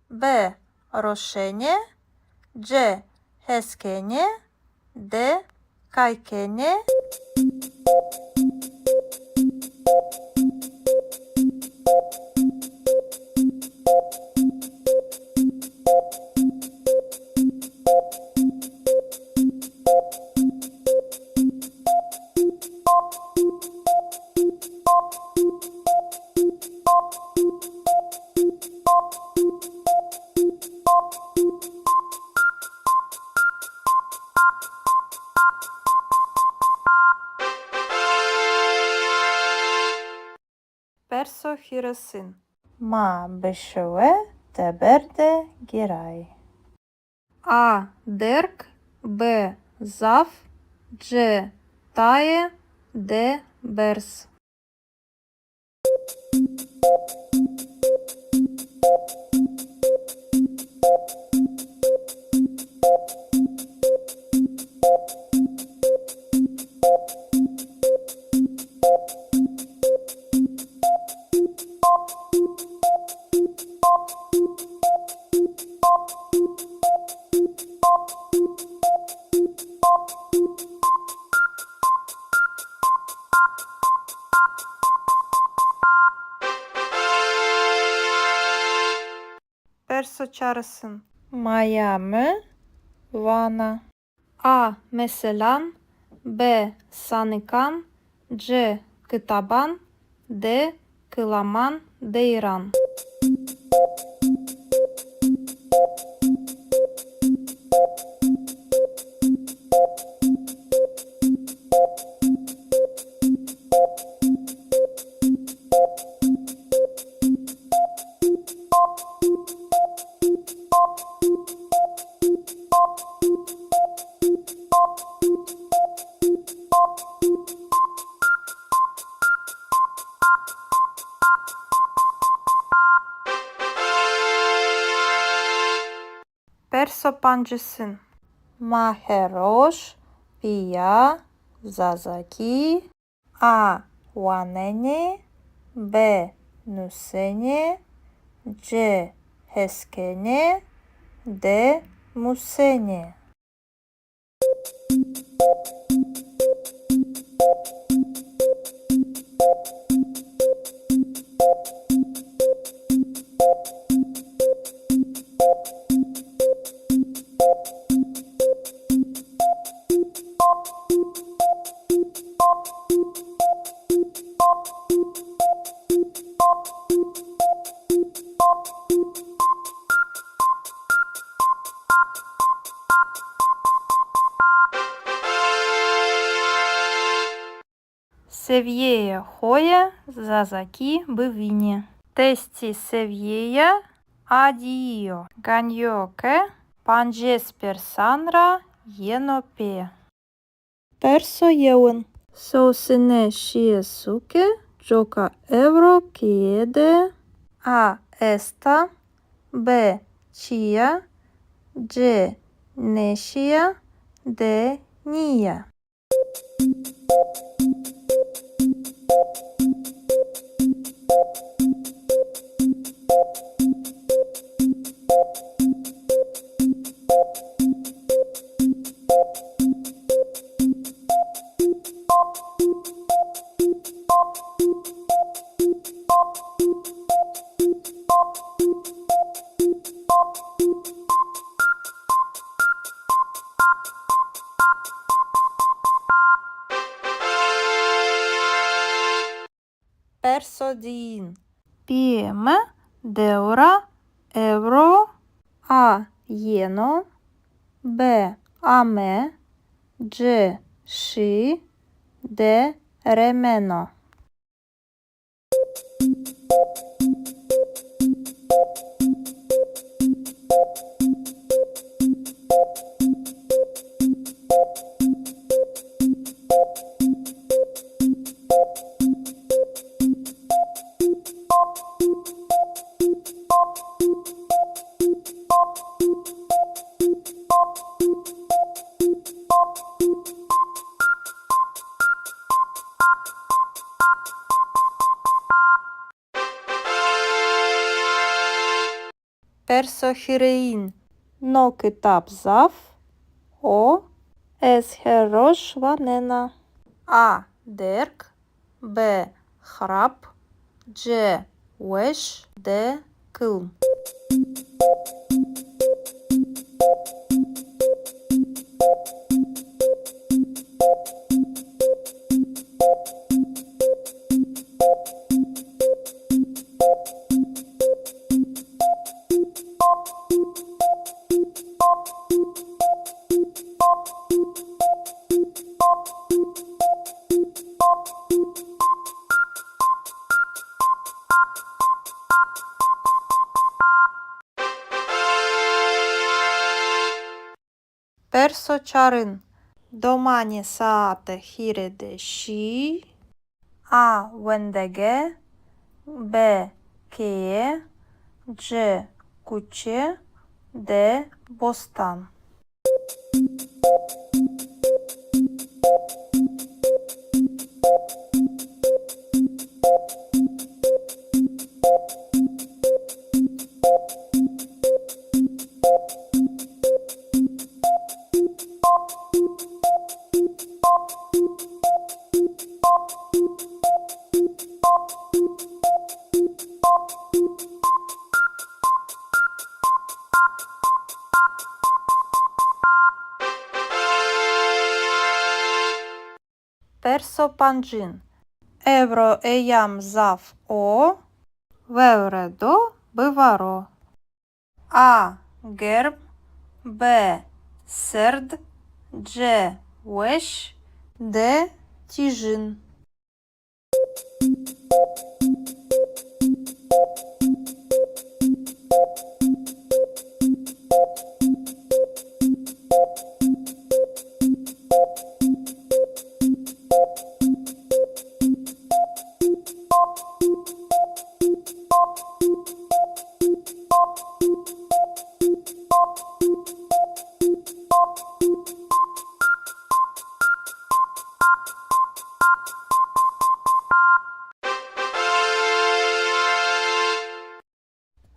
Б. Рошене. Дж. Хескене. Д. Кайкене. Персохіросин. Ма бешове теберде гірай. А. Дерк, Б. Зав, Дж. Тає, Д. Берс. Perso çağrısın. Miami, Vana. A. Meselan, B. Sanıkan, C. Kıtaban, D. Kılaman, Deyran. Perso pancısın. Maheroş, Pia, Zazaki, A. Wanene, B. Nusene, C. Heskene, D. Musene. Севєя хоя, зазаки бивіні. Тесті севєя, адіо. Ганьоке, панджеспер санра, єнопе. Персо єун. Соусине шієсуке, джока евро кієде. А. Еста, Б. Чія, Дж. Нешія, Д. Нія. Персодін. Піме, деура, евро, А. Єно, Б. Аме, Дж. Ши, Д. Ремено. Персохіреїн. Но китап зав. О. Есхерош ванена. А. Дерк, Б. Храп, Дж. Веш, Д. Килм. Персочарин. Домані саате хіреде ші. А вендеге. Б кеє. Дж куче. Д бостан. Персопанджин. Евро еям зав о. Вевредо биваро. А герб. Б серд. Дж веш. Д тіжин.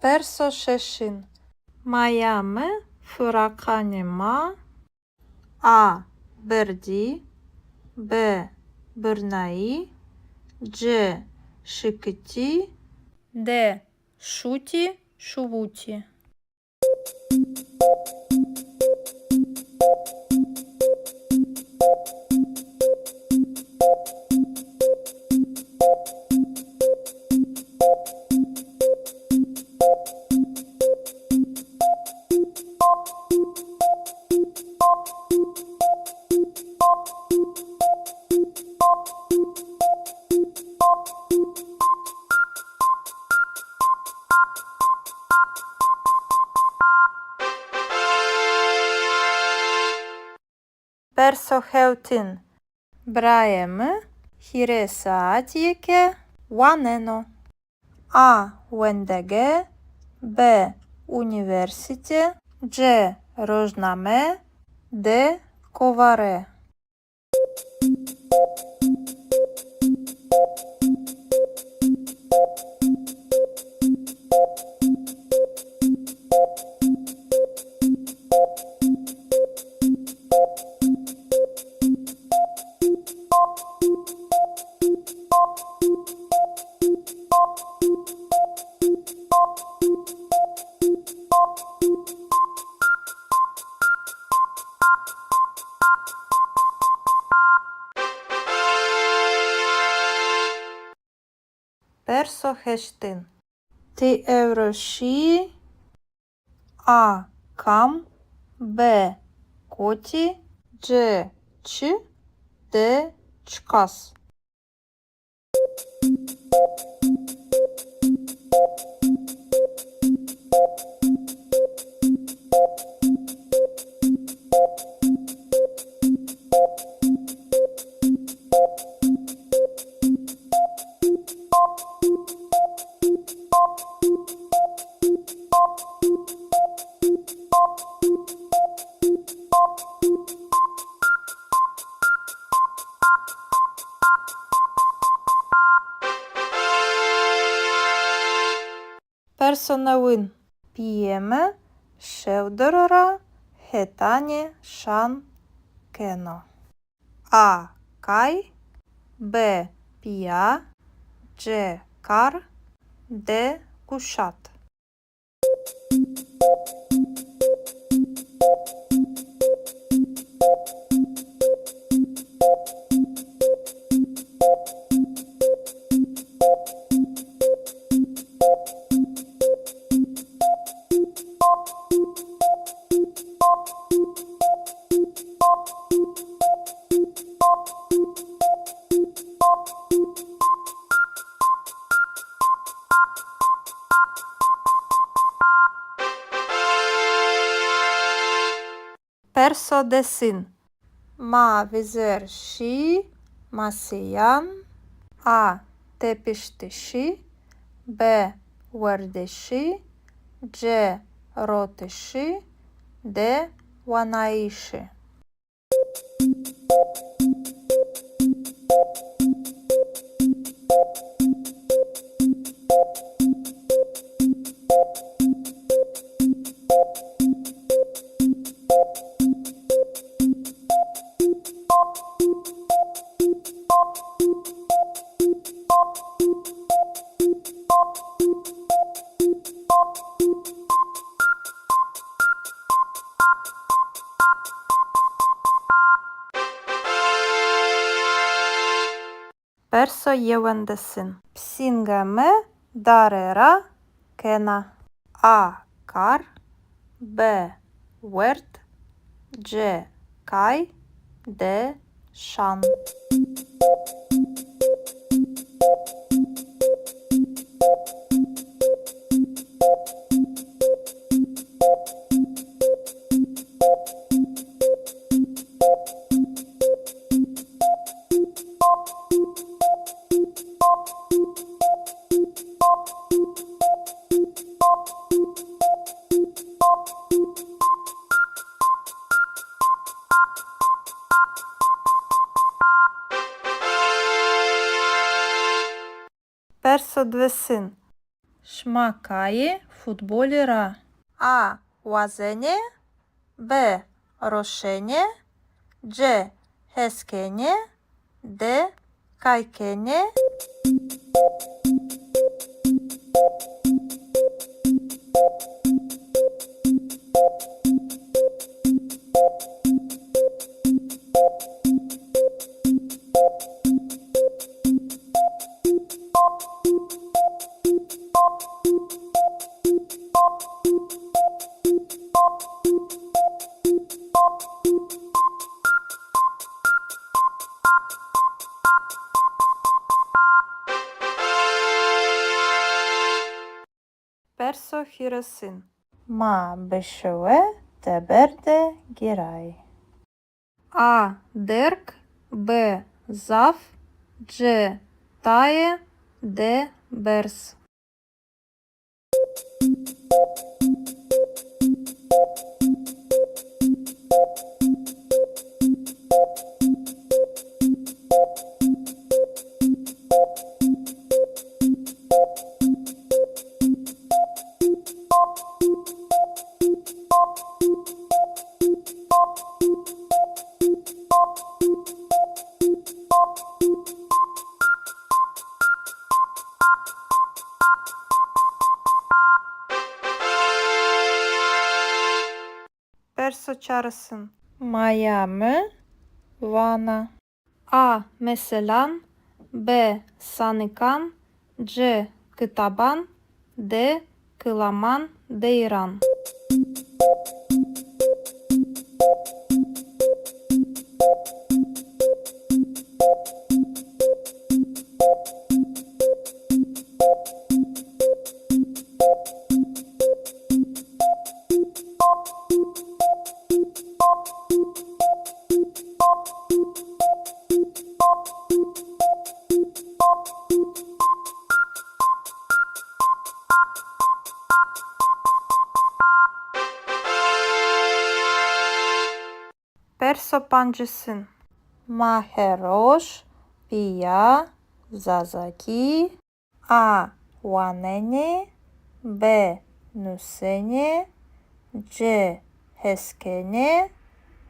Персошешин. Майаме фураканема. А берді. Б бирнаї. Дж шикиті. Д шуті шувуті. Персохеутин. Браєме хіресаатієке ванено. А вендеге. Б університе. Дж рожнаме. Д коваре. Персохештин. Ти евроші. А кам. Б коті. Дж ч. Д чкас. Персонавин. П'єме шевдорора хетані шан кено. А кай. Б пія. Дж кар. Д кушат. Perso-desin. Ma vizer și masiyan. A tepiştişi. B vardişi. C rotişi. D vanayişi. Perso-yevendesin. Psingame darera kena. A kar. B wert. C kay. D şan. Perso-dvesin. Шмакає футболіра. А вазене. Б рошене. C heskene. D kaykene. Perso-hiresin. Ma beşeve teberde giray. A derk. B zaf. C taye. D bers. Perso-çarısın. Maya mı? Vana. A meselan. B sanıkan. C kıtaban. D kılaman deyran. Perso-pancısın. Maheroş. Pia zazaki. A wanene. B nusene. C heskene.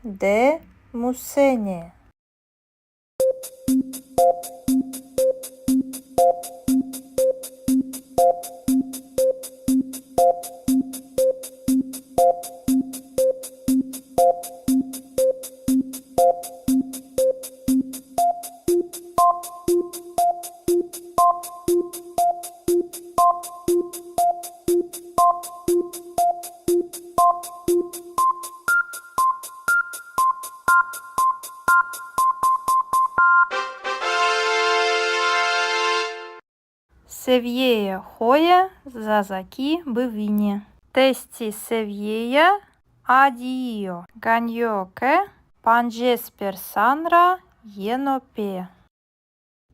D musene. Seviyeye hoya zazaki bivini. Тесті сев'єя Addio. Ganyo che panjes persanra yenope.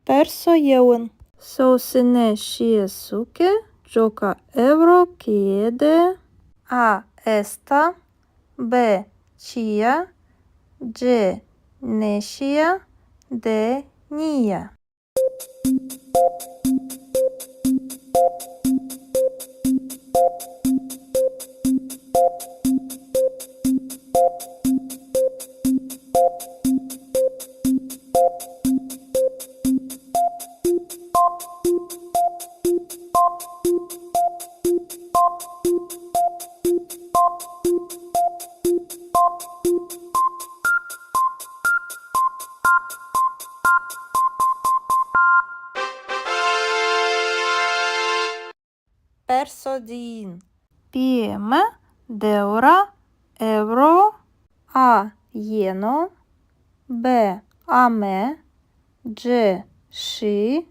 Perso yeun. Sosine shiesuke joka evro kiede a esta b chia g neshia de nia. Perso din. Pieme deura evro a yeno b ame g shi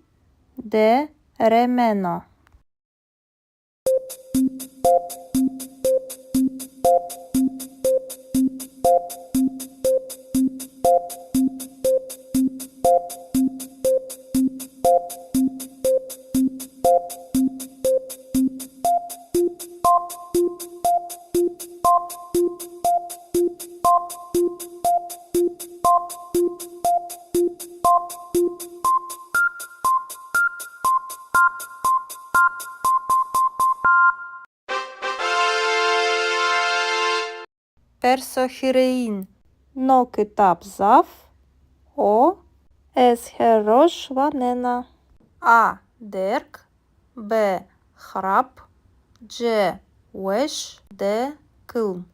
de remeno. Perso hirein. No kitap zav o es herosh vanena. A derk b hrap c wesh d kılm.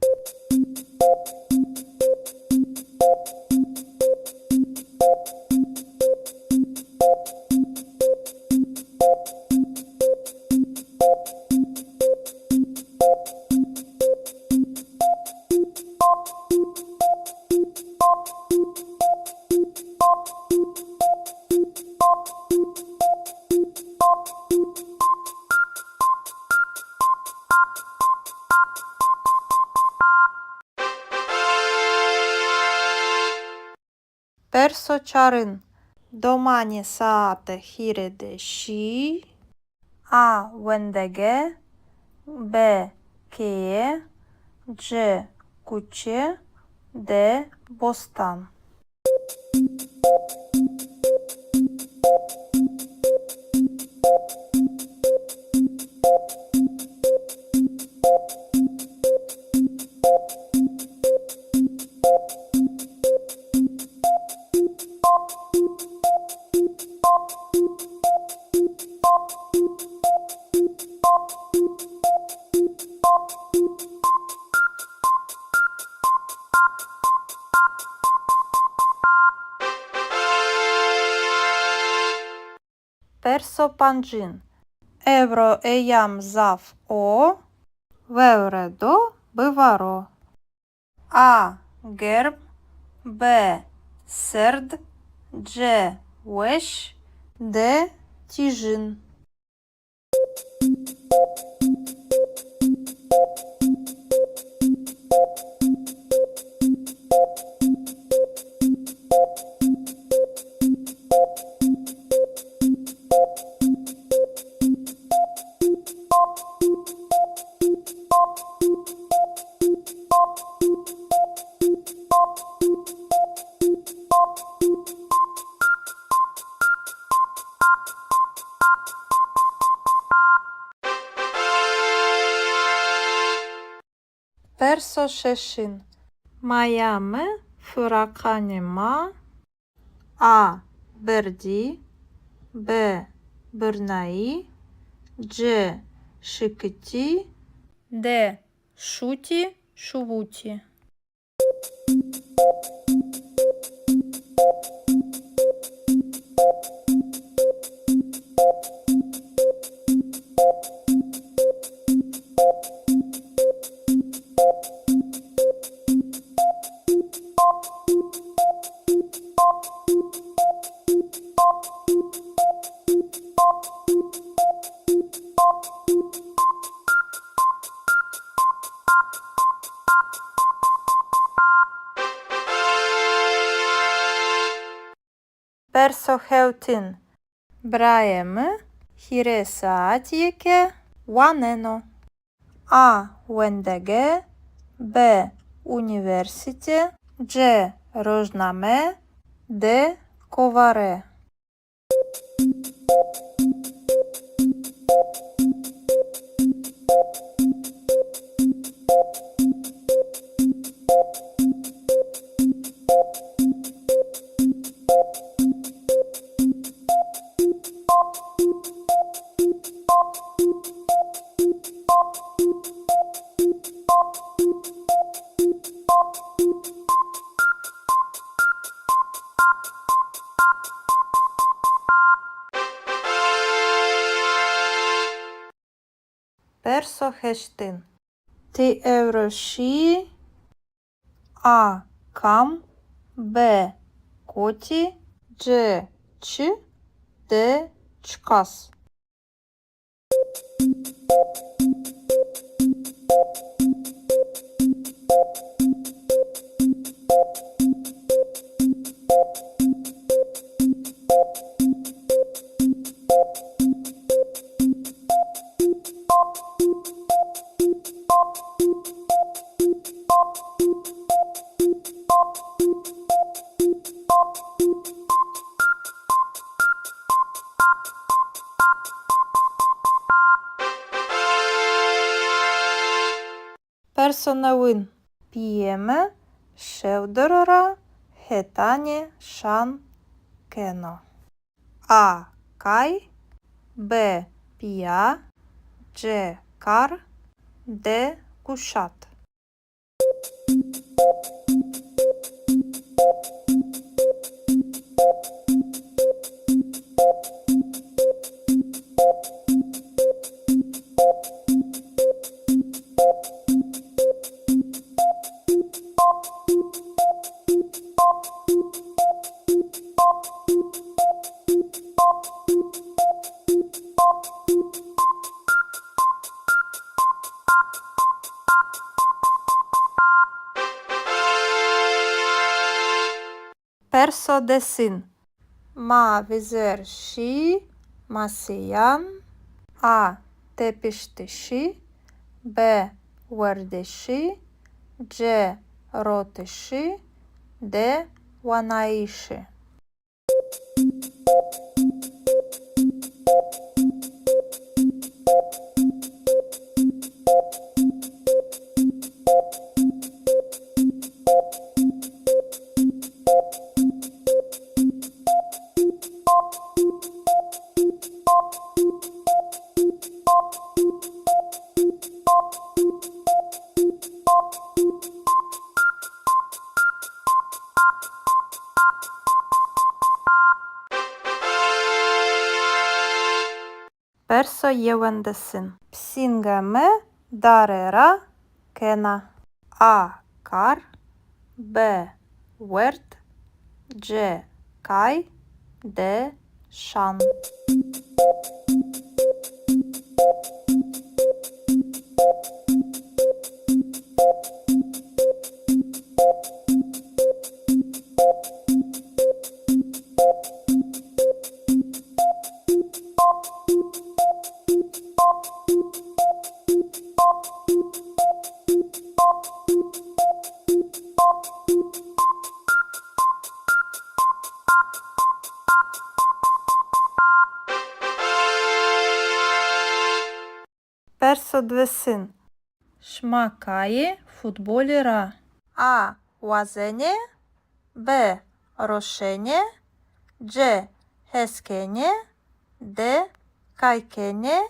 Perso çarın. Domani saate hirede şi a wendege b keye c kuçe d bostan. Perso pancin. Evro eyam zav o vevre do bivaro. A gerb b serd c wesh d tijin. Perso şeşin. Mayame fırakanema a berdi b bırnai c şıkıti d şuti şuvuti. Персо хеутин. Браєм. Хіре саатіке. Ванено. А. Вендеге. Б. Університе. Дж. Рожнаме. Д. Коваре. Персо хештин. Ти евроші. А. Кам. Б. Коті. Дж. Ч. Д. Чкас. Персо новин. П'єме. Шевдорора. Хетані. Шан. Кено. А. Кай. Б. Пія. Дж. Кар. Д. Кушат. Персо десин. Ма візер ші. Масиян. А. Тепіштиші. Б. Вердиші. Дж. Ротиші. Д. Ванаїші. Персо євендесин. Псінгеме. Дарера. Кена. А. Кар. Б. Верт. Дж. Кай. Д. Шан. Персо двесин. Шмакає футболіра. А. Вазене. Б. Рошене. Дж. Хескене. Д. Кайкене.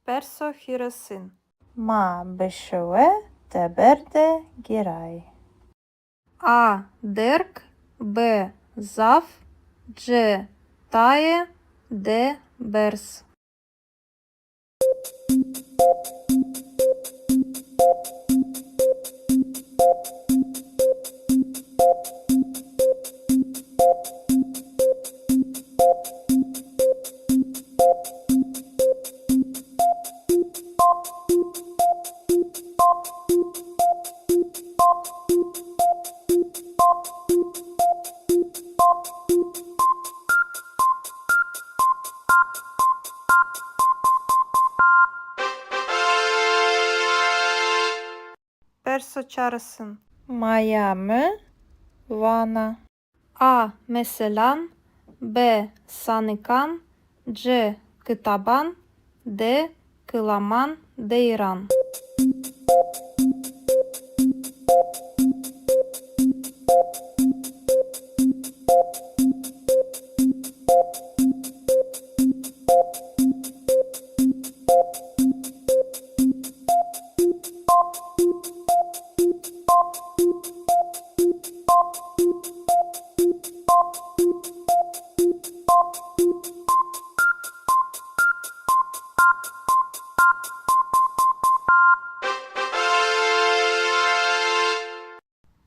Персо хіросин. Ма бешове теберде гірай. А. Дерк, Б. Зав, Дж. Тає, Д. Берс. Perso çağrısın. Miami, Vana. A. Meselan, B. Sanıkan, C. Kıtaban, D. Kılaman, Deyran.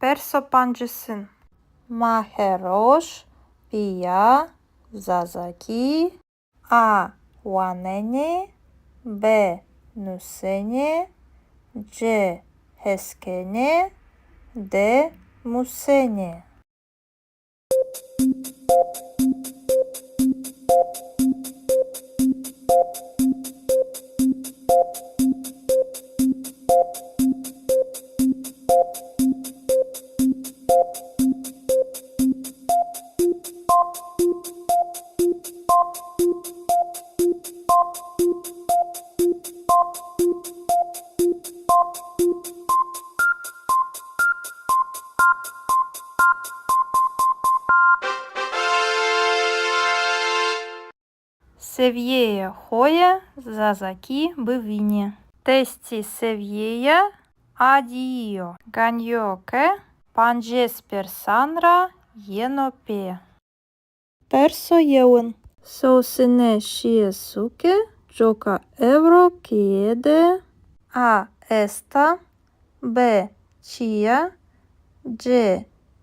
Perso pancısın. Maheroş, Pia, Zazaki, A. Wanene, B. Nusene, C. Heskene, D. Musene. Севєя хоя, Зазаки, Бивіні. Тесті Севєя, Адіо, Ганьоке, Панджеспер Санра, Єнопе. Персо єун. Соусине шієсуке, Джока Евро, Кієде, А. Еста, Б. Чія, Дж.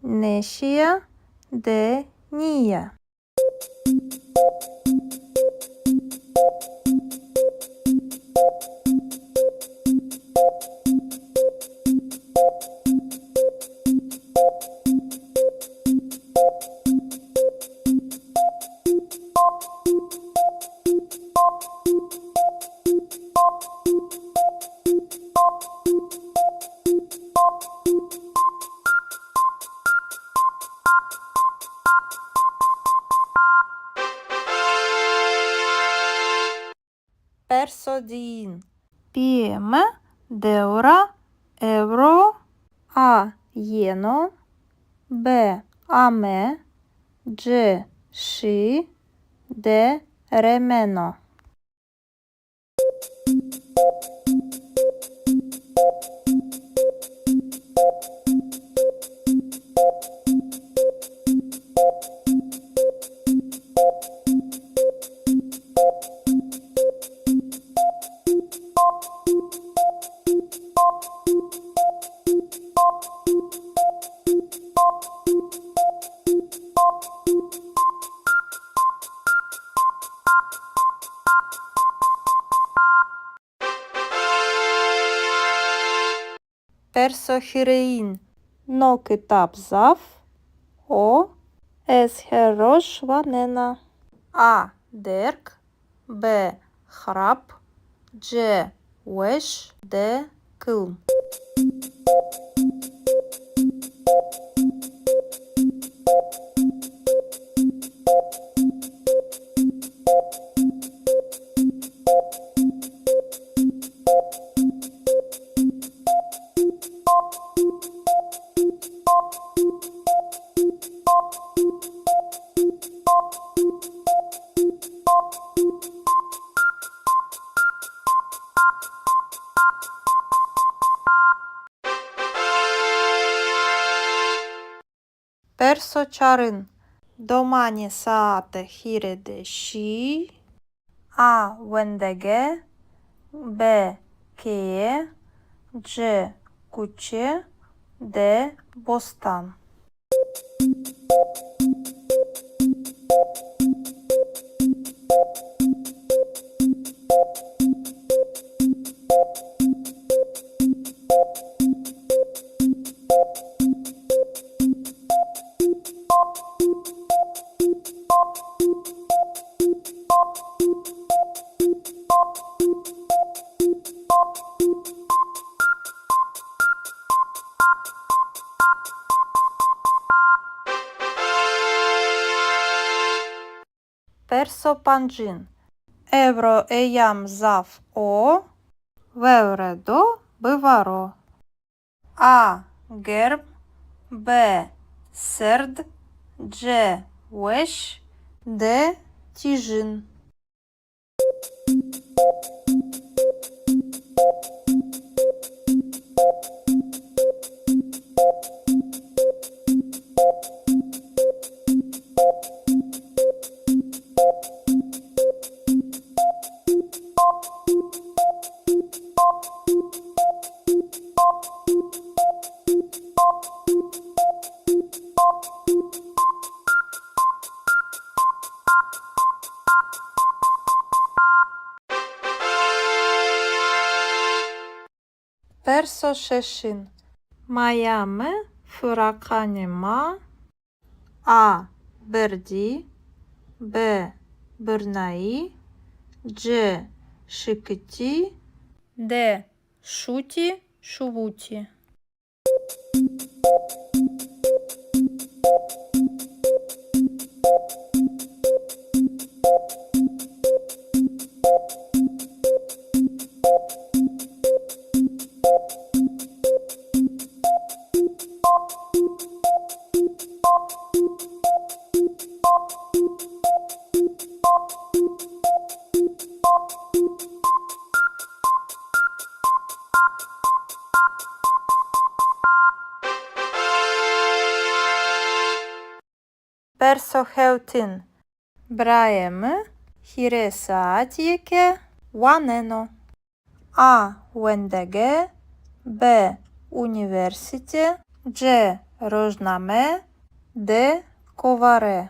Нешія, Д. Нія. Персодін. Піме, Деора, Евро, А. Єно, Б. Аме, Дж. Ши, Д. Ремено. Персохіреїн. Но китап зав. О. Есхерош ванена. А. Дерк. Б. Храп. Дж. Веш. Д. Килм. Персочарин. Домані саате хіреде ші. А вендеге. Б кеє. Дж куче. Д бостан. Персопанджин. Евро еям зав о. Вевредо биваро. А герб. Б серд. Дж веш. Д тіжин. Персошешин. Майаме фураканема. А берді. Б бирнаї. Дж шикиті. Д шуті шувуті. Персохеутин. Браєме хіресаатієке ванено. А вендеге. Б університе. Дж рожнаме. Д коваре.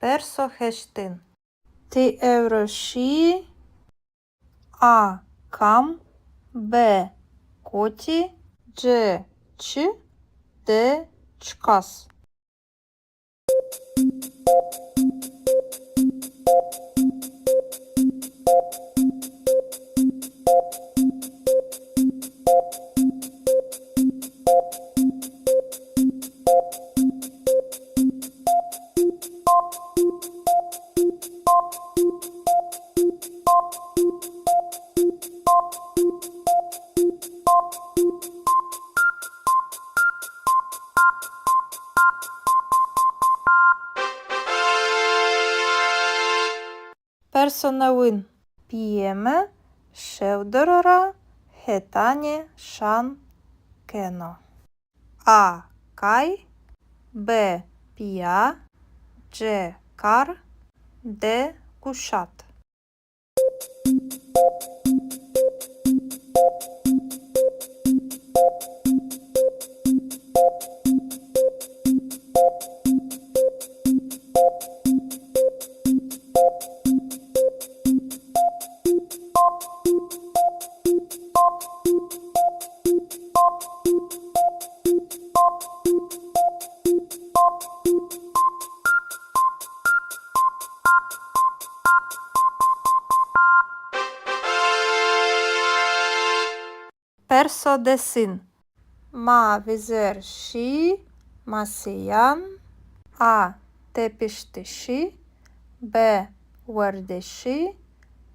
Персохештин. Ти евроші. А кам. Б коті. Дж ч. Д чкас. Персонавин. П'єме шевдорора хетані шан кено. А кай. Б пія. Дж кар. Д кушат. Perso-desin. Ma vizer și masiyan. A tepiştişi. B vărdeși.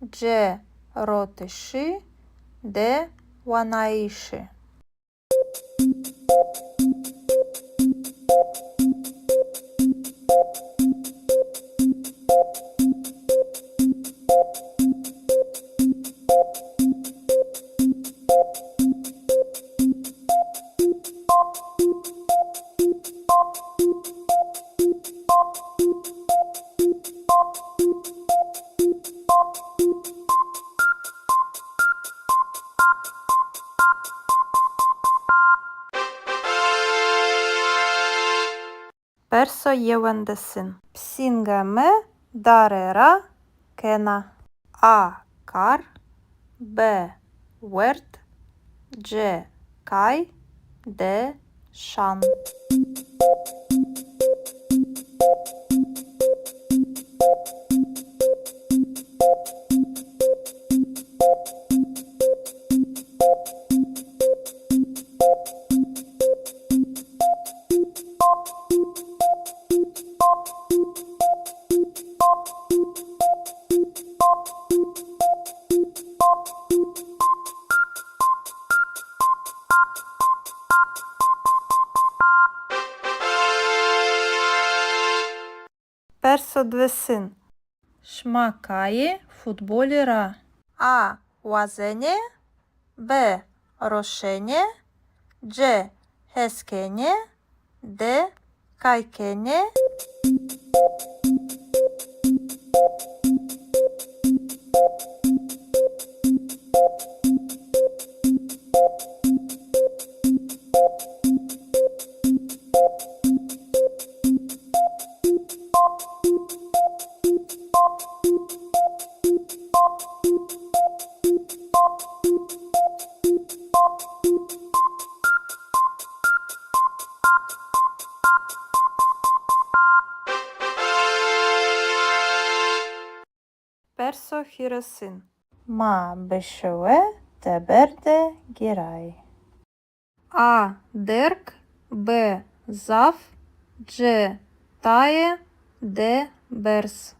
C roteși. D wanaiși. Perso-yevendesin. Psingame darera kena. A kar. B wert. C kay. D şan. Perso-dvesin. Шмакає футболіра. А вазене. Б рошене. C heskene. D kaykene. Perso-hiresin. Ma beşeve teberde giray. A derk. B zaf. C taye. D bers.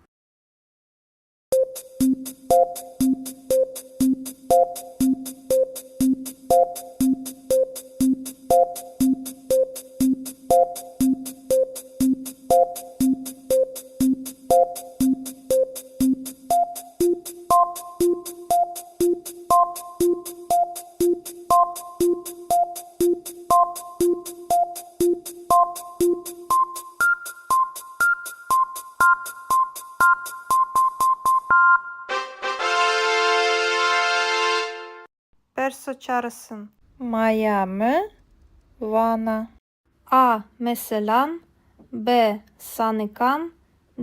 Perso-çağrısın. Maya mı? Vana. A meselan. B sanıkan.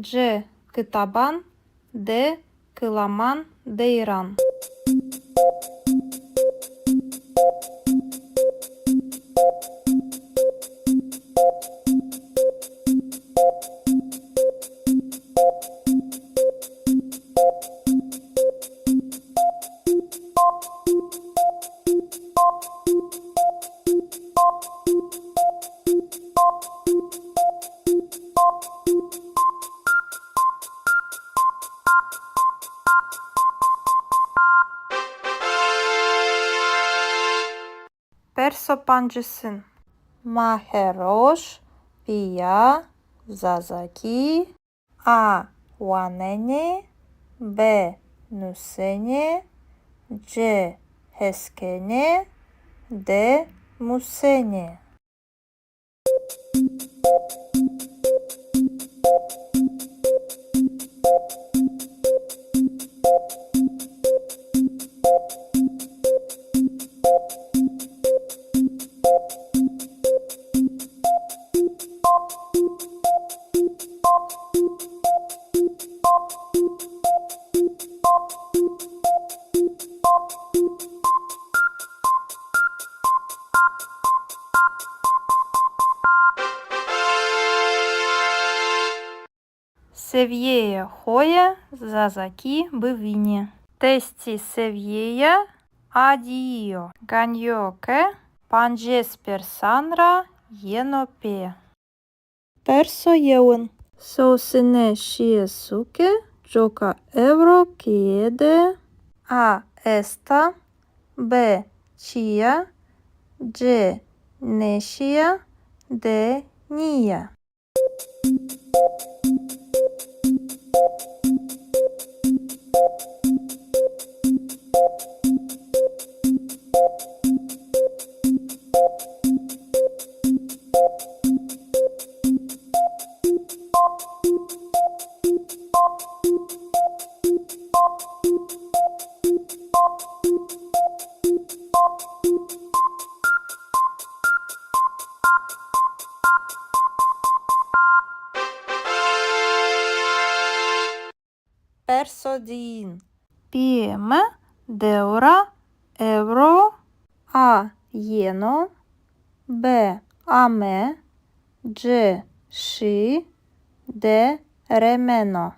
C kıtaban. D kılaman deyran. Perso-pancısın. Maheroş. Pia zazaki. A wanene. B nusene. C heskene. D musene. Севєє хоя зазакі бивіні. Тесті севєя Addio. Ganyoke. Panjes persanra yenope. Perso yeun. Sosine shiesuke. Joka evro kiede. A esta. B chia. C neşia. D nia. Persodin. Pieme, deura, euro, A jeno, B ame, C și, D remeno.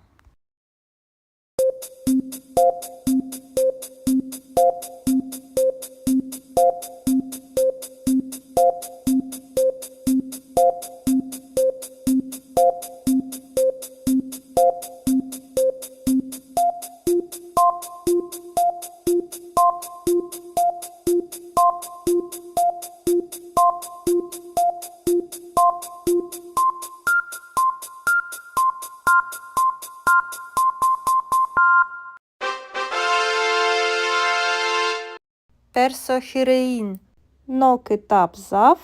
Persohirein. No kitap zaf.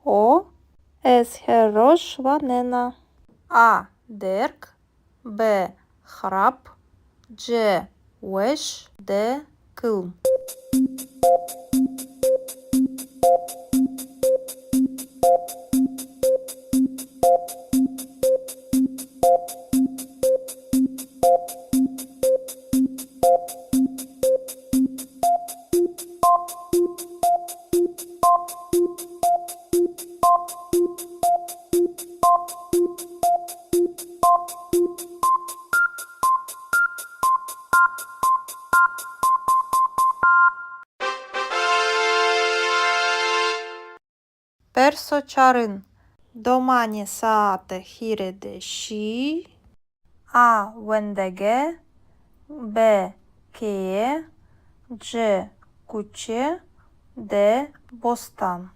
O es herosh vanena. A derk. B hrap. C wesh. D kılm. Perso çarın. Domani saate hirede şi. A wendege. B keye. C kuçe. D bostan.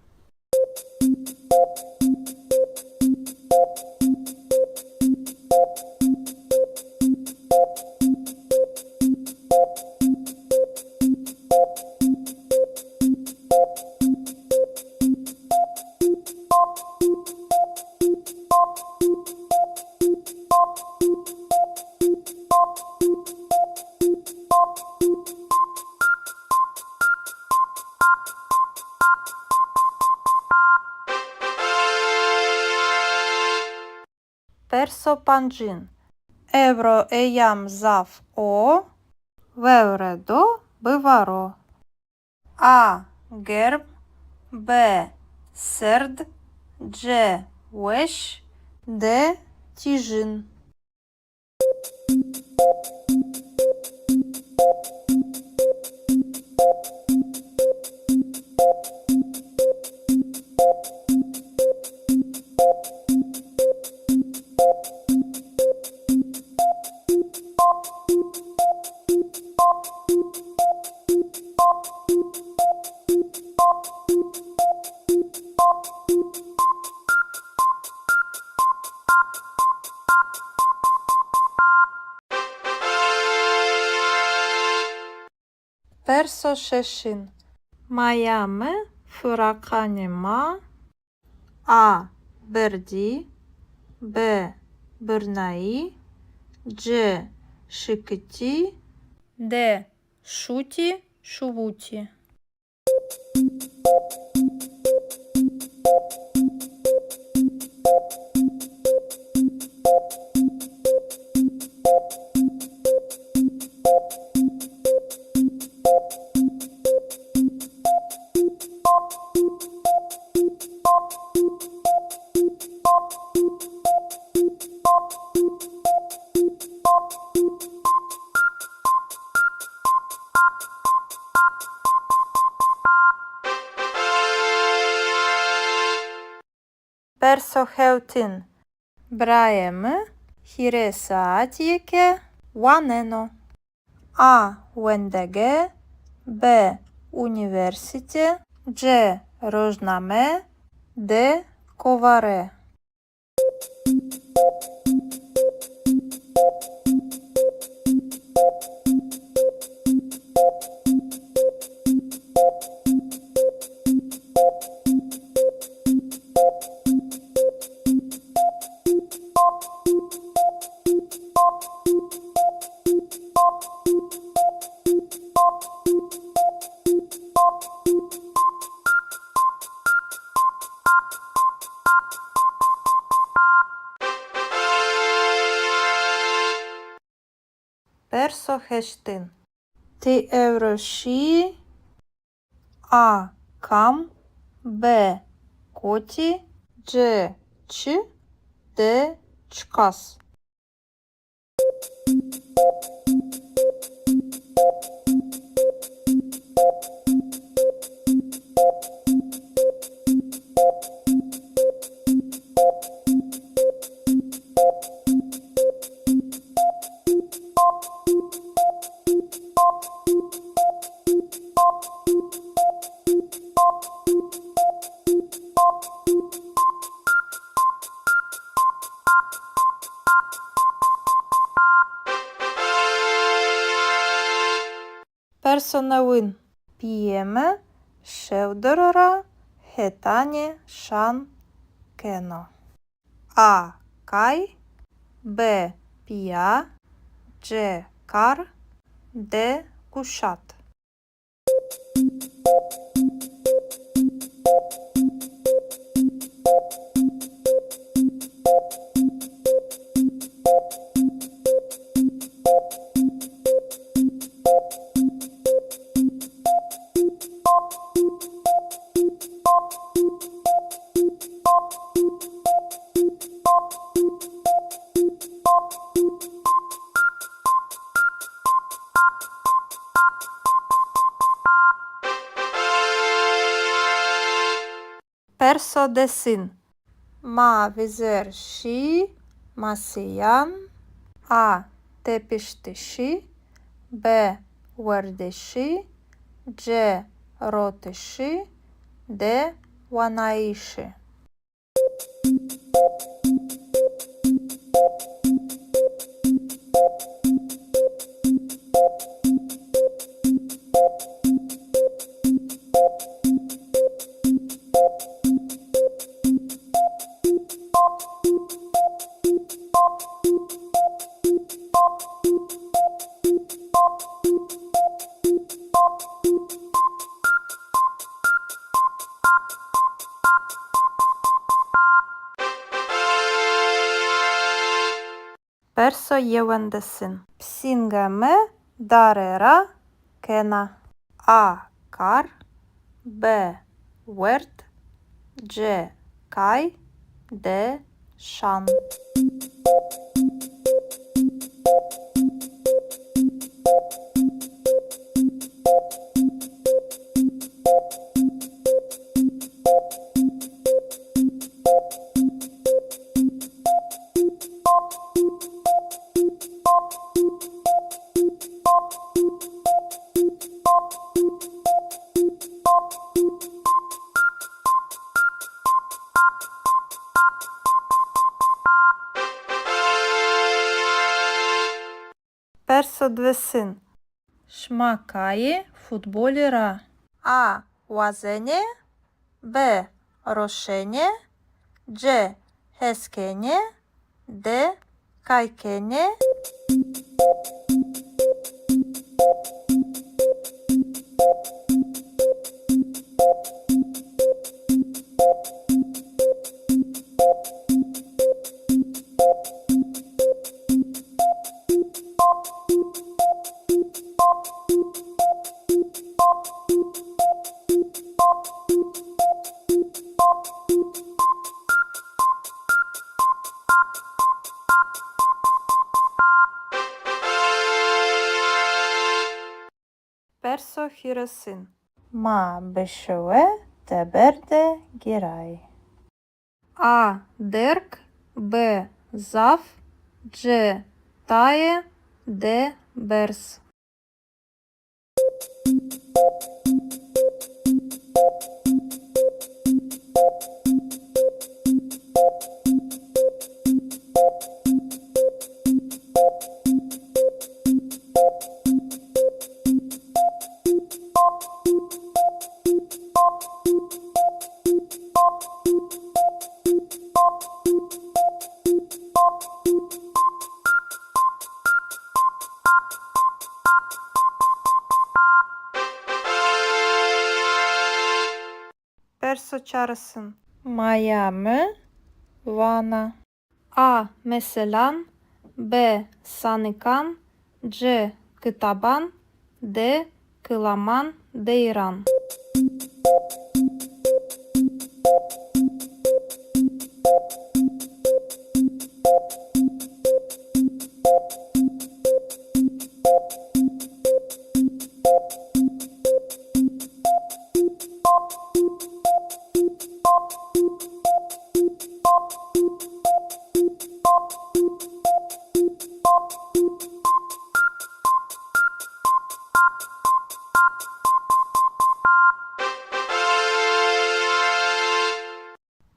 Perso pancin. Evro eyam zaf o. Vevredo bivaro. A gerb. B serd. C wesh. D tijin. Perso şeşin. Mayame fırakanema. A berdi. B bırnai. C şıkıti. D şuti şuvuti. Персо хеутин. Браємо хіресаатіке ванено. А вендеге, Б університе, Дж рожнаме, Д коваре. Персо хештин. Ти евроші, А кам, Б коті, Дж ч, Д чкас. Персо новин. П'єме шевдорора хетані шан кено. А кай, Б пія, Дж кар, Д кушат. Персо десин. Ма візер ші, масиян, А тепіштиші, Б вердиші, Дж ротиші, Д ванаїші. Персо євендесин. Псінгеме дарера кена. А кар, Б верт, Дж кай, Д шан. Персо двесин. Шмакає футболіра. А вазене, Б рошене, Дж хескене, Д кайкене. Персо хіросин. Ма бешове теберде гірай. А. Дерк, Б. Зав, Дж. Тає, Д. Берс. Perso çağrısın. Miami, Vana. A. Meselan, B. Sanıkan, C. Kıtaban, D. Kılaman, Deyran.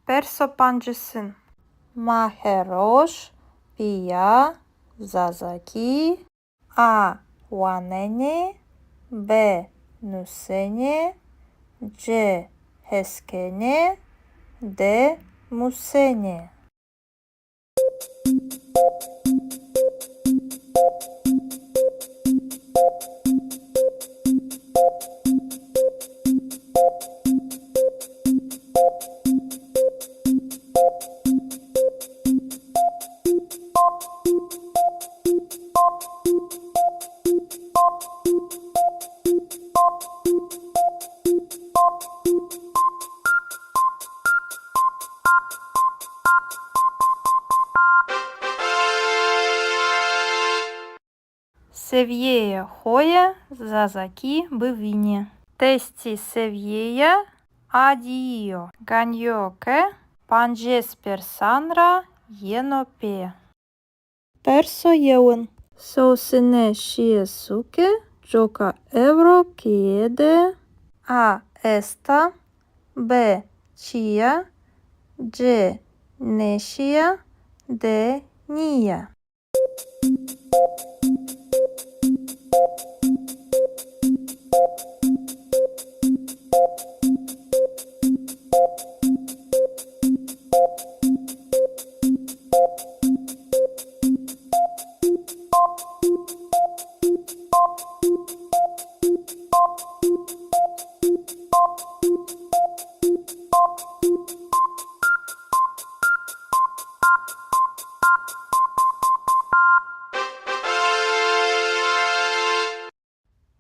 Perso pancısın. Maheroş, Pia, Zazaki. A. Wanene, B. Nusene, C. Heskene, D. Musene. Seviyeye hoya, Zazaki, Bivini. Testi seviyeya, Adio. Ganyoke, Panjes Persandra, Yenope. Perso yeun. Sosine Shiesuke, Joka Evro Kiede. A. Esta, B. Chia, C. Neshia, D. Nia.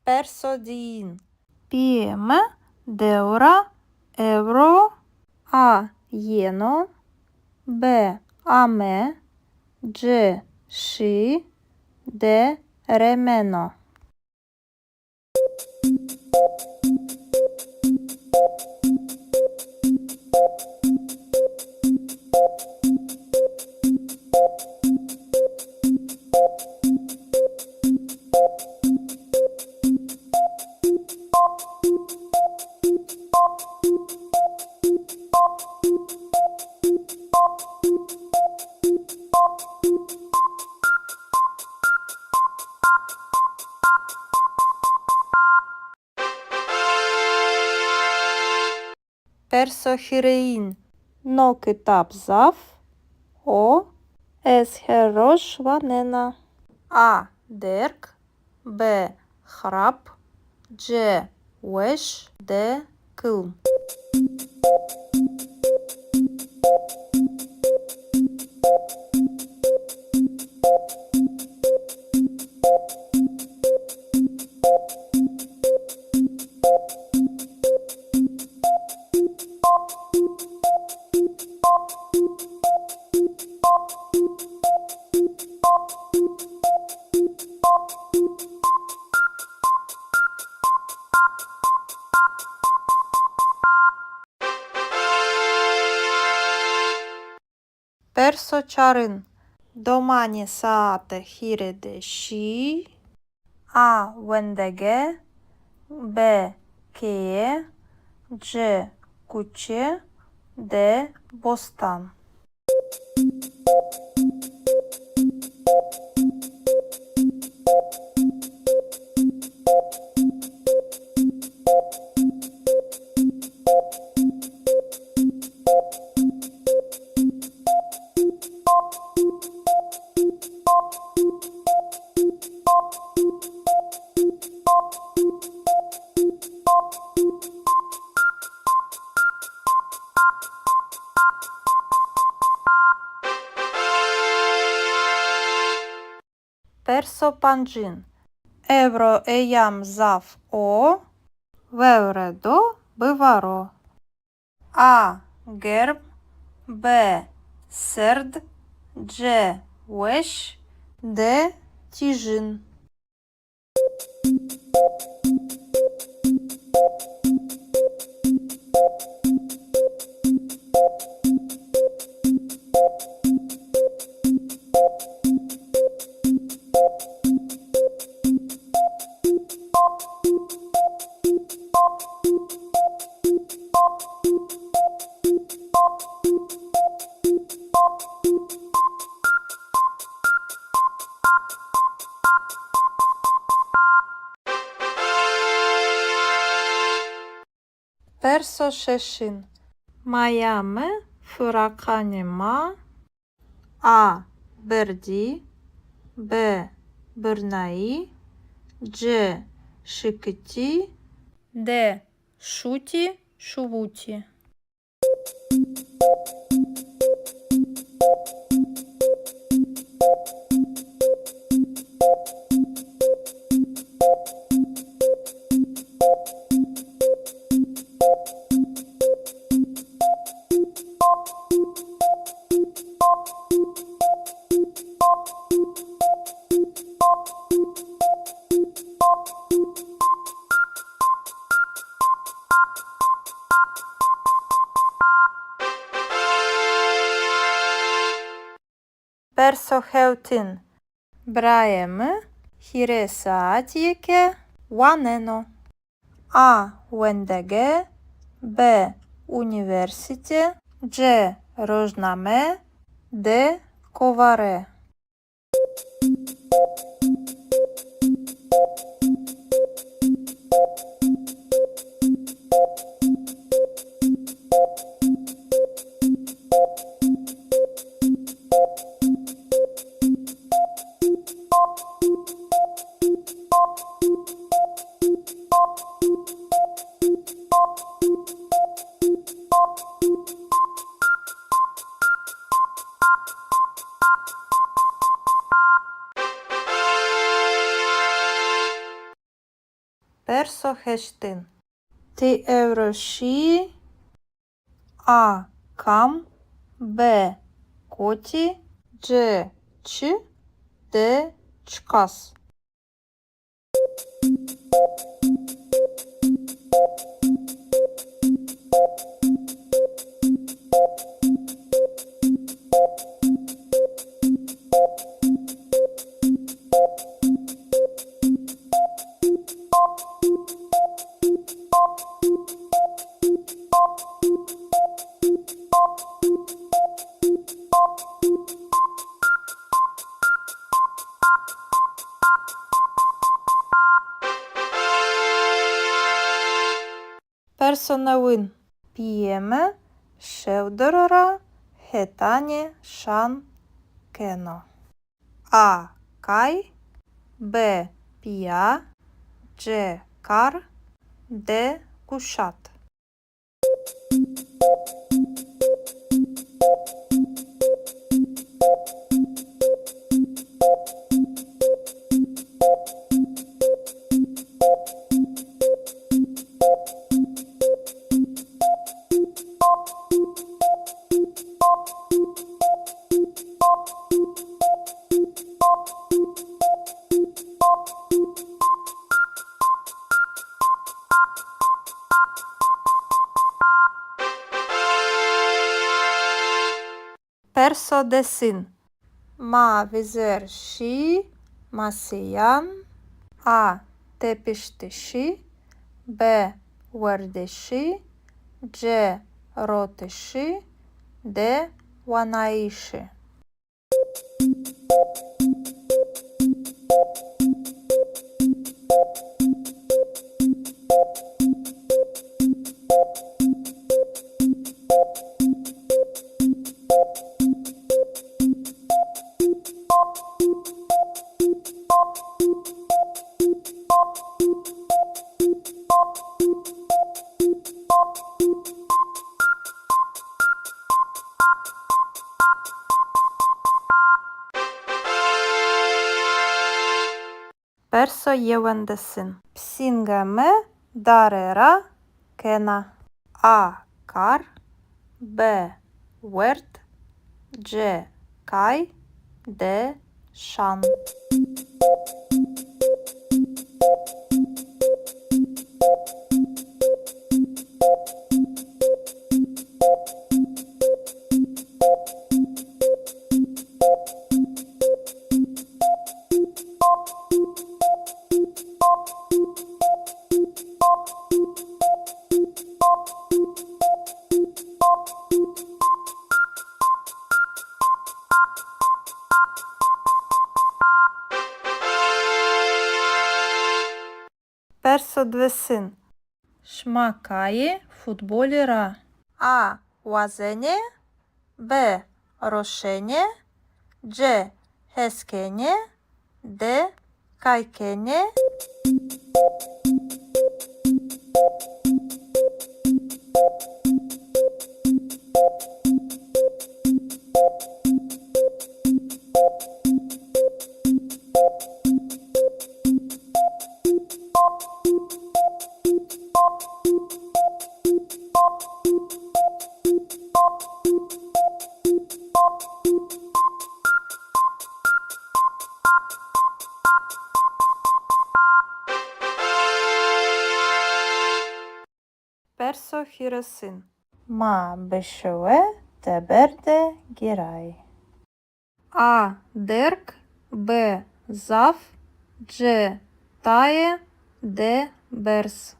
Perso din. Pieme, Deura, Evro. A. Yeno, B. Ame, C. Și, D. Remeno. Perso hirein. No kitap zaf. O. Es herosh vanena. A. Derk, B. Hrap, C. Wesh, D. Kılm. Персо чарин. Домані саате хіреде ші. А вендеге. Б кее. Дж куче. Д бостан. Персо панджин. Евро еям зав о. Вевредо биваро. А герб. Б серд. Дж веш. Д тіжин. Персо шешин. Майаме фураканема. А берді. Б бирнаї. Дж шикиті. Д шуті шувуті. Персо хеутин. Браєме хіресаатієке ванено. А вендеге. Б університе. Дж рожнаме. Д коваре. Персо хештин. Ти евроші. А кам. Б коті. Дж ч. Д чкас. Персо новин. П'єме шевдорора хетані шан кено. А кай. Б пія. Дж кар. Д кушат. Perso-desin. Ma vizer și masiyan. A tepiştişi. B vărdeși. C roteși. D wanaiși. Perso-yevendesin. Psingame darera kena. A kar. B wert. C kay. D şan. Perso-dvesin. Шмакає футболіра. А вазене. Б рошене. C heskene. D kaykene. Perso-hiresin. Ma beşeve teberde giray. A derk. B zaf. C taye. D bers.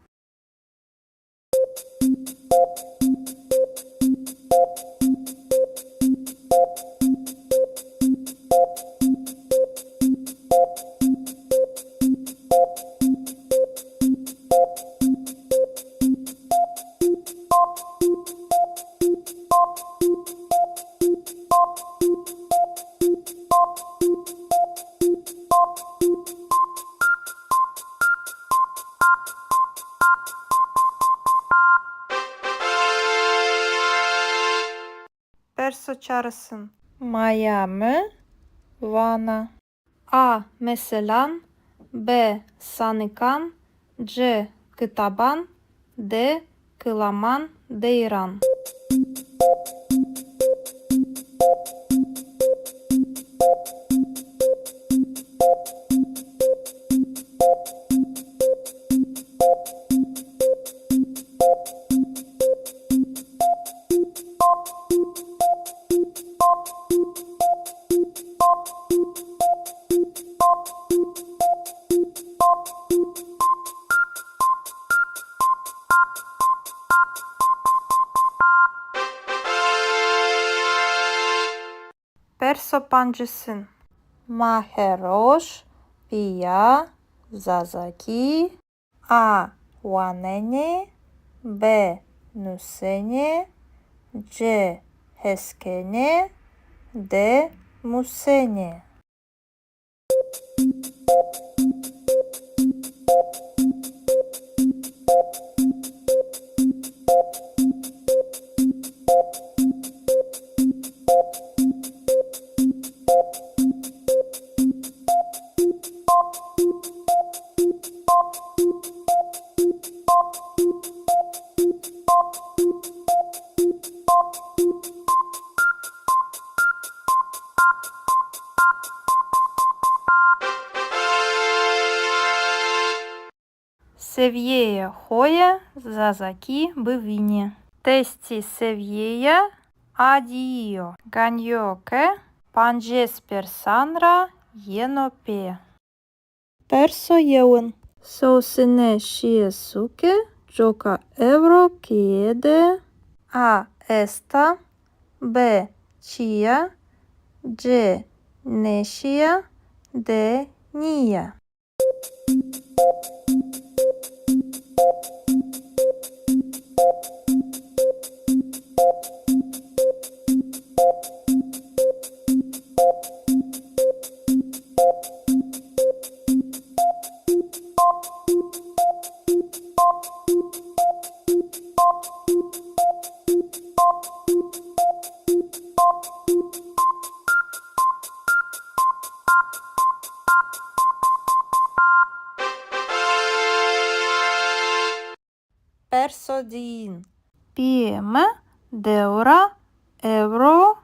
Perso-çağrısın. Maya mı? Vana. A meselan. B sanıkan. C kıtaban. D kılaman deyran. Perso-pancısın. Maheroş. Pia zazaki. A wanene. B nusene. C heskene. D musene. Seviyeye hoya zazaki bivini. Testi seviyeya Addio. Ganyo che panjes persanra yenope. Perso yeun. Sosine shiesuke joka evro kiede. A esta. B chia. C neşia. D nia. Perso din. Pieme deura evro.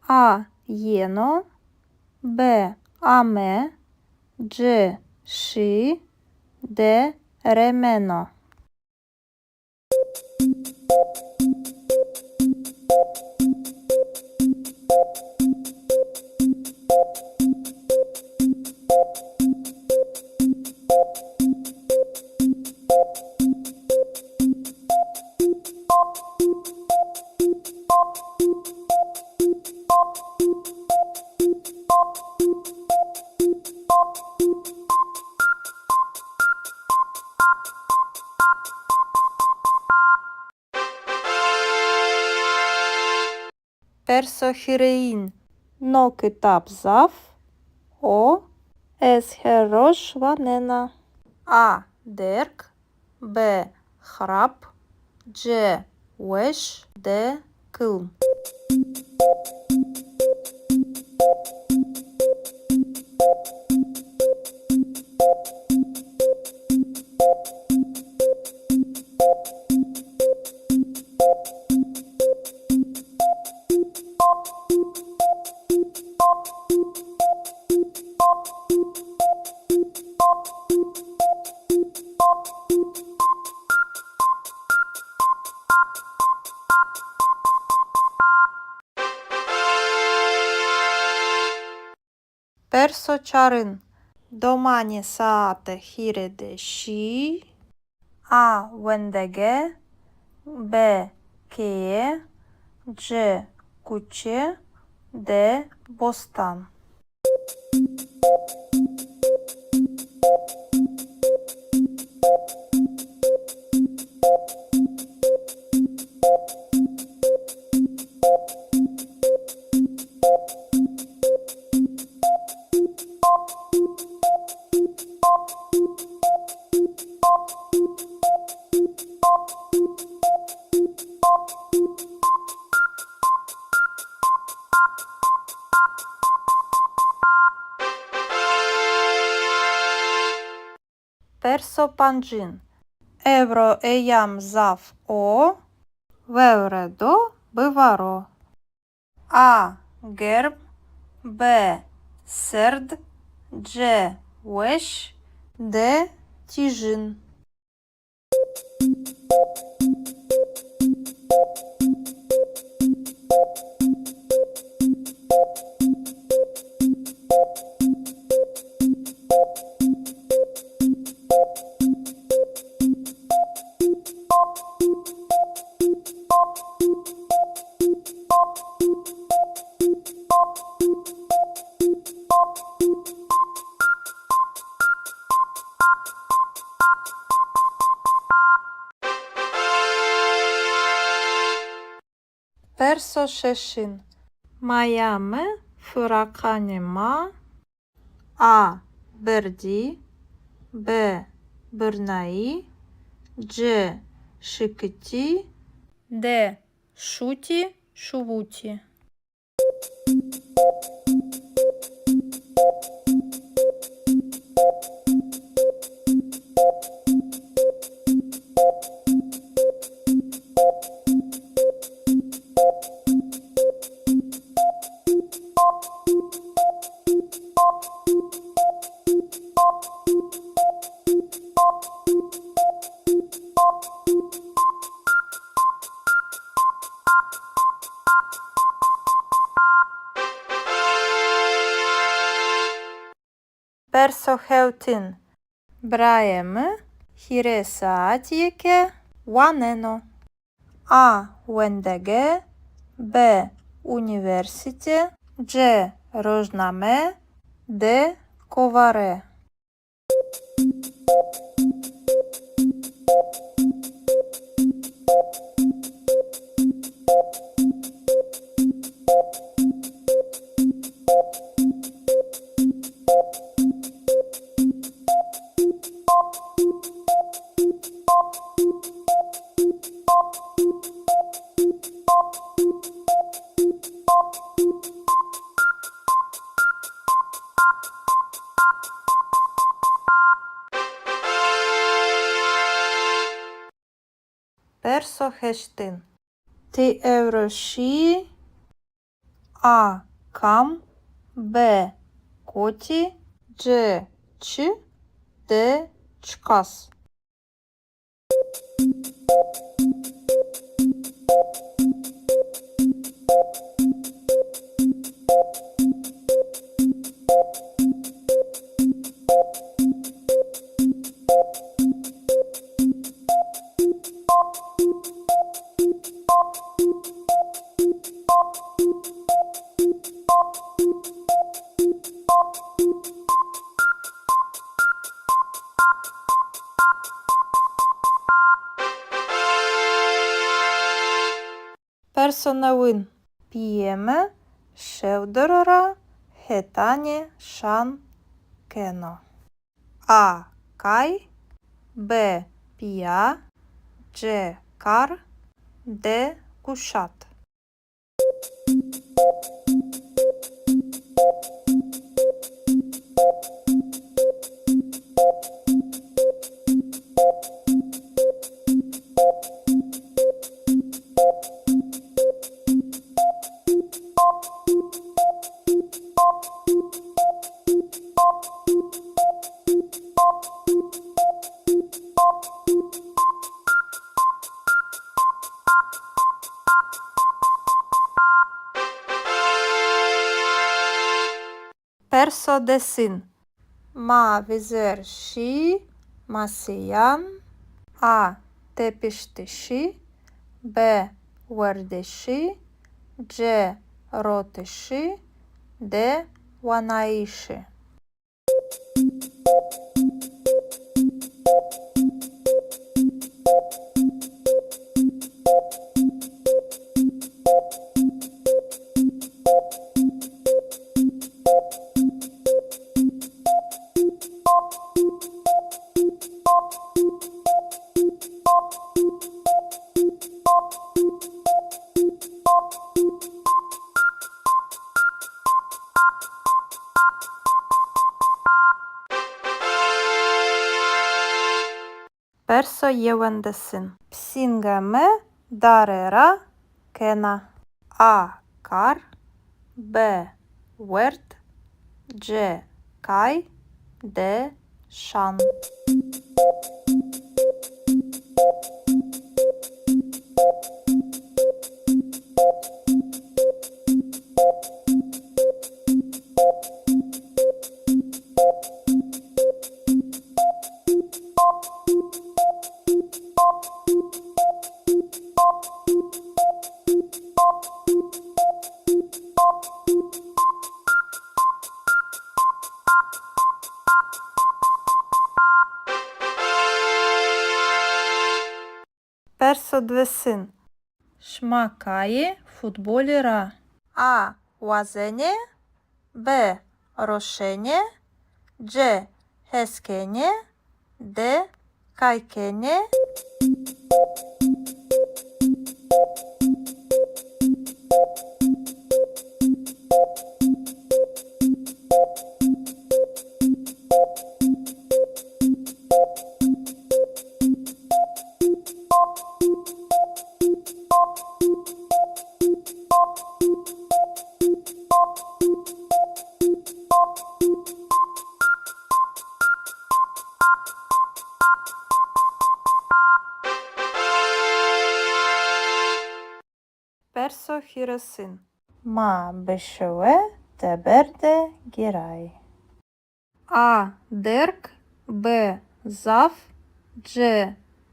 A yeno. B ame. C și. D remeno. Perso hirein. No kitap zav. O es herosh vanena. A derk. B hrap. C wesh. D kılm. Perso çarın. Domani saate hirede și. A wendege. B cheie. C cuce. D bostan. Perso pancin. Evro eyam zav o. Vevredo bivaro. A gerb. B serd. C wesh. D tijin. Perso şeşin. Mayame fırakanema. A berdi. B bırnai. C şıkıti. D şuti şuvuti. Персохеутин. Браємо хіресаатіке ванено. А вендеге, Б університе, Дж рожнаме, Д коваре. Персохештин. Ти евроші, А кам, Б коті, Дж ч, Д чкас. Персонавин. П'єме, шевдорора, хетані, шан, кено. А кай, Б пія, Дж кар, Д кушат. Персодесин. Ма візер ші, масиян, А тепіштиші, Б вердиші, Дж ротиші, Д ванаїші. Персо євендесин. Псінгаме дарера кена. А кар, Б верт, Дж кай, Д шан. Персодвесин. Шмакає футболіра. А вазене, Б рошене, Дж хескене, Д кайкене. Персо хіросин. Ма бешеве теберде гірай. А. Дерк, Б. Зав, Дж.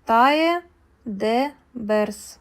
Тає, Д. Берс.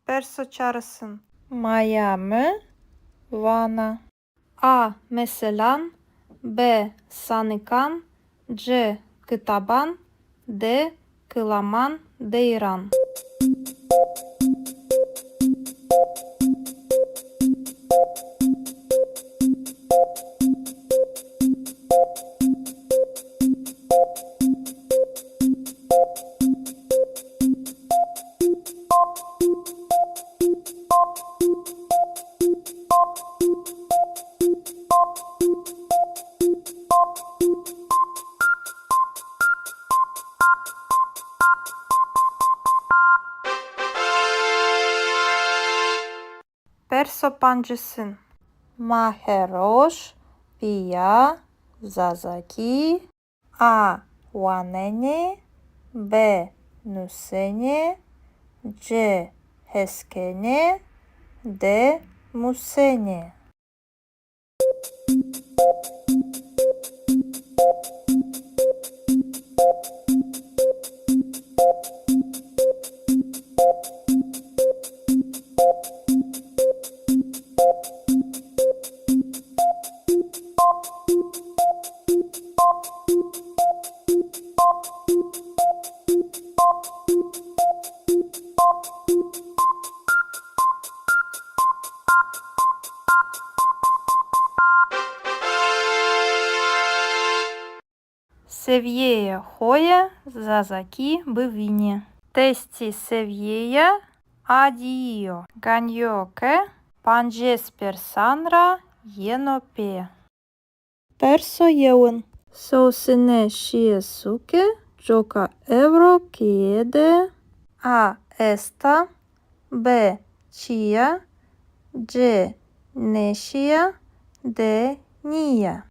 Perso çağrısın. Maya mı? Vana. A. Meselan, B. Sanıkan, C. Kıtaban, D. Kılaman, Deyran. Perso pancısın. Maheroş, Pia, Zazaki, A. Wanene, B. Nusene, C. Heskene, D. Musene. Seviyeye hoya, Zazaki bivini. Testi seviyeya, Adio, Ganyoke, Panjesper Sanra, Yenope. Perso yeun. Sosine Shiesuke, Joka Evro Kiede, A. Esta, B. Chia, C. Neshia, D. Nia.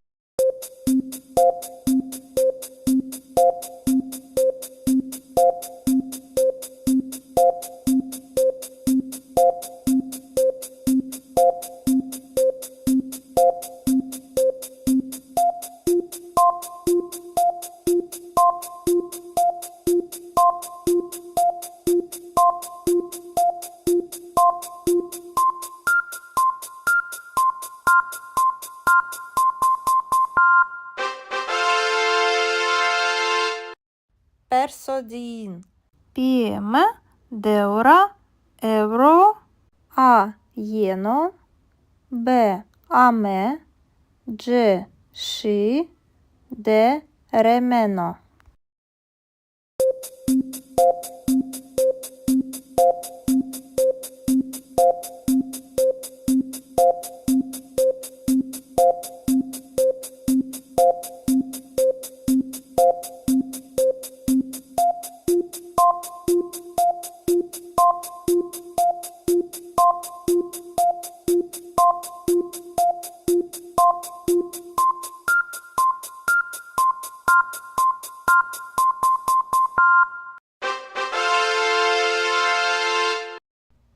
Perso din. PM, Deura, Euro, A. Yeno, B. Ame, C. Shi, D. Remeno.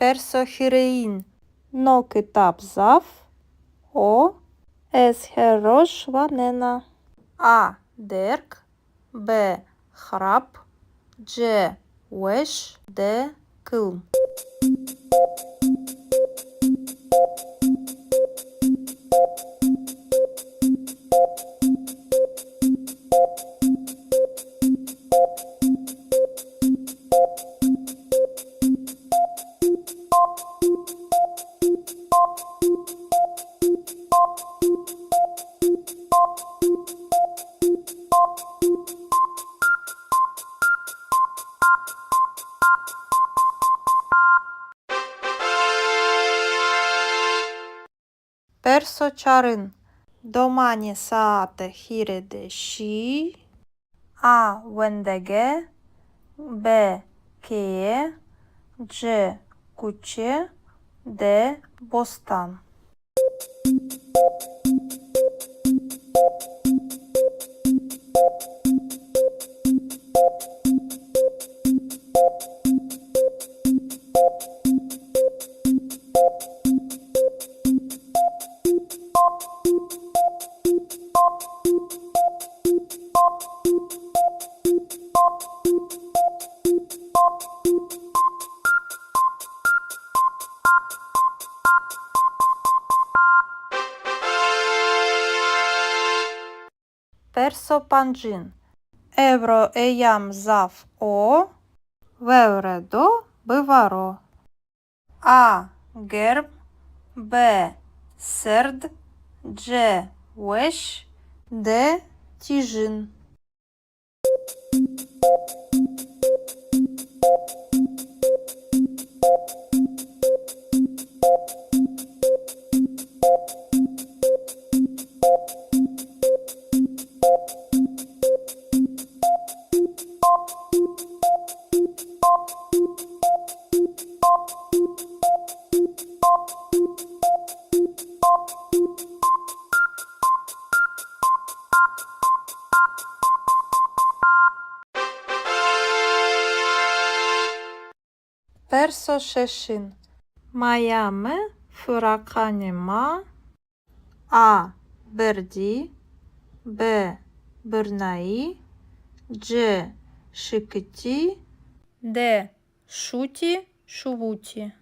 Perso hirein. No kitap zaf, O. Es herosh vanena. A. Derk, B. Hrap, C. Wesh, D. Kılm. Perso-çarın. Domani saate hirede şi. A. Вендеге. B. Кее. C. Куче. D. Bostan. Perso-pancin. Evro eyam zaf o. Vevredo bivaro. A. Gerb. B. Serd. C. Weş. D. Tijin. Perso-şeşin. Mają furaqanie ma. A. Berdi. B. Bırnai. C. Şıkıti. D. Şuti. Şuvuti.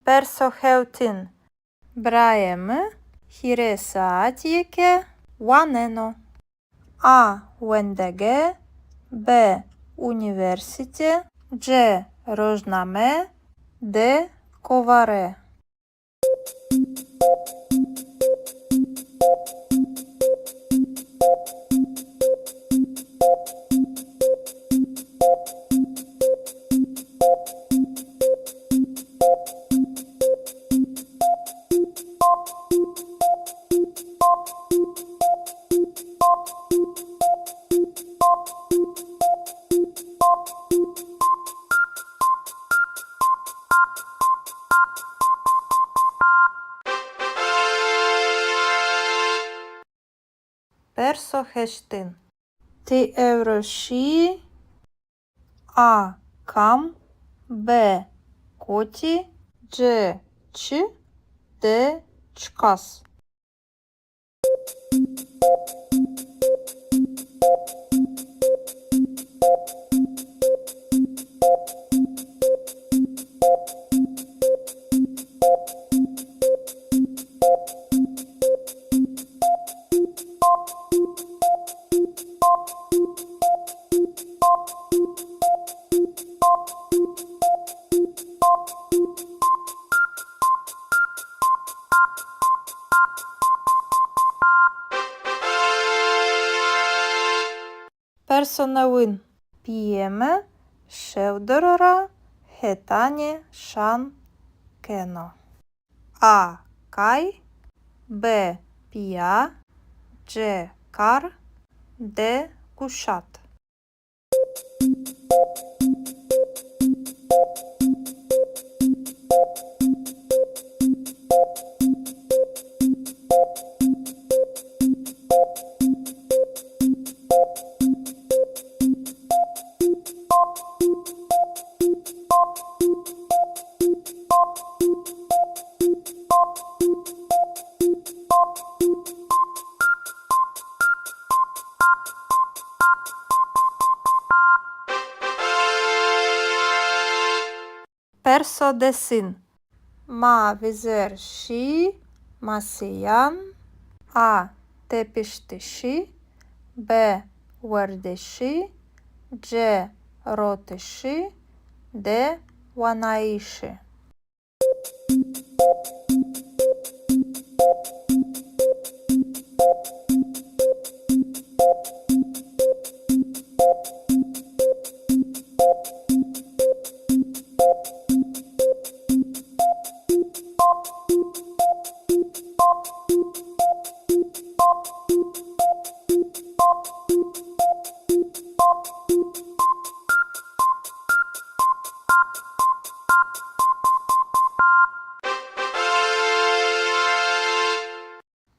Perso-heutin. Brajemy hiresaatieke waneno. A. Wendege. B. Uniwersite. C. Rożname. D. Kovare. Perso-heştin. Ti evroşi. A. Kam. B. Koti. C. Çi. D. Çkas. Персонавин. П'єме, шевдорора, хетані, шан, кено. А. Кай. Б. Пія. C. Kar. D. Kuşat. Perso desin. Ma vizer și masiyan. A tepiştişi. B vărdeși. C roteși. D wanaiși.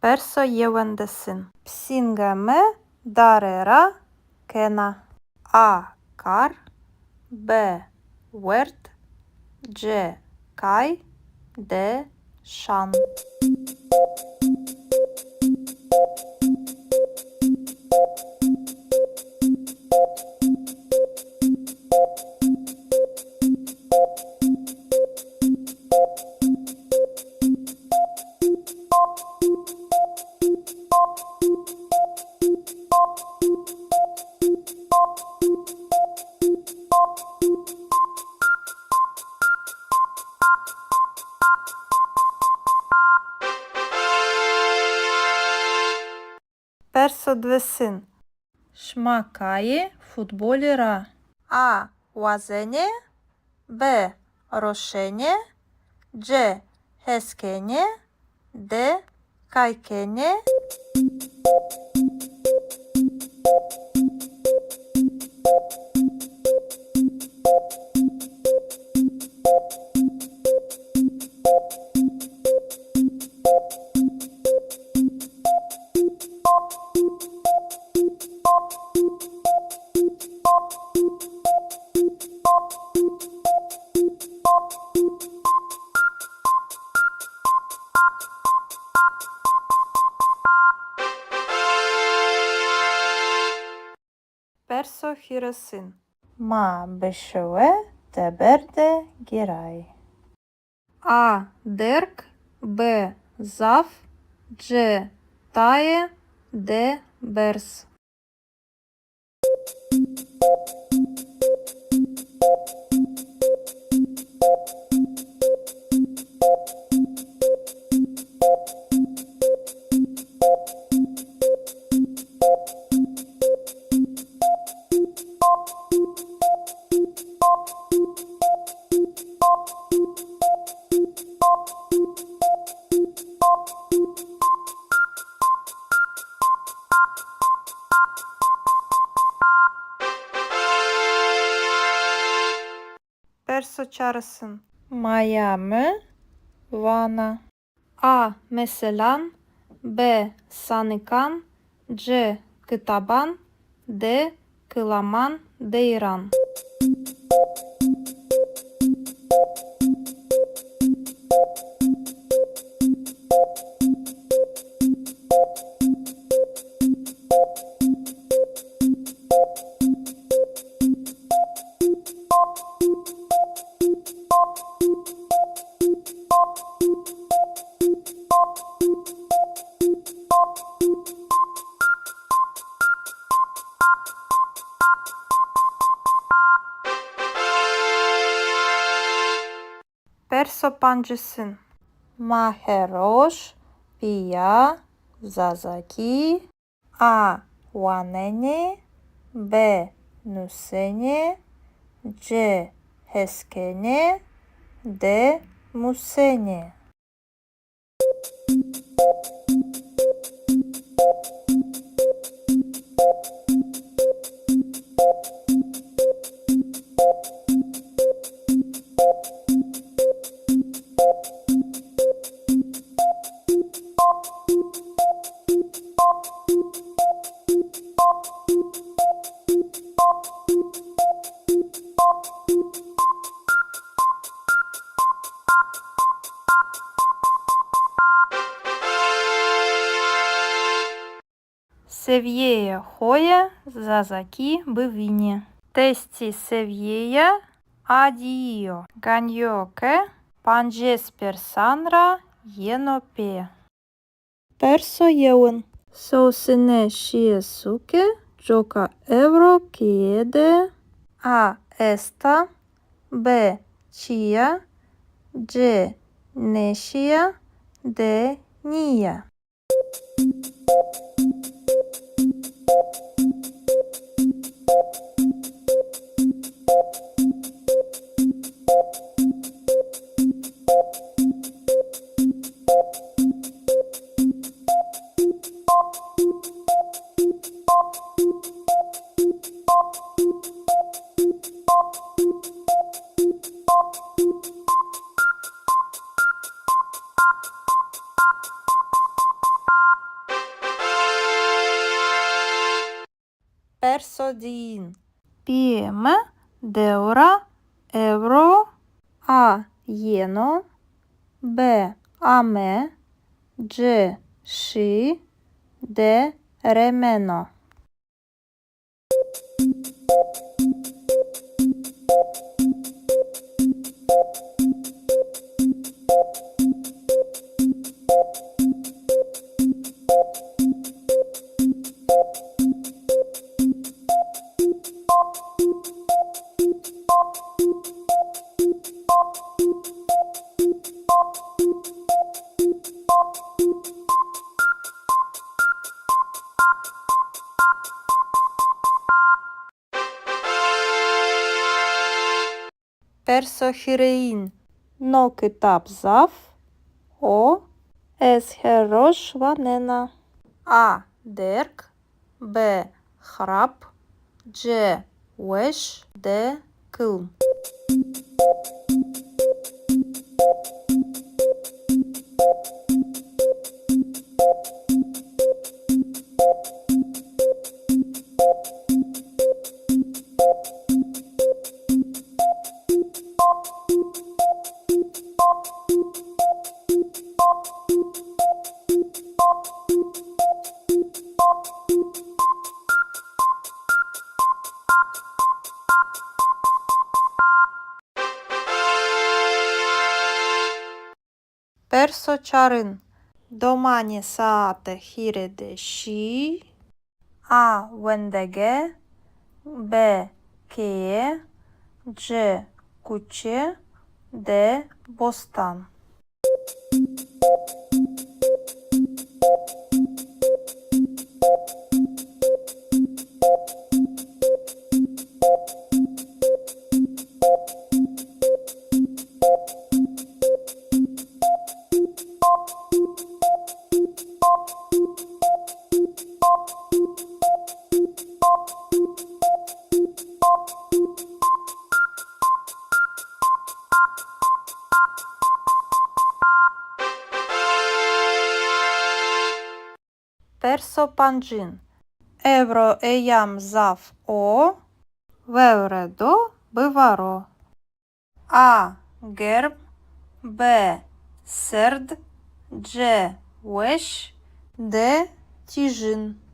Perso yevendesin. Psingame darera kena. A kar. B wert. C kay. D şan. Perso dvesin. Şmakayı futbolü ra. A łazenie. B roszenie. C heskenie. D kajkenie. Perso hiresin. Ma beşeve teberde giray. A derk. B zaf. C taye. D bers. Perso çağrısın. Maya mı? Vana. A meselan. B sanıkan. C kıtaban. D kılaman deyran. Perso pancısın. Maheroş, Pia, Zazaki. A wanene. B nusene. C heskene. D musene. Севєя хоя, зазаки бивіні. Тесті севєя, Addio. Ganyo ke panjes persanra yenope. Perso yeun. Sosine shiesuke joka euro kiede. A esta. B chia. C neşia. D nia. Perso din. Pieme deura euro. A yeno. B ame. C și. D remeno. Perso hirein. No kitap zav. O es herosh vanena. A derg. B hrap. C wesh. D kılm. Perso çarın. Domani saate hirede și. A wendege. B cheie. C cuce. D bostan. Perso pancin. Evro eyam zav o. Vevredo bivaro. A gerb. B serd. C wesh. D tijin.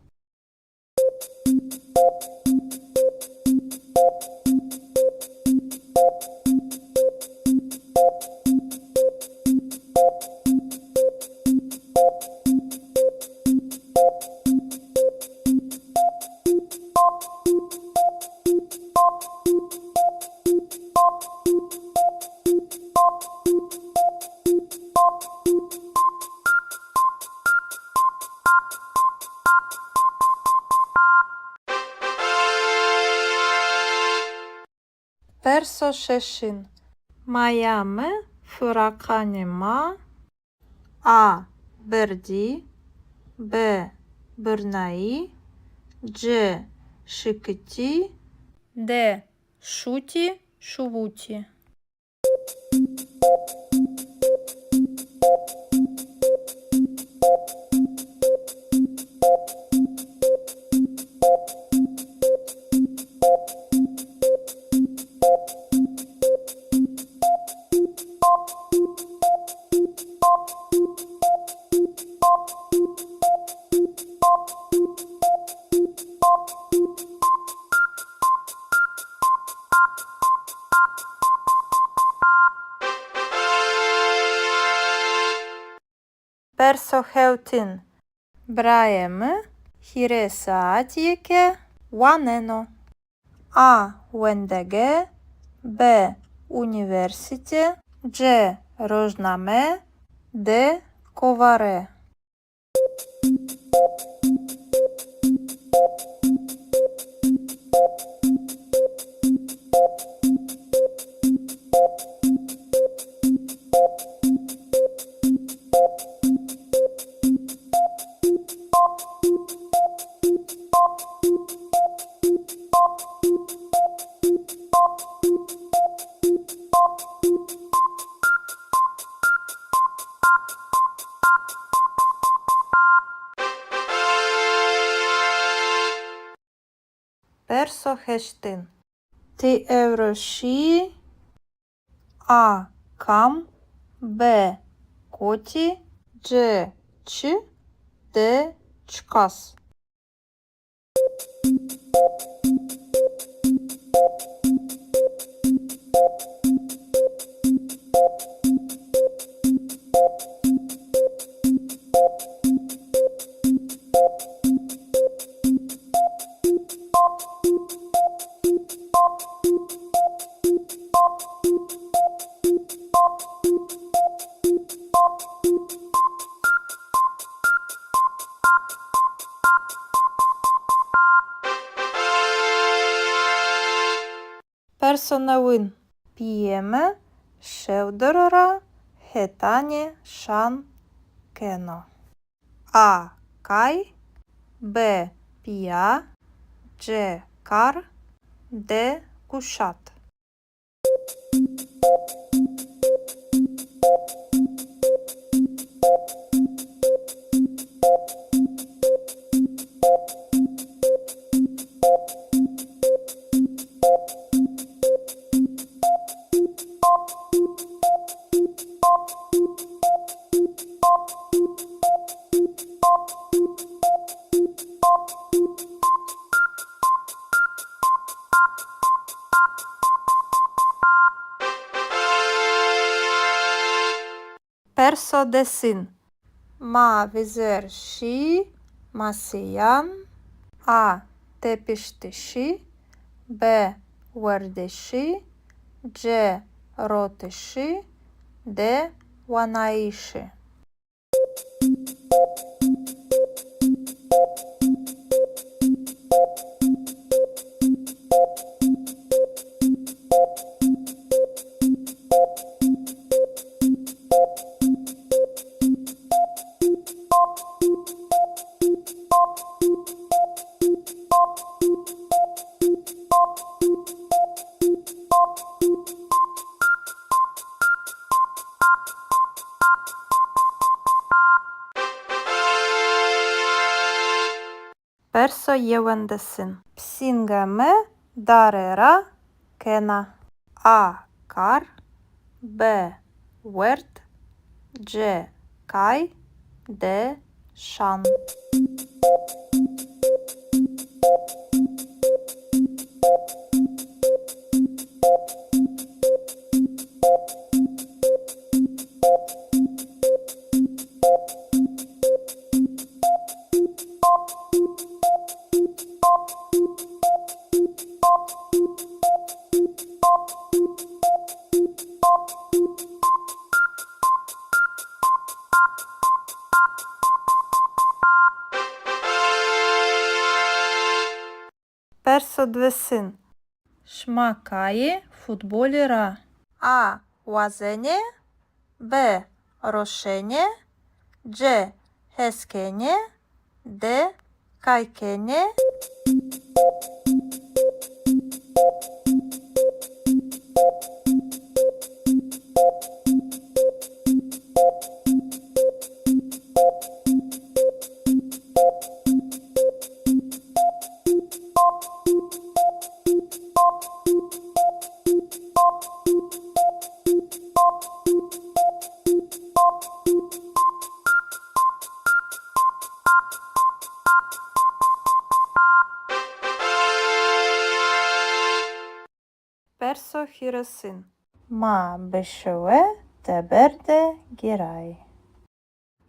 Perso şeşin. Mayame fırakanema. A berdi. B bırnai. C şıkıti. D şuti şuvuti. Персохеутин. Браємо хіресаатіке ванено. А. Вендеге. Б. Університе. Дж. Рожнаме. Д. Коваре. Персохештин. Ти евроші. А. Кам. Б. Коті. Дж. Ч. Д. Чкас. Персонавин. П'єме. Шевдорора. Хетані. Шан. Кено. А. Кай. Б. Пія. Дж. Кар. Д. Кушат. Персодесин. Ма візер ші. Масиян. А. Тепіштиші. Б. Вердиші. Дж. Ротиші. Д. Ванаїші. Персоєвендесин. Псінгеме. Дарера. Кена. А. Кар. Б. Верт. Дж. Кай. Д. Шан. Персодвесин. Шмакає футболіра. А. Вазене. Б. Рошене. Дж. Хескене. Д. Кайкене. Персохіросин. Ма бешеве теберде гірай.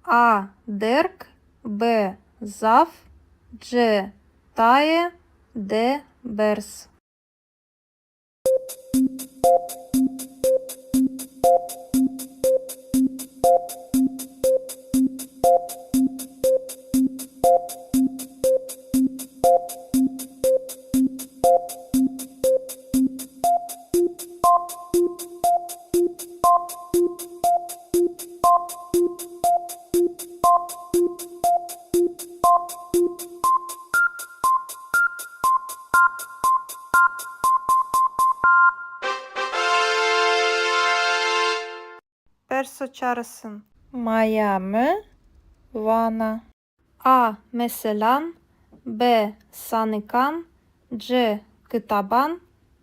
А. Дерк, Б. Зав, Дж. Тає, Д. Берс. Perso çağrısın. Miami, Vana. A. Meselan, B. Sanıkan, C. Kıtaban,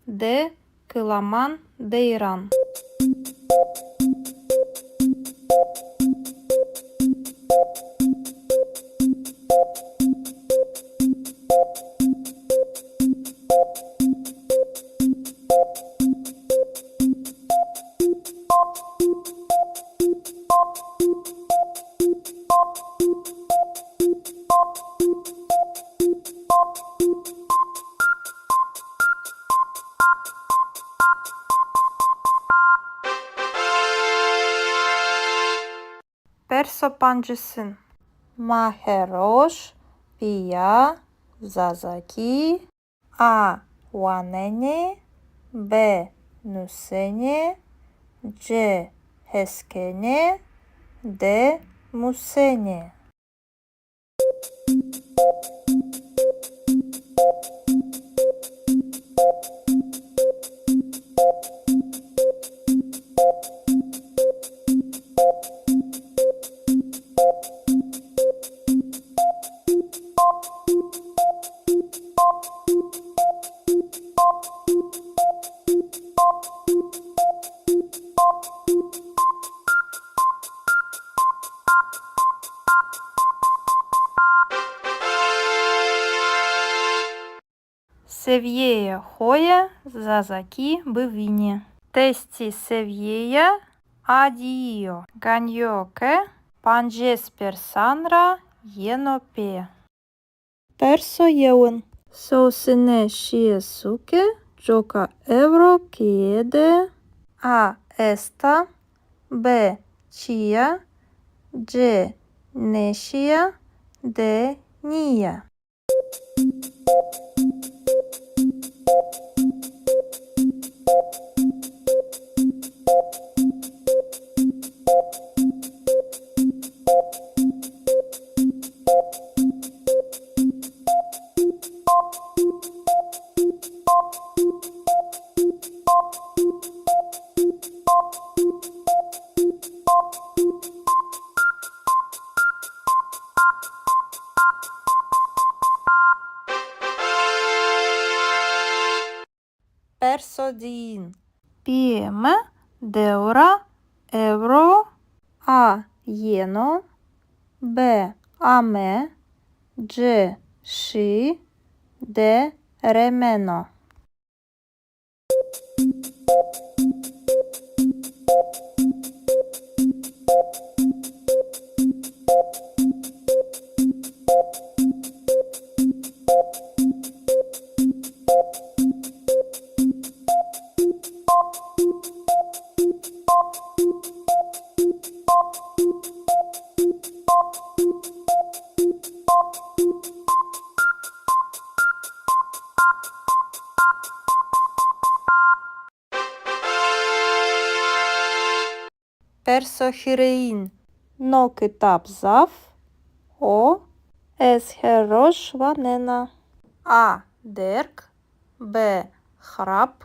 D. Kılaman, Deyran. Perso pancısın. Maheroş, Pia, Zazaki, A. Wanene, B. Nusene, C. Heskene, D. Musene. Seviyeye hoya, Zazaki, Bivini. Testi seviyeya, Adio, Ganyoke, Panjesper Sanra, Yenope. Perso yeun. Sosine Shiesuke, Joka Evro Kiede, A. Esta, B. Chia, C. Neshia, D. Nia. Persodin. Pieme, Deura, Evro, A. Yeno, B. Ame, C. Shi, D. Remeno. Persohirein. No kitap zaf, O. Esherosh vanena. A. Derk, B. Hrap,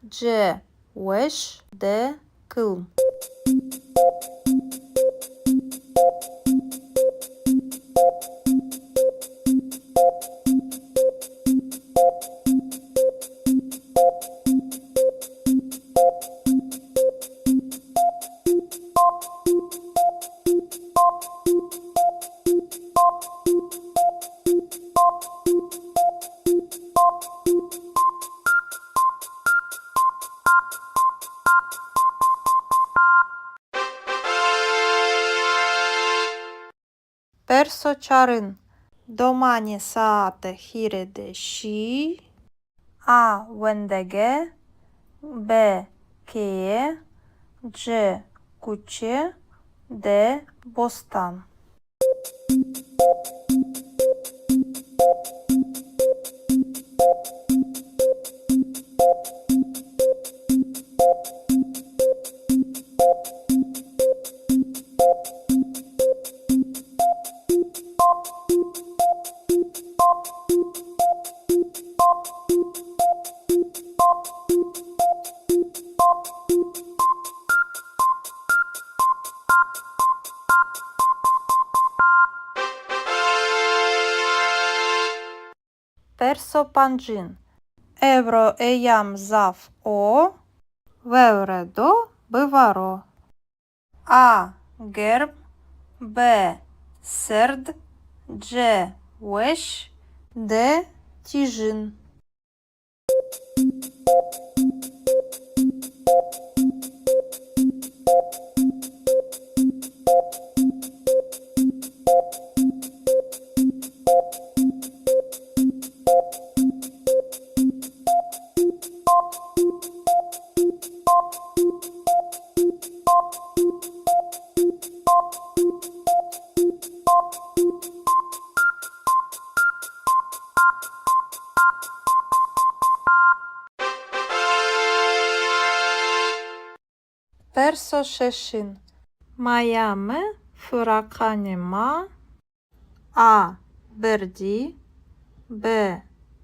C. Wesh, D. Kılm. Персо чарин. Домані саате хіреде ші. А вендеге. Б кеє. Дж куче. Д бостан. Персо панджин. Евро еям зав о. Вевредо биваро. А герб. Б серд. Дж веш. Д тіжин. Персо шешин. Майаме фураканема. А берді. Б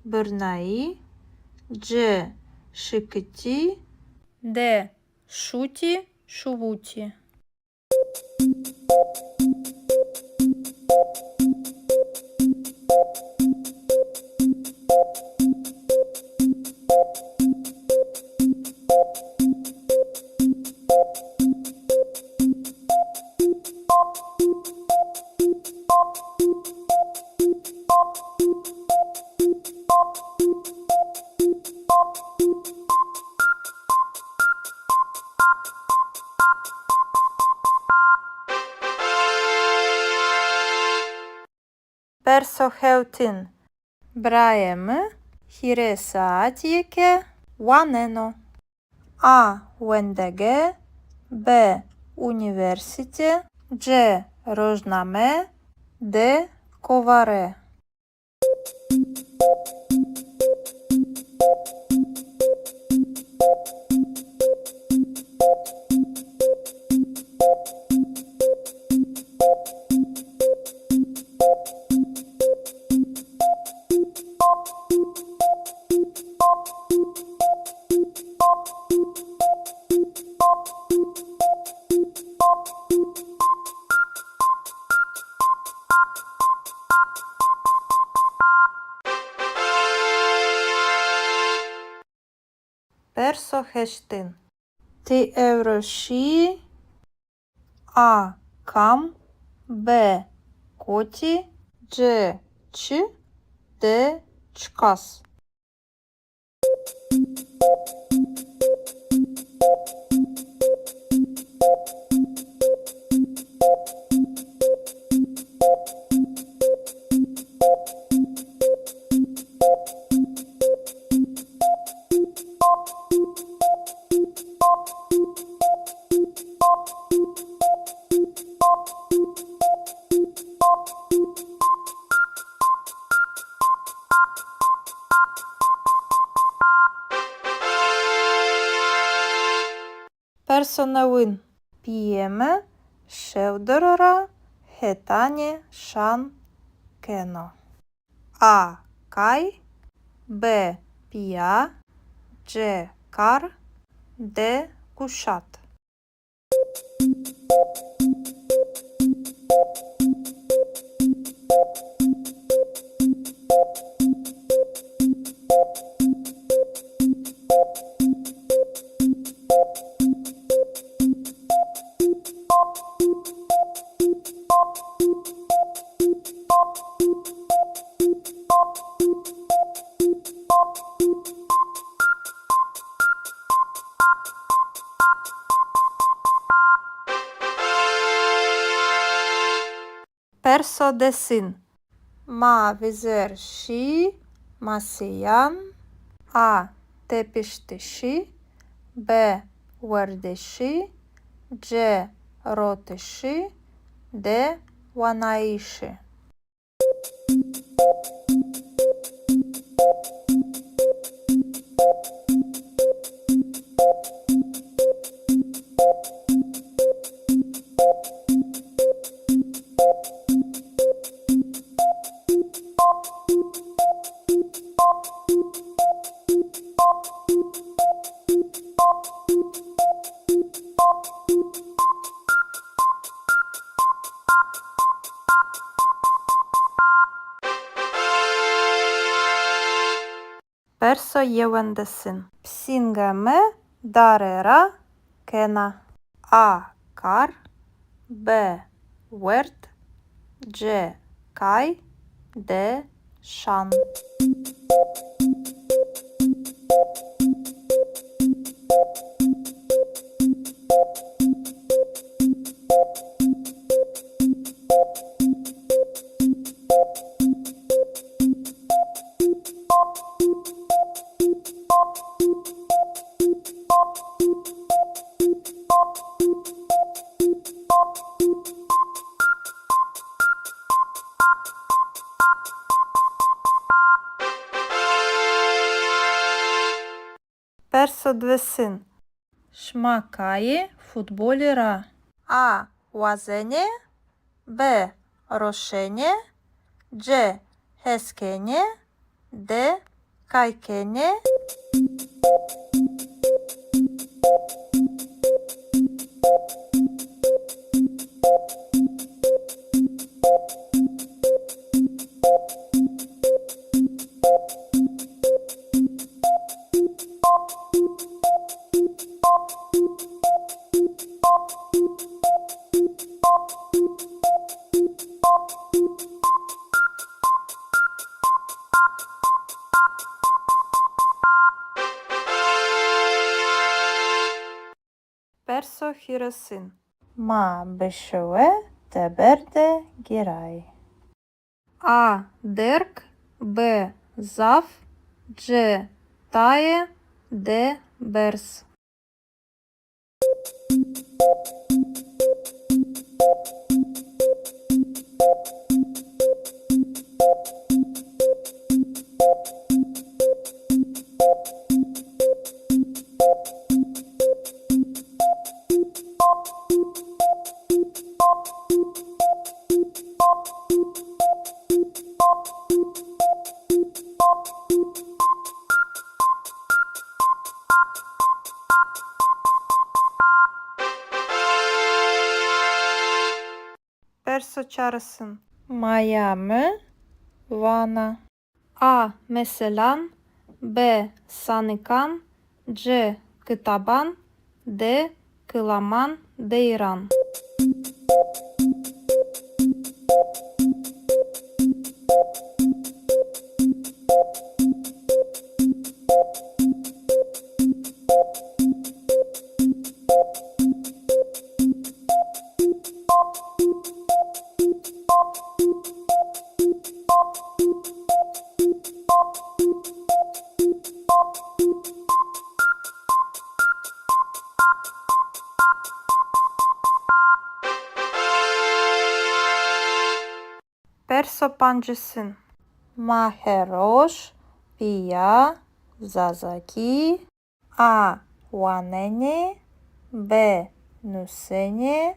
бирнаї. Дж шикиті. Д шуті шувуті. Персо хеутин. Браєме хіресаатієке ванено. А вендеге. Б універсіте. Дж рожнаме. Д коваре. Персо хештин. Ти евроші. А кам. Б коті. Дж ч. Д чкас. Персо новин. П'єме шевдорора хетані шан кено. А кай. Б пія. Дж кар. Д кушат. Perso-desin. Ma vizer și masiyan. A tepiştişi. B vărdeși. C roteși. D wanaiși. Perso-yevendesin. Psingame darera kena. A kar. B wert. C kay. D şan. Perso-dvesin. Шмакає футболіра. А вазене. Б рошене. C heskene. D kaykene. Perso-hiresin. Ma beşeve teberde giray. A derk. B zaf. C taye. D bers. Perso-çağrısın. Maya mı? Vana. A meselan. B sanıkan. C kıtaban. D kılaman deyran. Perso-pancısın. Maheroş. Pia zazaki. A wanene. B nusene.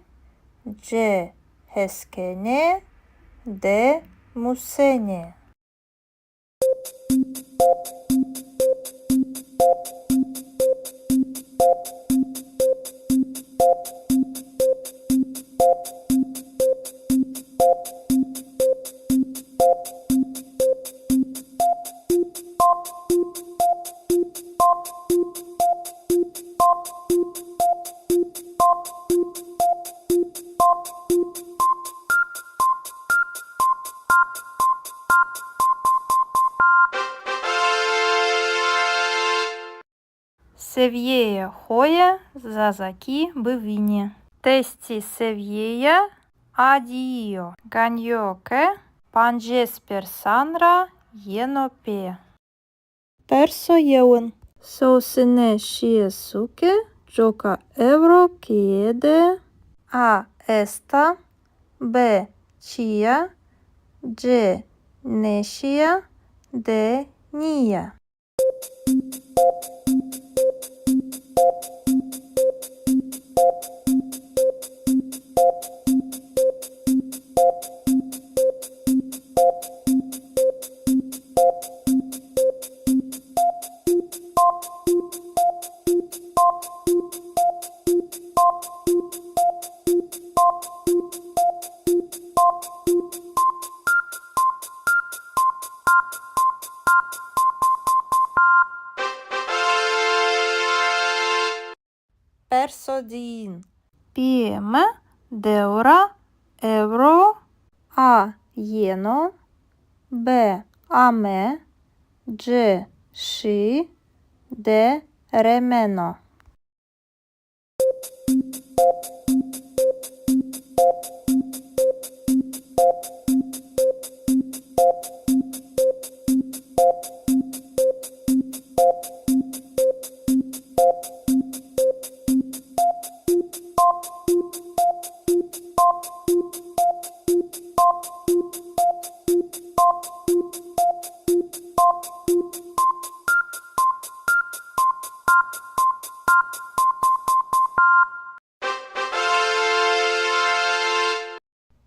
C heskene. D musene. Seviyeye hoye zazaki bivini. Testi seviyeya Addio. Ganyoke. Panjes persanra yenope. Perso yeun. Sosine shiesuke. Joka euro kiede. A esta. B chia. C neşia. D nia. Persodin. Pieme, deura, euro, A jeno, B ame, C și, D remeno.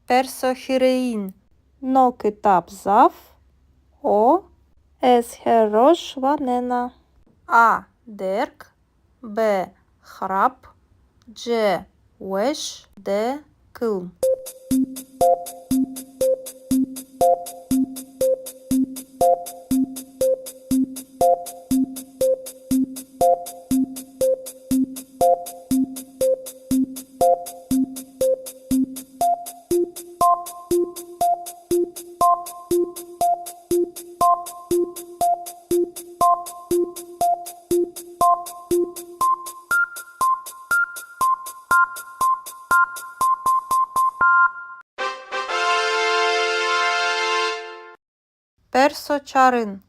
Persohirein. No kitab zav. O es herosh vanena. A derk. B hrap. C wesh. D kılm. Perso çarın.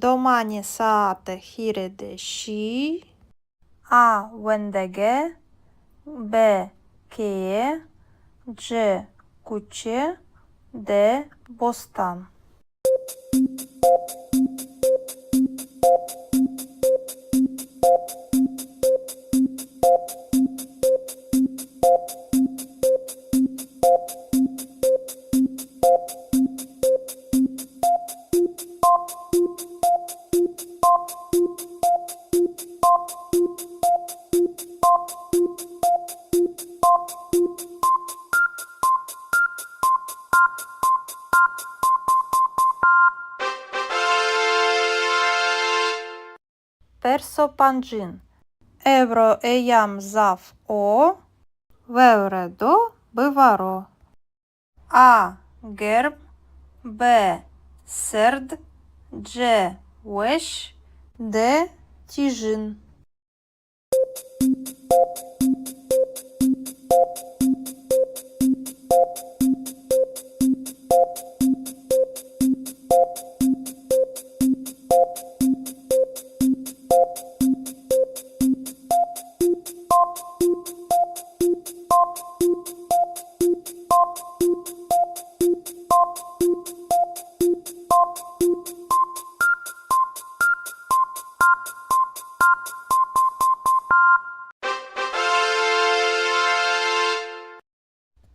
Domani saate hirede și. A wendege. B cheie. C cuce. D bostan. Perso pancin. Evro eyam zav o. Vevredo bivaro. A gerb. B serd. C wesh. D tijin.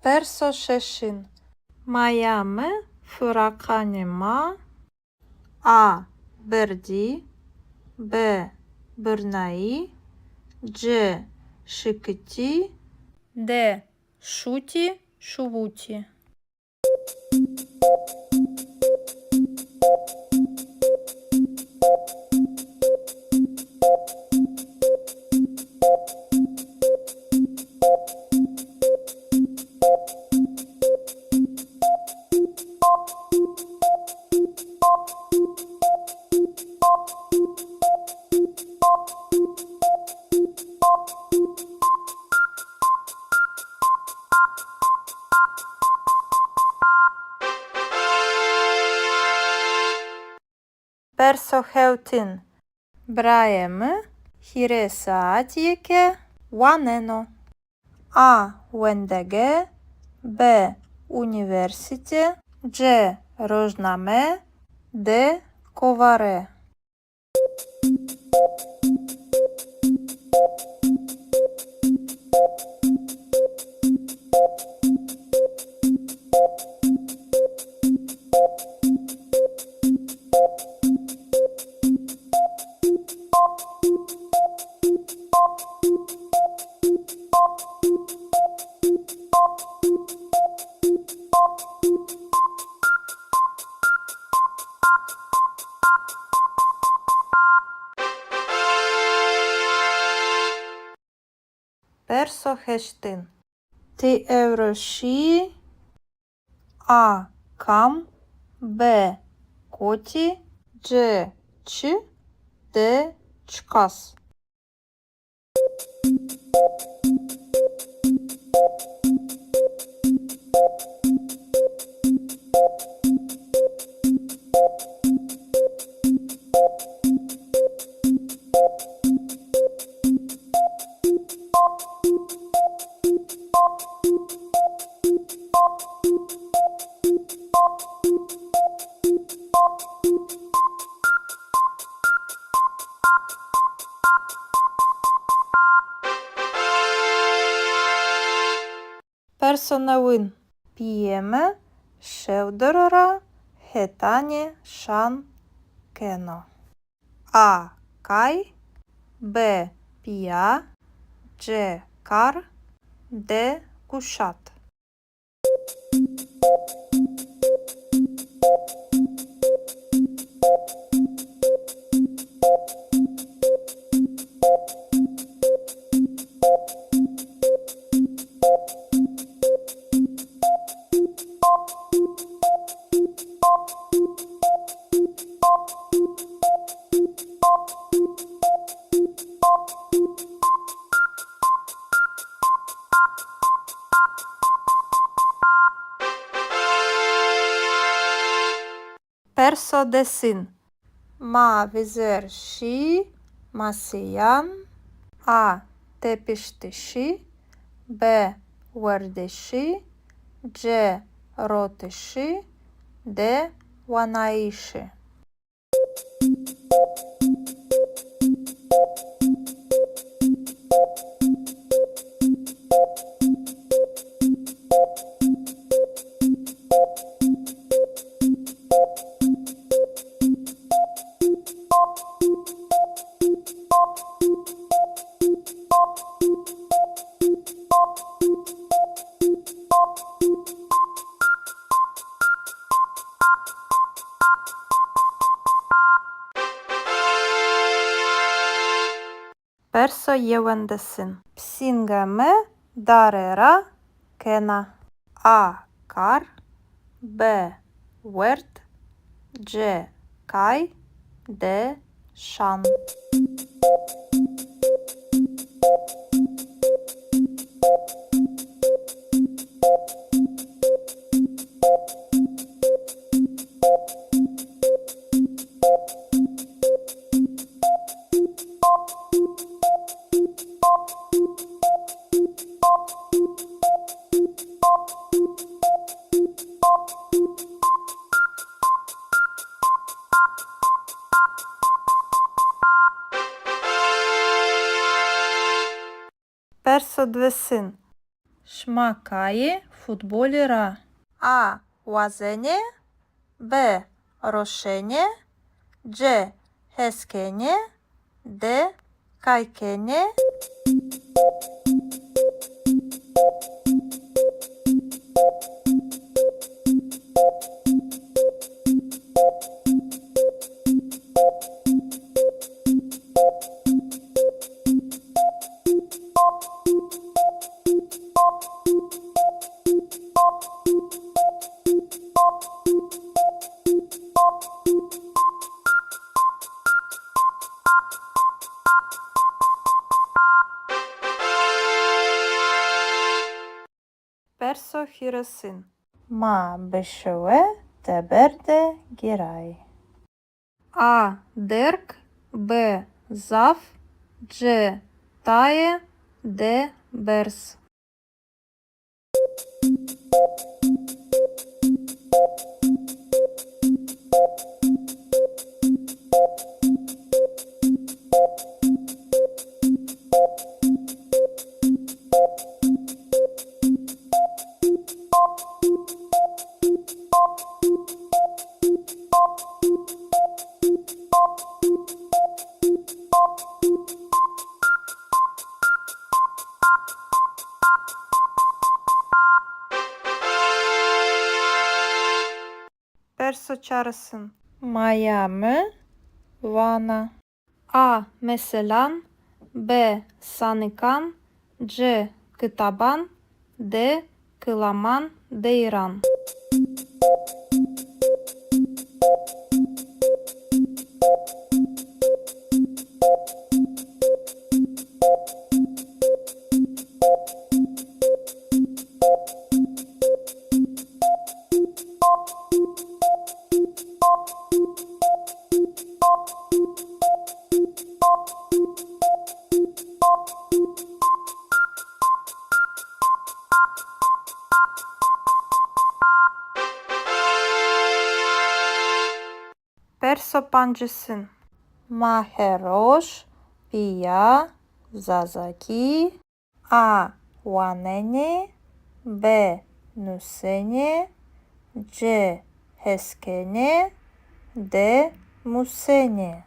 Perso şeşin. Mayame fırakanima. A berdi. B bırnai. C şıkıti. D şuti şuvuti. Персохеутин. Браємо хіресаатіке ванено. А. Вендеге. Б. Університе. Дж. Рожнаме. Д. Коваре. Персохештин. Ти евроші. А. Кам. Б. Коті. Дж. Ч. Д. Чкас. Персонавин. П'єме шевдорора хетані шан кено. А. Кай. Б. Пія. Дж. Кар. Д. Кушат. Персодесин. Ма візер ші. Масиян. А. Тепіштиші. Б. Вердиші. Дж. Ротиші. Д. Ванаїші. Персоєвендесин. Псінгеме дарера кена. А. Кар. Б. Верт. Дж. Кай. Д. Шан. Персодвесин. Шмакає футболіра. А. Вазене. Б. Рошене. Дж. Хескене. Д. Кайкене. Персохіросин. Ма бешеве теберде гірай. А. Дерк, Б. Зав, Дж. Тає, Д. Берс. Perso çağrısın. Miami, Vana. A. Meselan, B. Sanıkan, C. Kıtaban, D. Kılaman, Deyran. Perso pancısın. Maheroş, Pia, Zazaki, A. Wanene, B. Nusene, C. Heskene, D. Musene.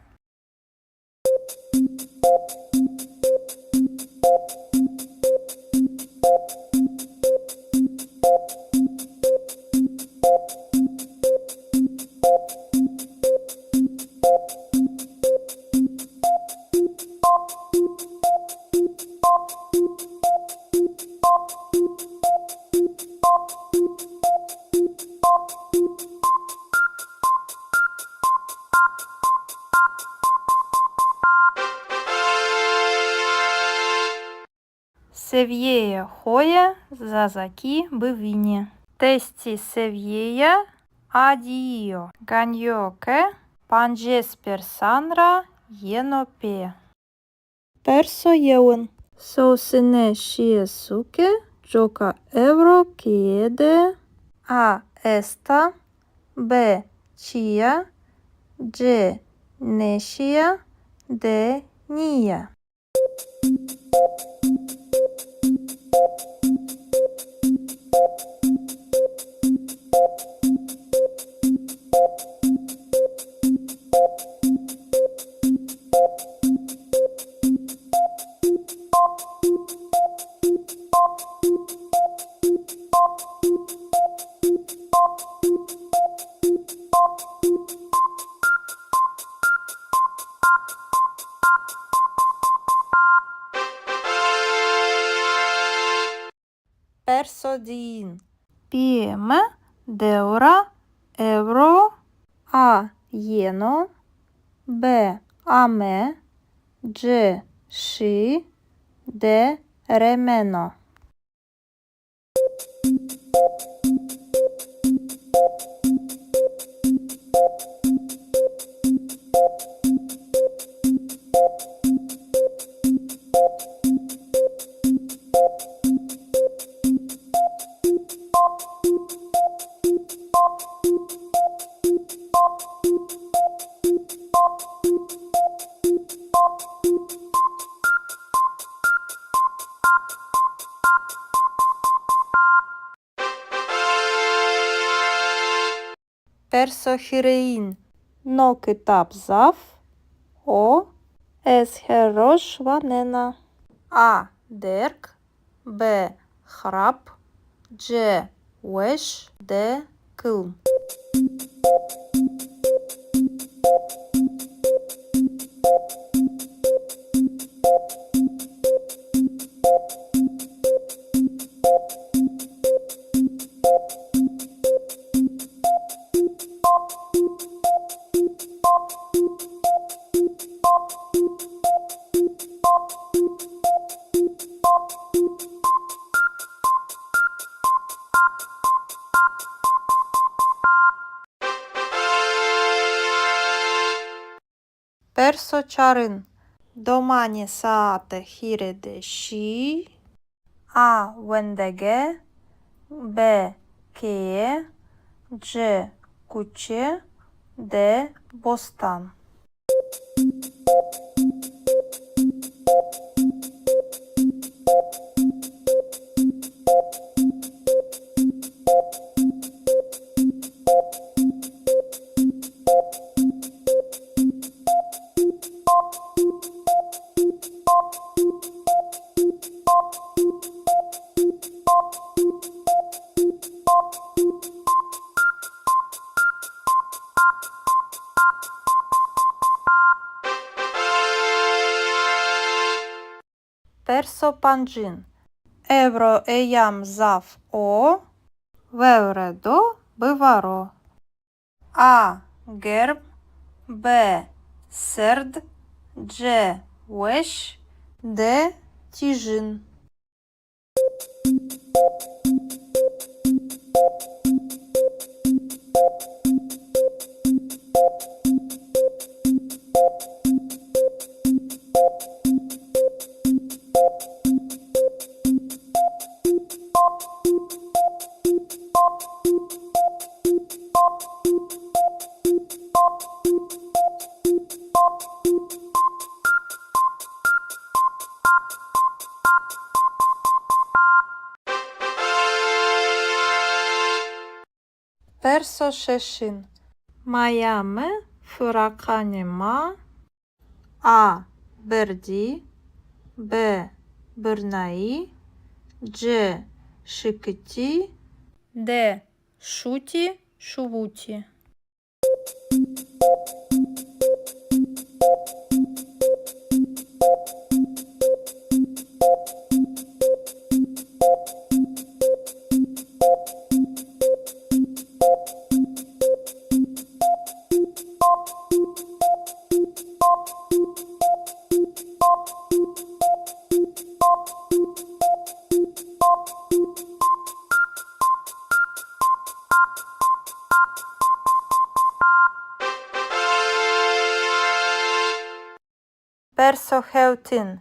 Seviyeye hoya, Zazaki, Bivini. Testi seviyeya, Adio, Ganyoke, Panjesper Sanra, Yenope. Perso yeun. Sosine Shiesuke, Joka Evro Kiede, A. Esta, B. Chia, C. Neshia, D. Nia. Perso din. Pieme, Deura, Evro, A. Yeno, B. Ame, C. Shi, D. Remeno. Perso hirein. No kitap zaf, O. Es herosh vanena. A. Derk, B. Hrap, C. Wesh, D. Kılm. Персо чарин. Домані саате хіреде ші. А вендеге. Б кеє. Дж куче. Д бостан. Персо панджин. Евро еям зав о. Вевре до биваро. А герб. Б серд. Дж веш. Д тіжин. Персо шешин. Майаме фураканема. А берді. Б бирнаї. Дж шикиті. Д шуті шувуті. Персо хеутин.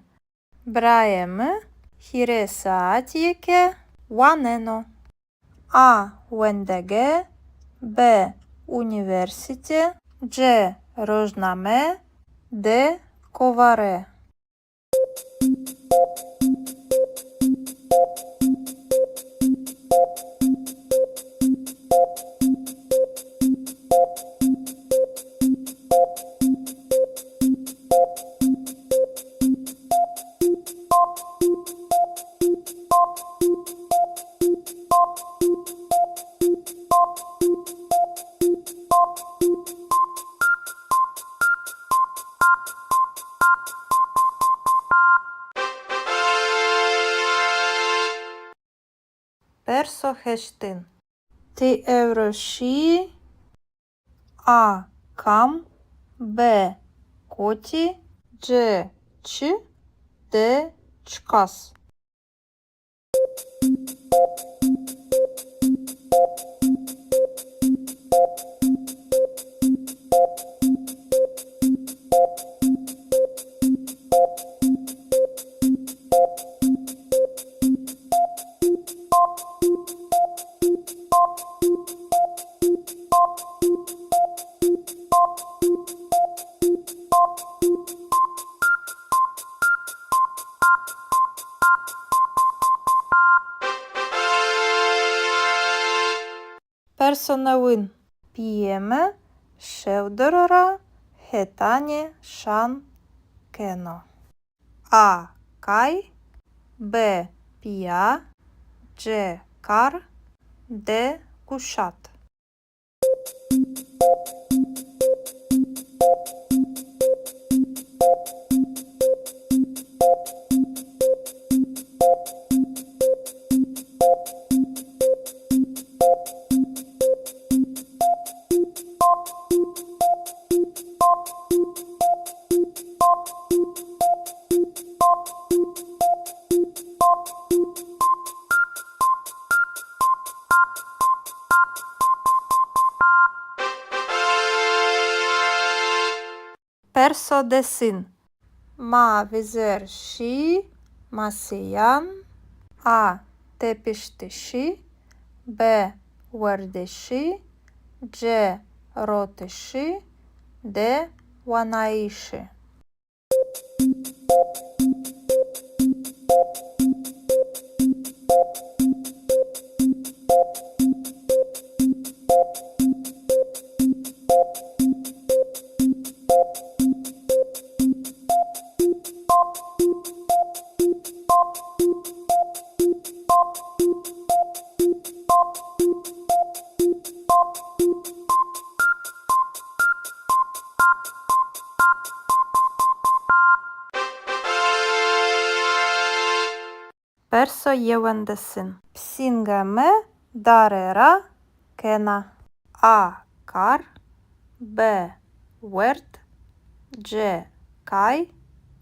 Браєме хіресаатієке ванено. А вендеге. Б університе. Дж рожнаме. Д коваре. Персо хештин. Ти евроші. А кам. Б коті. Дж ч. Д чкас. Персо новин. П'єме шевдорора хетані шан кено. А кай. Б пія. Дж кар. Д кушат. Persodesin. Ma vizer și masiyan. A tepiştişi. B vardişi. C rotişi. D vanaişi. Perso yevendesin. Psingame darera kena. A kar. B wert. C kay.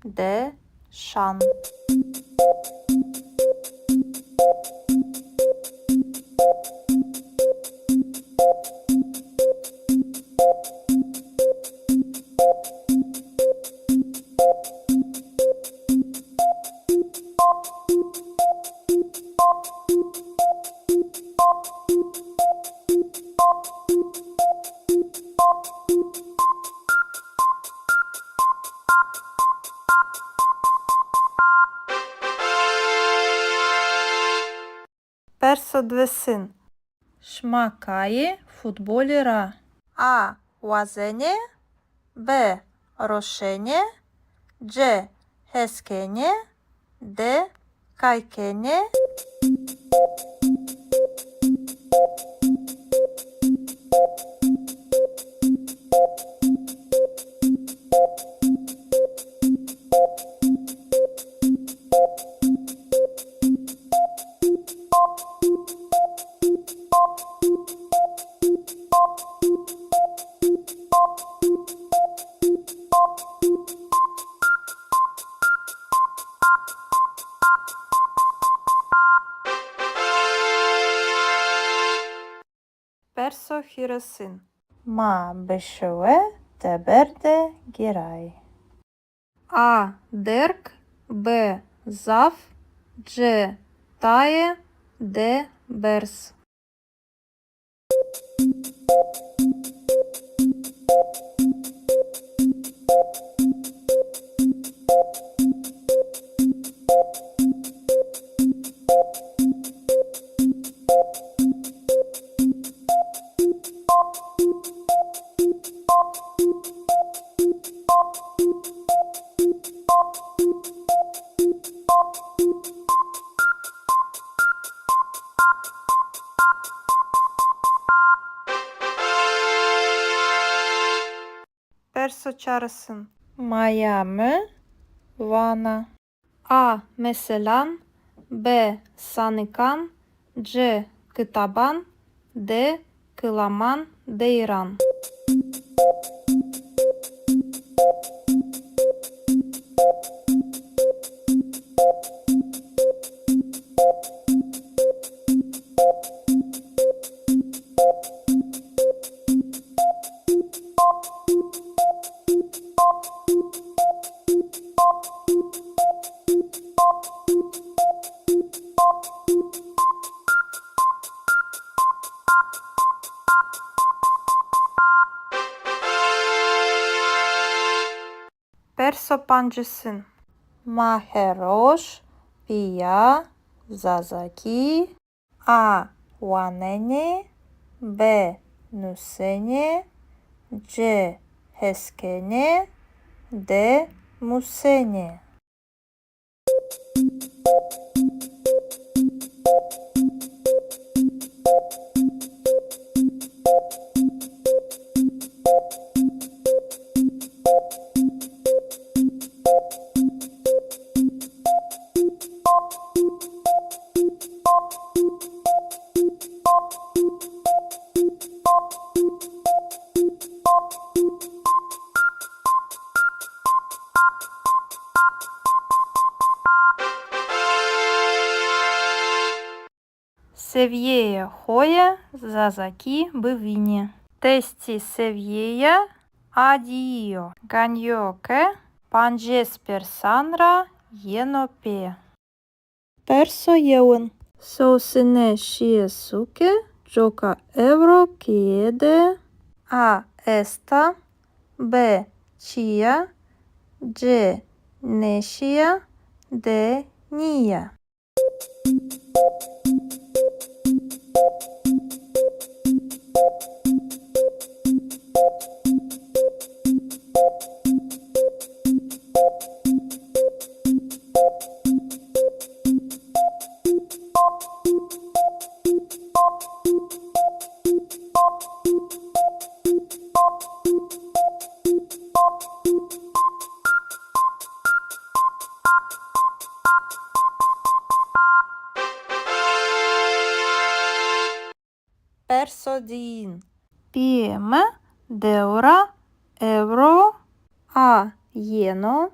D şan. Persodvesin. Шмакає футболіра. А вазене. Б рошене. C heskene. D kaykene. Perso hiresin. Ma beşeve teberde giray. A dirk. B zaf. C taye. D bers. Perso çağrısın. Maya mı? Vana. A meselan. B sanıkan. C kıtaban. D kılaman deyran. Perso pancısın. Maheroş. Pia zazaki. A wanene. B nusene. C heskene. D musene. Севєє хоя зазакі бивіні. Тесті севєя Addio. Ganyo che panjes persanra yenope. Perso yeun. Sosine shiesuke joka euro kiede a esta b chia g neshia d nia. Perso din. Pieme deura euro a ieno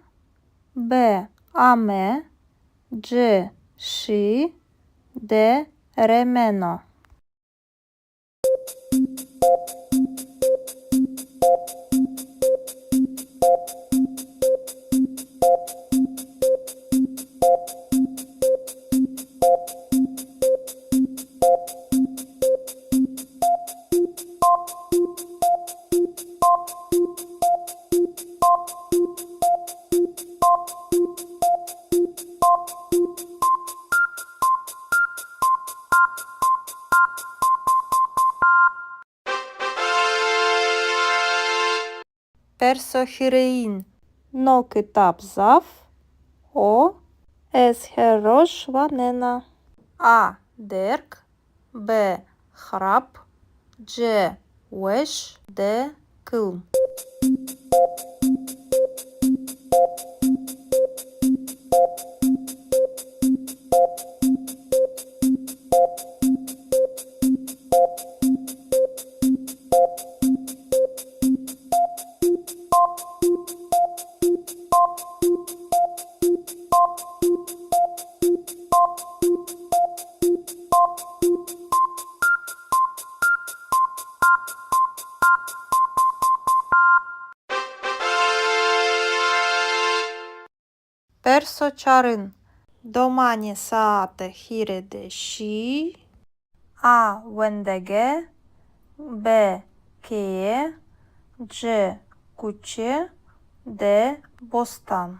b ame g shi d remeno. Perso hirein. No kitab zav o es herosh vanena. A derk b hrap c wesh d kılm. Perso çarın. Domani saate hirede shi a wendege b keye c kuçe d bostan.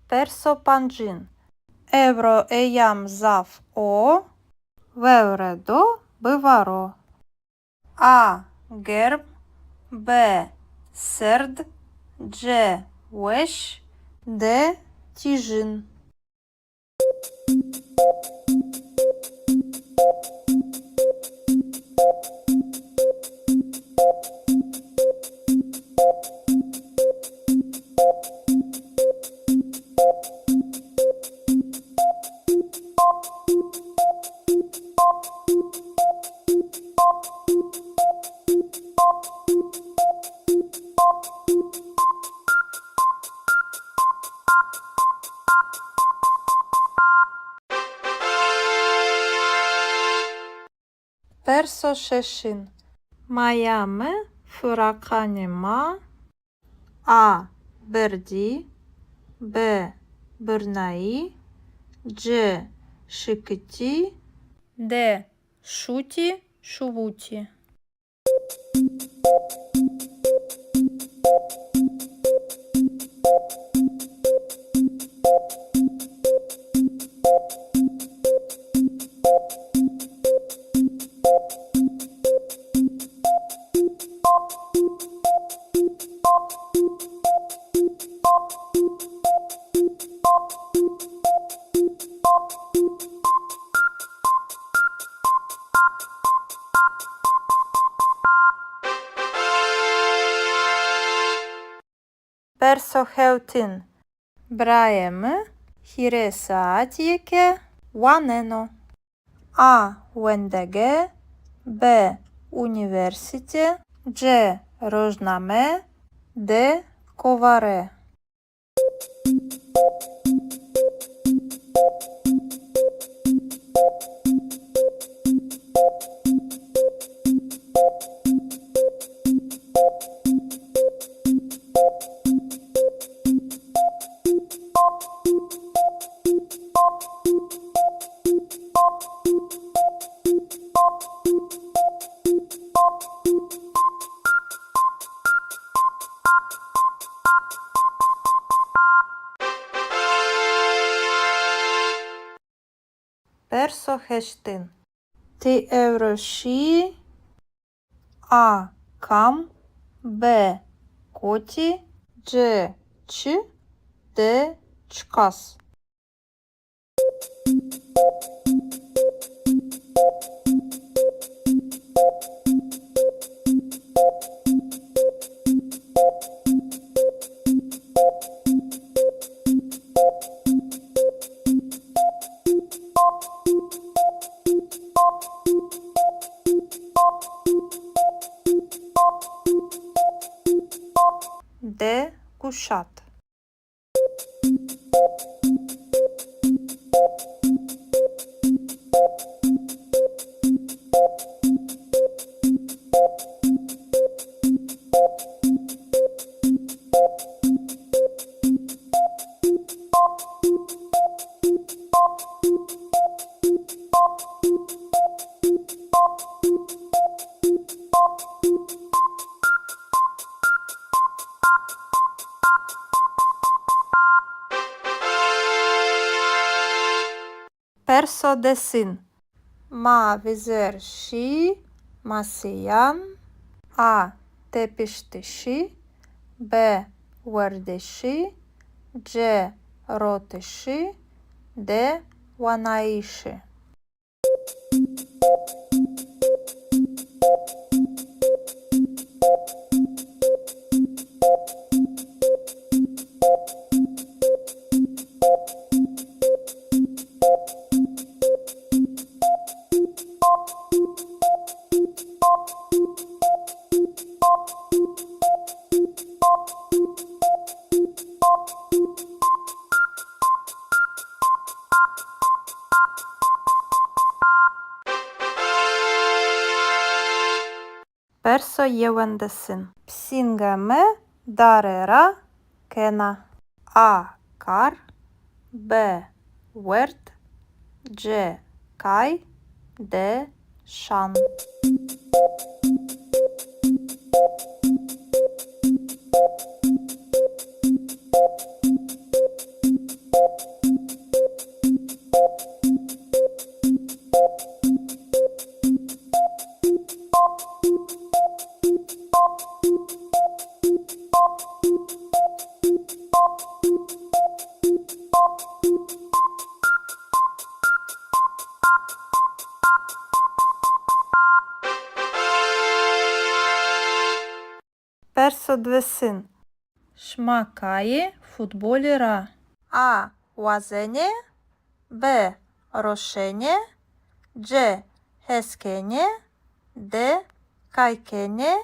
Perso pancin. Evro eyam zav o vevredo bivaro. A gerb b serd c wesh d tijin. Perso şeşin. Mayame fırakanima a berdi b bırnai c şıkıti d şuti şuvuti. Персохевтин. Браємо хіресаатіке ванено. А вендеге, Б університе, Дж рожнаме, Д коваре. Персохештин. Ти евроші, А кам, Б коті, Дж ч, Д чкас. Д кушат. Персодесин. Ма візер ші, масиян, А тепіштиші, Б вердиші, Дж ротиші, Д ванаїші. Персо євендесин. Псінгеме дарера кена. А кар, Б верт, Дж кай, Д шан. Персодвесин. Шмакає футболіра. А вазене, Б рошене, Дж хескене, Д кайкене.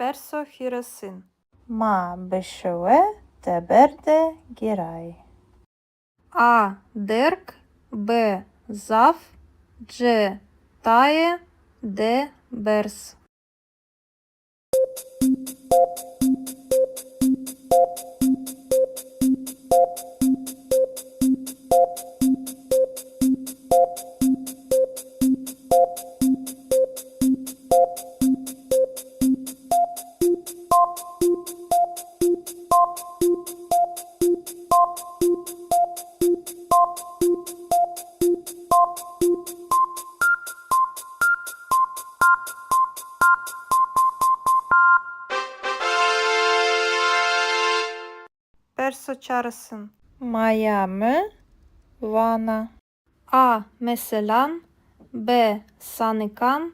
Персо хіросин. Ма бешеве теберде гірай. А дерк, Б зав, Дж тає, Д берс. çağrısın. Maya mı? Vana. A. Meselan, B. Sanıkan,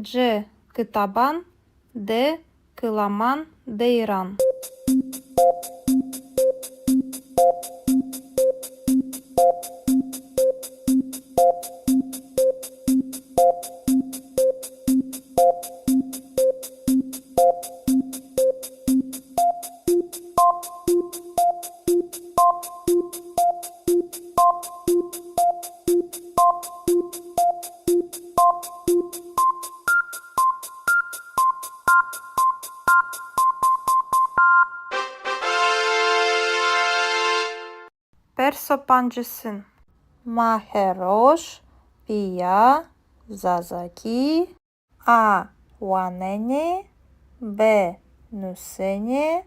C. Kıtaban, D. Kılaman, Deyran. Persopancısın. Maheroş, Pia, Zazaki, A. Wanene, B. Nusene,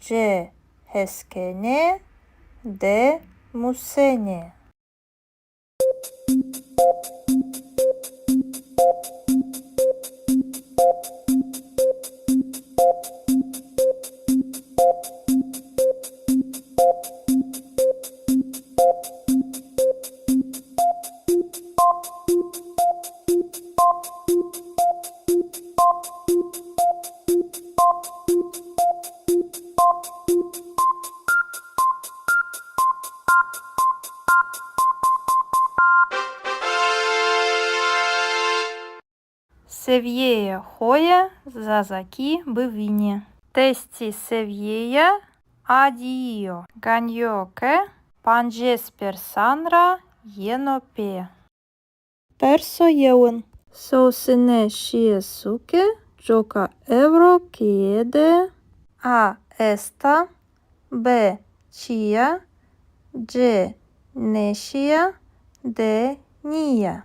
C. Heskene, D. Musene. Seviyeye hoya, Zazaki bivini. Testi seviyeya, adio, ganyoke, panjes persanra, yenope. Perso yeun. Sosine shiesuke, joka evro kiede, A. Esta, B. Chia, C. Neshia, D. Nia.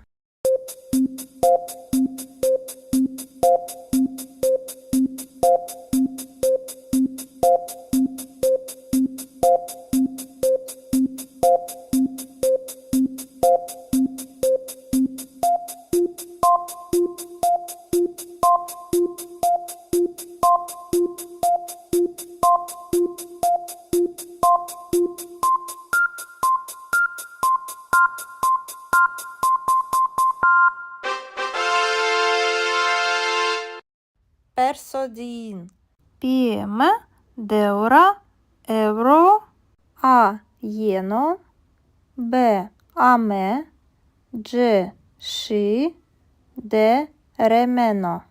Persodin. Pieme, deura, euro, A. Yeno, B. Ame, C. Și, D. Remeno.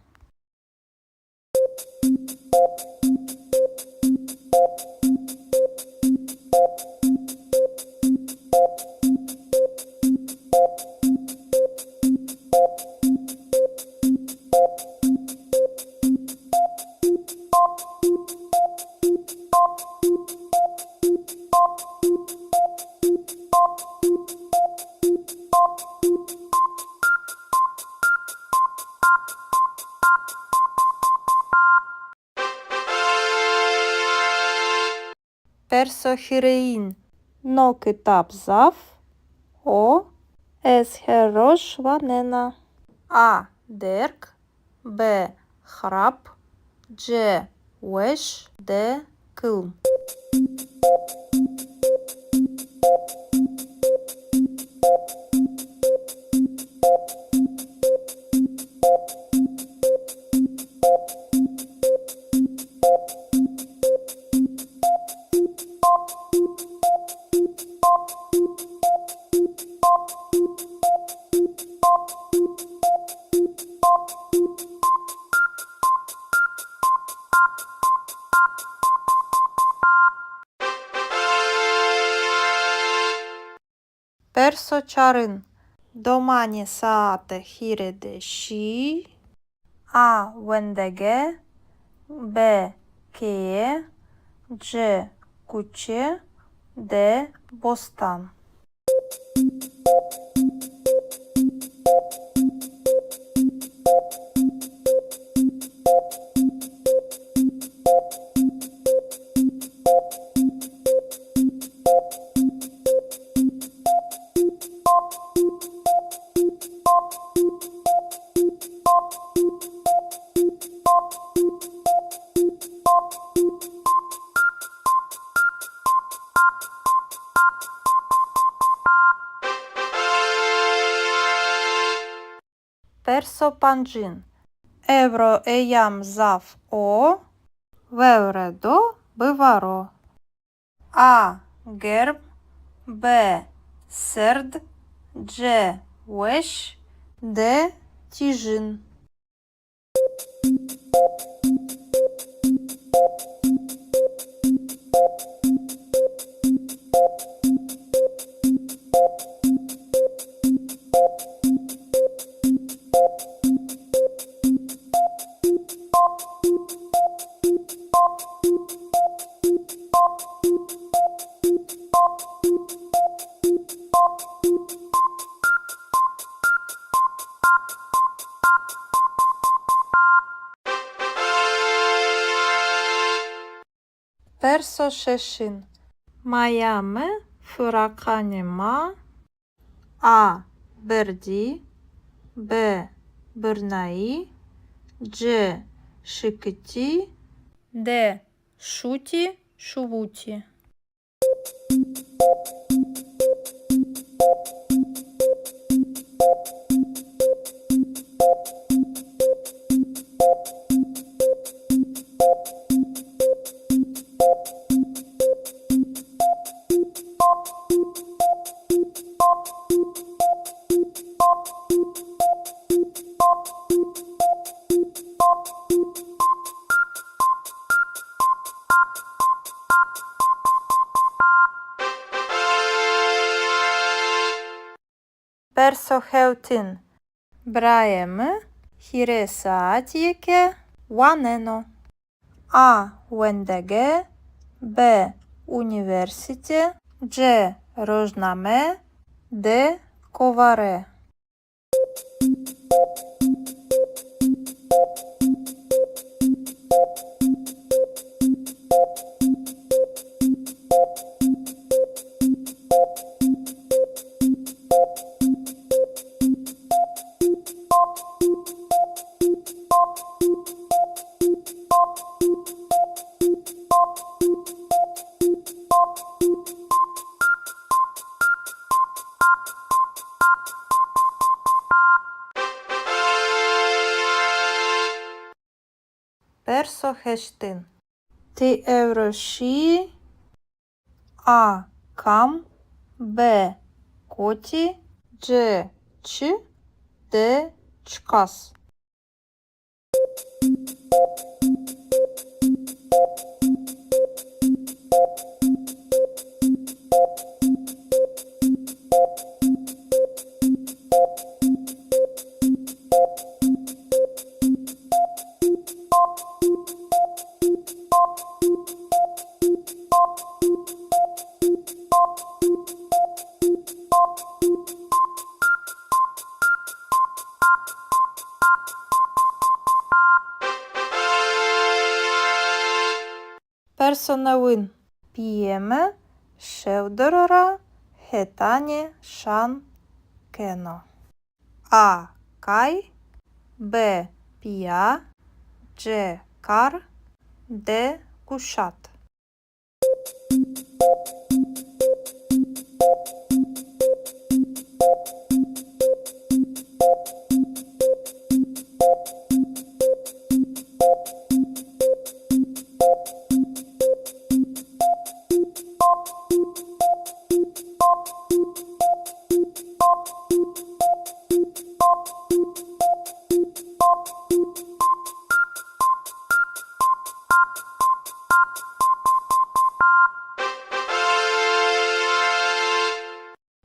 Persohirein. No kitap zaf, O. Esherosh vanena. A. Derk, B. Hrap, C. Wesh, D. Kılm. Perso çarın. Domani saate hirede şi. A. Wendege, B. Keye, C. Kuçe, D. Bostan. Περσοπαντζίν. Εύρο εϊάμ ζαφ ο. Βεωρεδό μπιβαρό. Α γκέρμ. Μπ σέρντ. Τζε βουέσ. Δε τιζίν. Περσοσεσίν. Μαϊάμε φουρακάνιμα. Α μπερδί. Μπ μπερναί. Дже шикити. Де шуті, шувуті. Περσοχεутίν. Μπράιεμε, χειρεσάτιεκε, уанено. А уендеге, Б університе, Дже рожнаме, Де коваре. Περσοχεστίν. Τι ευρωσί. Α καμ. Μπ коти. Дже чи. Де чкас. Персонавин. П'єме, шевдорора, хетані, шан, кено. А кай, Б пія, Дже кар, Де кушат.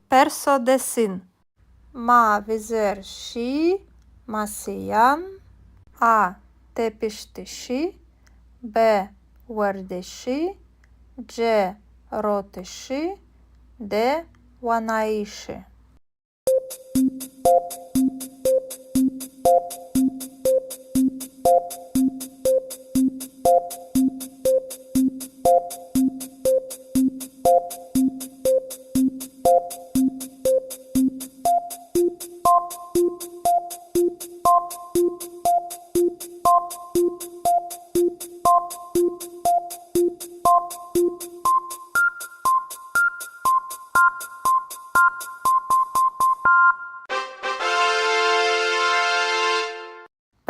Περσοδεσίν. Μα βιζέρ σι, μασιάν. Α τεπιστισί. Μπ βερδισί. Дже ротиши. Де ванаиши.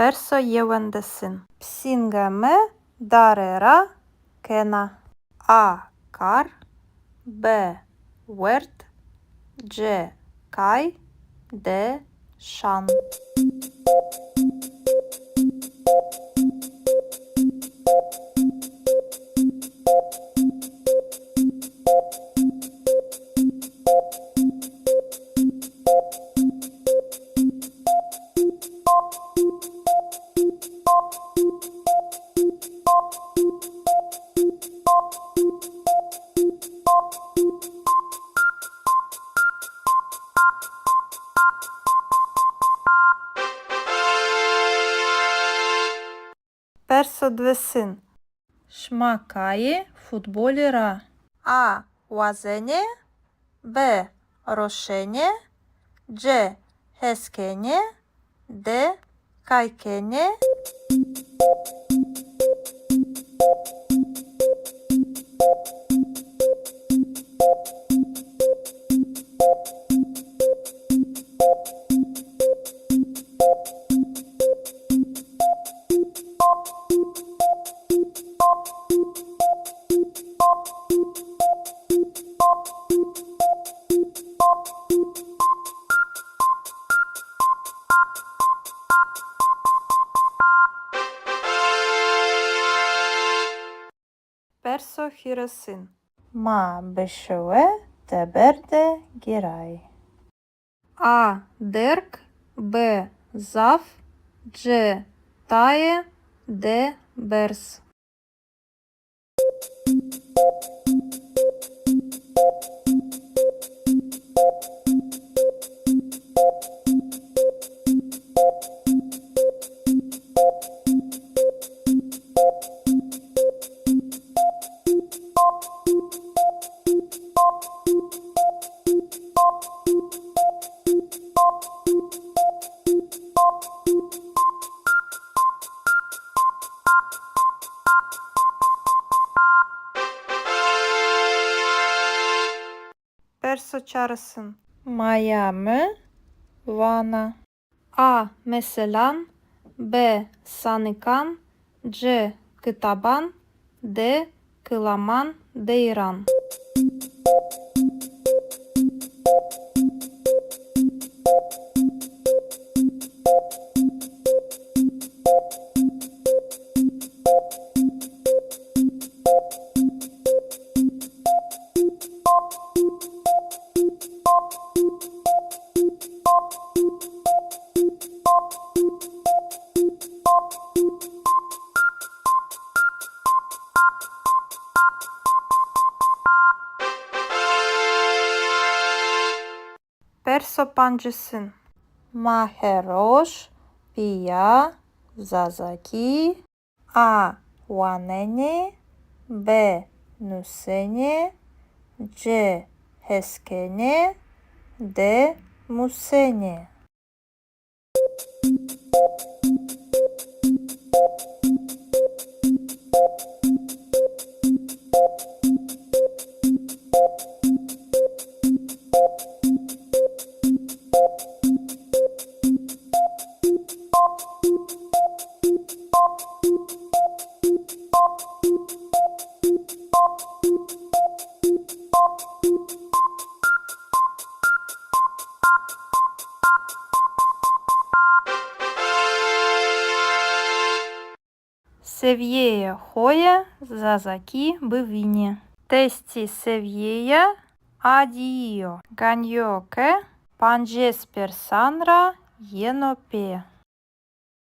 Perso yewendesin. Psingeme darera kena. A. Kar. B. Wert. C. Kai. D. Şan. Perso dvesin. Шмакає футболіра. А. Łazenie. B. Roszenie. C. Heskenie. D. Kajkenie. Perso hiresin. Ma beşeve teberde giray. A. Dirk. B. Zaf. C. Taye. D. Bers. Perso çağrısın. Maya mı? Vana. A. Meselan. B. Sanıkan. C. Kıtaban. D. Kılaman. Deyran. Perso pancısın. Maheroş. Pia. Zazaki. A. Wanene. B. Nusene. C. Heskene. D. Musene. Seviyeye hoye zazaki bivini. Testi seviyeya adiyo. Ganyoke panjes persanra yenope.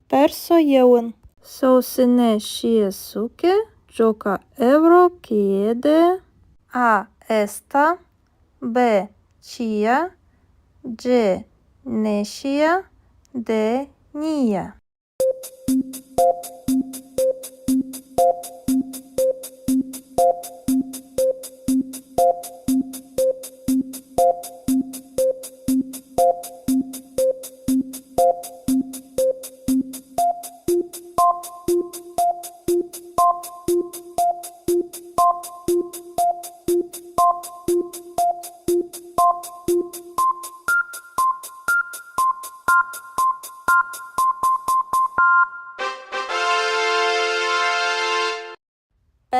Perso yeun. Sosine shiesuke joka evro kiede. A. Esta. B. Chia. C. Neshia. D. Nia.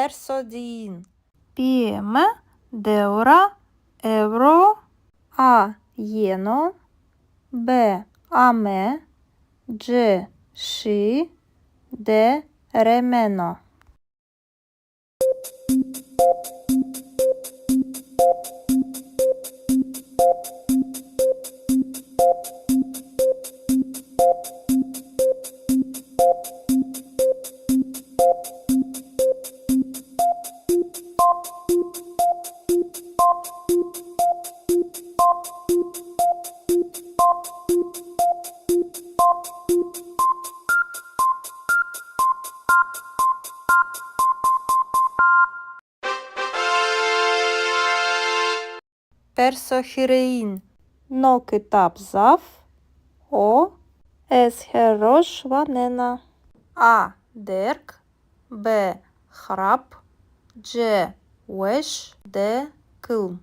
Verso 1. PM deura euro A jeno B ame G și D remeno. Persohirein no kitap zav o es herosh vanena. A. Derk B. Hrap C. Wesh D. Kılm.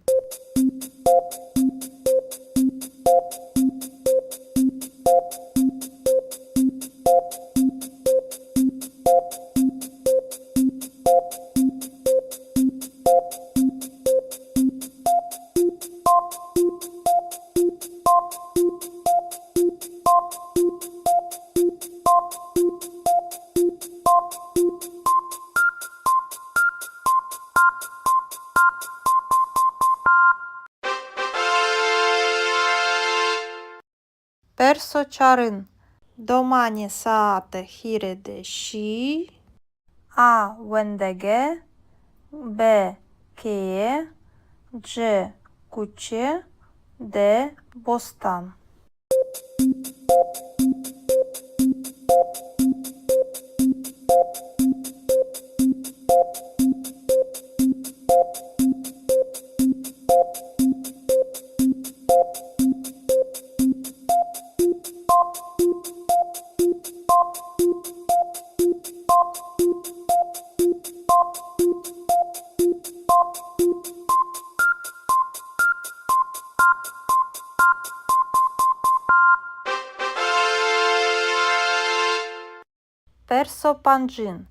Persoçarın domani saate hirede și A. Wendege B. Cheie C. Cuce D. Bostan. Persopanjin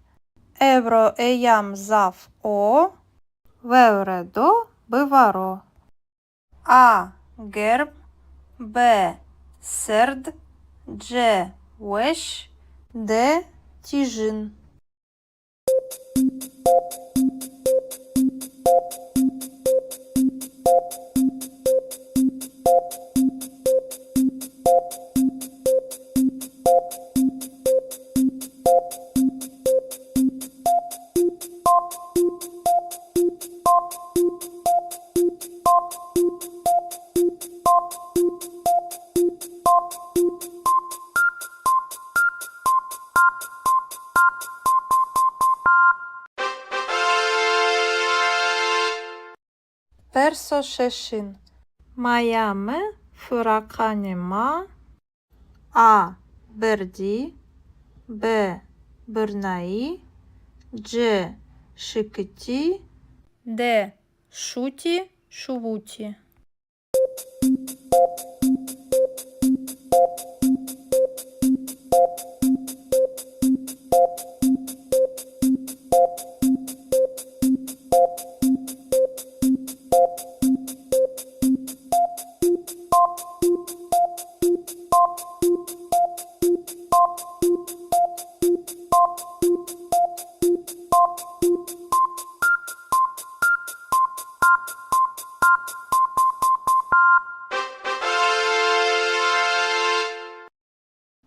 Evro eyam zav o Vevredo bivaro. A. Gerb B. Serd C. Wesh D. Tijin. Persoşeşin Mayame Furakanema A. Berdi B. Bırnai C. Şıkıti D. Şuti Şuvuti.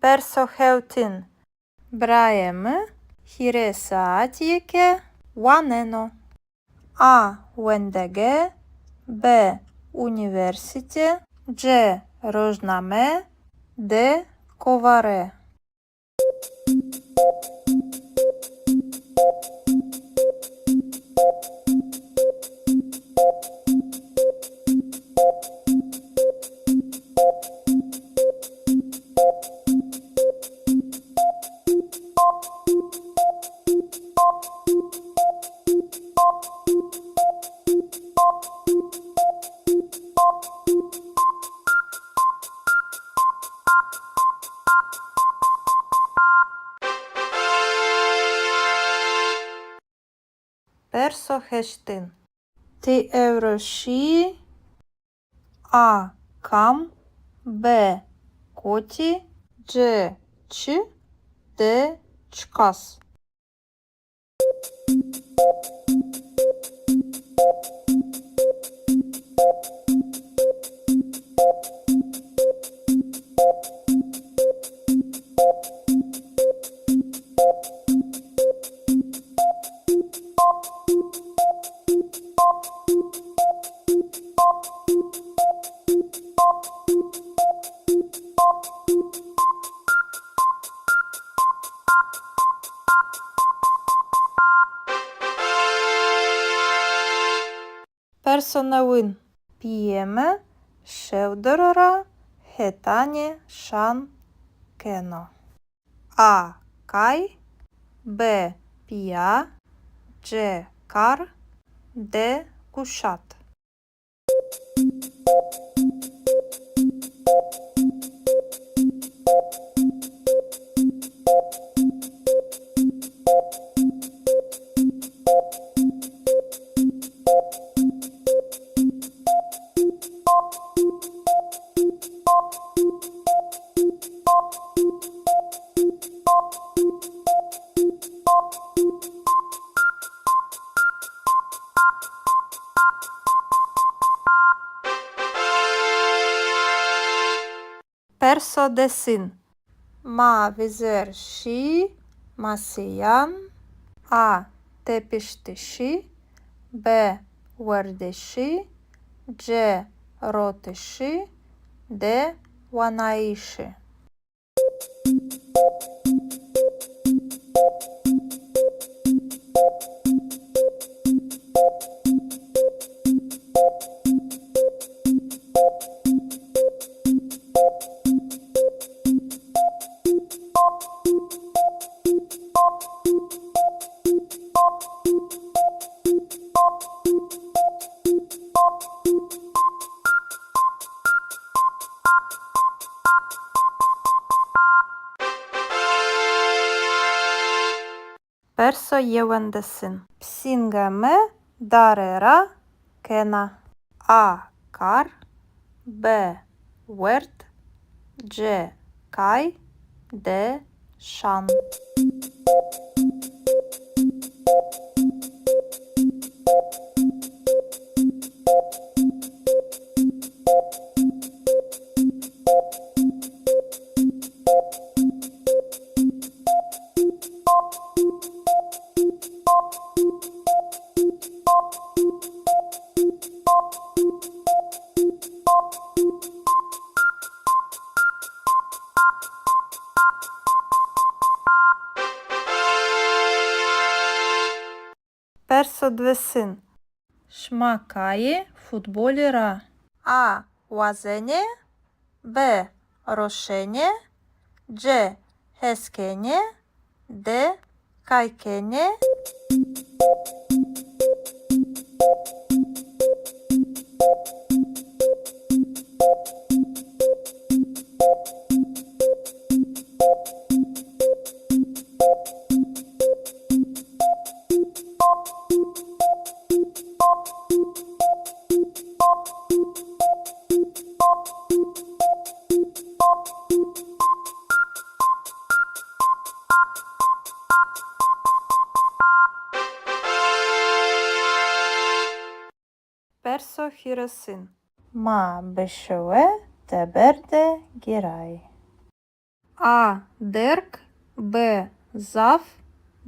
Persoheutin Braeme Hiresaatieke Waneno A. Wendege B. Universite C. Rožname D. Kovare. Perso heştin. Ti evroşi. A. Kam. B. Koti. C. Çi. D. Çkas. Персонавин. П'єме, шевдорора, хетані, шан, кено. А. Кай. Б. Пія. C. Kar. D. Kuşat. Perso desin. Ma vizer şi, masiyan. A. Tepiştişi. B. Verdeşi. C. Roteşi. D. Vanaişi. Perso yevendesin. Psingame darera kena. A. Kar. B. Wert. C. Kay. D. Şan. Perso dvesin. Шмакає футболіра. А. Вазене. Б. Рошене. C. Heskene. D. Kaykene. Perso hiresin. Ma beşeve teberde giray. A. Derk. B. Zaf.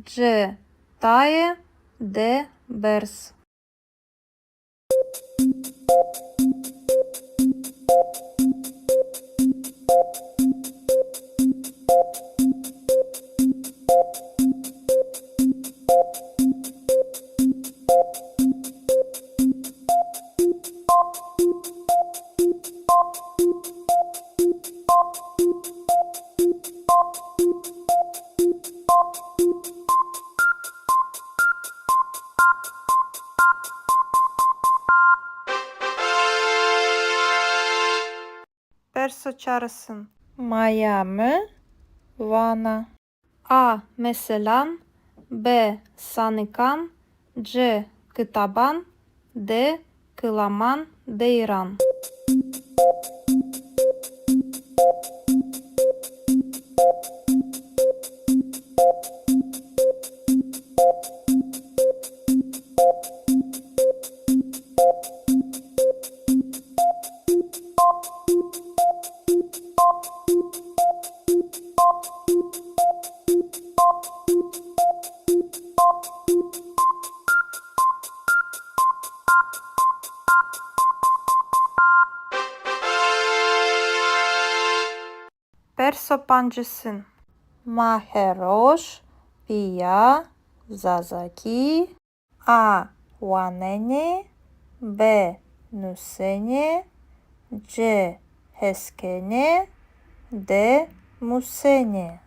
C. Taye. D. Bers. Perso çağrısın. Miami, Vana. A. Meselan. B. Sanikan. C. Kıtaban, D. Kılaman, Deyran. Persopancısın. Maheroş, Pia, Zazaki, A. Wanene, B. Nusene, C. Heskene, D. Musene.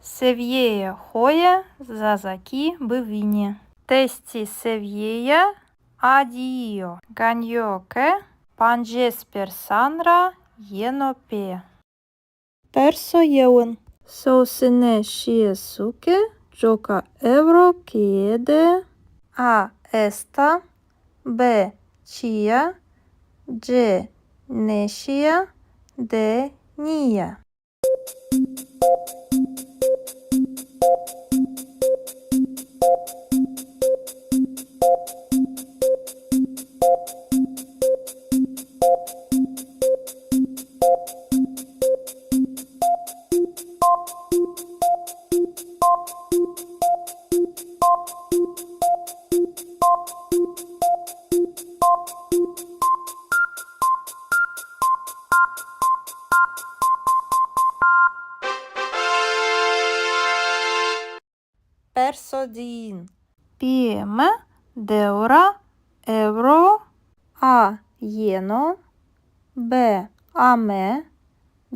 Seviyeye hoya, Zazaki bivini. Testi seviyeya, adio. Ganyoke, panjes persanra, yenope. Perso yeun. Sosine shiesuke, joka evro kiede. A. Esta, B. Chia, C. Neshia, D. Nia. Persodin. Pieme, deura, euro, A. Yeno, B. Ame,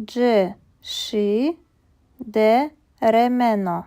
C. Și, D. Remeno.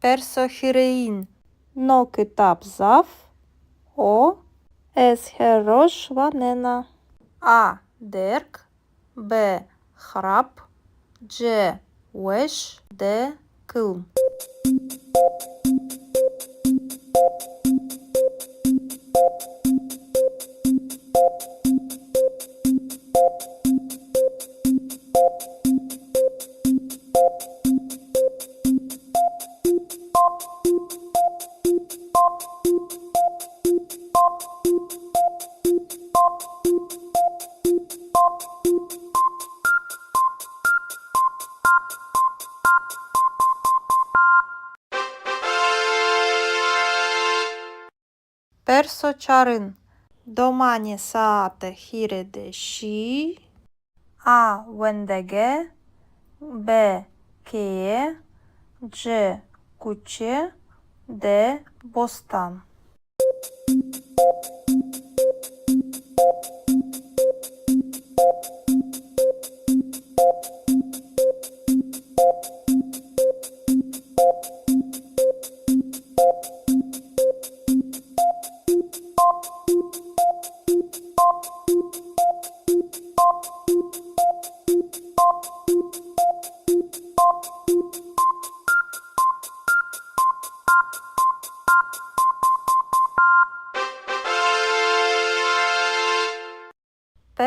Persohirein. No kitap zaf. O. Esherosh vanena. A. Derk, B. Hrap, C. Wesh, D. Kılm. Persoçarın. Domani saate hirede și. A. Wendege, B. Cheie, C. Cuce, D. Bostan.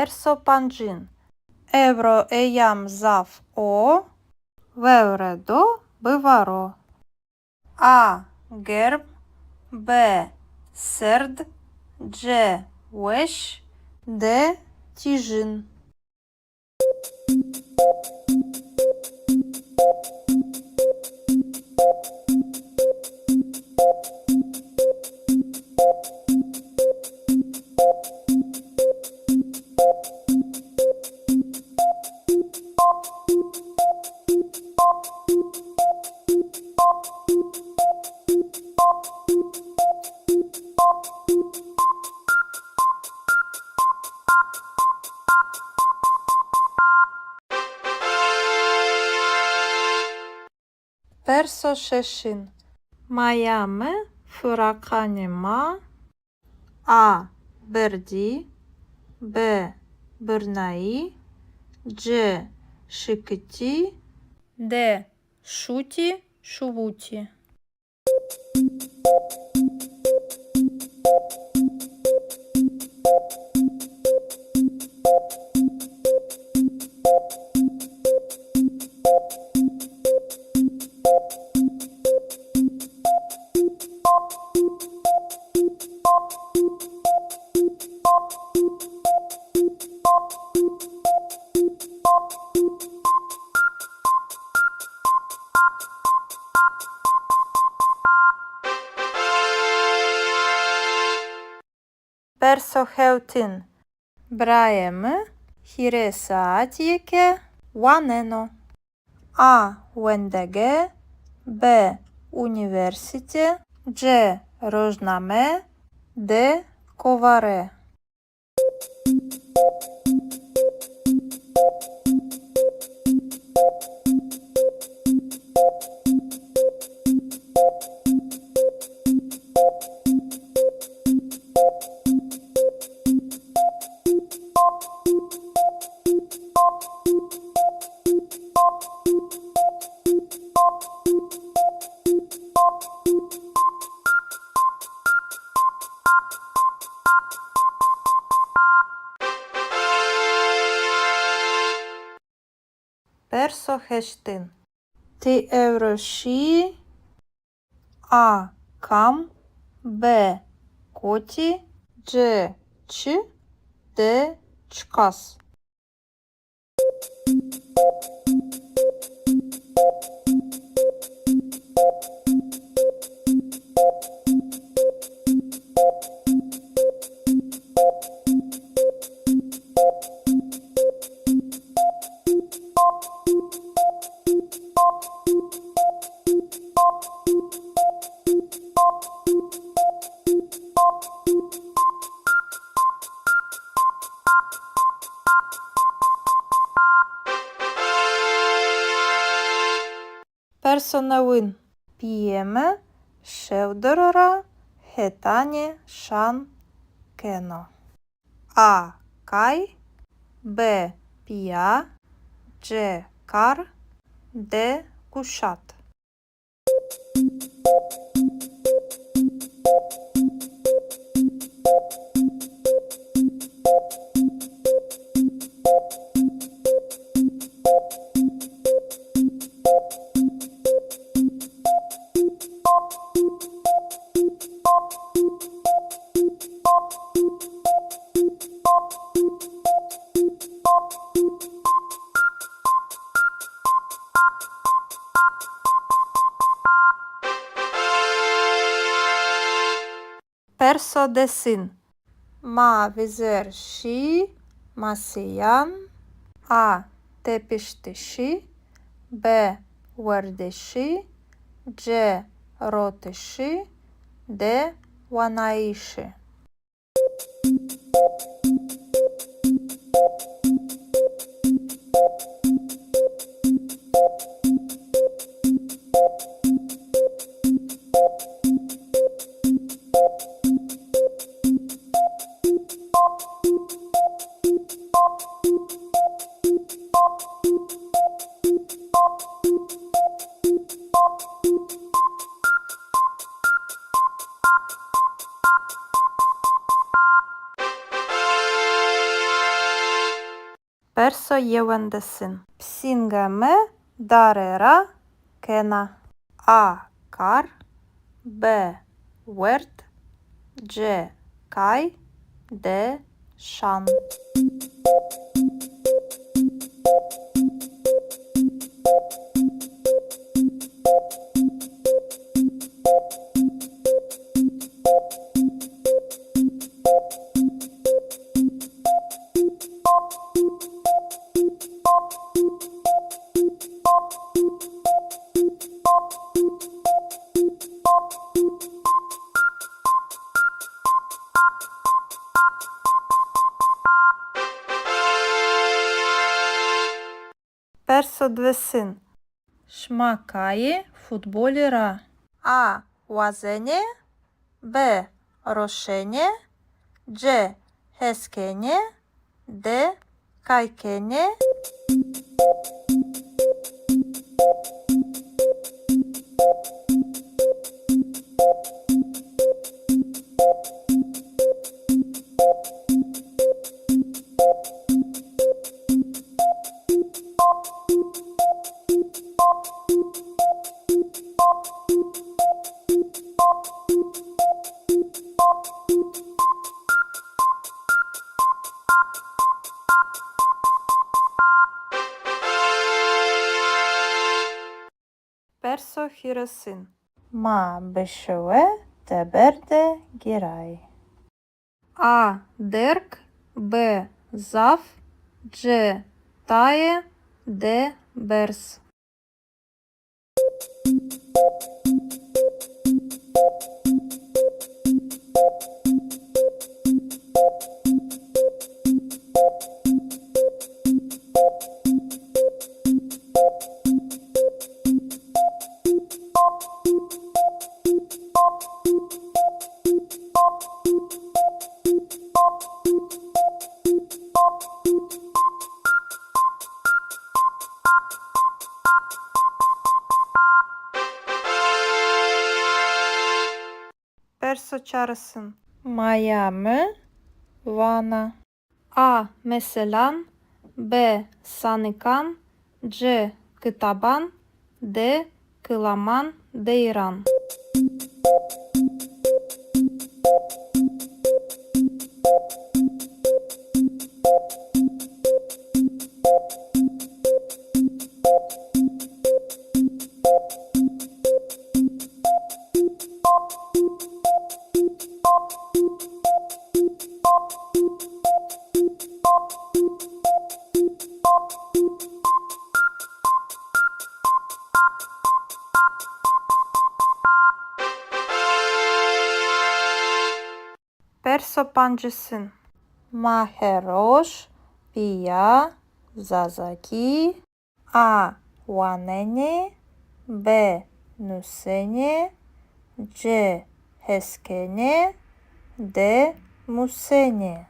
Perso pancin. Evro eyam zaf o. Vevredo bivaro. A. Gerb. B. Serd. C. Wesh. D. Tijin. Perso şeşin. Mayame fırakanema. A. Berdi. B. Bırnai. C. Şıkıti. D. Şuti. Şuvuti. Perso heutin. Brajemy hire saatjeke waneno. A. UNDG. B. Університе. C. Rożname. D. Коваре. Perso heştin. Ti evroşi. A. Kam. B. Koti. C. Çi. D. Çkas. Perso новин. П'єме шевдорора хетані шан кено. А. Кай. Б. Пія. Ч. Кар. Д. Кушат. Perso desin. Ma vizer şi. Masiyan. A. Tepiştişi. B. Verdeşi. C. Roteşi. D. Vanaişi. Perso yevendesin. Psingame darera kena. A. Kar. B. Wert. C. Kai. D. Şan. Perso dvesin. Шмакає футболіра. А. Уазене. Б. Рошене. C. Heskene. D. Kaykene. Perso hiresin. Ma beşeve teberde giray. A. Derk. B. Zaf. C. Taye. D. Bers. Perso çağrısın. Maya mı? Vana. A. Meselan. B. Sanıkan. C. Kıtaban. D. Kılaman. Deyran. Perso pancısın. Maheroş. Pia. Zazaki. A. Wanene. B. Nusene. C. Heskene. D. Musene.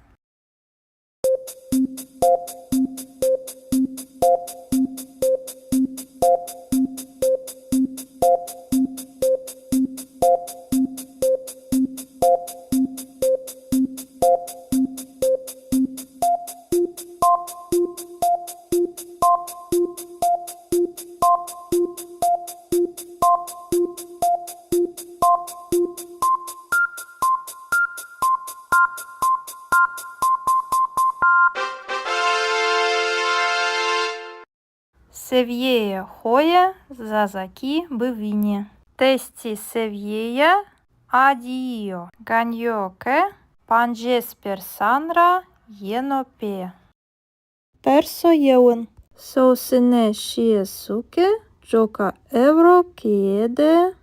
Seviyeye hoya zazaki bivini. Testi seviyeya adio. Ganyoke panjes persanra yenope. Perso yeun. Sosine shiesuke joka evro kiede.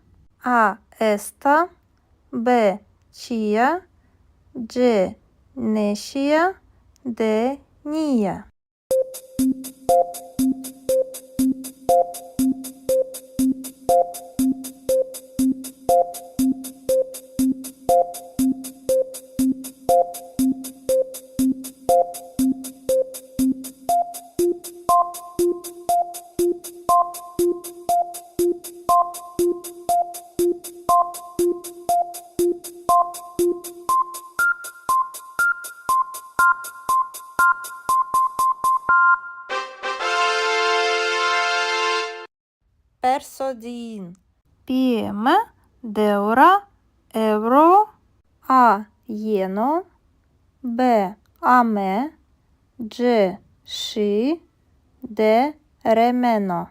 A. Esta. B. Chia. C. Neshia. D. Nia. persodin. PM, deura, euro, A, ieno, B, ame, G, și, D, remeno.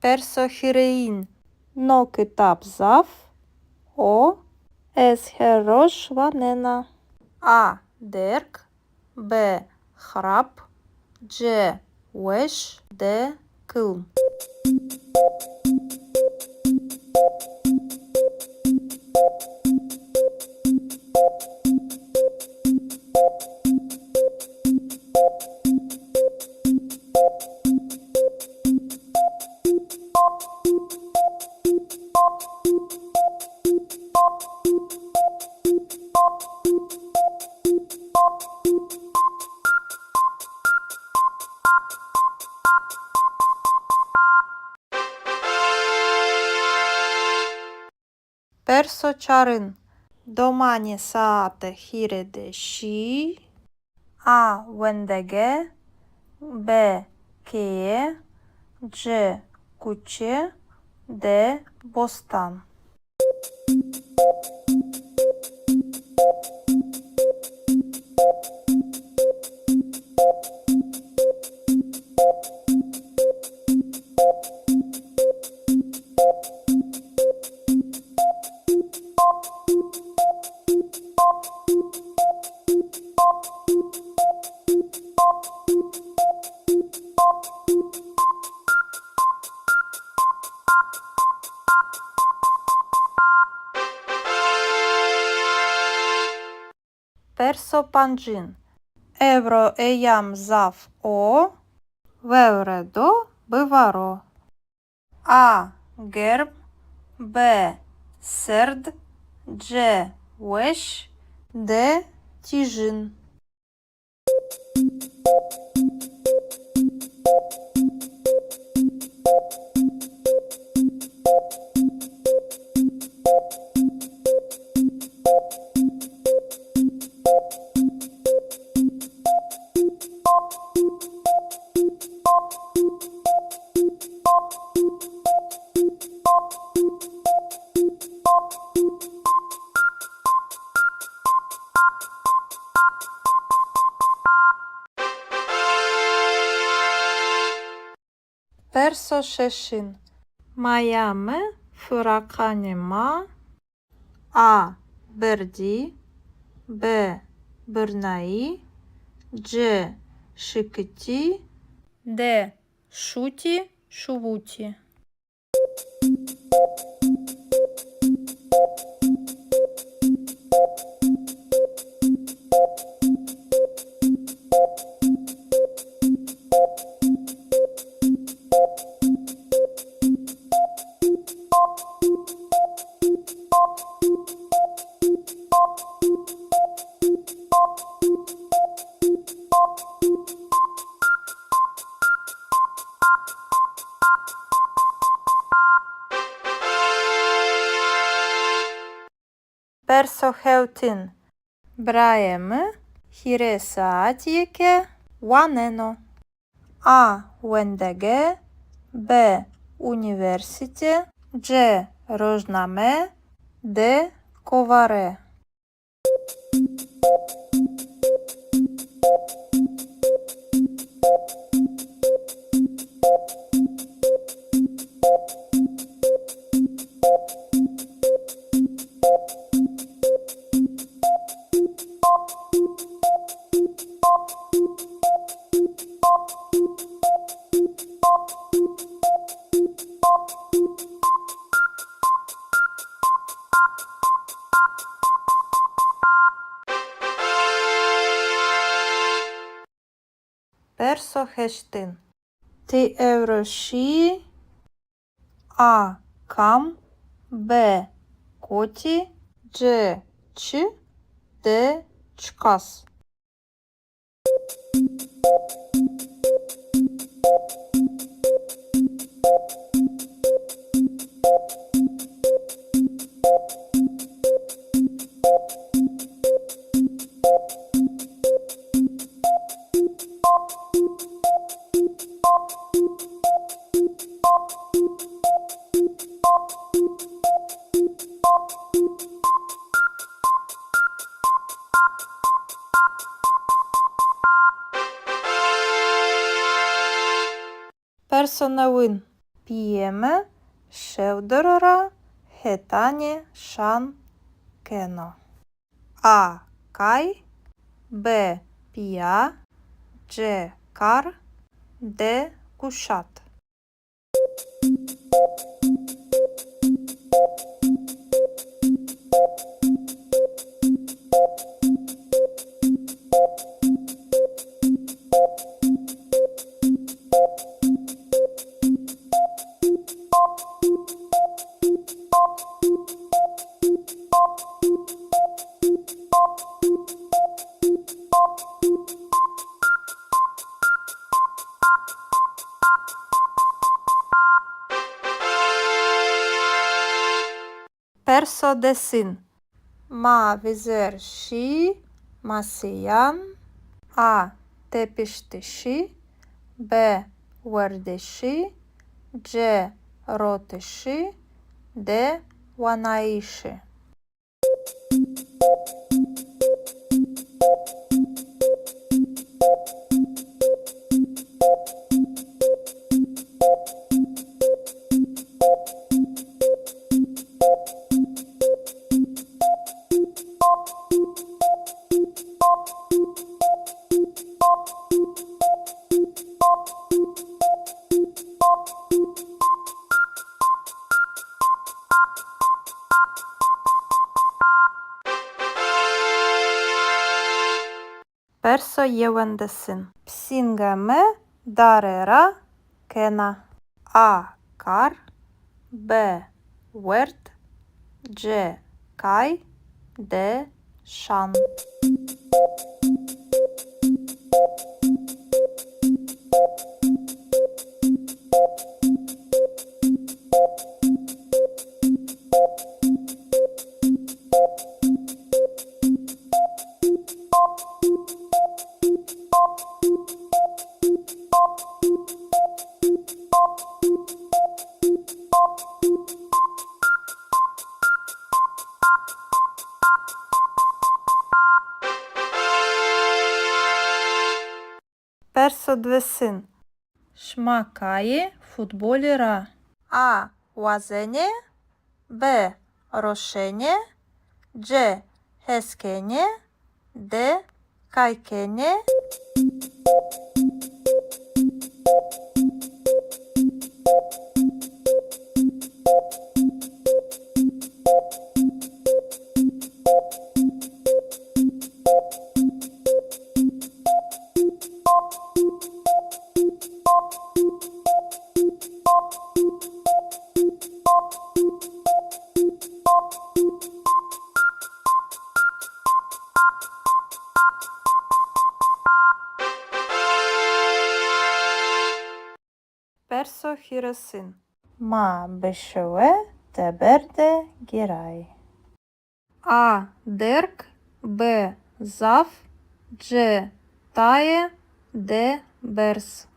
Persohirein. No китап зав. O. Es herosh vanena. A. Derk. B. Hrap. C. Wesh. D. Kılm. Persoçarın. Domani saate hirede și. A. Wendege. B. Cheie. C. Cuce. D. Bostan. Persopancin. Evro eyam zaf o. Vevredo bivaro. A. Gerb. B. Serd. C. Wesh. D. Tijin. Persoşeşin. Mayame fırakanema. A. Berdi. B. Bırnai. C. Şıkıti. D. Şuti. Şuvuti. Persoheutin. Braeme. Hiresaatieke. Waneno. A. Wendege. B. Universite. C. Rožname. D. Kovare. heştin. Ti evroşi. A. Kam. B. Koti. C. Çi. D. Çkas. Персонавин. П'єме, шевдорора, хетані, шан, кено. А. Кай. Б. Пія. Ч. Кар. Д. Кушат. Персодесин. Ма візер ші, масиян. А. Тепіштиші. Б. Вердиші. Ч. Ротиші. Д. Ванаїші. Персо євендесин. Псінгеме дарера кена. А. Кар. Б. Верт. Ч. Кай. Д. Шан. Персодвесин. Шмакає футболіра. А. Лазене. Б. Рошене. Ч. Хескене. Д. Кайкене. Персо хіросин. Ма бешеве теберде гірай. А. Дерк. Б. Зав. Ч. Тає. Д. Берс.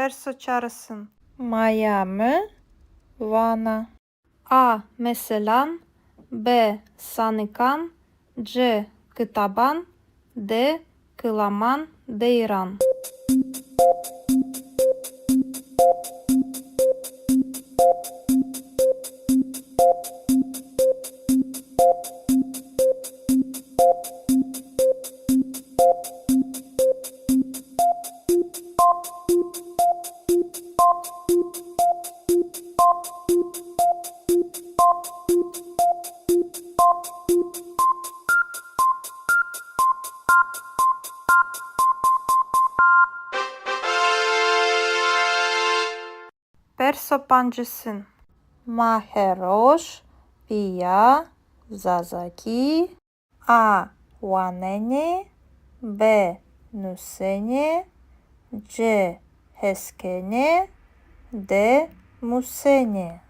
Персо çağrısın. Miami, Vana. A. Meselan. B. Sanıkan. C. Kitaban, D. Kılaman, Deyran. Persopancısın. Maheroş, Pia, Zazaki, A. Wanene, B. Nusene, C. Heskene, D. Musene.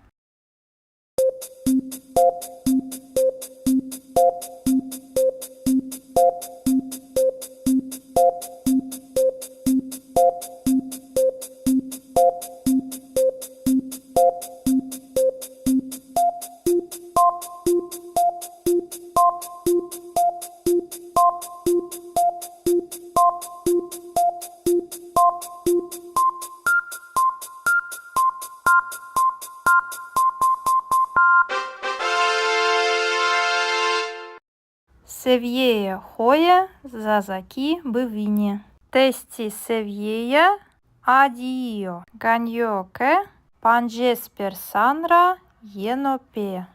Seviyeje hoje, Zazaki, Bivini. Testi seviyeje, Adio, Ganyoke, Panjesper Sanra, Yenope.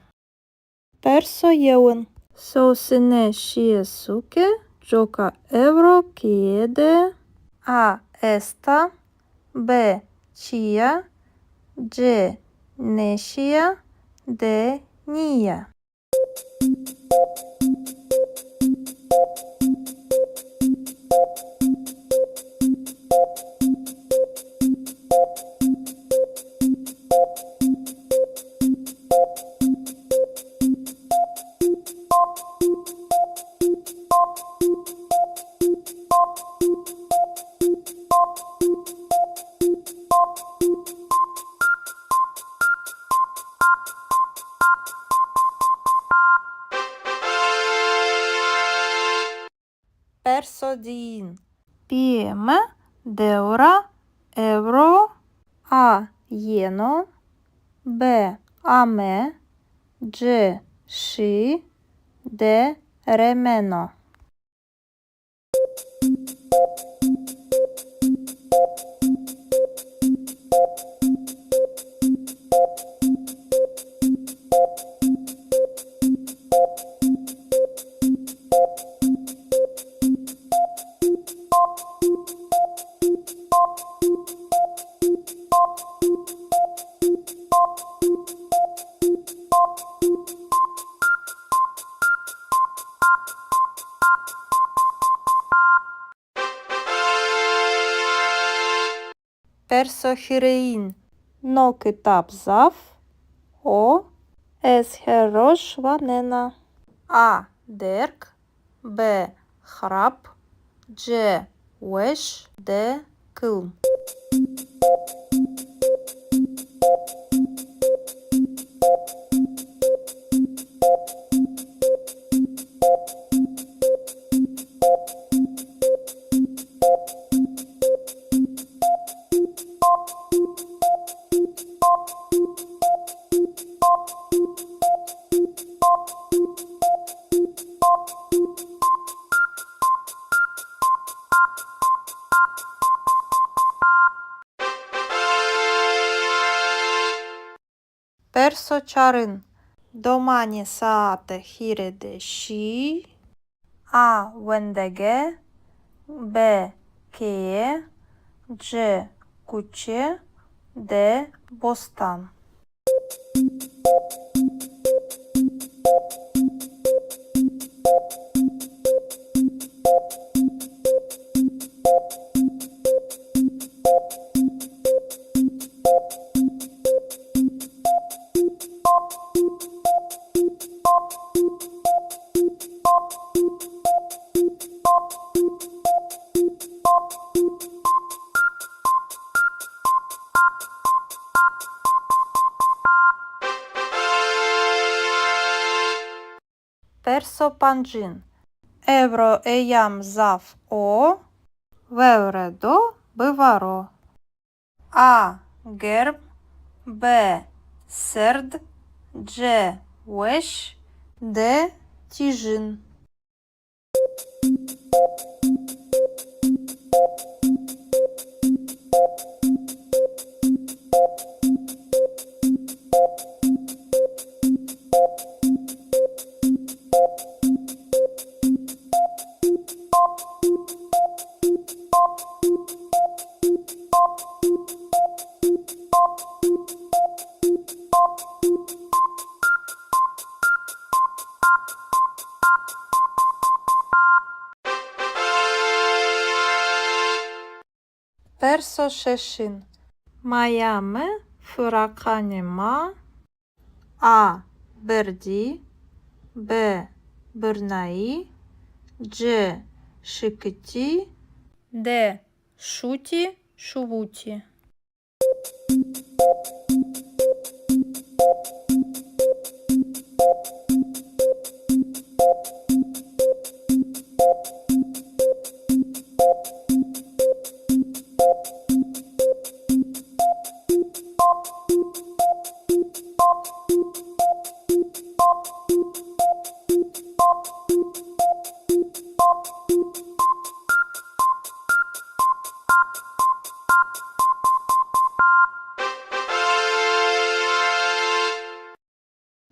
Perso jeun. Sosine Shiesuke, Joka Evro Kiede, A. Esta, B. Chia, C. Neshia, D. Nia. Persodin. Pieme, Deura, Evro, A. Jeno, B. Ame, C. Shi, D. Remeno. Persohirein. No kitap zaf, O. Esherosh vanena. A. Derk, B. Hrap, C. Wesh, D. Kılm. Persoçarın. Domani saate hirede şi, A. Wendege, B. Keye, C. Kuçe, D. Bostan. Persopancin. Евро еям зав о. Вевредо биваро. А герб. Б серд. Дже веш. Д тіжин. Персо шешин. Маяме фураканема. А берді. Б бирнаї. Дж шикиті. Д шуті шувуті.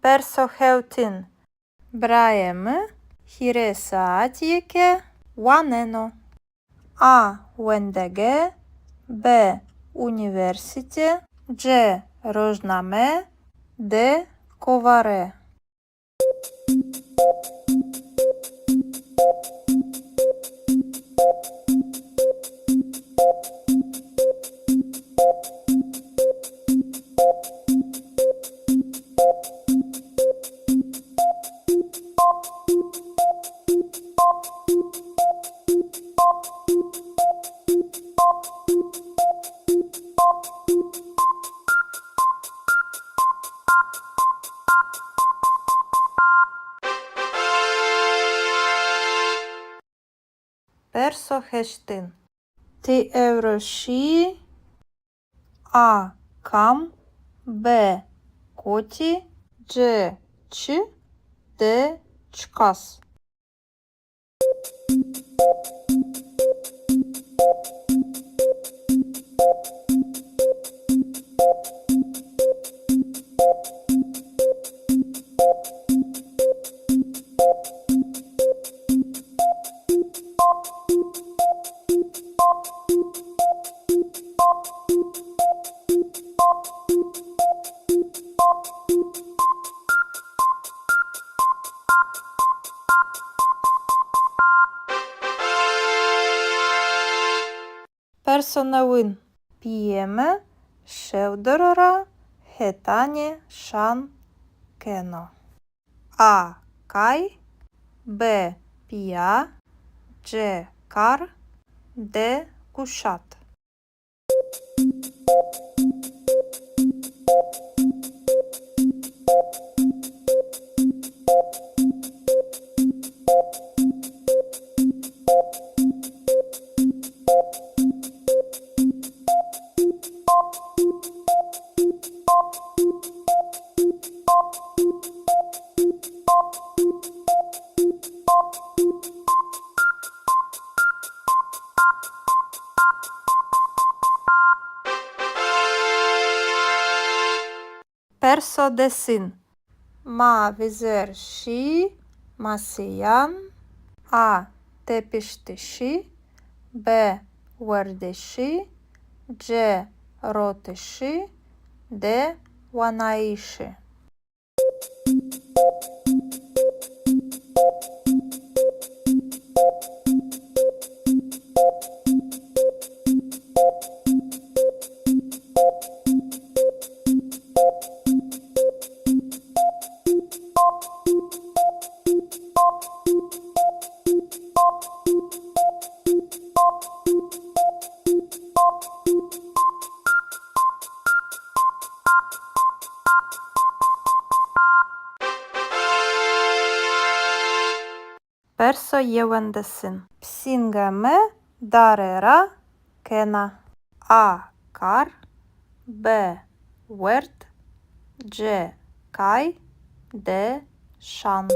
Персо хеутин. Браєме хіресаатієке ванено. А вендеге. Б універсіте. Дж рожнаме. Д коваре. Персо хештин. Ти евроші. А кам. Б коті. Дж ч. Д чкас. Персонавин. П'єме шевдорора хетані шан кено. А кай. Б пія. Дж кар. Д кушат. Персо десин. Ма візер ші. Масиян. А тепіштиші. Б вердиші. Дж ротиші. Д ванаїші. Perso yevendesin. Psingeme darera kena. A. Kar. B. Wert. C. Kay. D. Şan.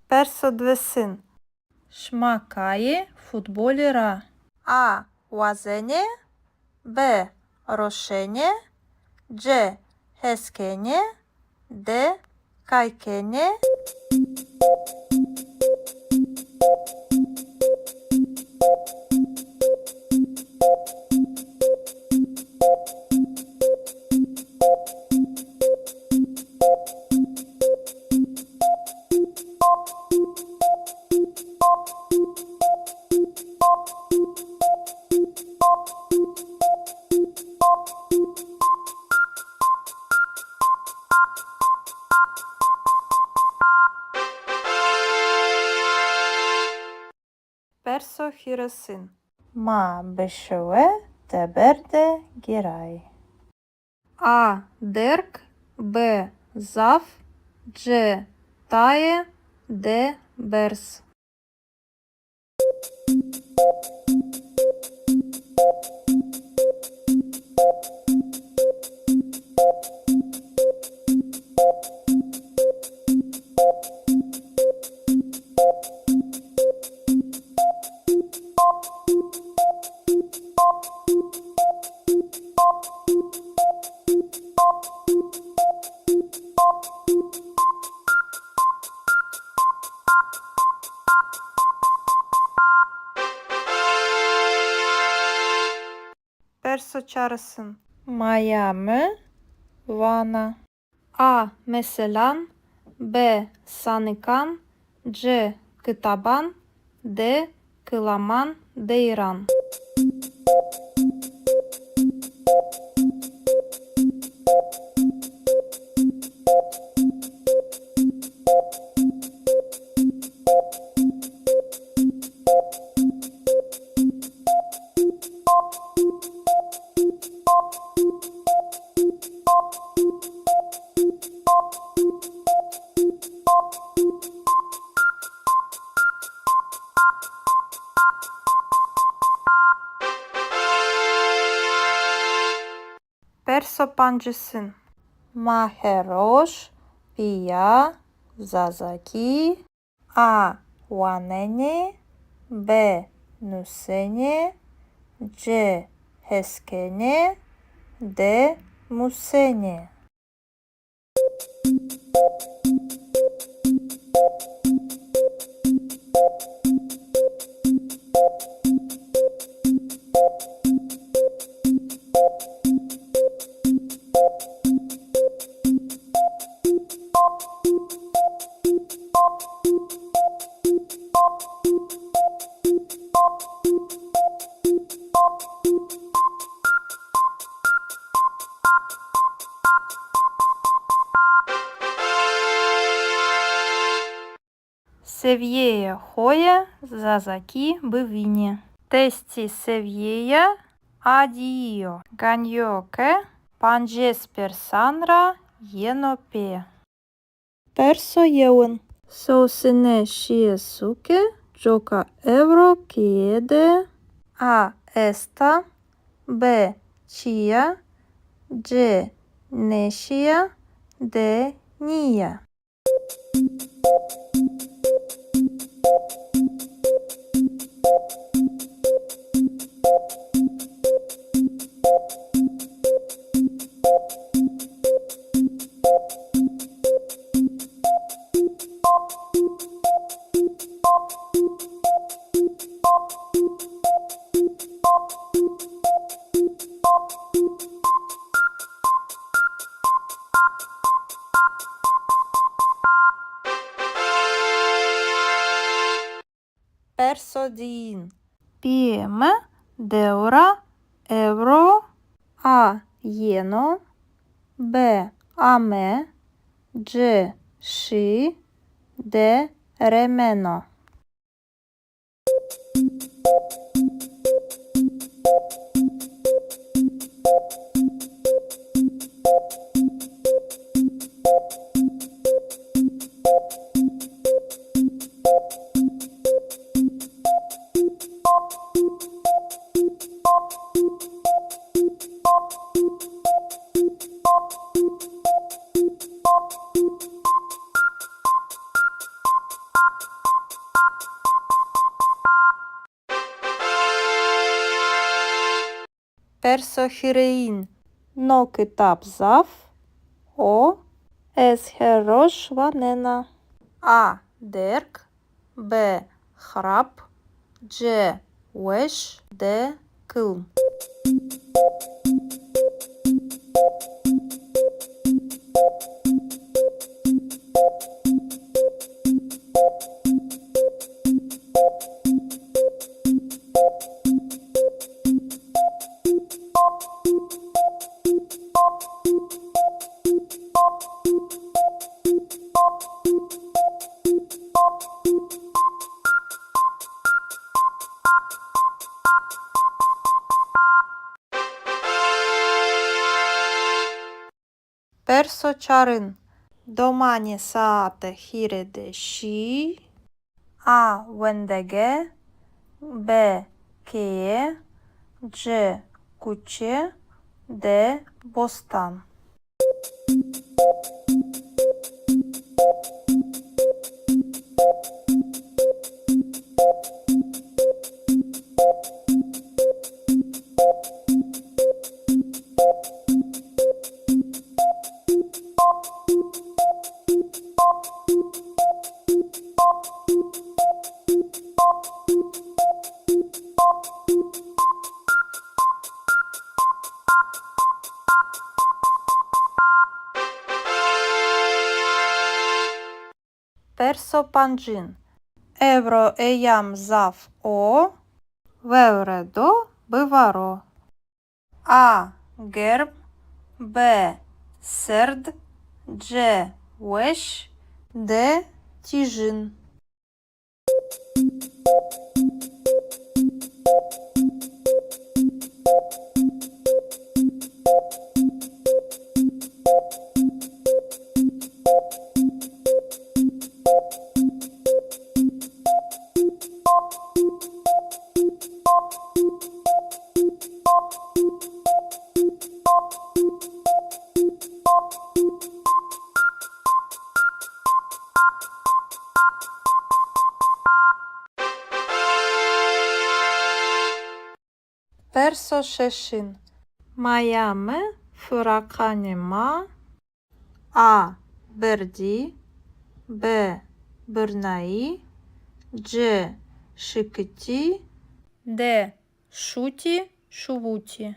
Persodvesin. Шмакає футболіра. А. Łazenie. B. Roszenie. C. Heskenie. D. Kajkenie. Perso hiresin. Ma beşeve teberde giray. A. Derk. B. Zaf. C. Taye. D. Bers. Perso çağrısın. Maya mı? Vana. A. Meselan. B. Sanıkan. C. Kıtaban. D. Kılaman. Deyran. Perso pancısın. Maheroş. Pia. Zazaki. A. Wanene. B. Nusene. C. Heskene. D. Musene. Seviyeye hoya zazaki bivini. Testi seviyeya adio. Ganyoke panjes persanra yenope. Perso yeun. Sosine shiesuke joka evro kiede. A. Esta. B. Chia. C. Neshia. D. Nia. persodin. PM, deura, euro, A, ieno, B, ame, G, și, D, remeno. Persohirein. No китап зав. O. Есхерош ванена. A. Дерк. B. Храп. G. Веш. D. Кылм. Персочарин. Домані саате хіреде ші. А. Вендеге. Б. Кеє. Дж. Куче. Д. Бостан. Персопанджин. Евро еям зав о. Вевредо биваро. А. Герб. Б. Серд. Дж. Веш. Д. Тіжин. Персошешин. Майаме фураканема. А. Берді. Б. Бернаї. Дж. Шикиті. Д. Шуті. Шувуті.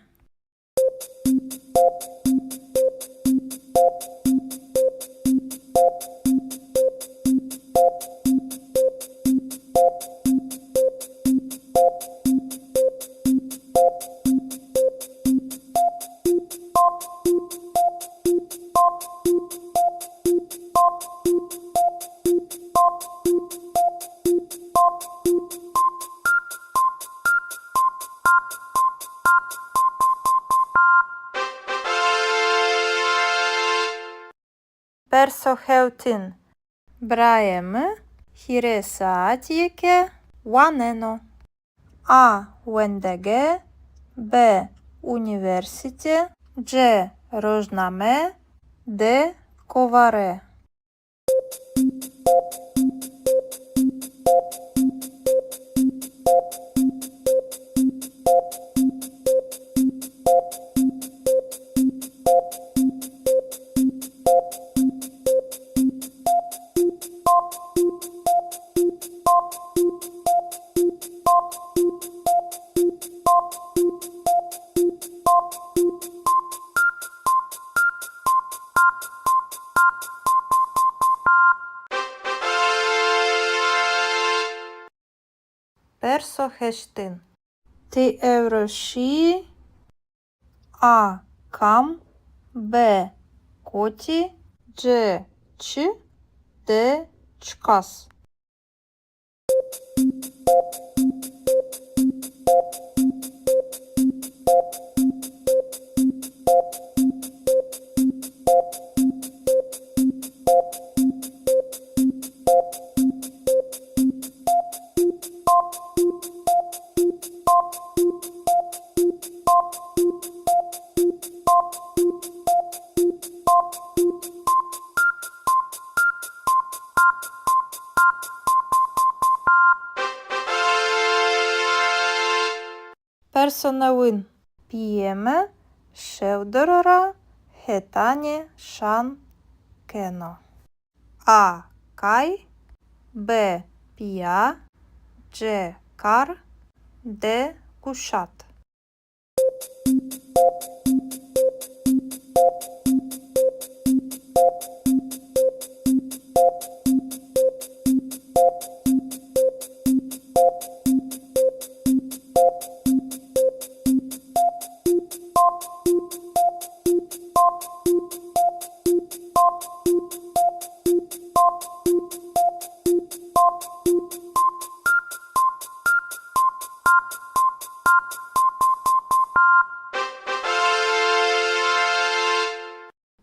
Персохеутин. Браєме. Хіресаатієке. Ванено. А. Вендеге. Б. Університе. Дж. Рожнаме. Д. Коваре. Perso heştin. Ti evroşi. A. Kam. B. Koti. C. Çi. D. Çkas. Персонавин. П'єме, шевдорора, хетані, шан, кено. А. Кай. Б. Пія. Ч. Кар. Д. Кушат.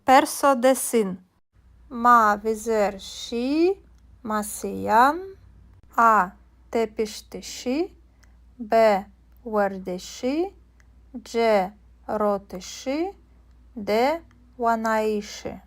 Perso desin. Ma vizer şi, masiyan. A. Tepiştişi. B. Verdeşi. C. Roteşi. D. Vanaişi.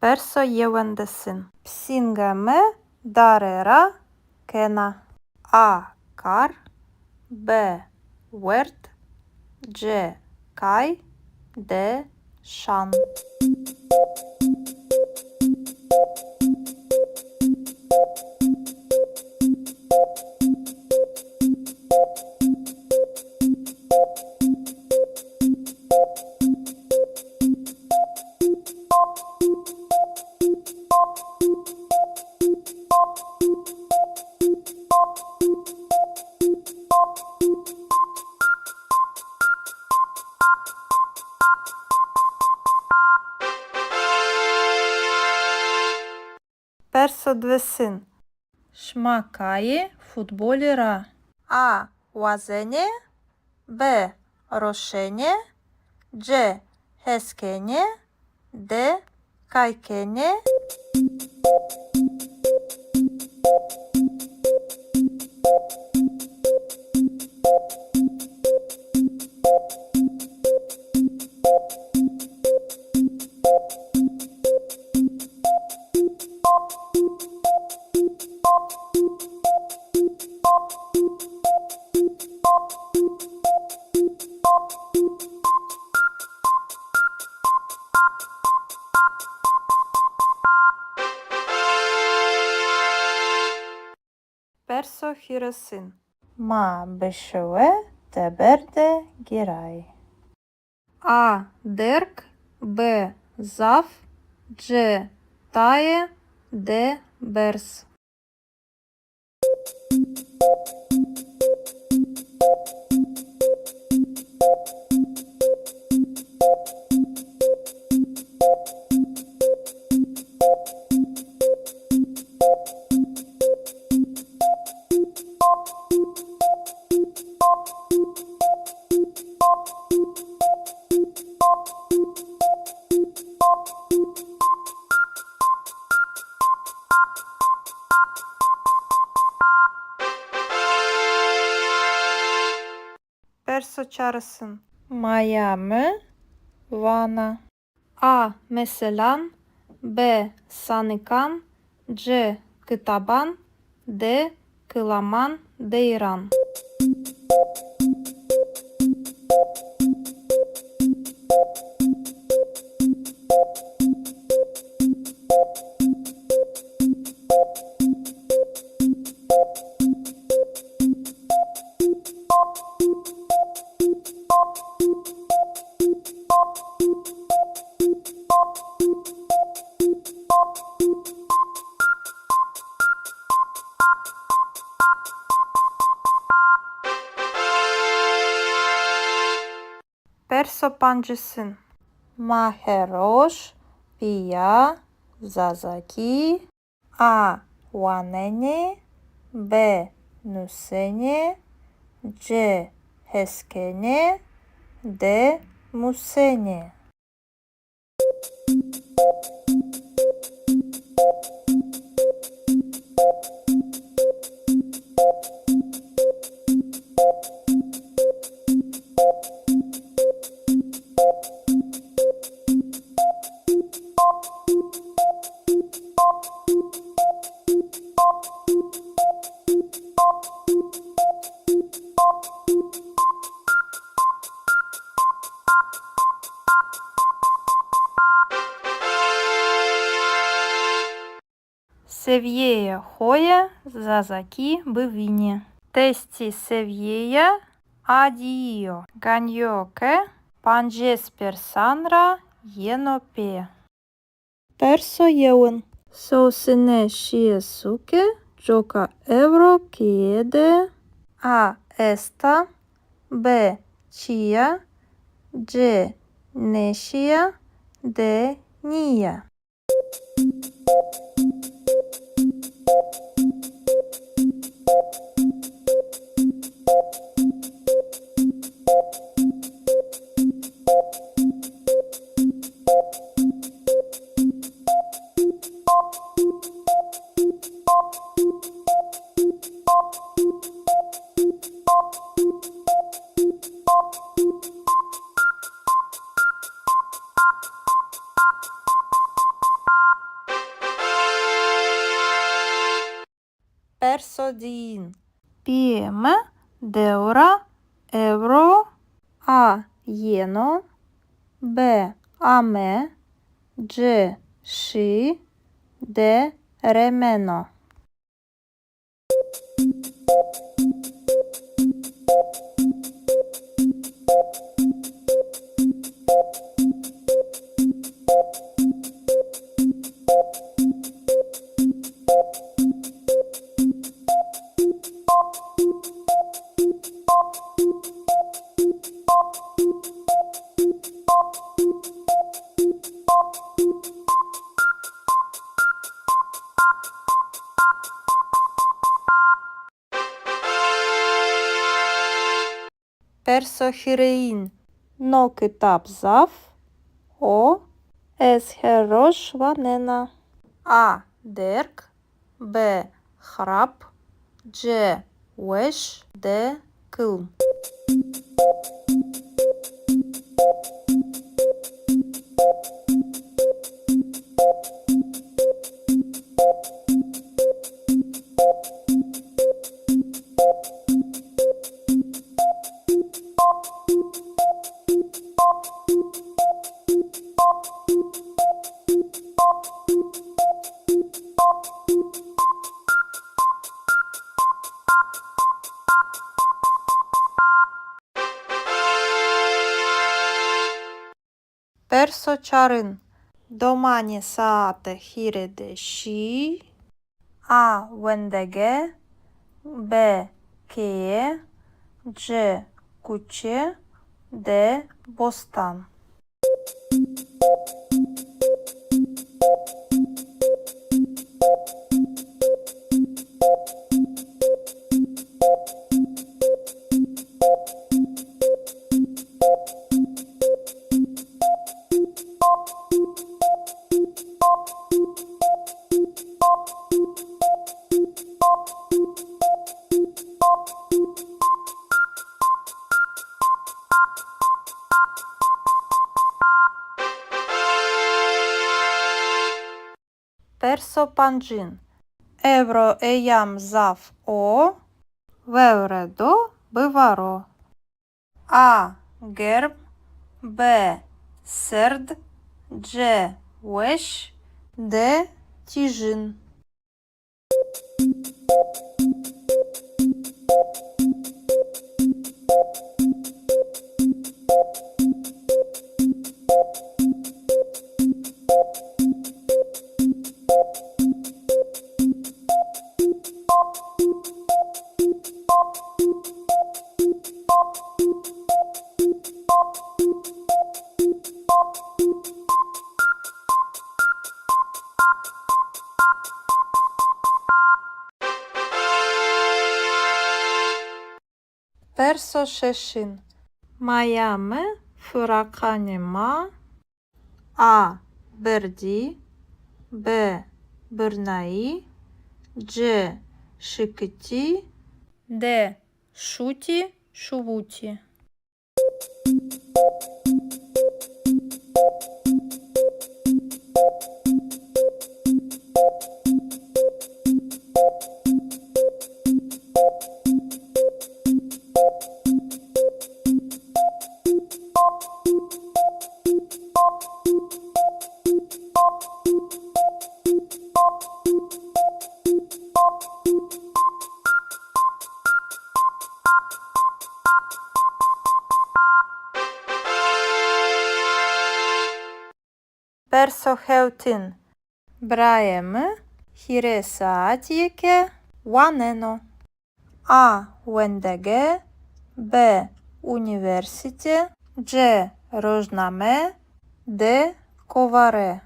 Perso yevendesin. Psingame darera kena. A. Kar. B. Wert. C. Kay. D. Şan. Perso dvesin. Шмакає футболіра. А. Вазене. Б. Рошене. C. Heskene. D. Kaykene. Perso hiresin. Ma beşeve teberde giray. A. Derk. B. Zaf. C. Taye. D. Bers. Perso çağrısın. Miami, Vana. A. Meselan. B. Sanikan. C. Kıtaban, D. Kılaman, Deyran. Persopancısın. Maheroş, Pia, Zazaki, A. Wanene, B. Nusene, C. Heskene, D. Musene. Seviyeye hoya, Zazaki, Bivini. Testi seviyeya, Adio, Ganyoke, Panjesper Sanra, Yenope. Perso yeun. Sosine Shiesuke, Joka Euro Kiede, A. Esta, B. Chia, C. Neshia, D. Nia. Persodin. Pieme, Deura, Euro, A. Yeno, B. Ame, C. Shi, D. Remeno. Persohirein. No kitap zaf, O. Esherosh vanena. A. Derk, B. Hrap, C. Wesh, D. Kılm. Persoçarın. Domani saate hirede şi, A. Wendege, B. Keye, C. Kuçe, D. Bostan. Perso pancin. Evro eyam zaf o. Vevredo bivaro. A. Gerb. B. Serd. C. Wesh. D. Tijin. Perso şeşin. Mayame fırakanema. A. Berdi. B. Bırnai. C. Şıkıti. D. Şuti, şuvuti. Perso heutin. Brajeme hire saatjeke waneno. A. Wendege. B. Університе. C. Rožname. D. Kovare.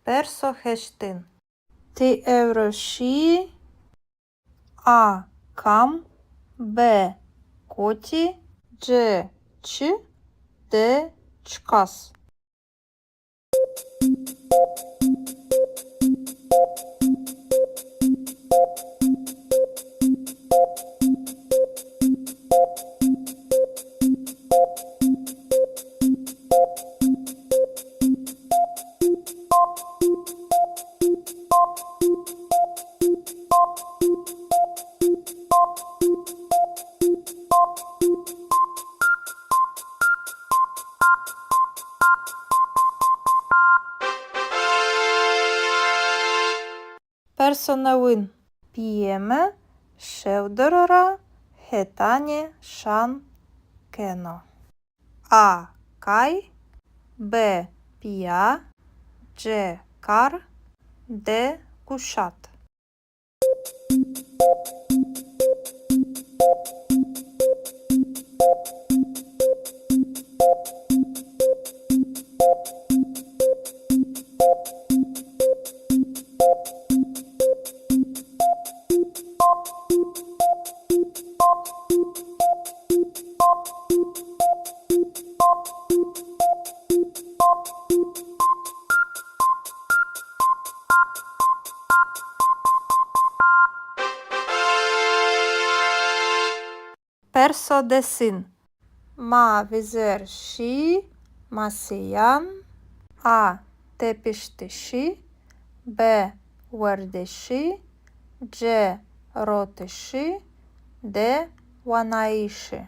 Perso heştin. Ti evroşi. A. Kam. B. Koti. C. Çi. D. Çkas. Персонавин. П'єме, шевдорора, хетані, шан, кено. А. Кай. Б. Пія. Ч. Кар. Д. Кушат. Perso desin. Ma vizer şi, masiyan. A. Tepiştişi. B. Verdeşi. C. Roteşi. D. Vanaişi.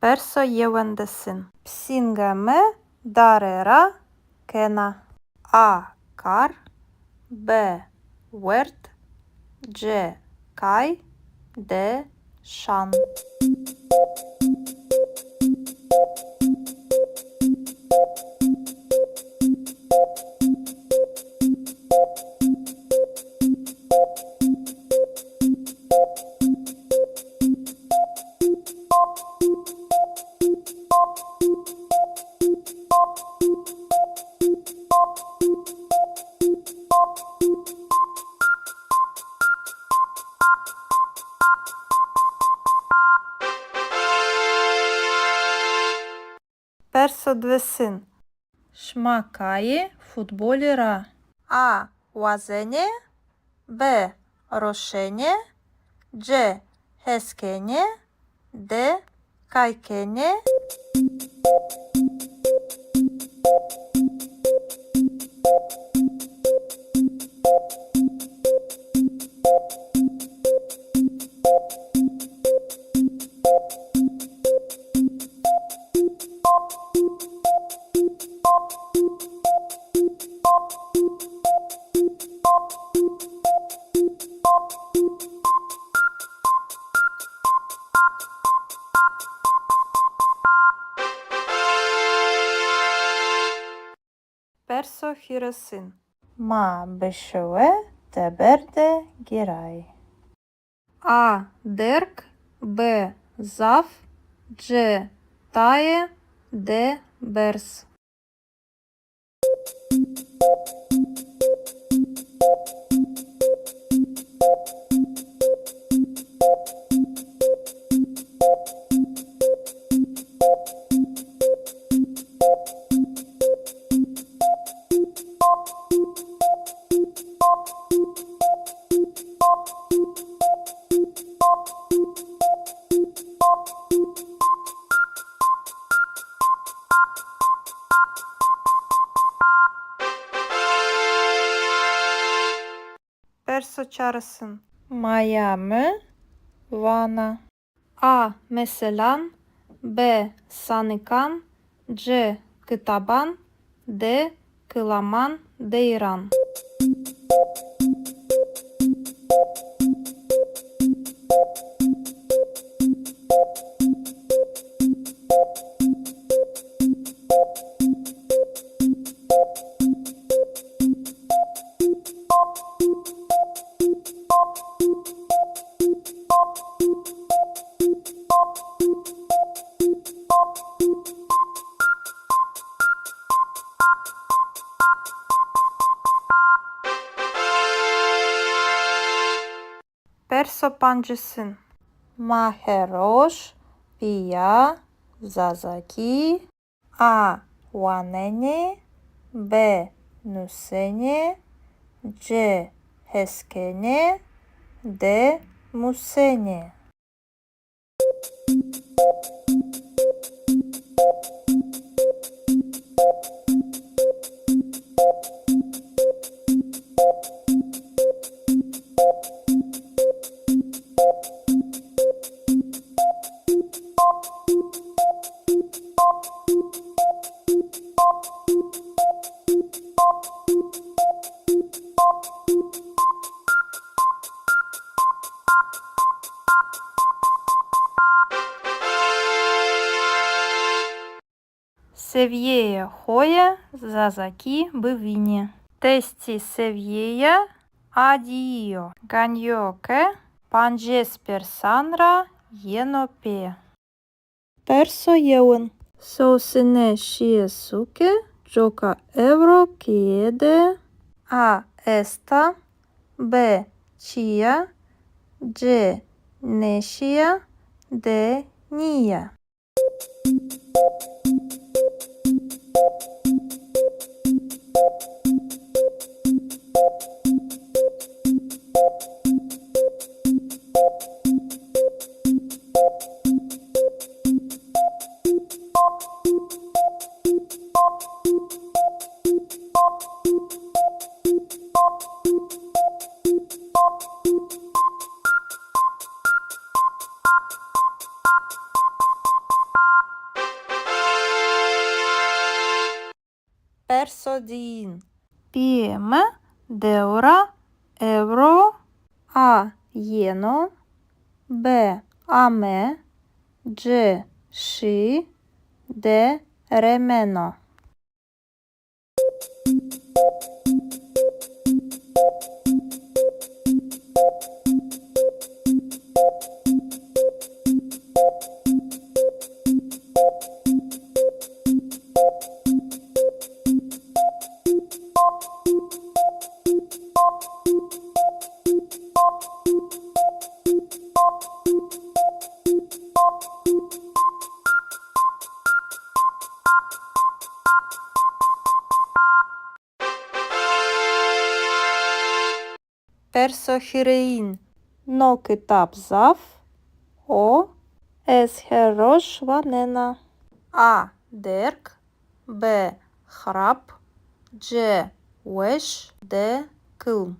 Персо євендесин. Псінгеме дарера кена. А кар, Б верт, Дж кай, Д шан. Персо двесин. Шмакає футболіра. А уазене, Б рошене, Дж хескене, Д кайкене. Персо хіросин. Ма бешеве теберде гірай. А дерк, Б зав, Дж тає, Д берс. Персо чарısın. Майами, Вана. А меселан, Б саникан, Дж китабан, Д киламан, дейран. Персо панджısın. Maheroş, Pia, Zazaki, A wanene, B nusene, C heskene, D musene. Севєє хоя, Зазаки бивіні. Тесті севєя, адіо. Ганьоке, панджеспер санра, єнопе. Персо єун. Соусине шієсуке, джока евро кієде. А еста, Б чія, Дж нешія, Д нія. persodin. PM deura euro A jeno B ame C și D remeno. Persohirein no kitap zaf o es herosh vanena. A derg B hrap C wesh D kılm.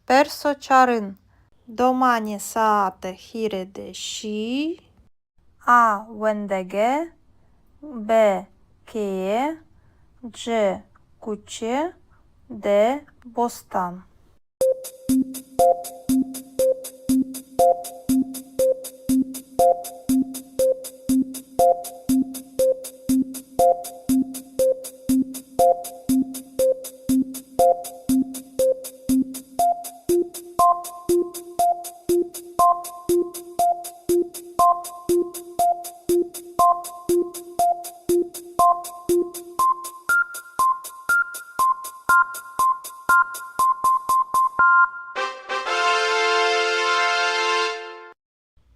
Persoçarın domani saate hirede şi A wendege B keye C kuçe D bostan.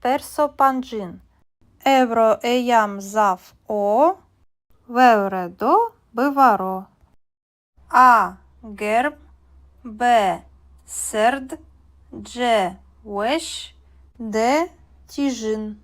Persopancin Evro eyam zaf o Vevredo bivaro. A gerb B serd C wesh D tijin.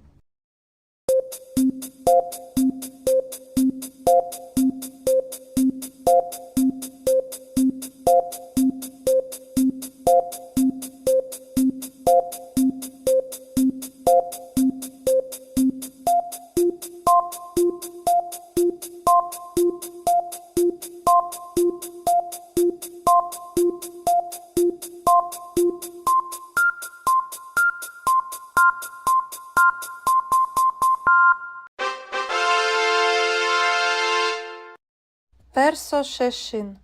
Persoşeşin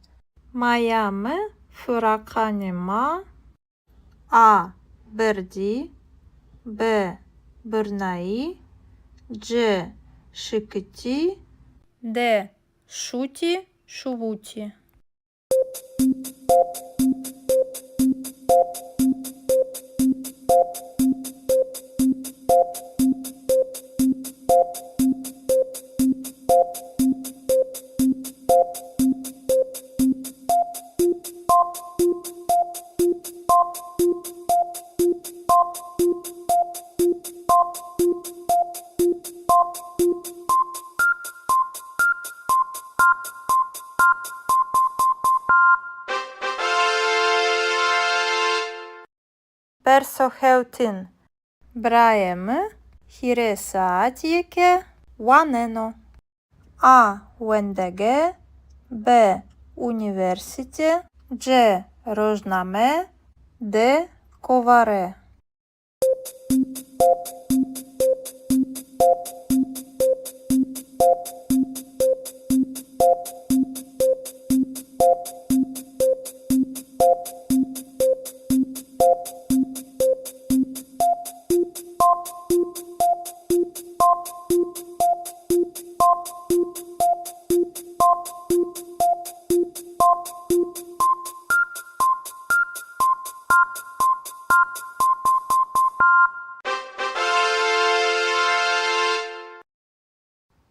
Mayame Furakanema A Berdi B Bırnai C Şıkıti D Şuti Şuvuti. Persoheutin Braeme Hiresaatieke Waneno A Wendege B Університе C Рожнаме D Коваре.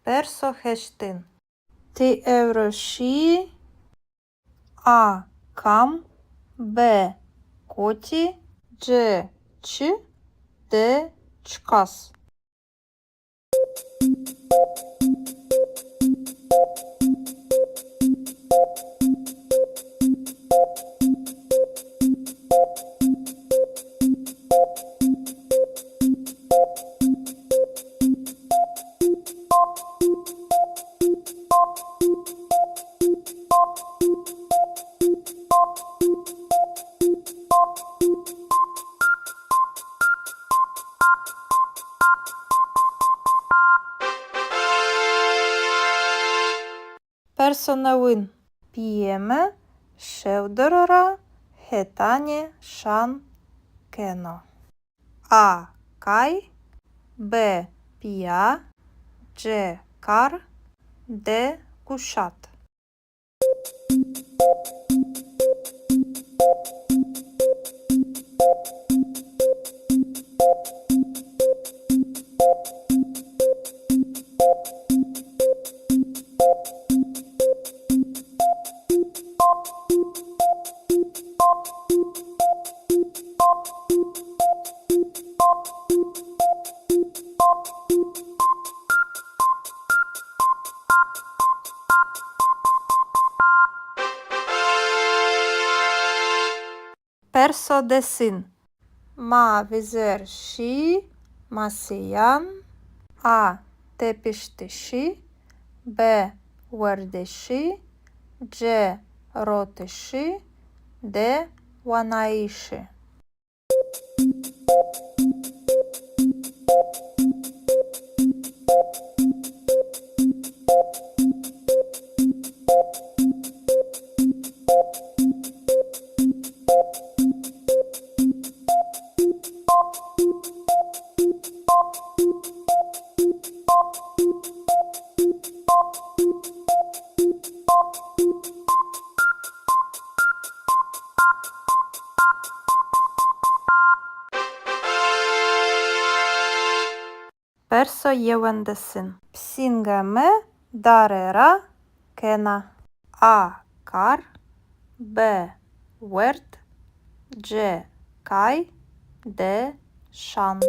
Perso heştin. Ti evroşi. A. Kam. B. Koti. C. Çi. D. Çkas. Персонавин. П'єме, шевдорора, хетані, шан, кено. А. Кай. Б. Пія. Ч. Кар. Д. Кушат. Perso desin. Ma vizer şi, masiyan. A. Tepiştişi. B. Verdeşi. C. Rotişi. D. Vanaişi. Perso yevendesin. Psingeme darera kena. A. Kar. B. Wert. C. Kay. D. Şan.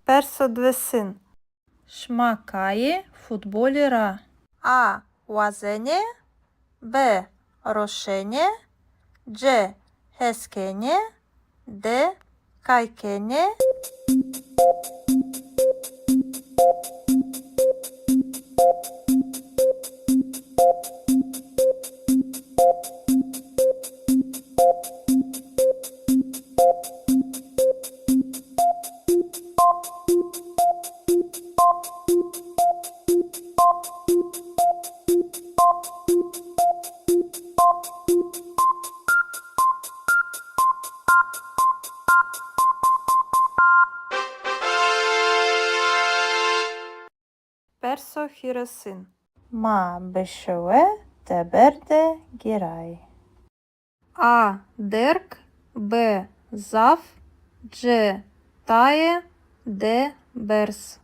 Perso dvesin. Шмакає футболіра. А. Łazenie. B. Roszenie. C. Heskenie. D. Kajkenie. Perso hiresin. Ma beşeve teberde giray. A. Dirk. B. Zaf. C. Taye. D. Bers.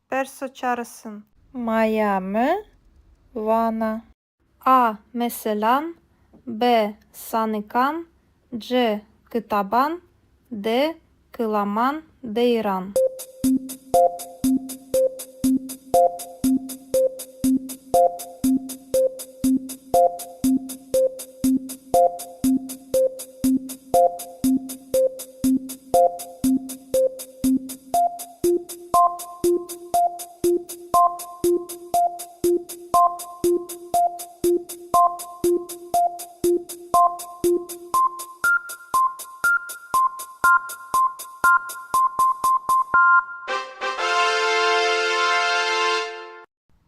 Perso çağrısın. Miami, Vana. A. Meselan. B. Sanıkan. C. Kıtaban D. Kılaman Deyran.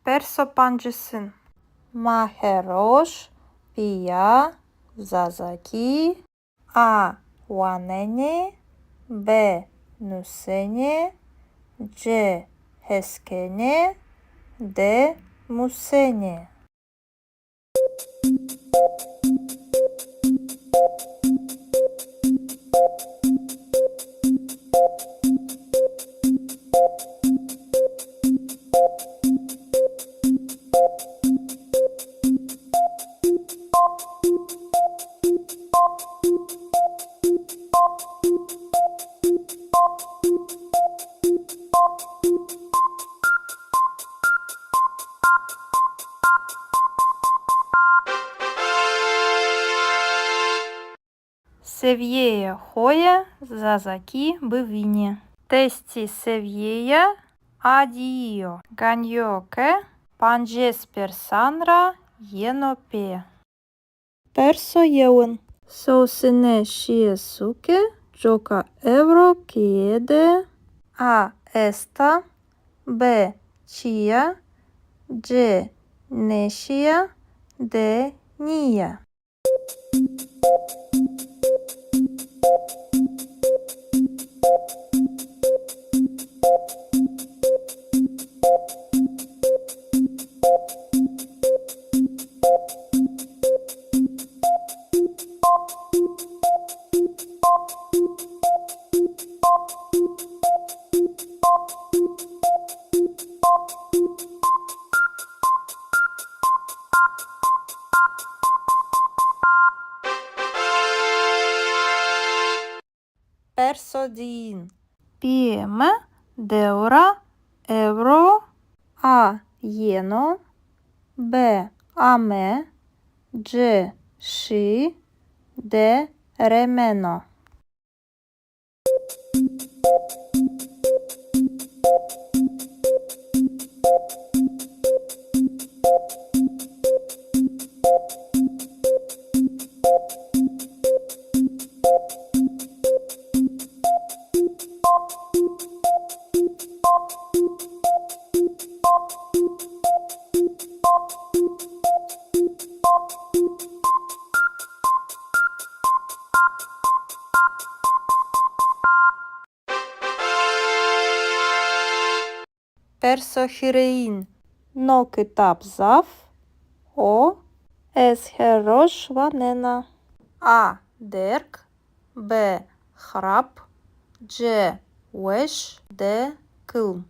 Persopancısın. Maheroş, Pia, Zazaki, A. Wanene, B. Nusene, C. Heskene, D. Musene. Seviyeje hoje Zazaki bivini. Testi seviyeje adio. Ganjoke panjespersanra jenope. Perso jeun. Sausine šiesuke joka evro kiede. A. Esta. B. Chia. C. Neșia. D. Nia. Persodin. PM deura euro. A. Jeno. B. Ame. C. Și. D. Remeno. Persohirein. No kitap zaf. O. Esherosh vanena. A. Derk. B. Hrap. C. Wesh. D. Kılm.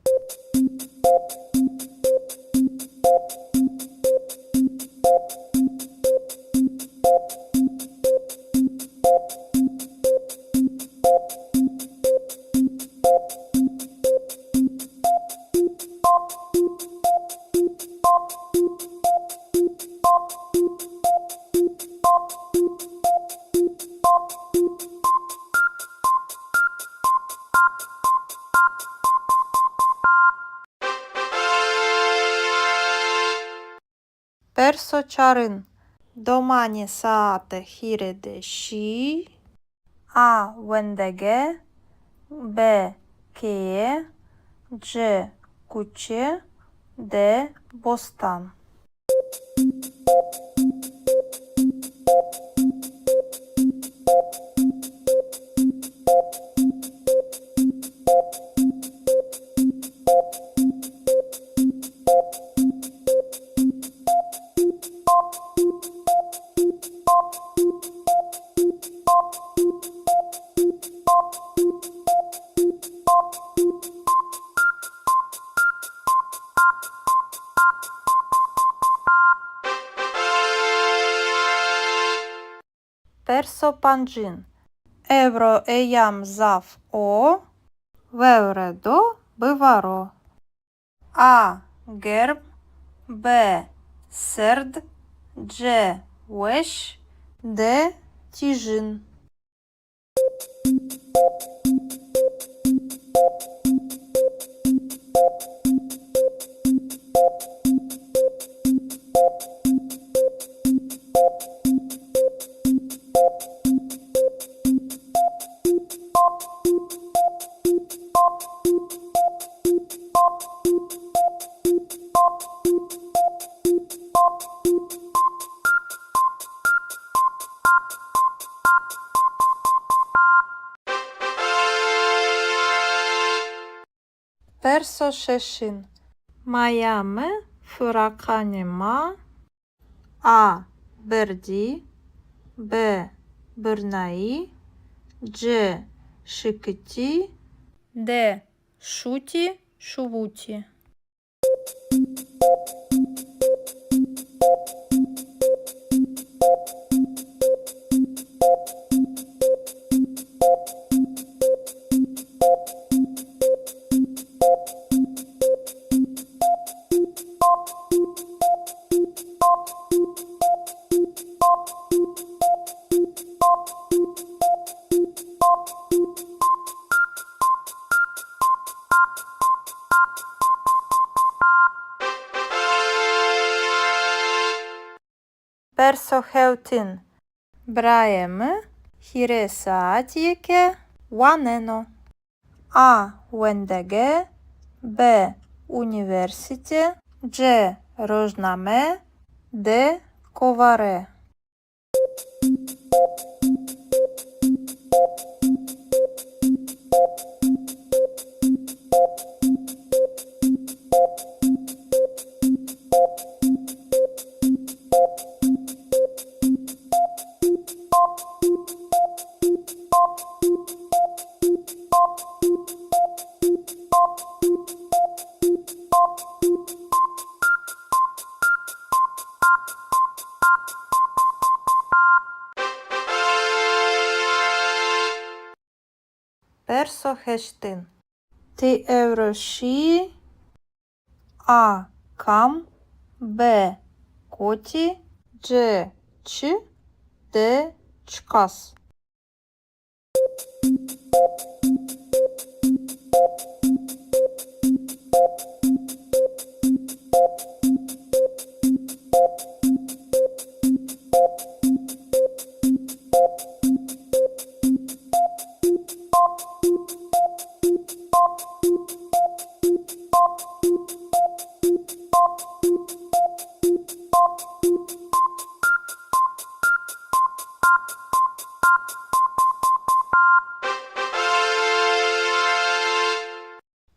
Persoçarın. Domani saate hirede și. A. Wendege. B. Cheie. C. Cuce. D. Bostan. Perso pancin. Evro eyam zaf o. Vevredo bivaro. A. Gerb. B. Serd. C. Wesh. D. Tijin. Perso şeşin. Mayame fırakanima. A. Berdi. B. Bırnai. C. Şıkıti. D. Şuti. Şuvuti. Perso heutin. Brajemy hire saatjeke waneno. A. Wendege. B. Universite. C. Rożname. D. Kovare. Perso heştin. Ti evroşi. A. Kam. B. Koti. C. Çi. D. Çkas.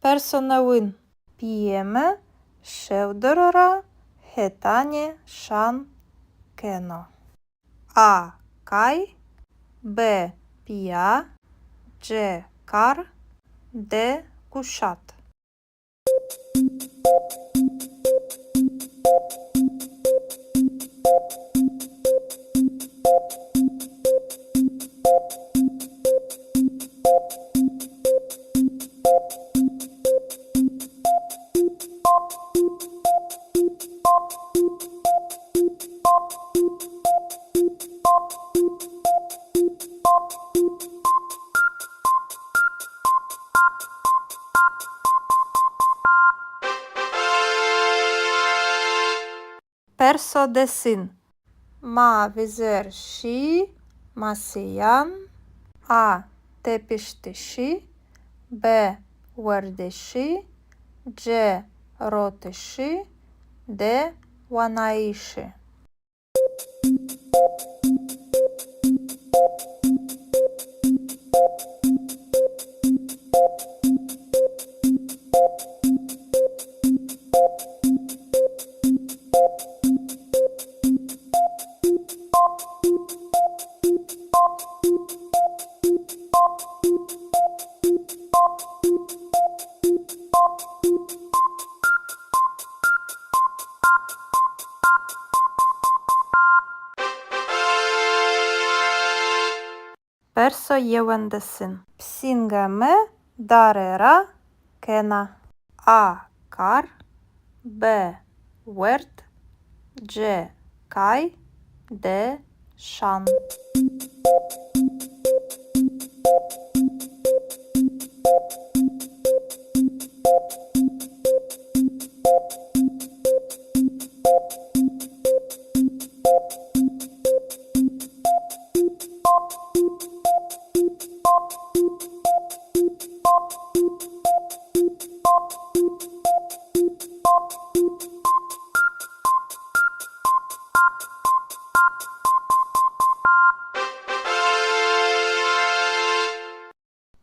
Perso новин. П'ємо шевдорора хетані шан кено. А. Кай. Б. Пія. Ч. Кар. Д. Кушат. Perso desin. Ma vizer şi. Masiyan. A. Tepiştişi. B. Verdeşi. C. Roteşi. D. Vanaişi. Персо євендесин. Псінгеме дарера кена. А кар, Б верт, Дж кай, Д шан.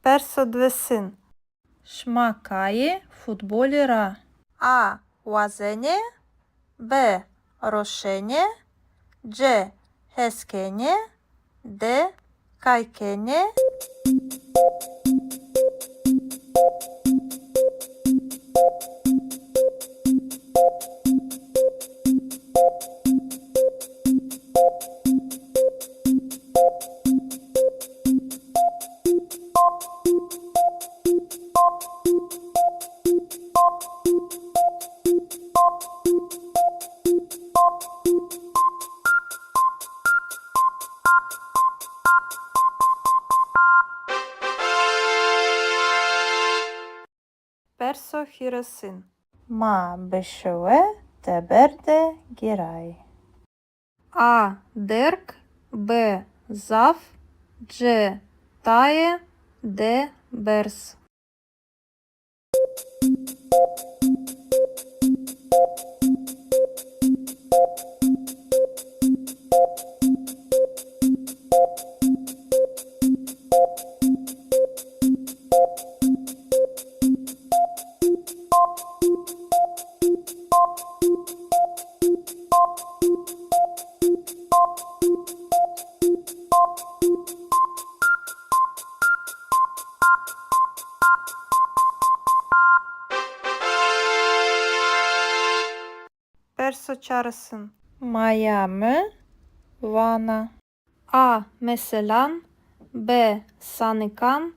Персо двесин. Шмакає футболіра. А уазене, Б рошене, Дж хескене, Д кайкене. Персо хіросин. Ма бешеве теберде гірай. А дерк, Б зав, Дж тає, Д берс. Персо çağrısın. Miami, Vana. A. Meselan, B. Sanıkan,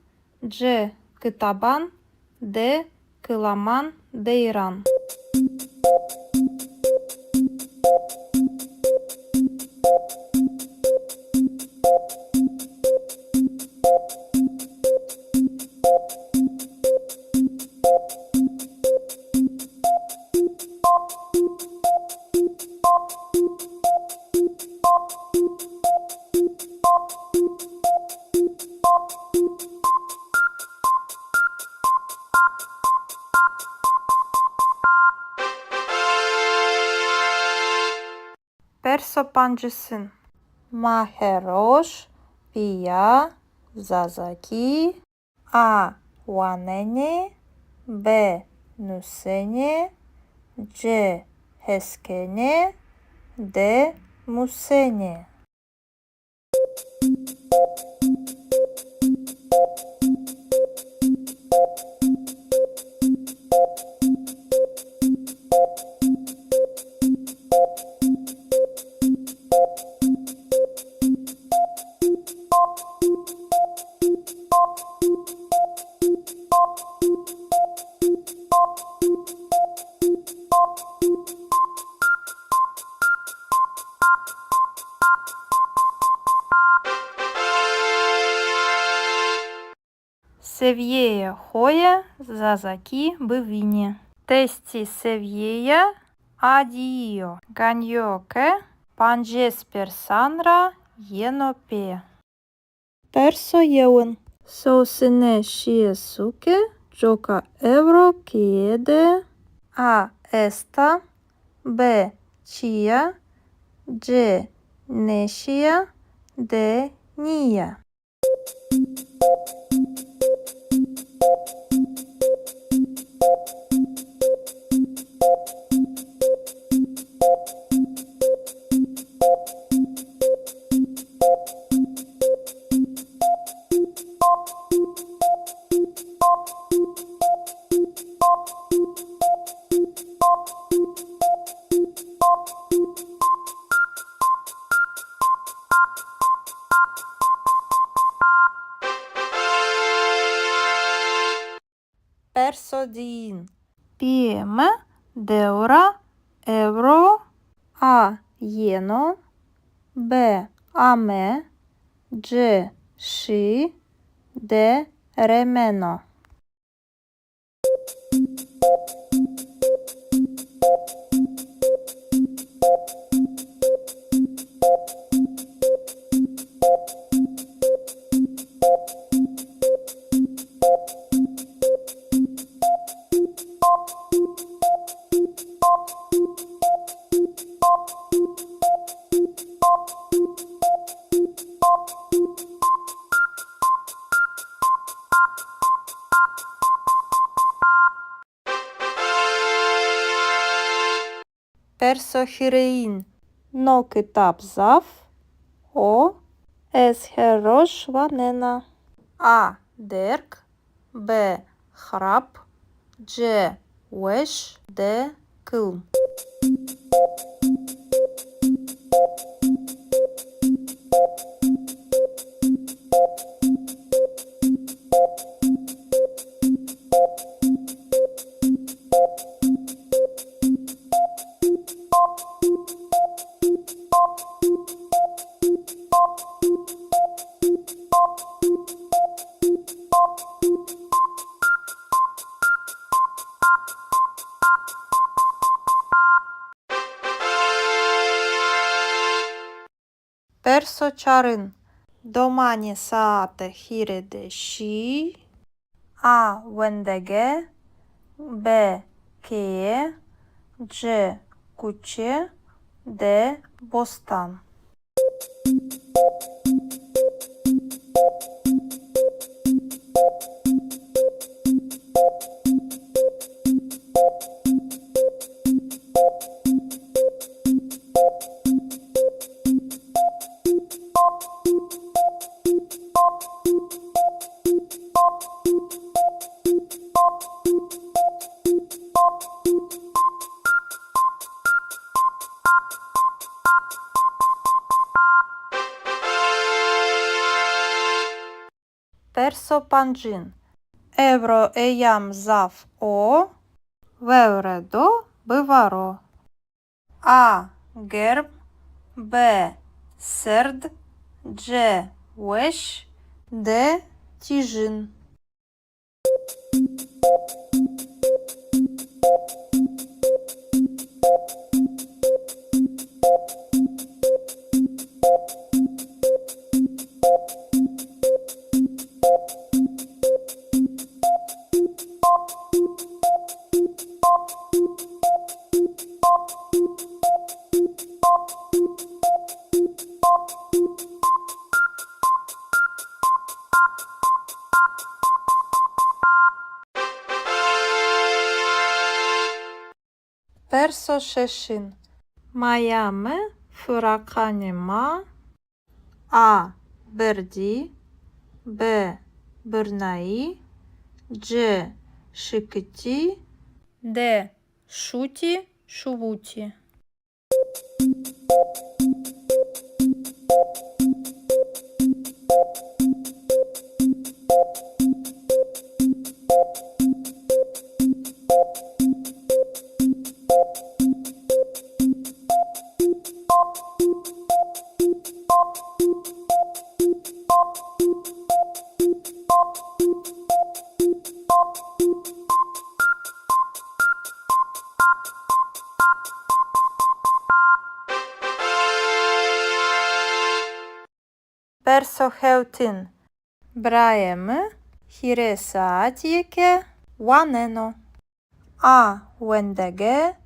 C. Kıtaban, D. Kılaman, Deyran. Персо панджısın. Maheroş, Pia, Zazaki, A. Wanene, B. Nusene, C. Heskene, D. Musene. Севєє хоя, Зазаки, Бивіні. Тесті севєя, Адіо, Ганьоке, Панджеспер Санра, Єнопе. Персо єун. Соусене шієсуке, Джока евро кієде, А. Еста, Б. Чія, Дж. Нешія, Д. Нія. Persodin. PM, deura, euro. A. Jeno. B. Ame. G. Și. D. Remeno. Persohirein. No kitap zaf. O. Es herosh vanena. A. Derk. B. Hrap. C. Wesh. D. Kılm. Persoçarın. Domani saate hirede și. A. Wendege. B. Cheie. C. Cuce. D. Bostan. Persopancin. Evro eyam zaf o. Vevredo bivaro. A. Gerb. B. Serd. C. Wesh. D. Tijin. Persoşeşin. Mayame fırakanema. A. Berdi. B. Bırnai. C. Şıkıti. D. Şuti. Şuvuti. Persoheutin. Braeme. Hiresaatieke. Waneno. A. Wendege.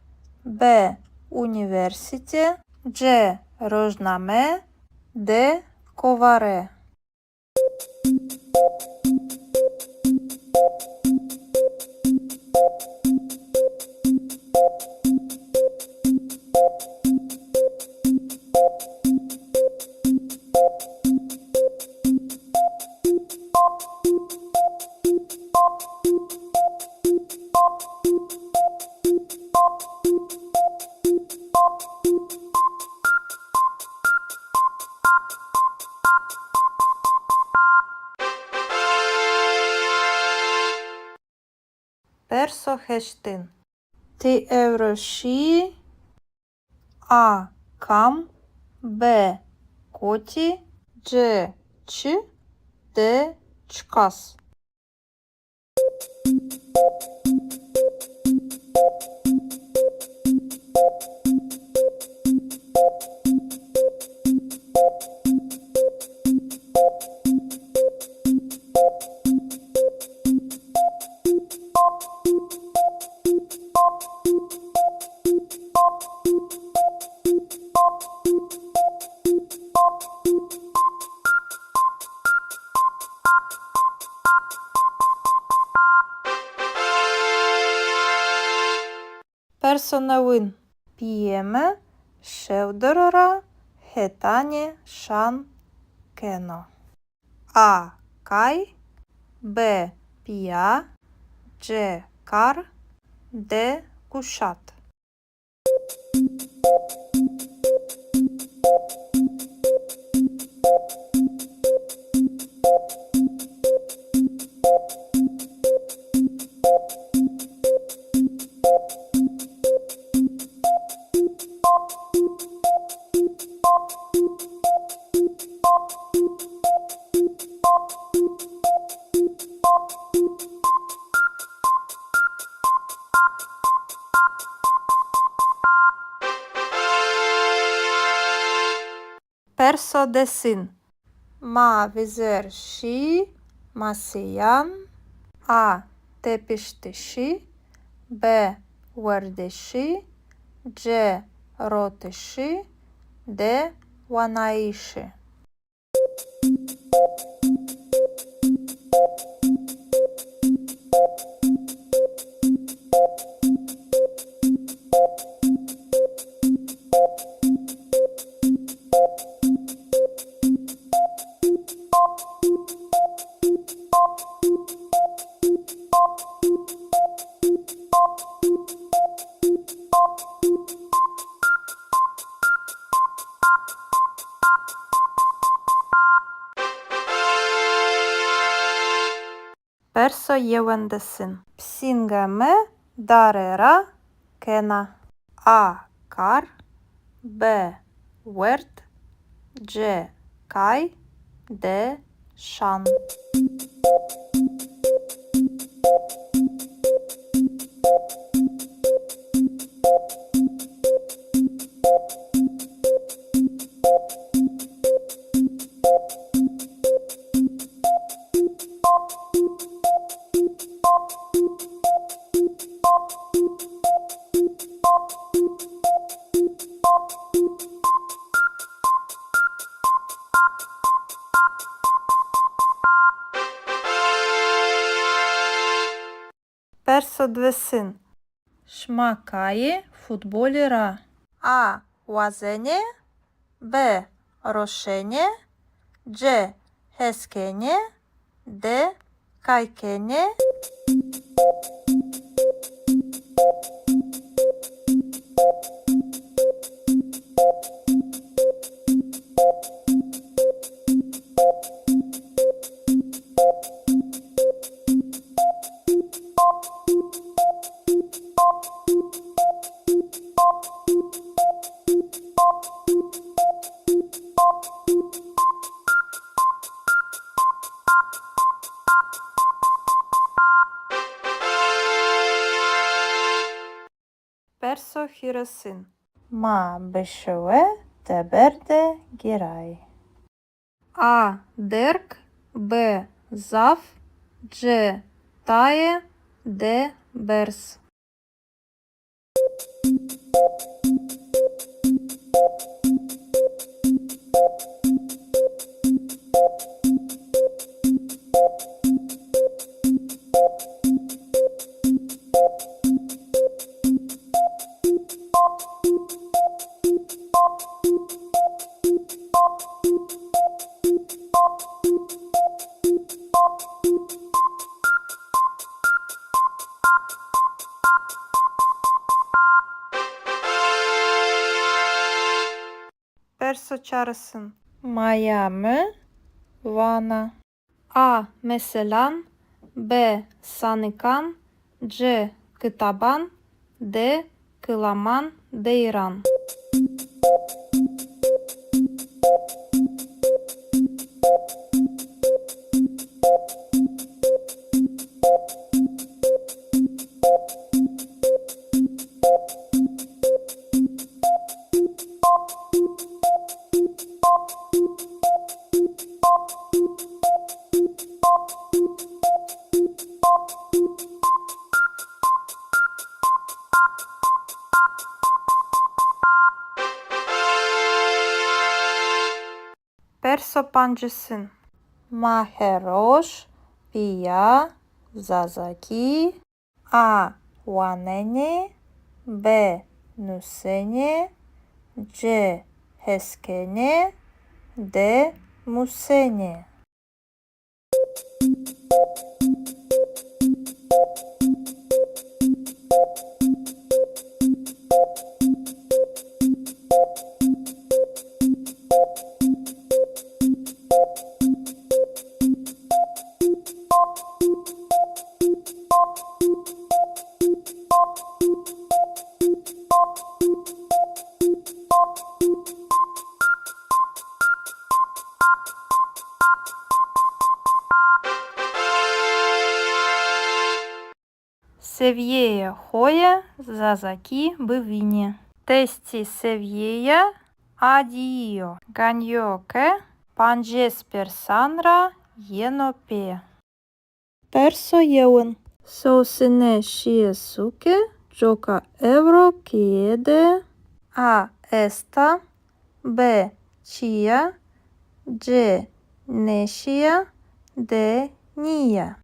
B. Universite. C. Rožname. D. Kovare. Perso heştin. Ti evroşi. A. Kam. B. Koti. C. Çi. D. Çkas. Perso новин. П'ємо шевдорора хетані шан кено. А. Кай. Б. Пія. Ч. Кар. Д. Кушат. Perso desin. Ma vizer şi. Masiyan. A. Tepiştişi. B. Verdeşi. C. Roteşi. D. Vanaişi. Perso yevendesin. Psingame darera kena. A. Kar. B. Wert. C. Kay. D. Şan. Perso dvesin. Шмакає футболіра. А. Łazenie. B. Roszenie. C. Heskenie. D. Kajkenie. Perso hirosin. Ma beşeve teberde giray. A. Dirk. B. Zaf. C. Taye. D. Bers. Perso çağrısın. Miami, Vana. A. Meselan. B. Sanıkan. C. Kıtaban, D. Kılaman, Deyran. Persopancısın. Maheroş, Pia, Zazaki, A. Wanene, B. Nusene, C. Heskene, D. Musene. Seviyeje hoje, Zazaki, Bivini. Testi seviyeje, Adio, Ganyoke, Panjesper Sanra, Yenope. Perso Yeun. Sosine Shiesuke, Joka Evro Kiede, A. Esta, B. Chia, C. Neshia, D. Nia.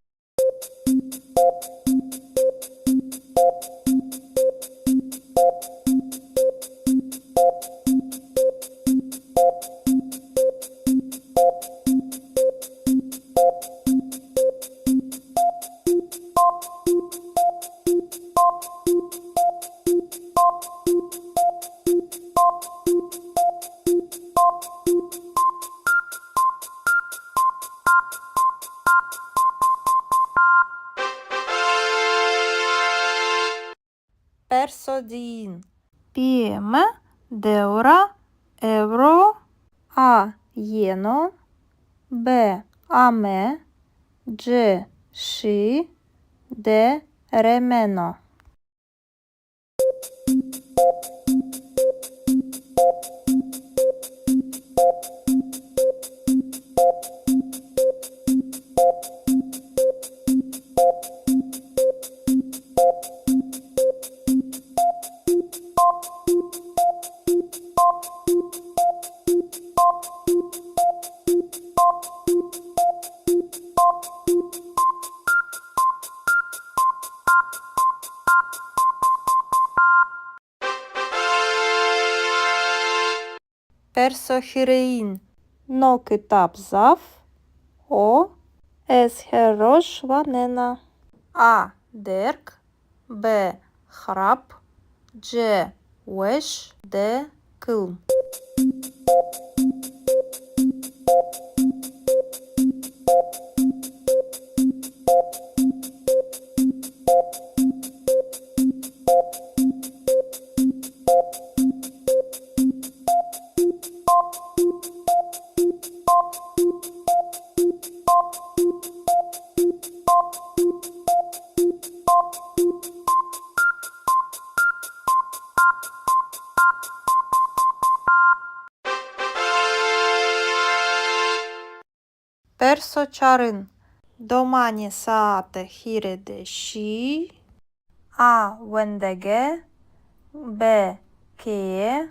Persodin. PM, Deura, Euro, A. Yeno, B. Ame, C. Shi, D. Remeno. Persohirein. No kitap zaf. O. Esherosh vanena. A. Derk, B. Hrap, C. Wesh, D. Kılm. Persoçarın. Domani saate hirede şi. A. Wendege, B. Keye,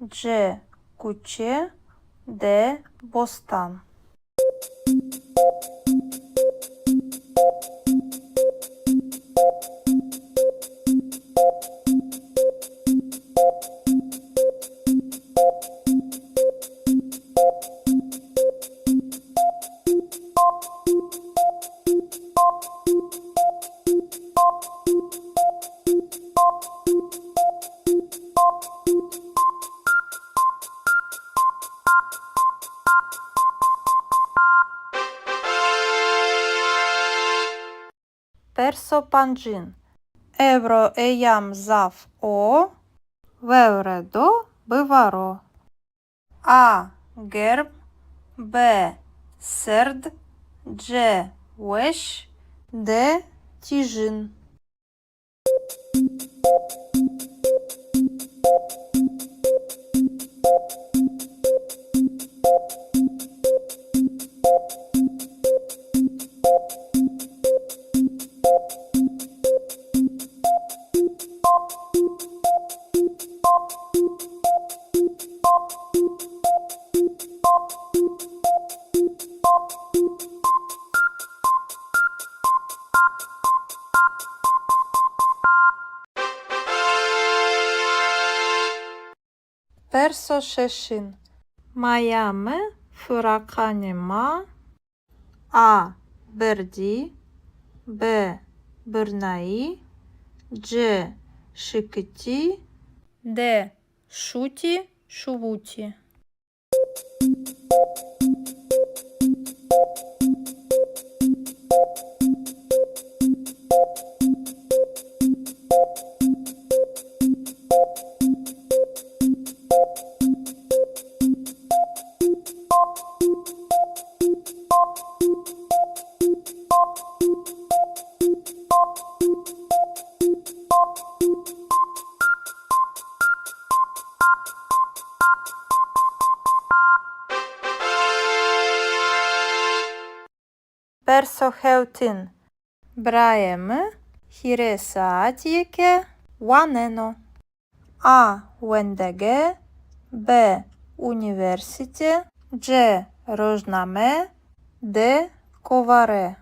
C. Kuçe, D. Bostan. Perso pancin. Evro eyam zaf o. Vevredo bivaro. A. Gerb. B. Serd. C. Wesh. D. Tijin. Perso şeşin. Mayame fırakanema. A. Berdi. B. Bırnai. C. Şıkıti. D. Şuti, şuvuti. Perso heutin. Brajemy hire saatjeke waneno. A. Wendege. B. Universite. C. Rożname. D. Kovare.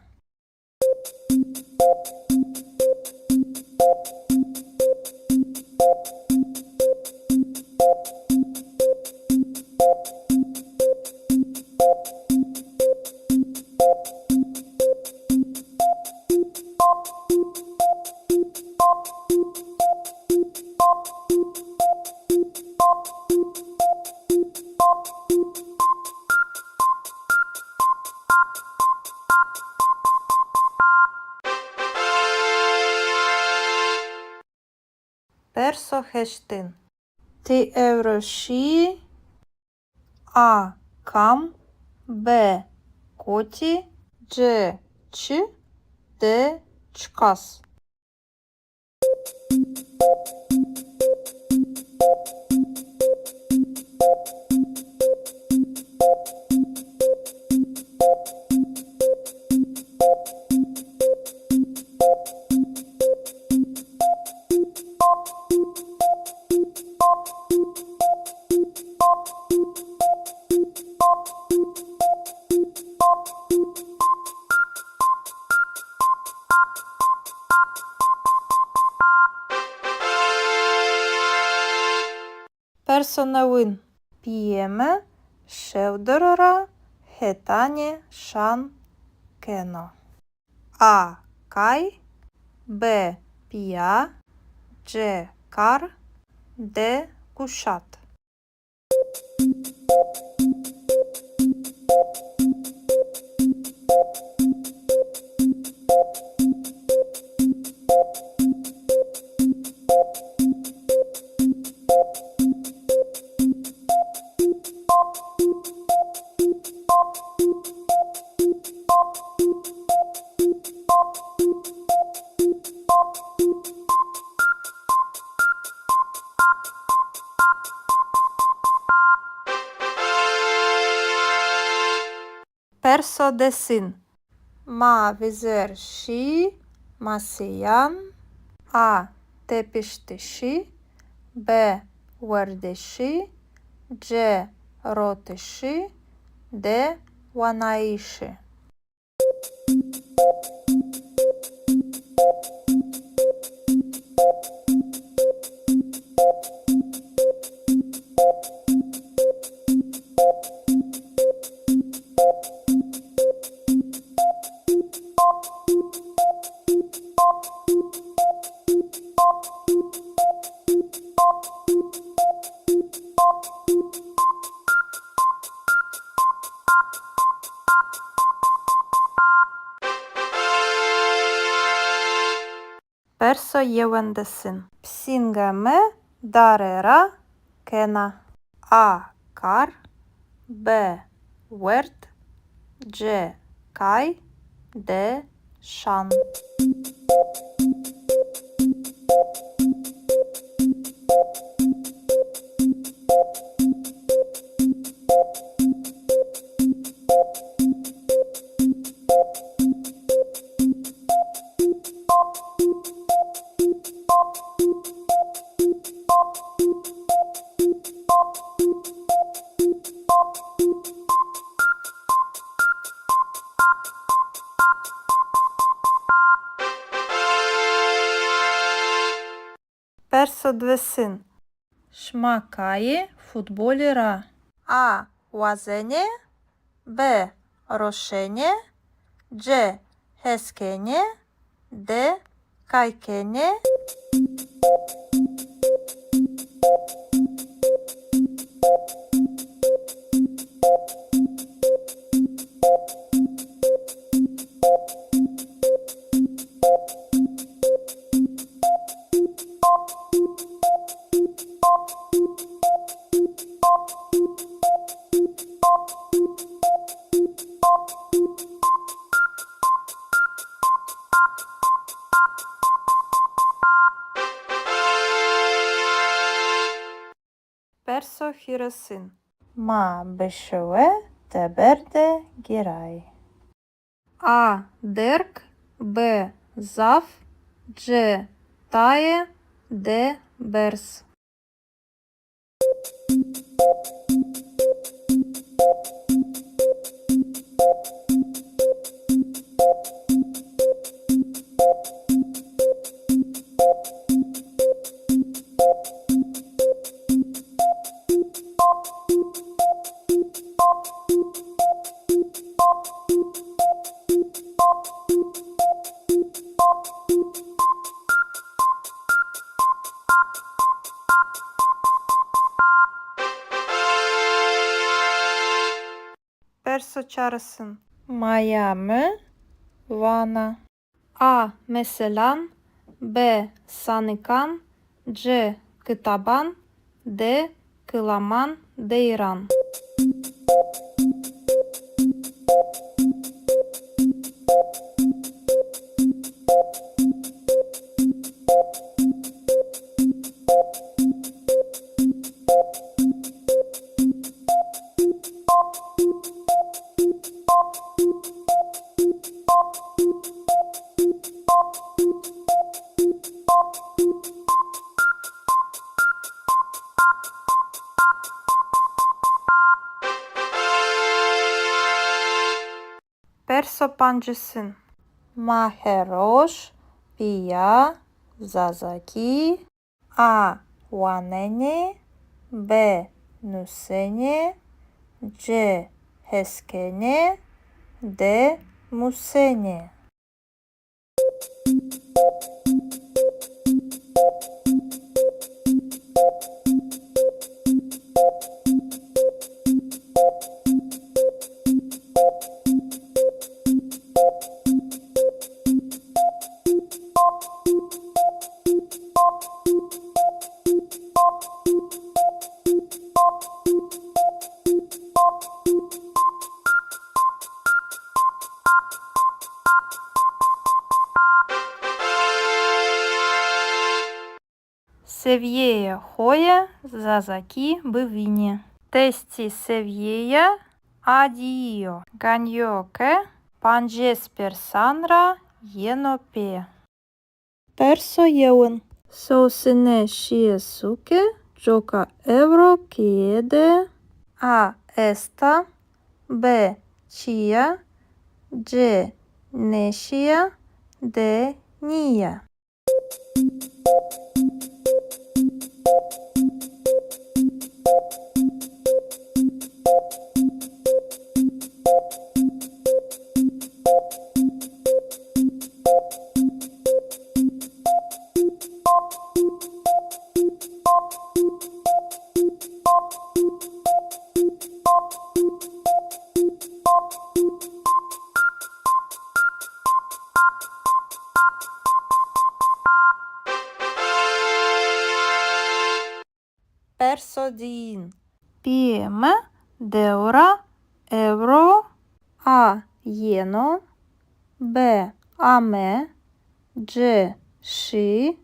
Perso heştin. Ti evroşi. A. Kam. B. Koti. C. Çi. D. Çkas. Perso новин. П'ємо шевдорора хетані шан кено. А. Кай. Б. Пія. Ч. Кар. Д. Кушат. Perso desin. Ma vizer şi. Masiyan. A. Tepiştişi. B. Verdeşi. C. Roteşi. D. Vanaişi. Персо євендесин. Псінгеме дарера кена. А кар, Б верт, Дж кай, Д шан. Персо двесин. Шмакає футболіра. А уазене, Б рошене, Дж хескене, Д кайкене. Персо хіросин. Ма бешеве теберде гірай. А дерк, Б зав, Дж тає, Д берс. Персо чарısın. Maya mı? Vana. A. Meselan, B. Sanıkan, C. Kıtaban, D. Kılaman, Deyran. Персо панджısın. Maheroş, Pia, Zazaki, A. Wanene, B. Nusene, C. Heskene, D. Musene. Севєє хоя, Зазаки бивіні. Тесті севєя, адіо. Ганьоке, панджеспер санра, єнопе. Персо єун. Соусене шієсуке, джока евро кієде. А. Еста, Б. Чія, Дж. Нешія, Д. Нія. 1. PM, deura, euro, A. Jeno, B. Ame, G. Szy,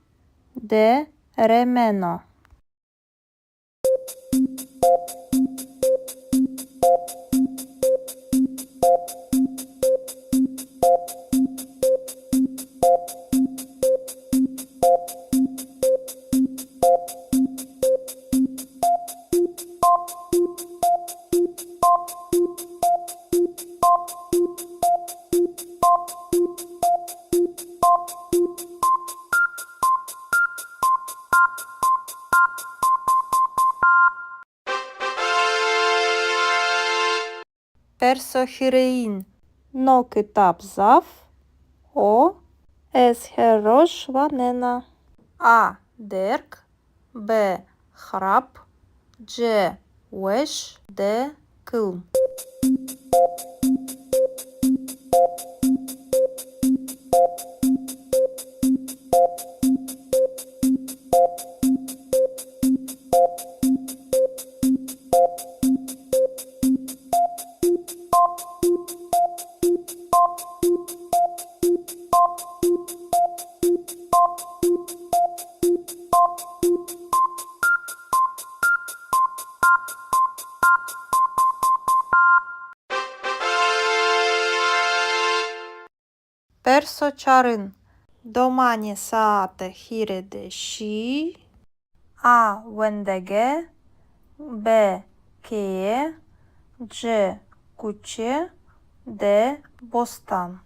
D. Remeno. Персохіреїн. Но китап зав. О. Есхерош ванена. А. Дерк. Б. Храп. Дж. Веш. Д. Килм. Персочарин. Домані саате хіреде ші. А. Вендеге. Б. Кеє. Дж. Куче. Д. Бостан.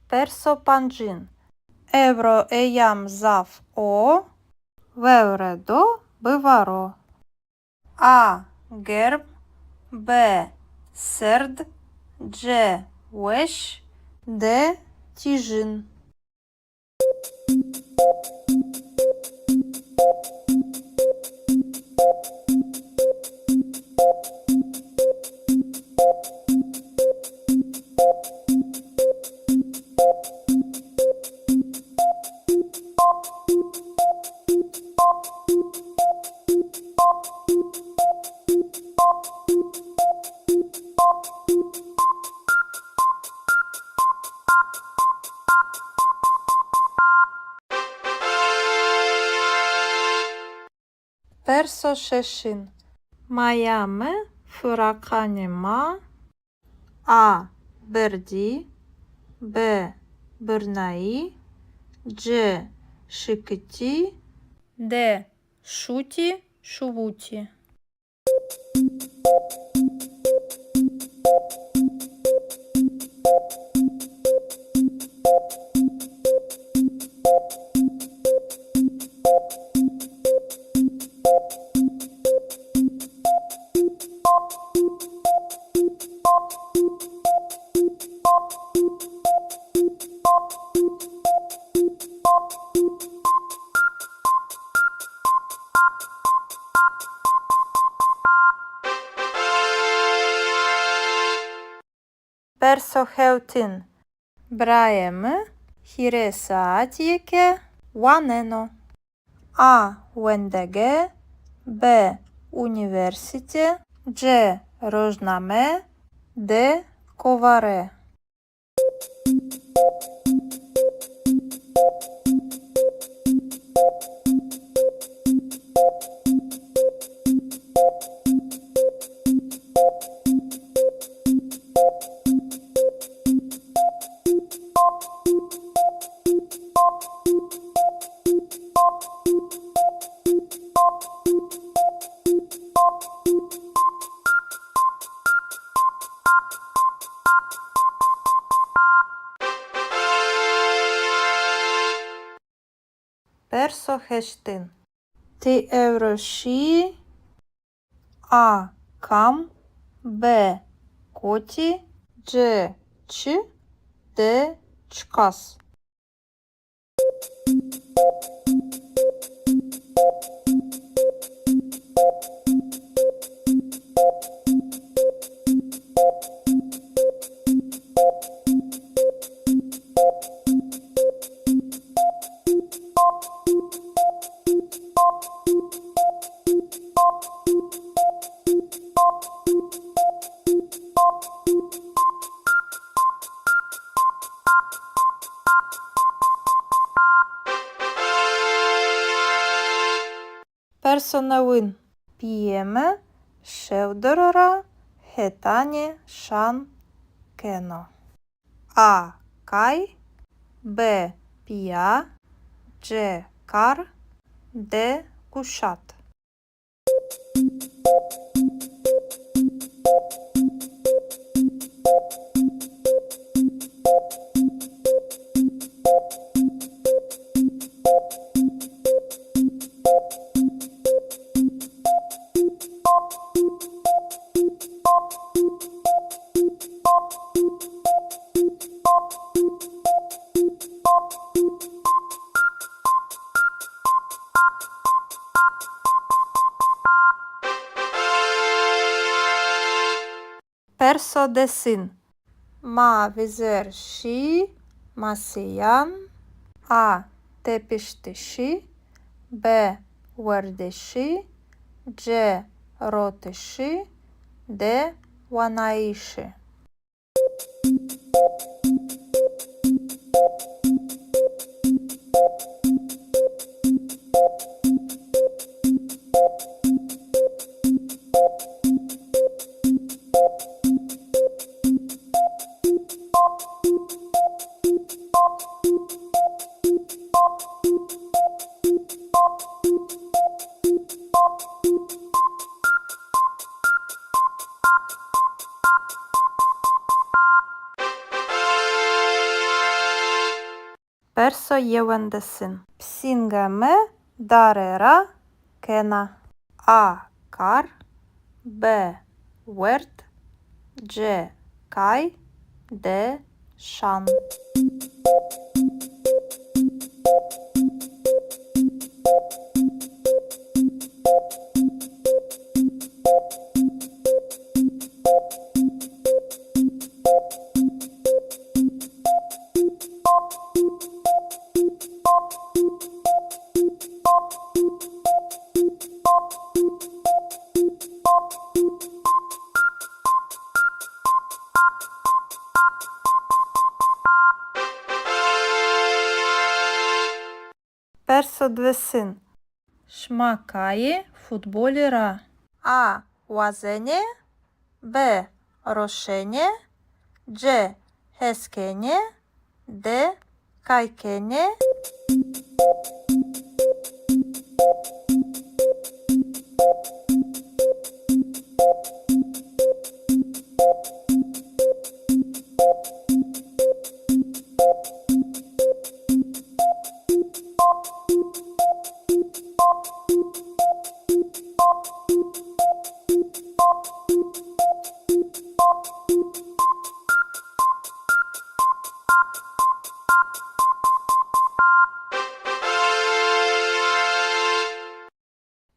Персопанджин. Евро еям зав о. Вевредо биваро. А. Герб. Б. Серд. Дж. Веш. Д. Тіжин. Персошешин. Майаме фураканема. А. Берді. Б. Бернаї. Дж. Шикиті. Д. Шуті. Шувуті. Персохеутин. Браєме. Хіресаатієке. Ванено. А. Вендеге. Б. Універсіте. Дж. Рожнаме. Д. Коваре. Perso heştin. Ti evroşi. A. Kam. B. Koti. C. Çi. D. Çkas. Персонавин. П'єме, шевдорора, хетані, шан, кено. А. Кай. Б. Пія. Ч. Кар. Д. Кушат. Perso desin. Ma vizer şi, masiyan. A. Tepiştişi. B. Verdeşi. C. Roteşi. D. Vanaişi. Perso yevendesin. Psingame darera kena. A. Kar. B. Wert. C. Kay. D. Şan. Perso dvesin. Шмакає футболіра. А. Łazenie. B. Roszenie. C. Heskenie. D. Kajkenie.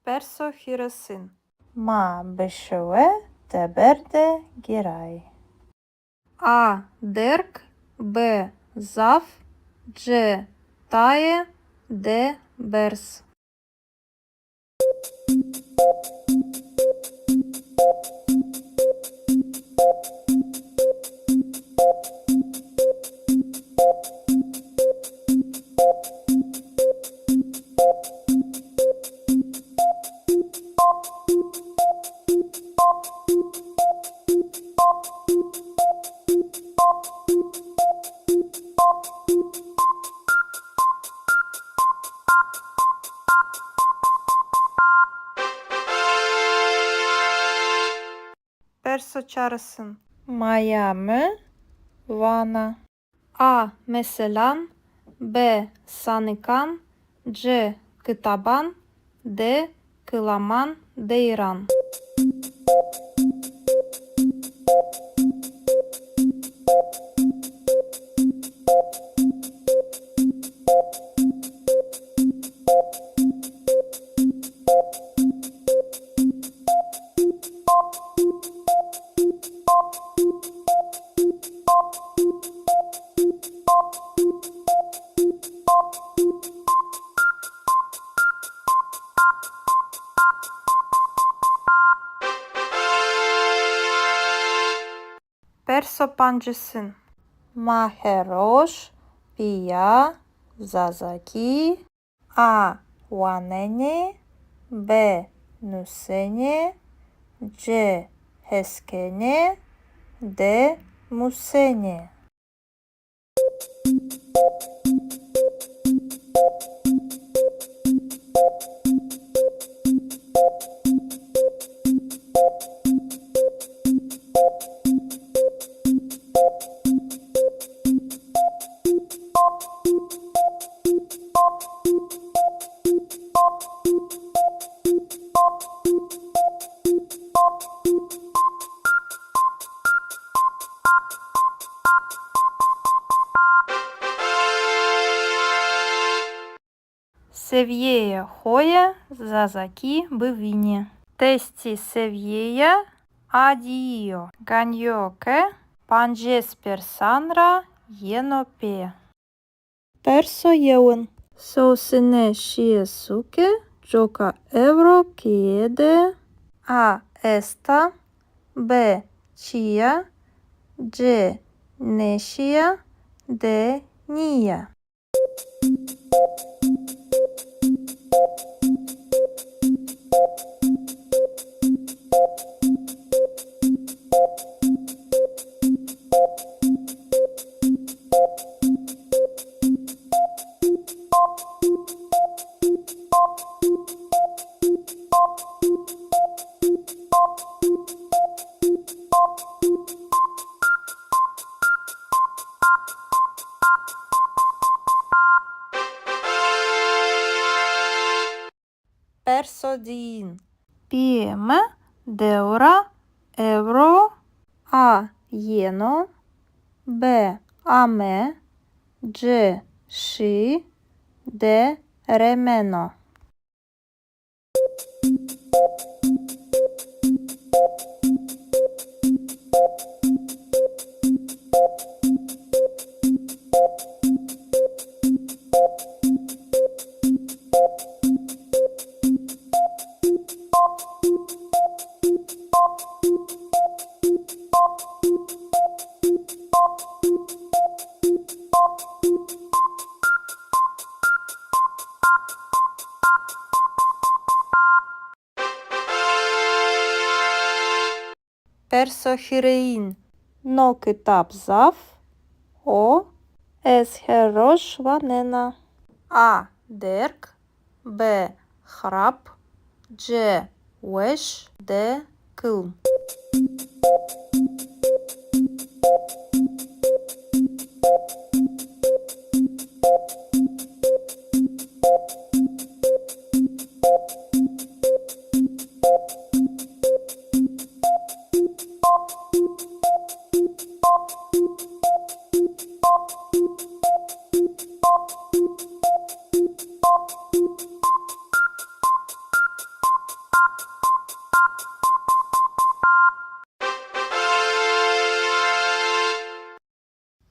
Perso hirosin. Ma beşeve teberde giray. A. Dirk. B. Zaf. C. Taye. D. Bers. Perso çağrısın. Miami, Vana. A. Meselan. B. Sanikan. C. китабан, Д. Кыламан, Дейран. Персопанджısın. Maheroş, Pia, Zazaki, A. Wanene, B. Nusene, C. Heskene, D. Musene. Seviyeye hoye, Zazaki bivini. Testi seviyeje, adio. Ganjoke, panjes persanra, jenope. Perso jeun. Sosine šiesuke, joka evro kiede. A. Esta, B. Chia, C. Nešia, D. Nia. Persodin. Pieme, deura, euro, A. Jeno, B. Ame, C. Și, D. Remeno. Persohirein. No kitap zaf. O. Esherosh vanena. A. Derk, B. Hrap, C. Wesh, D. Kılm.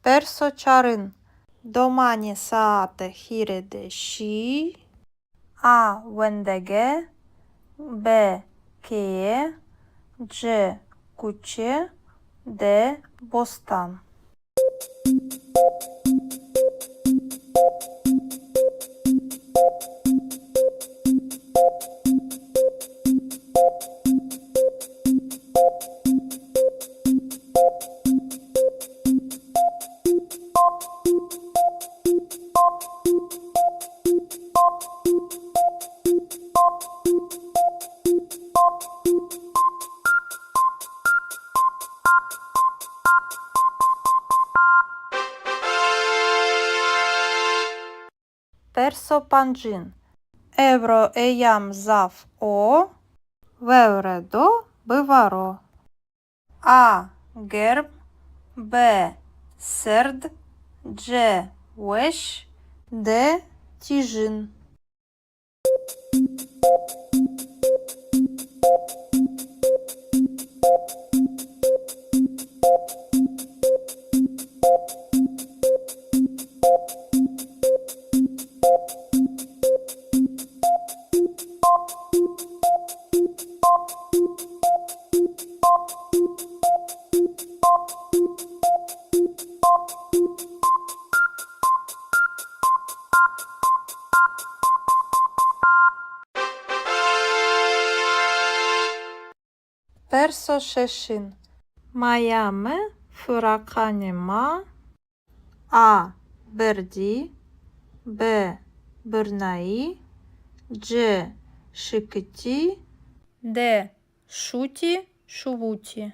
Persoçarın. Domani saate hirede şi. A. Wendege, B. Keye, C. Kuçe, D. Bostan. Persopancin. Евро еям зав о. Вевредо биваро. А герб. Б серд. Дже веш. Д тіжин. Персо шешин. Майаме фураканема. А берді. Б бирнаї. Дж шикиті. Д шуті шувуті.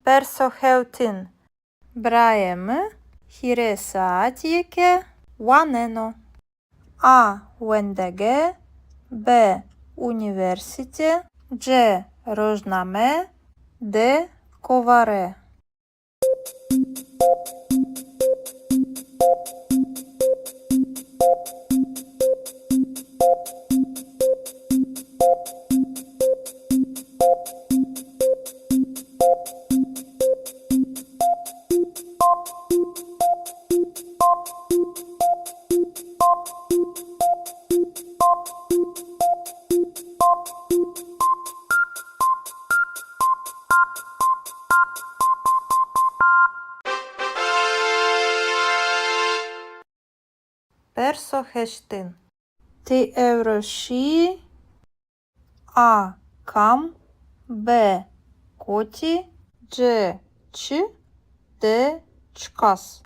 Персо хеутин. Браєме хіресаатієке ванено. А вендеге. Б університе. Дж рожнаме. Д коваре. Персо хештин. Ти евроші. А кам. Б коті. Дж ч. Д чкас.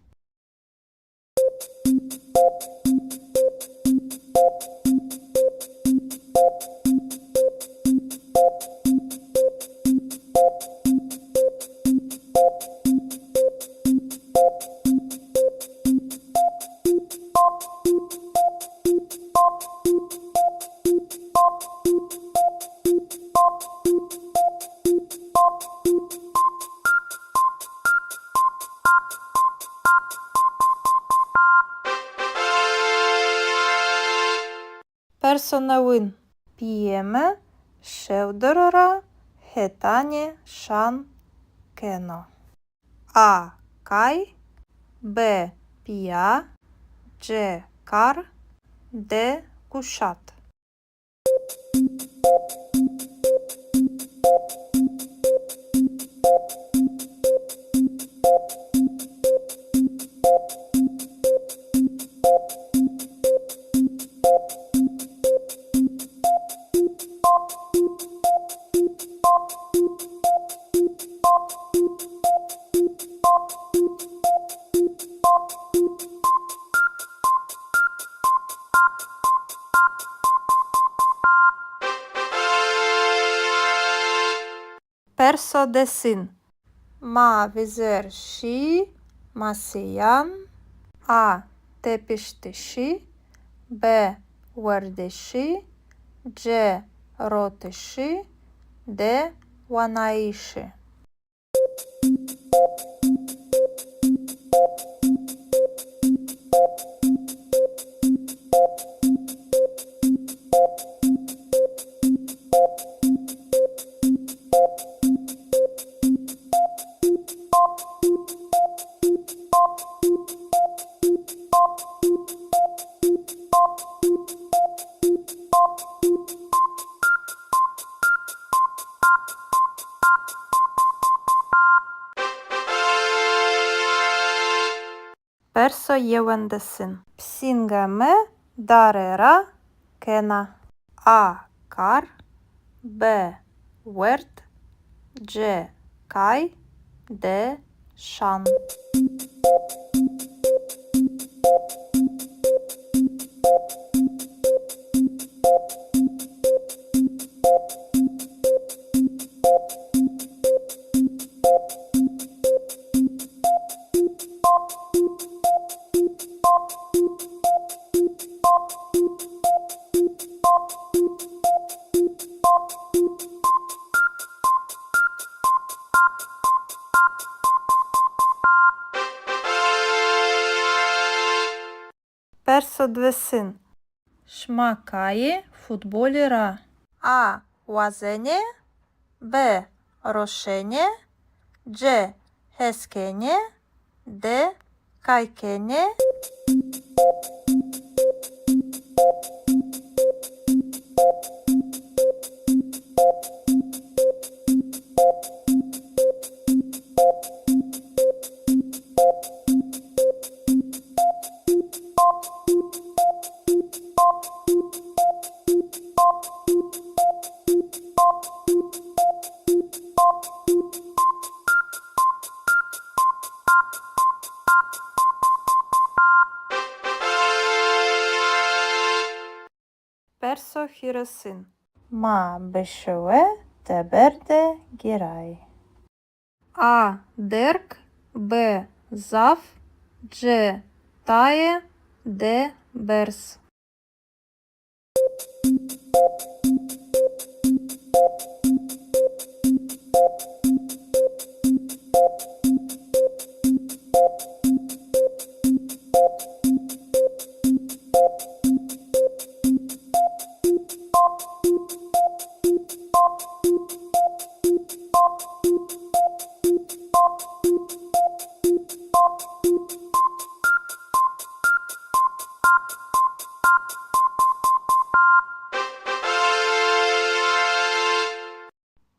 Персонавин. П'єме шевдорора хетані шан кено. А кай. Б пія. Дж кар. Д кушат. Персо десин. Ма візер ші. Масиян. А тепіштиші. Б вердиші. Дж ротиші. Д ванаїші. Perso yewendesin. Psingeme darera kena. A. Kar. B. Wert. C. Kai. D. Şan. Perso dvesin. Шмакає футболіра. А. Łazenie. B. Roszenie. C. Heskenie. D. Kajkenie. Perso hiresin. Ma beşeve teberde giray. A. Derk. B. Zaf. C. Taye. D. Bers.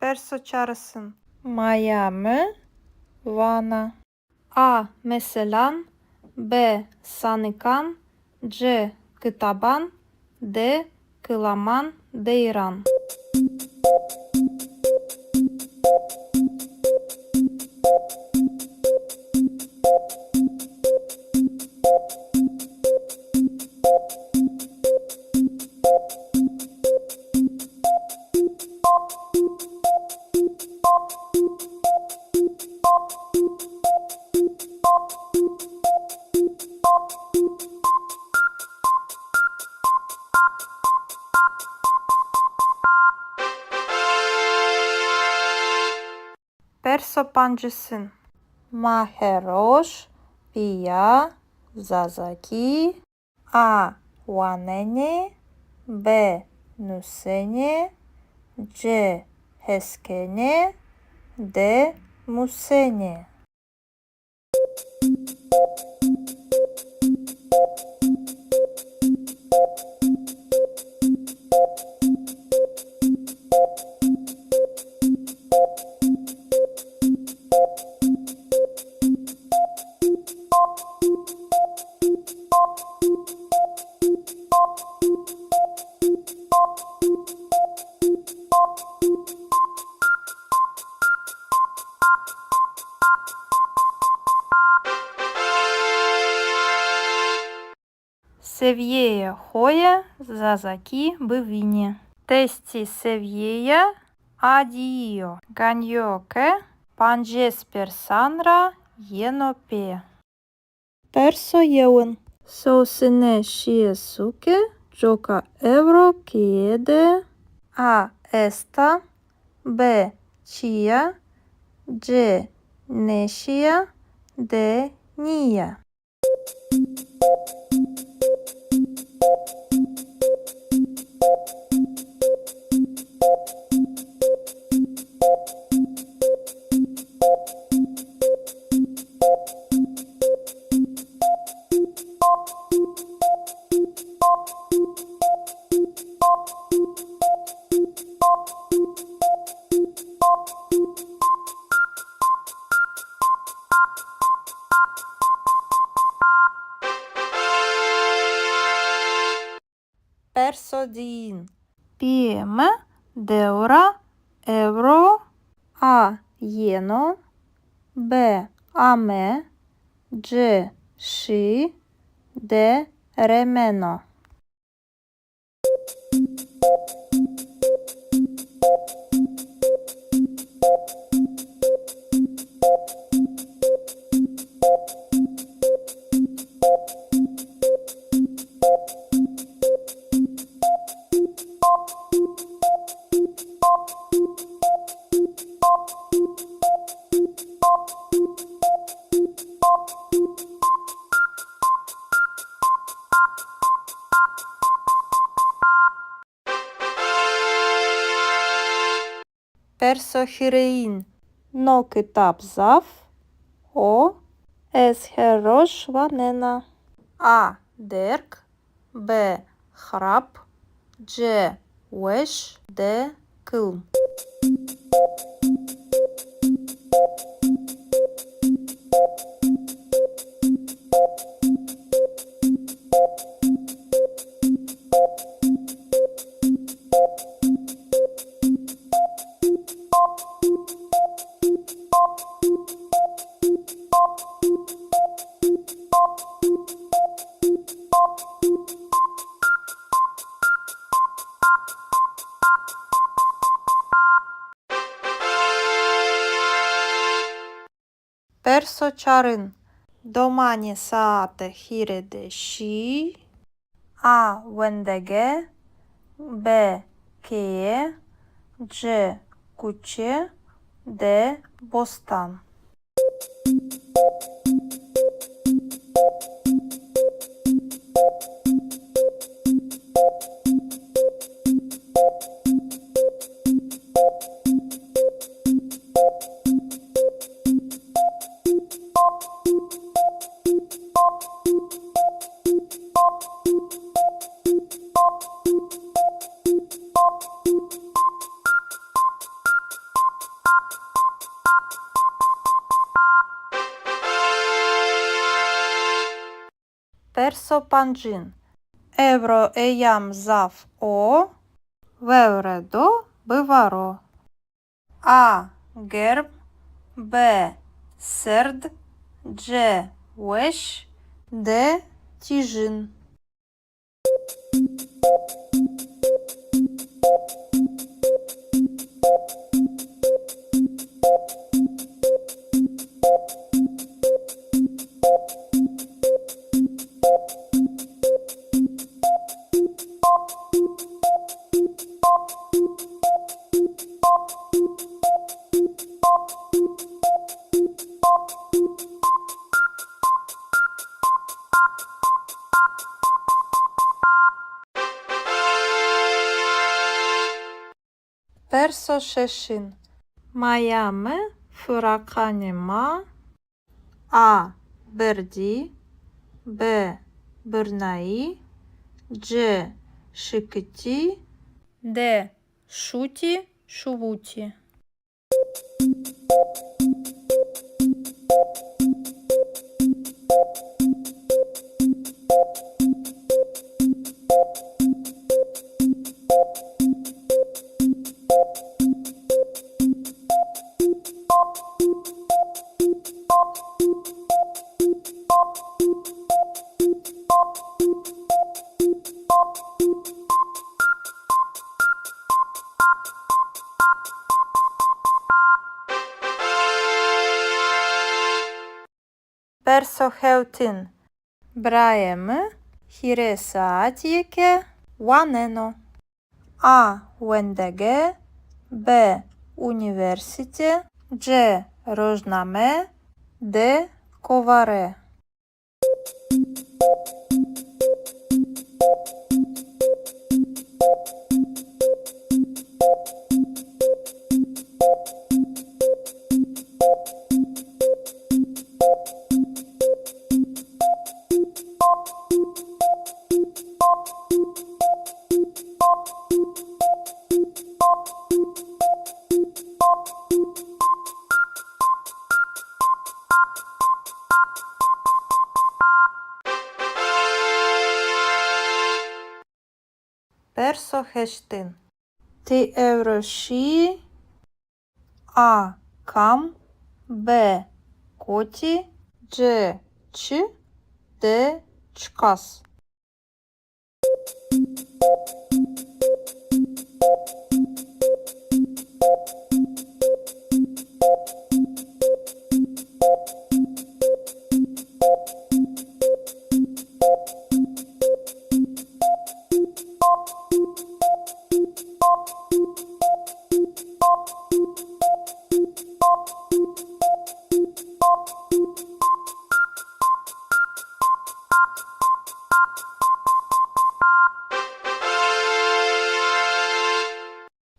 Perso çağrısın. Maya mı? Vana. A. Meselan. B. Sanıkan. C. Kıtaban. D. Kılaman. Deyran. Perso pancısın. Maheroş. Pia. Zazaki. A. Wanene. B. Nusene. C. Heskene. D. Musene. Seviyeye hoya zazaki bivini. Testi seviyeya adio. Ganyoke panjes persanra yenope. Perso yeun. Sosine shiesuke joka euro kiede. A. Esta. B. Chia. C. Neshia. D. Nia. Persodin. PM, deura, euro, A, jeno, B, ame, G, și, D, remeno. Persohirein. No китап зав. O. Есхерош ванена. A. Дерк. B. Храп. G. Веш. D. Килм. Персочарин. Домані саате хіреде ші. А. Вендеге. Б. Кеє. Дж. Куче. Д. Бостан. Персопанджин. Евро еям зав о. Вевредо биваро. А. Герб. Б. Серд. Дж. Веш. Д. Тіжин. Персошешин. Майами фураканема. А. Берді. Б. Бирнаї. Дж. Шикиті. Д. Шуті. Шувуті. Персохеутин. Браєми хіресаатієке ванено. А. Вендеге. Б. Універсіте. Дж. Рожнаме. Д. Коваре. Perso-geçtin. Ti evroşi. A. Kam. B. Koti. C. Çi. D. Çikas.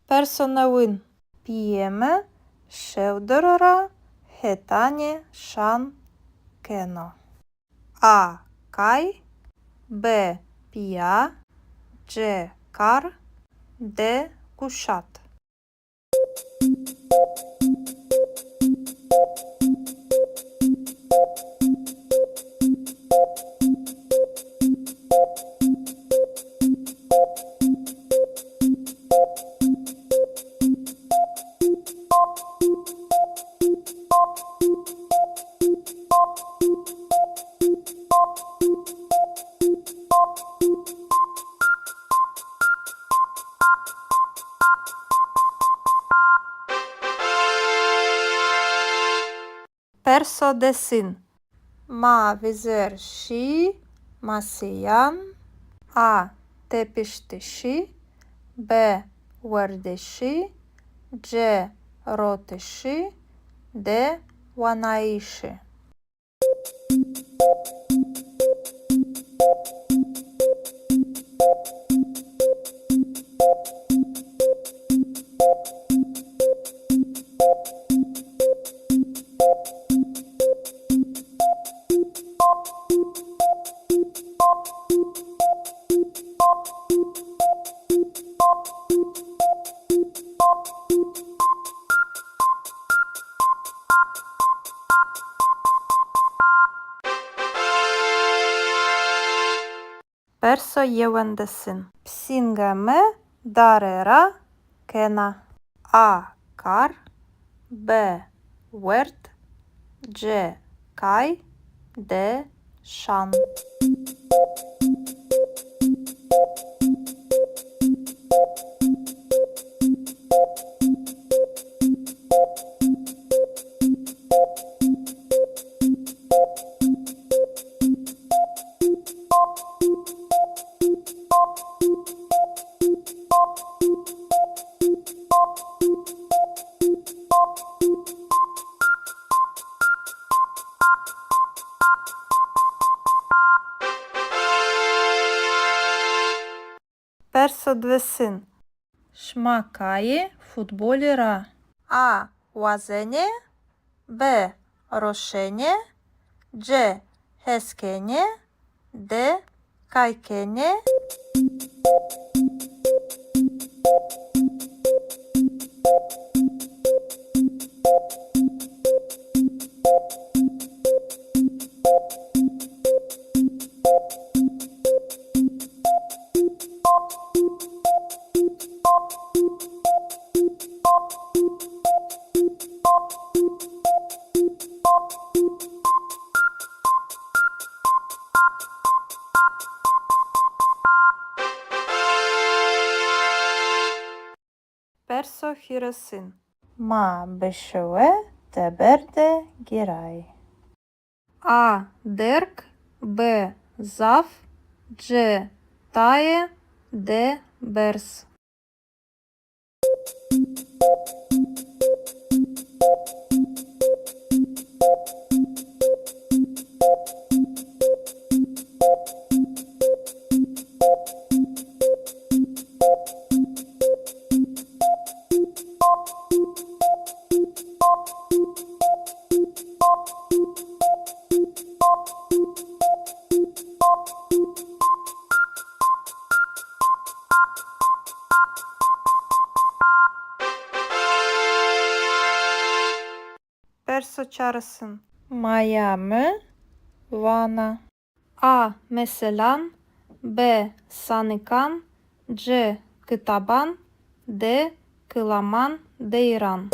Персонавин. П'єме, шевдорора, хетані, шан, кено. А. Кай. Б. Пія. Ч. Кар. Д. Кушат. Perso-desin. Ma vizer şi, masiyan. A. Tepiştişi. B. Verdeşi. C. Roteşi. D. Vanaişi. Perso-yevendesin. Psingeme darera kena. A. Kar. B. Wert. C. Kay. D. Şan. Perso-dvesin. Шмакає футболіра. А. Вазене. Б. Рошене. C. Heskene. D. Kaykene. Perso-hiresin. Ma beşeve teberde giray. A. Derk. B. Zaf. C. Taye. D. Bers. Perso-çağrısın. Miami, Vana. A. Meselan. B. Sanıkan. C. Kıtaban, D. Kılaman, Deyran.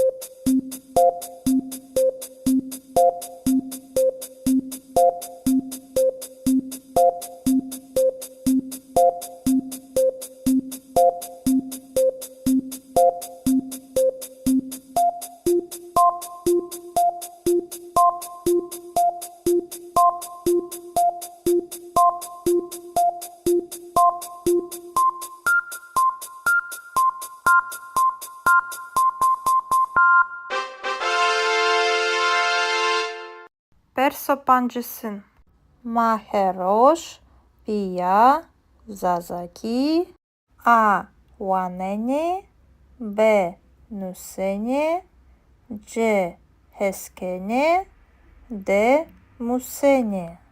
Persopancısın. Maheroş, Pia, Zazaki, A. Wanene, B. Nusene, C. Heskene, D. Musene.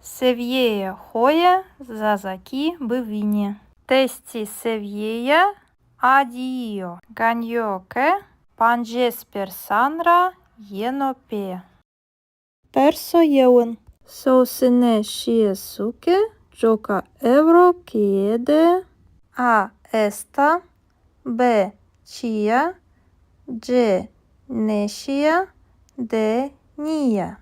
Seviyeye hoye, Zazaki bivini. Testi seviyeje, adio. Ganjoke, panjes persanra, jenope. Perso jeun. Sosine šie suke, joka evro kiede. A. Esta, B. Chia, C. Nešia, D. Nia.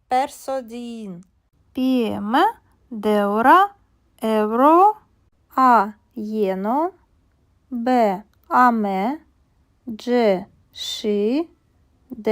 Persodin. Pieme, deura, euro, A. Jeno, B. Ame, C. Și, D.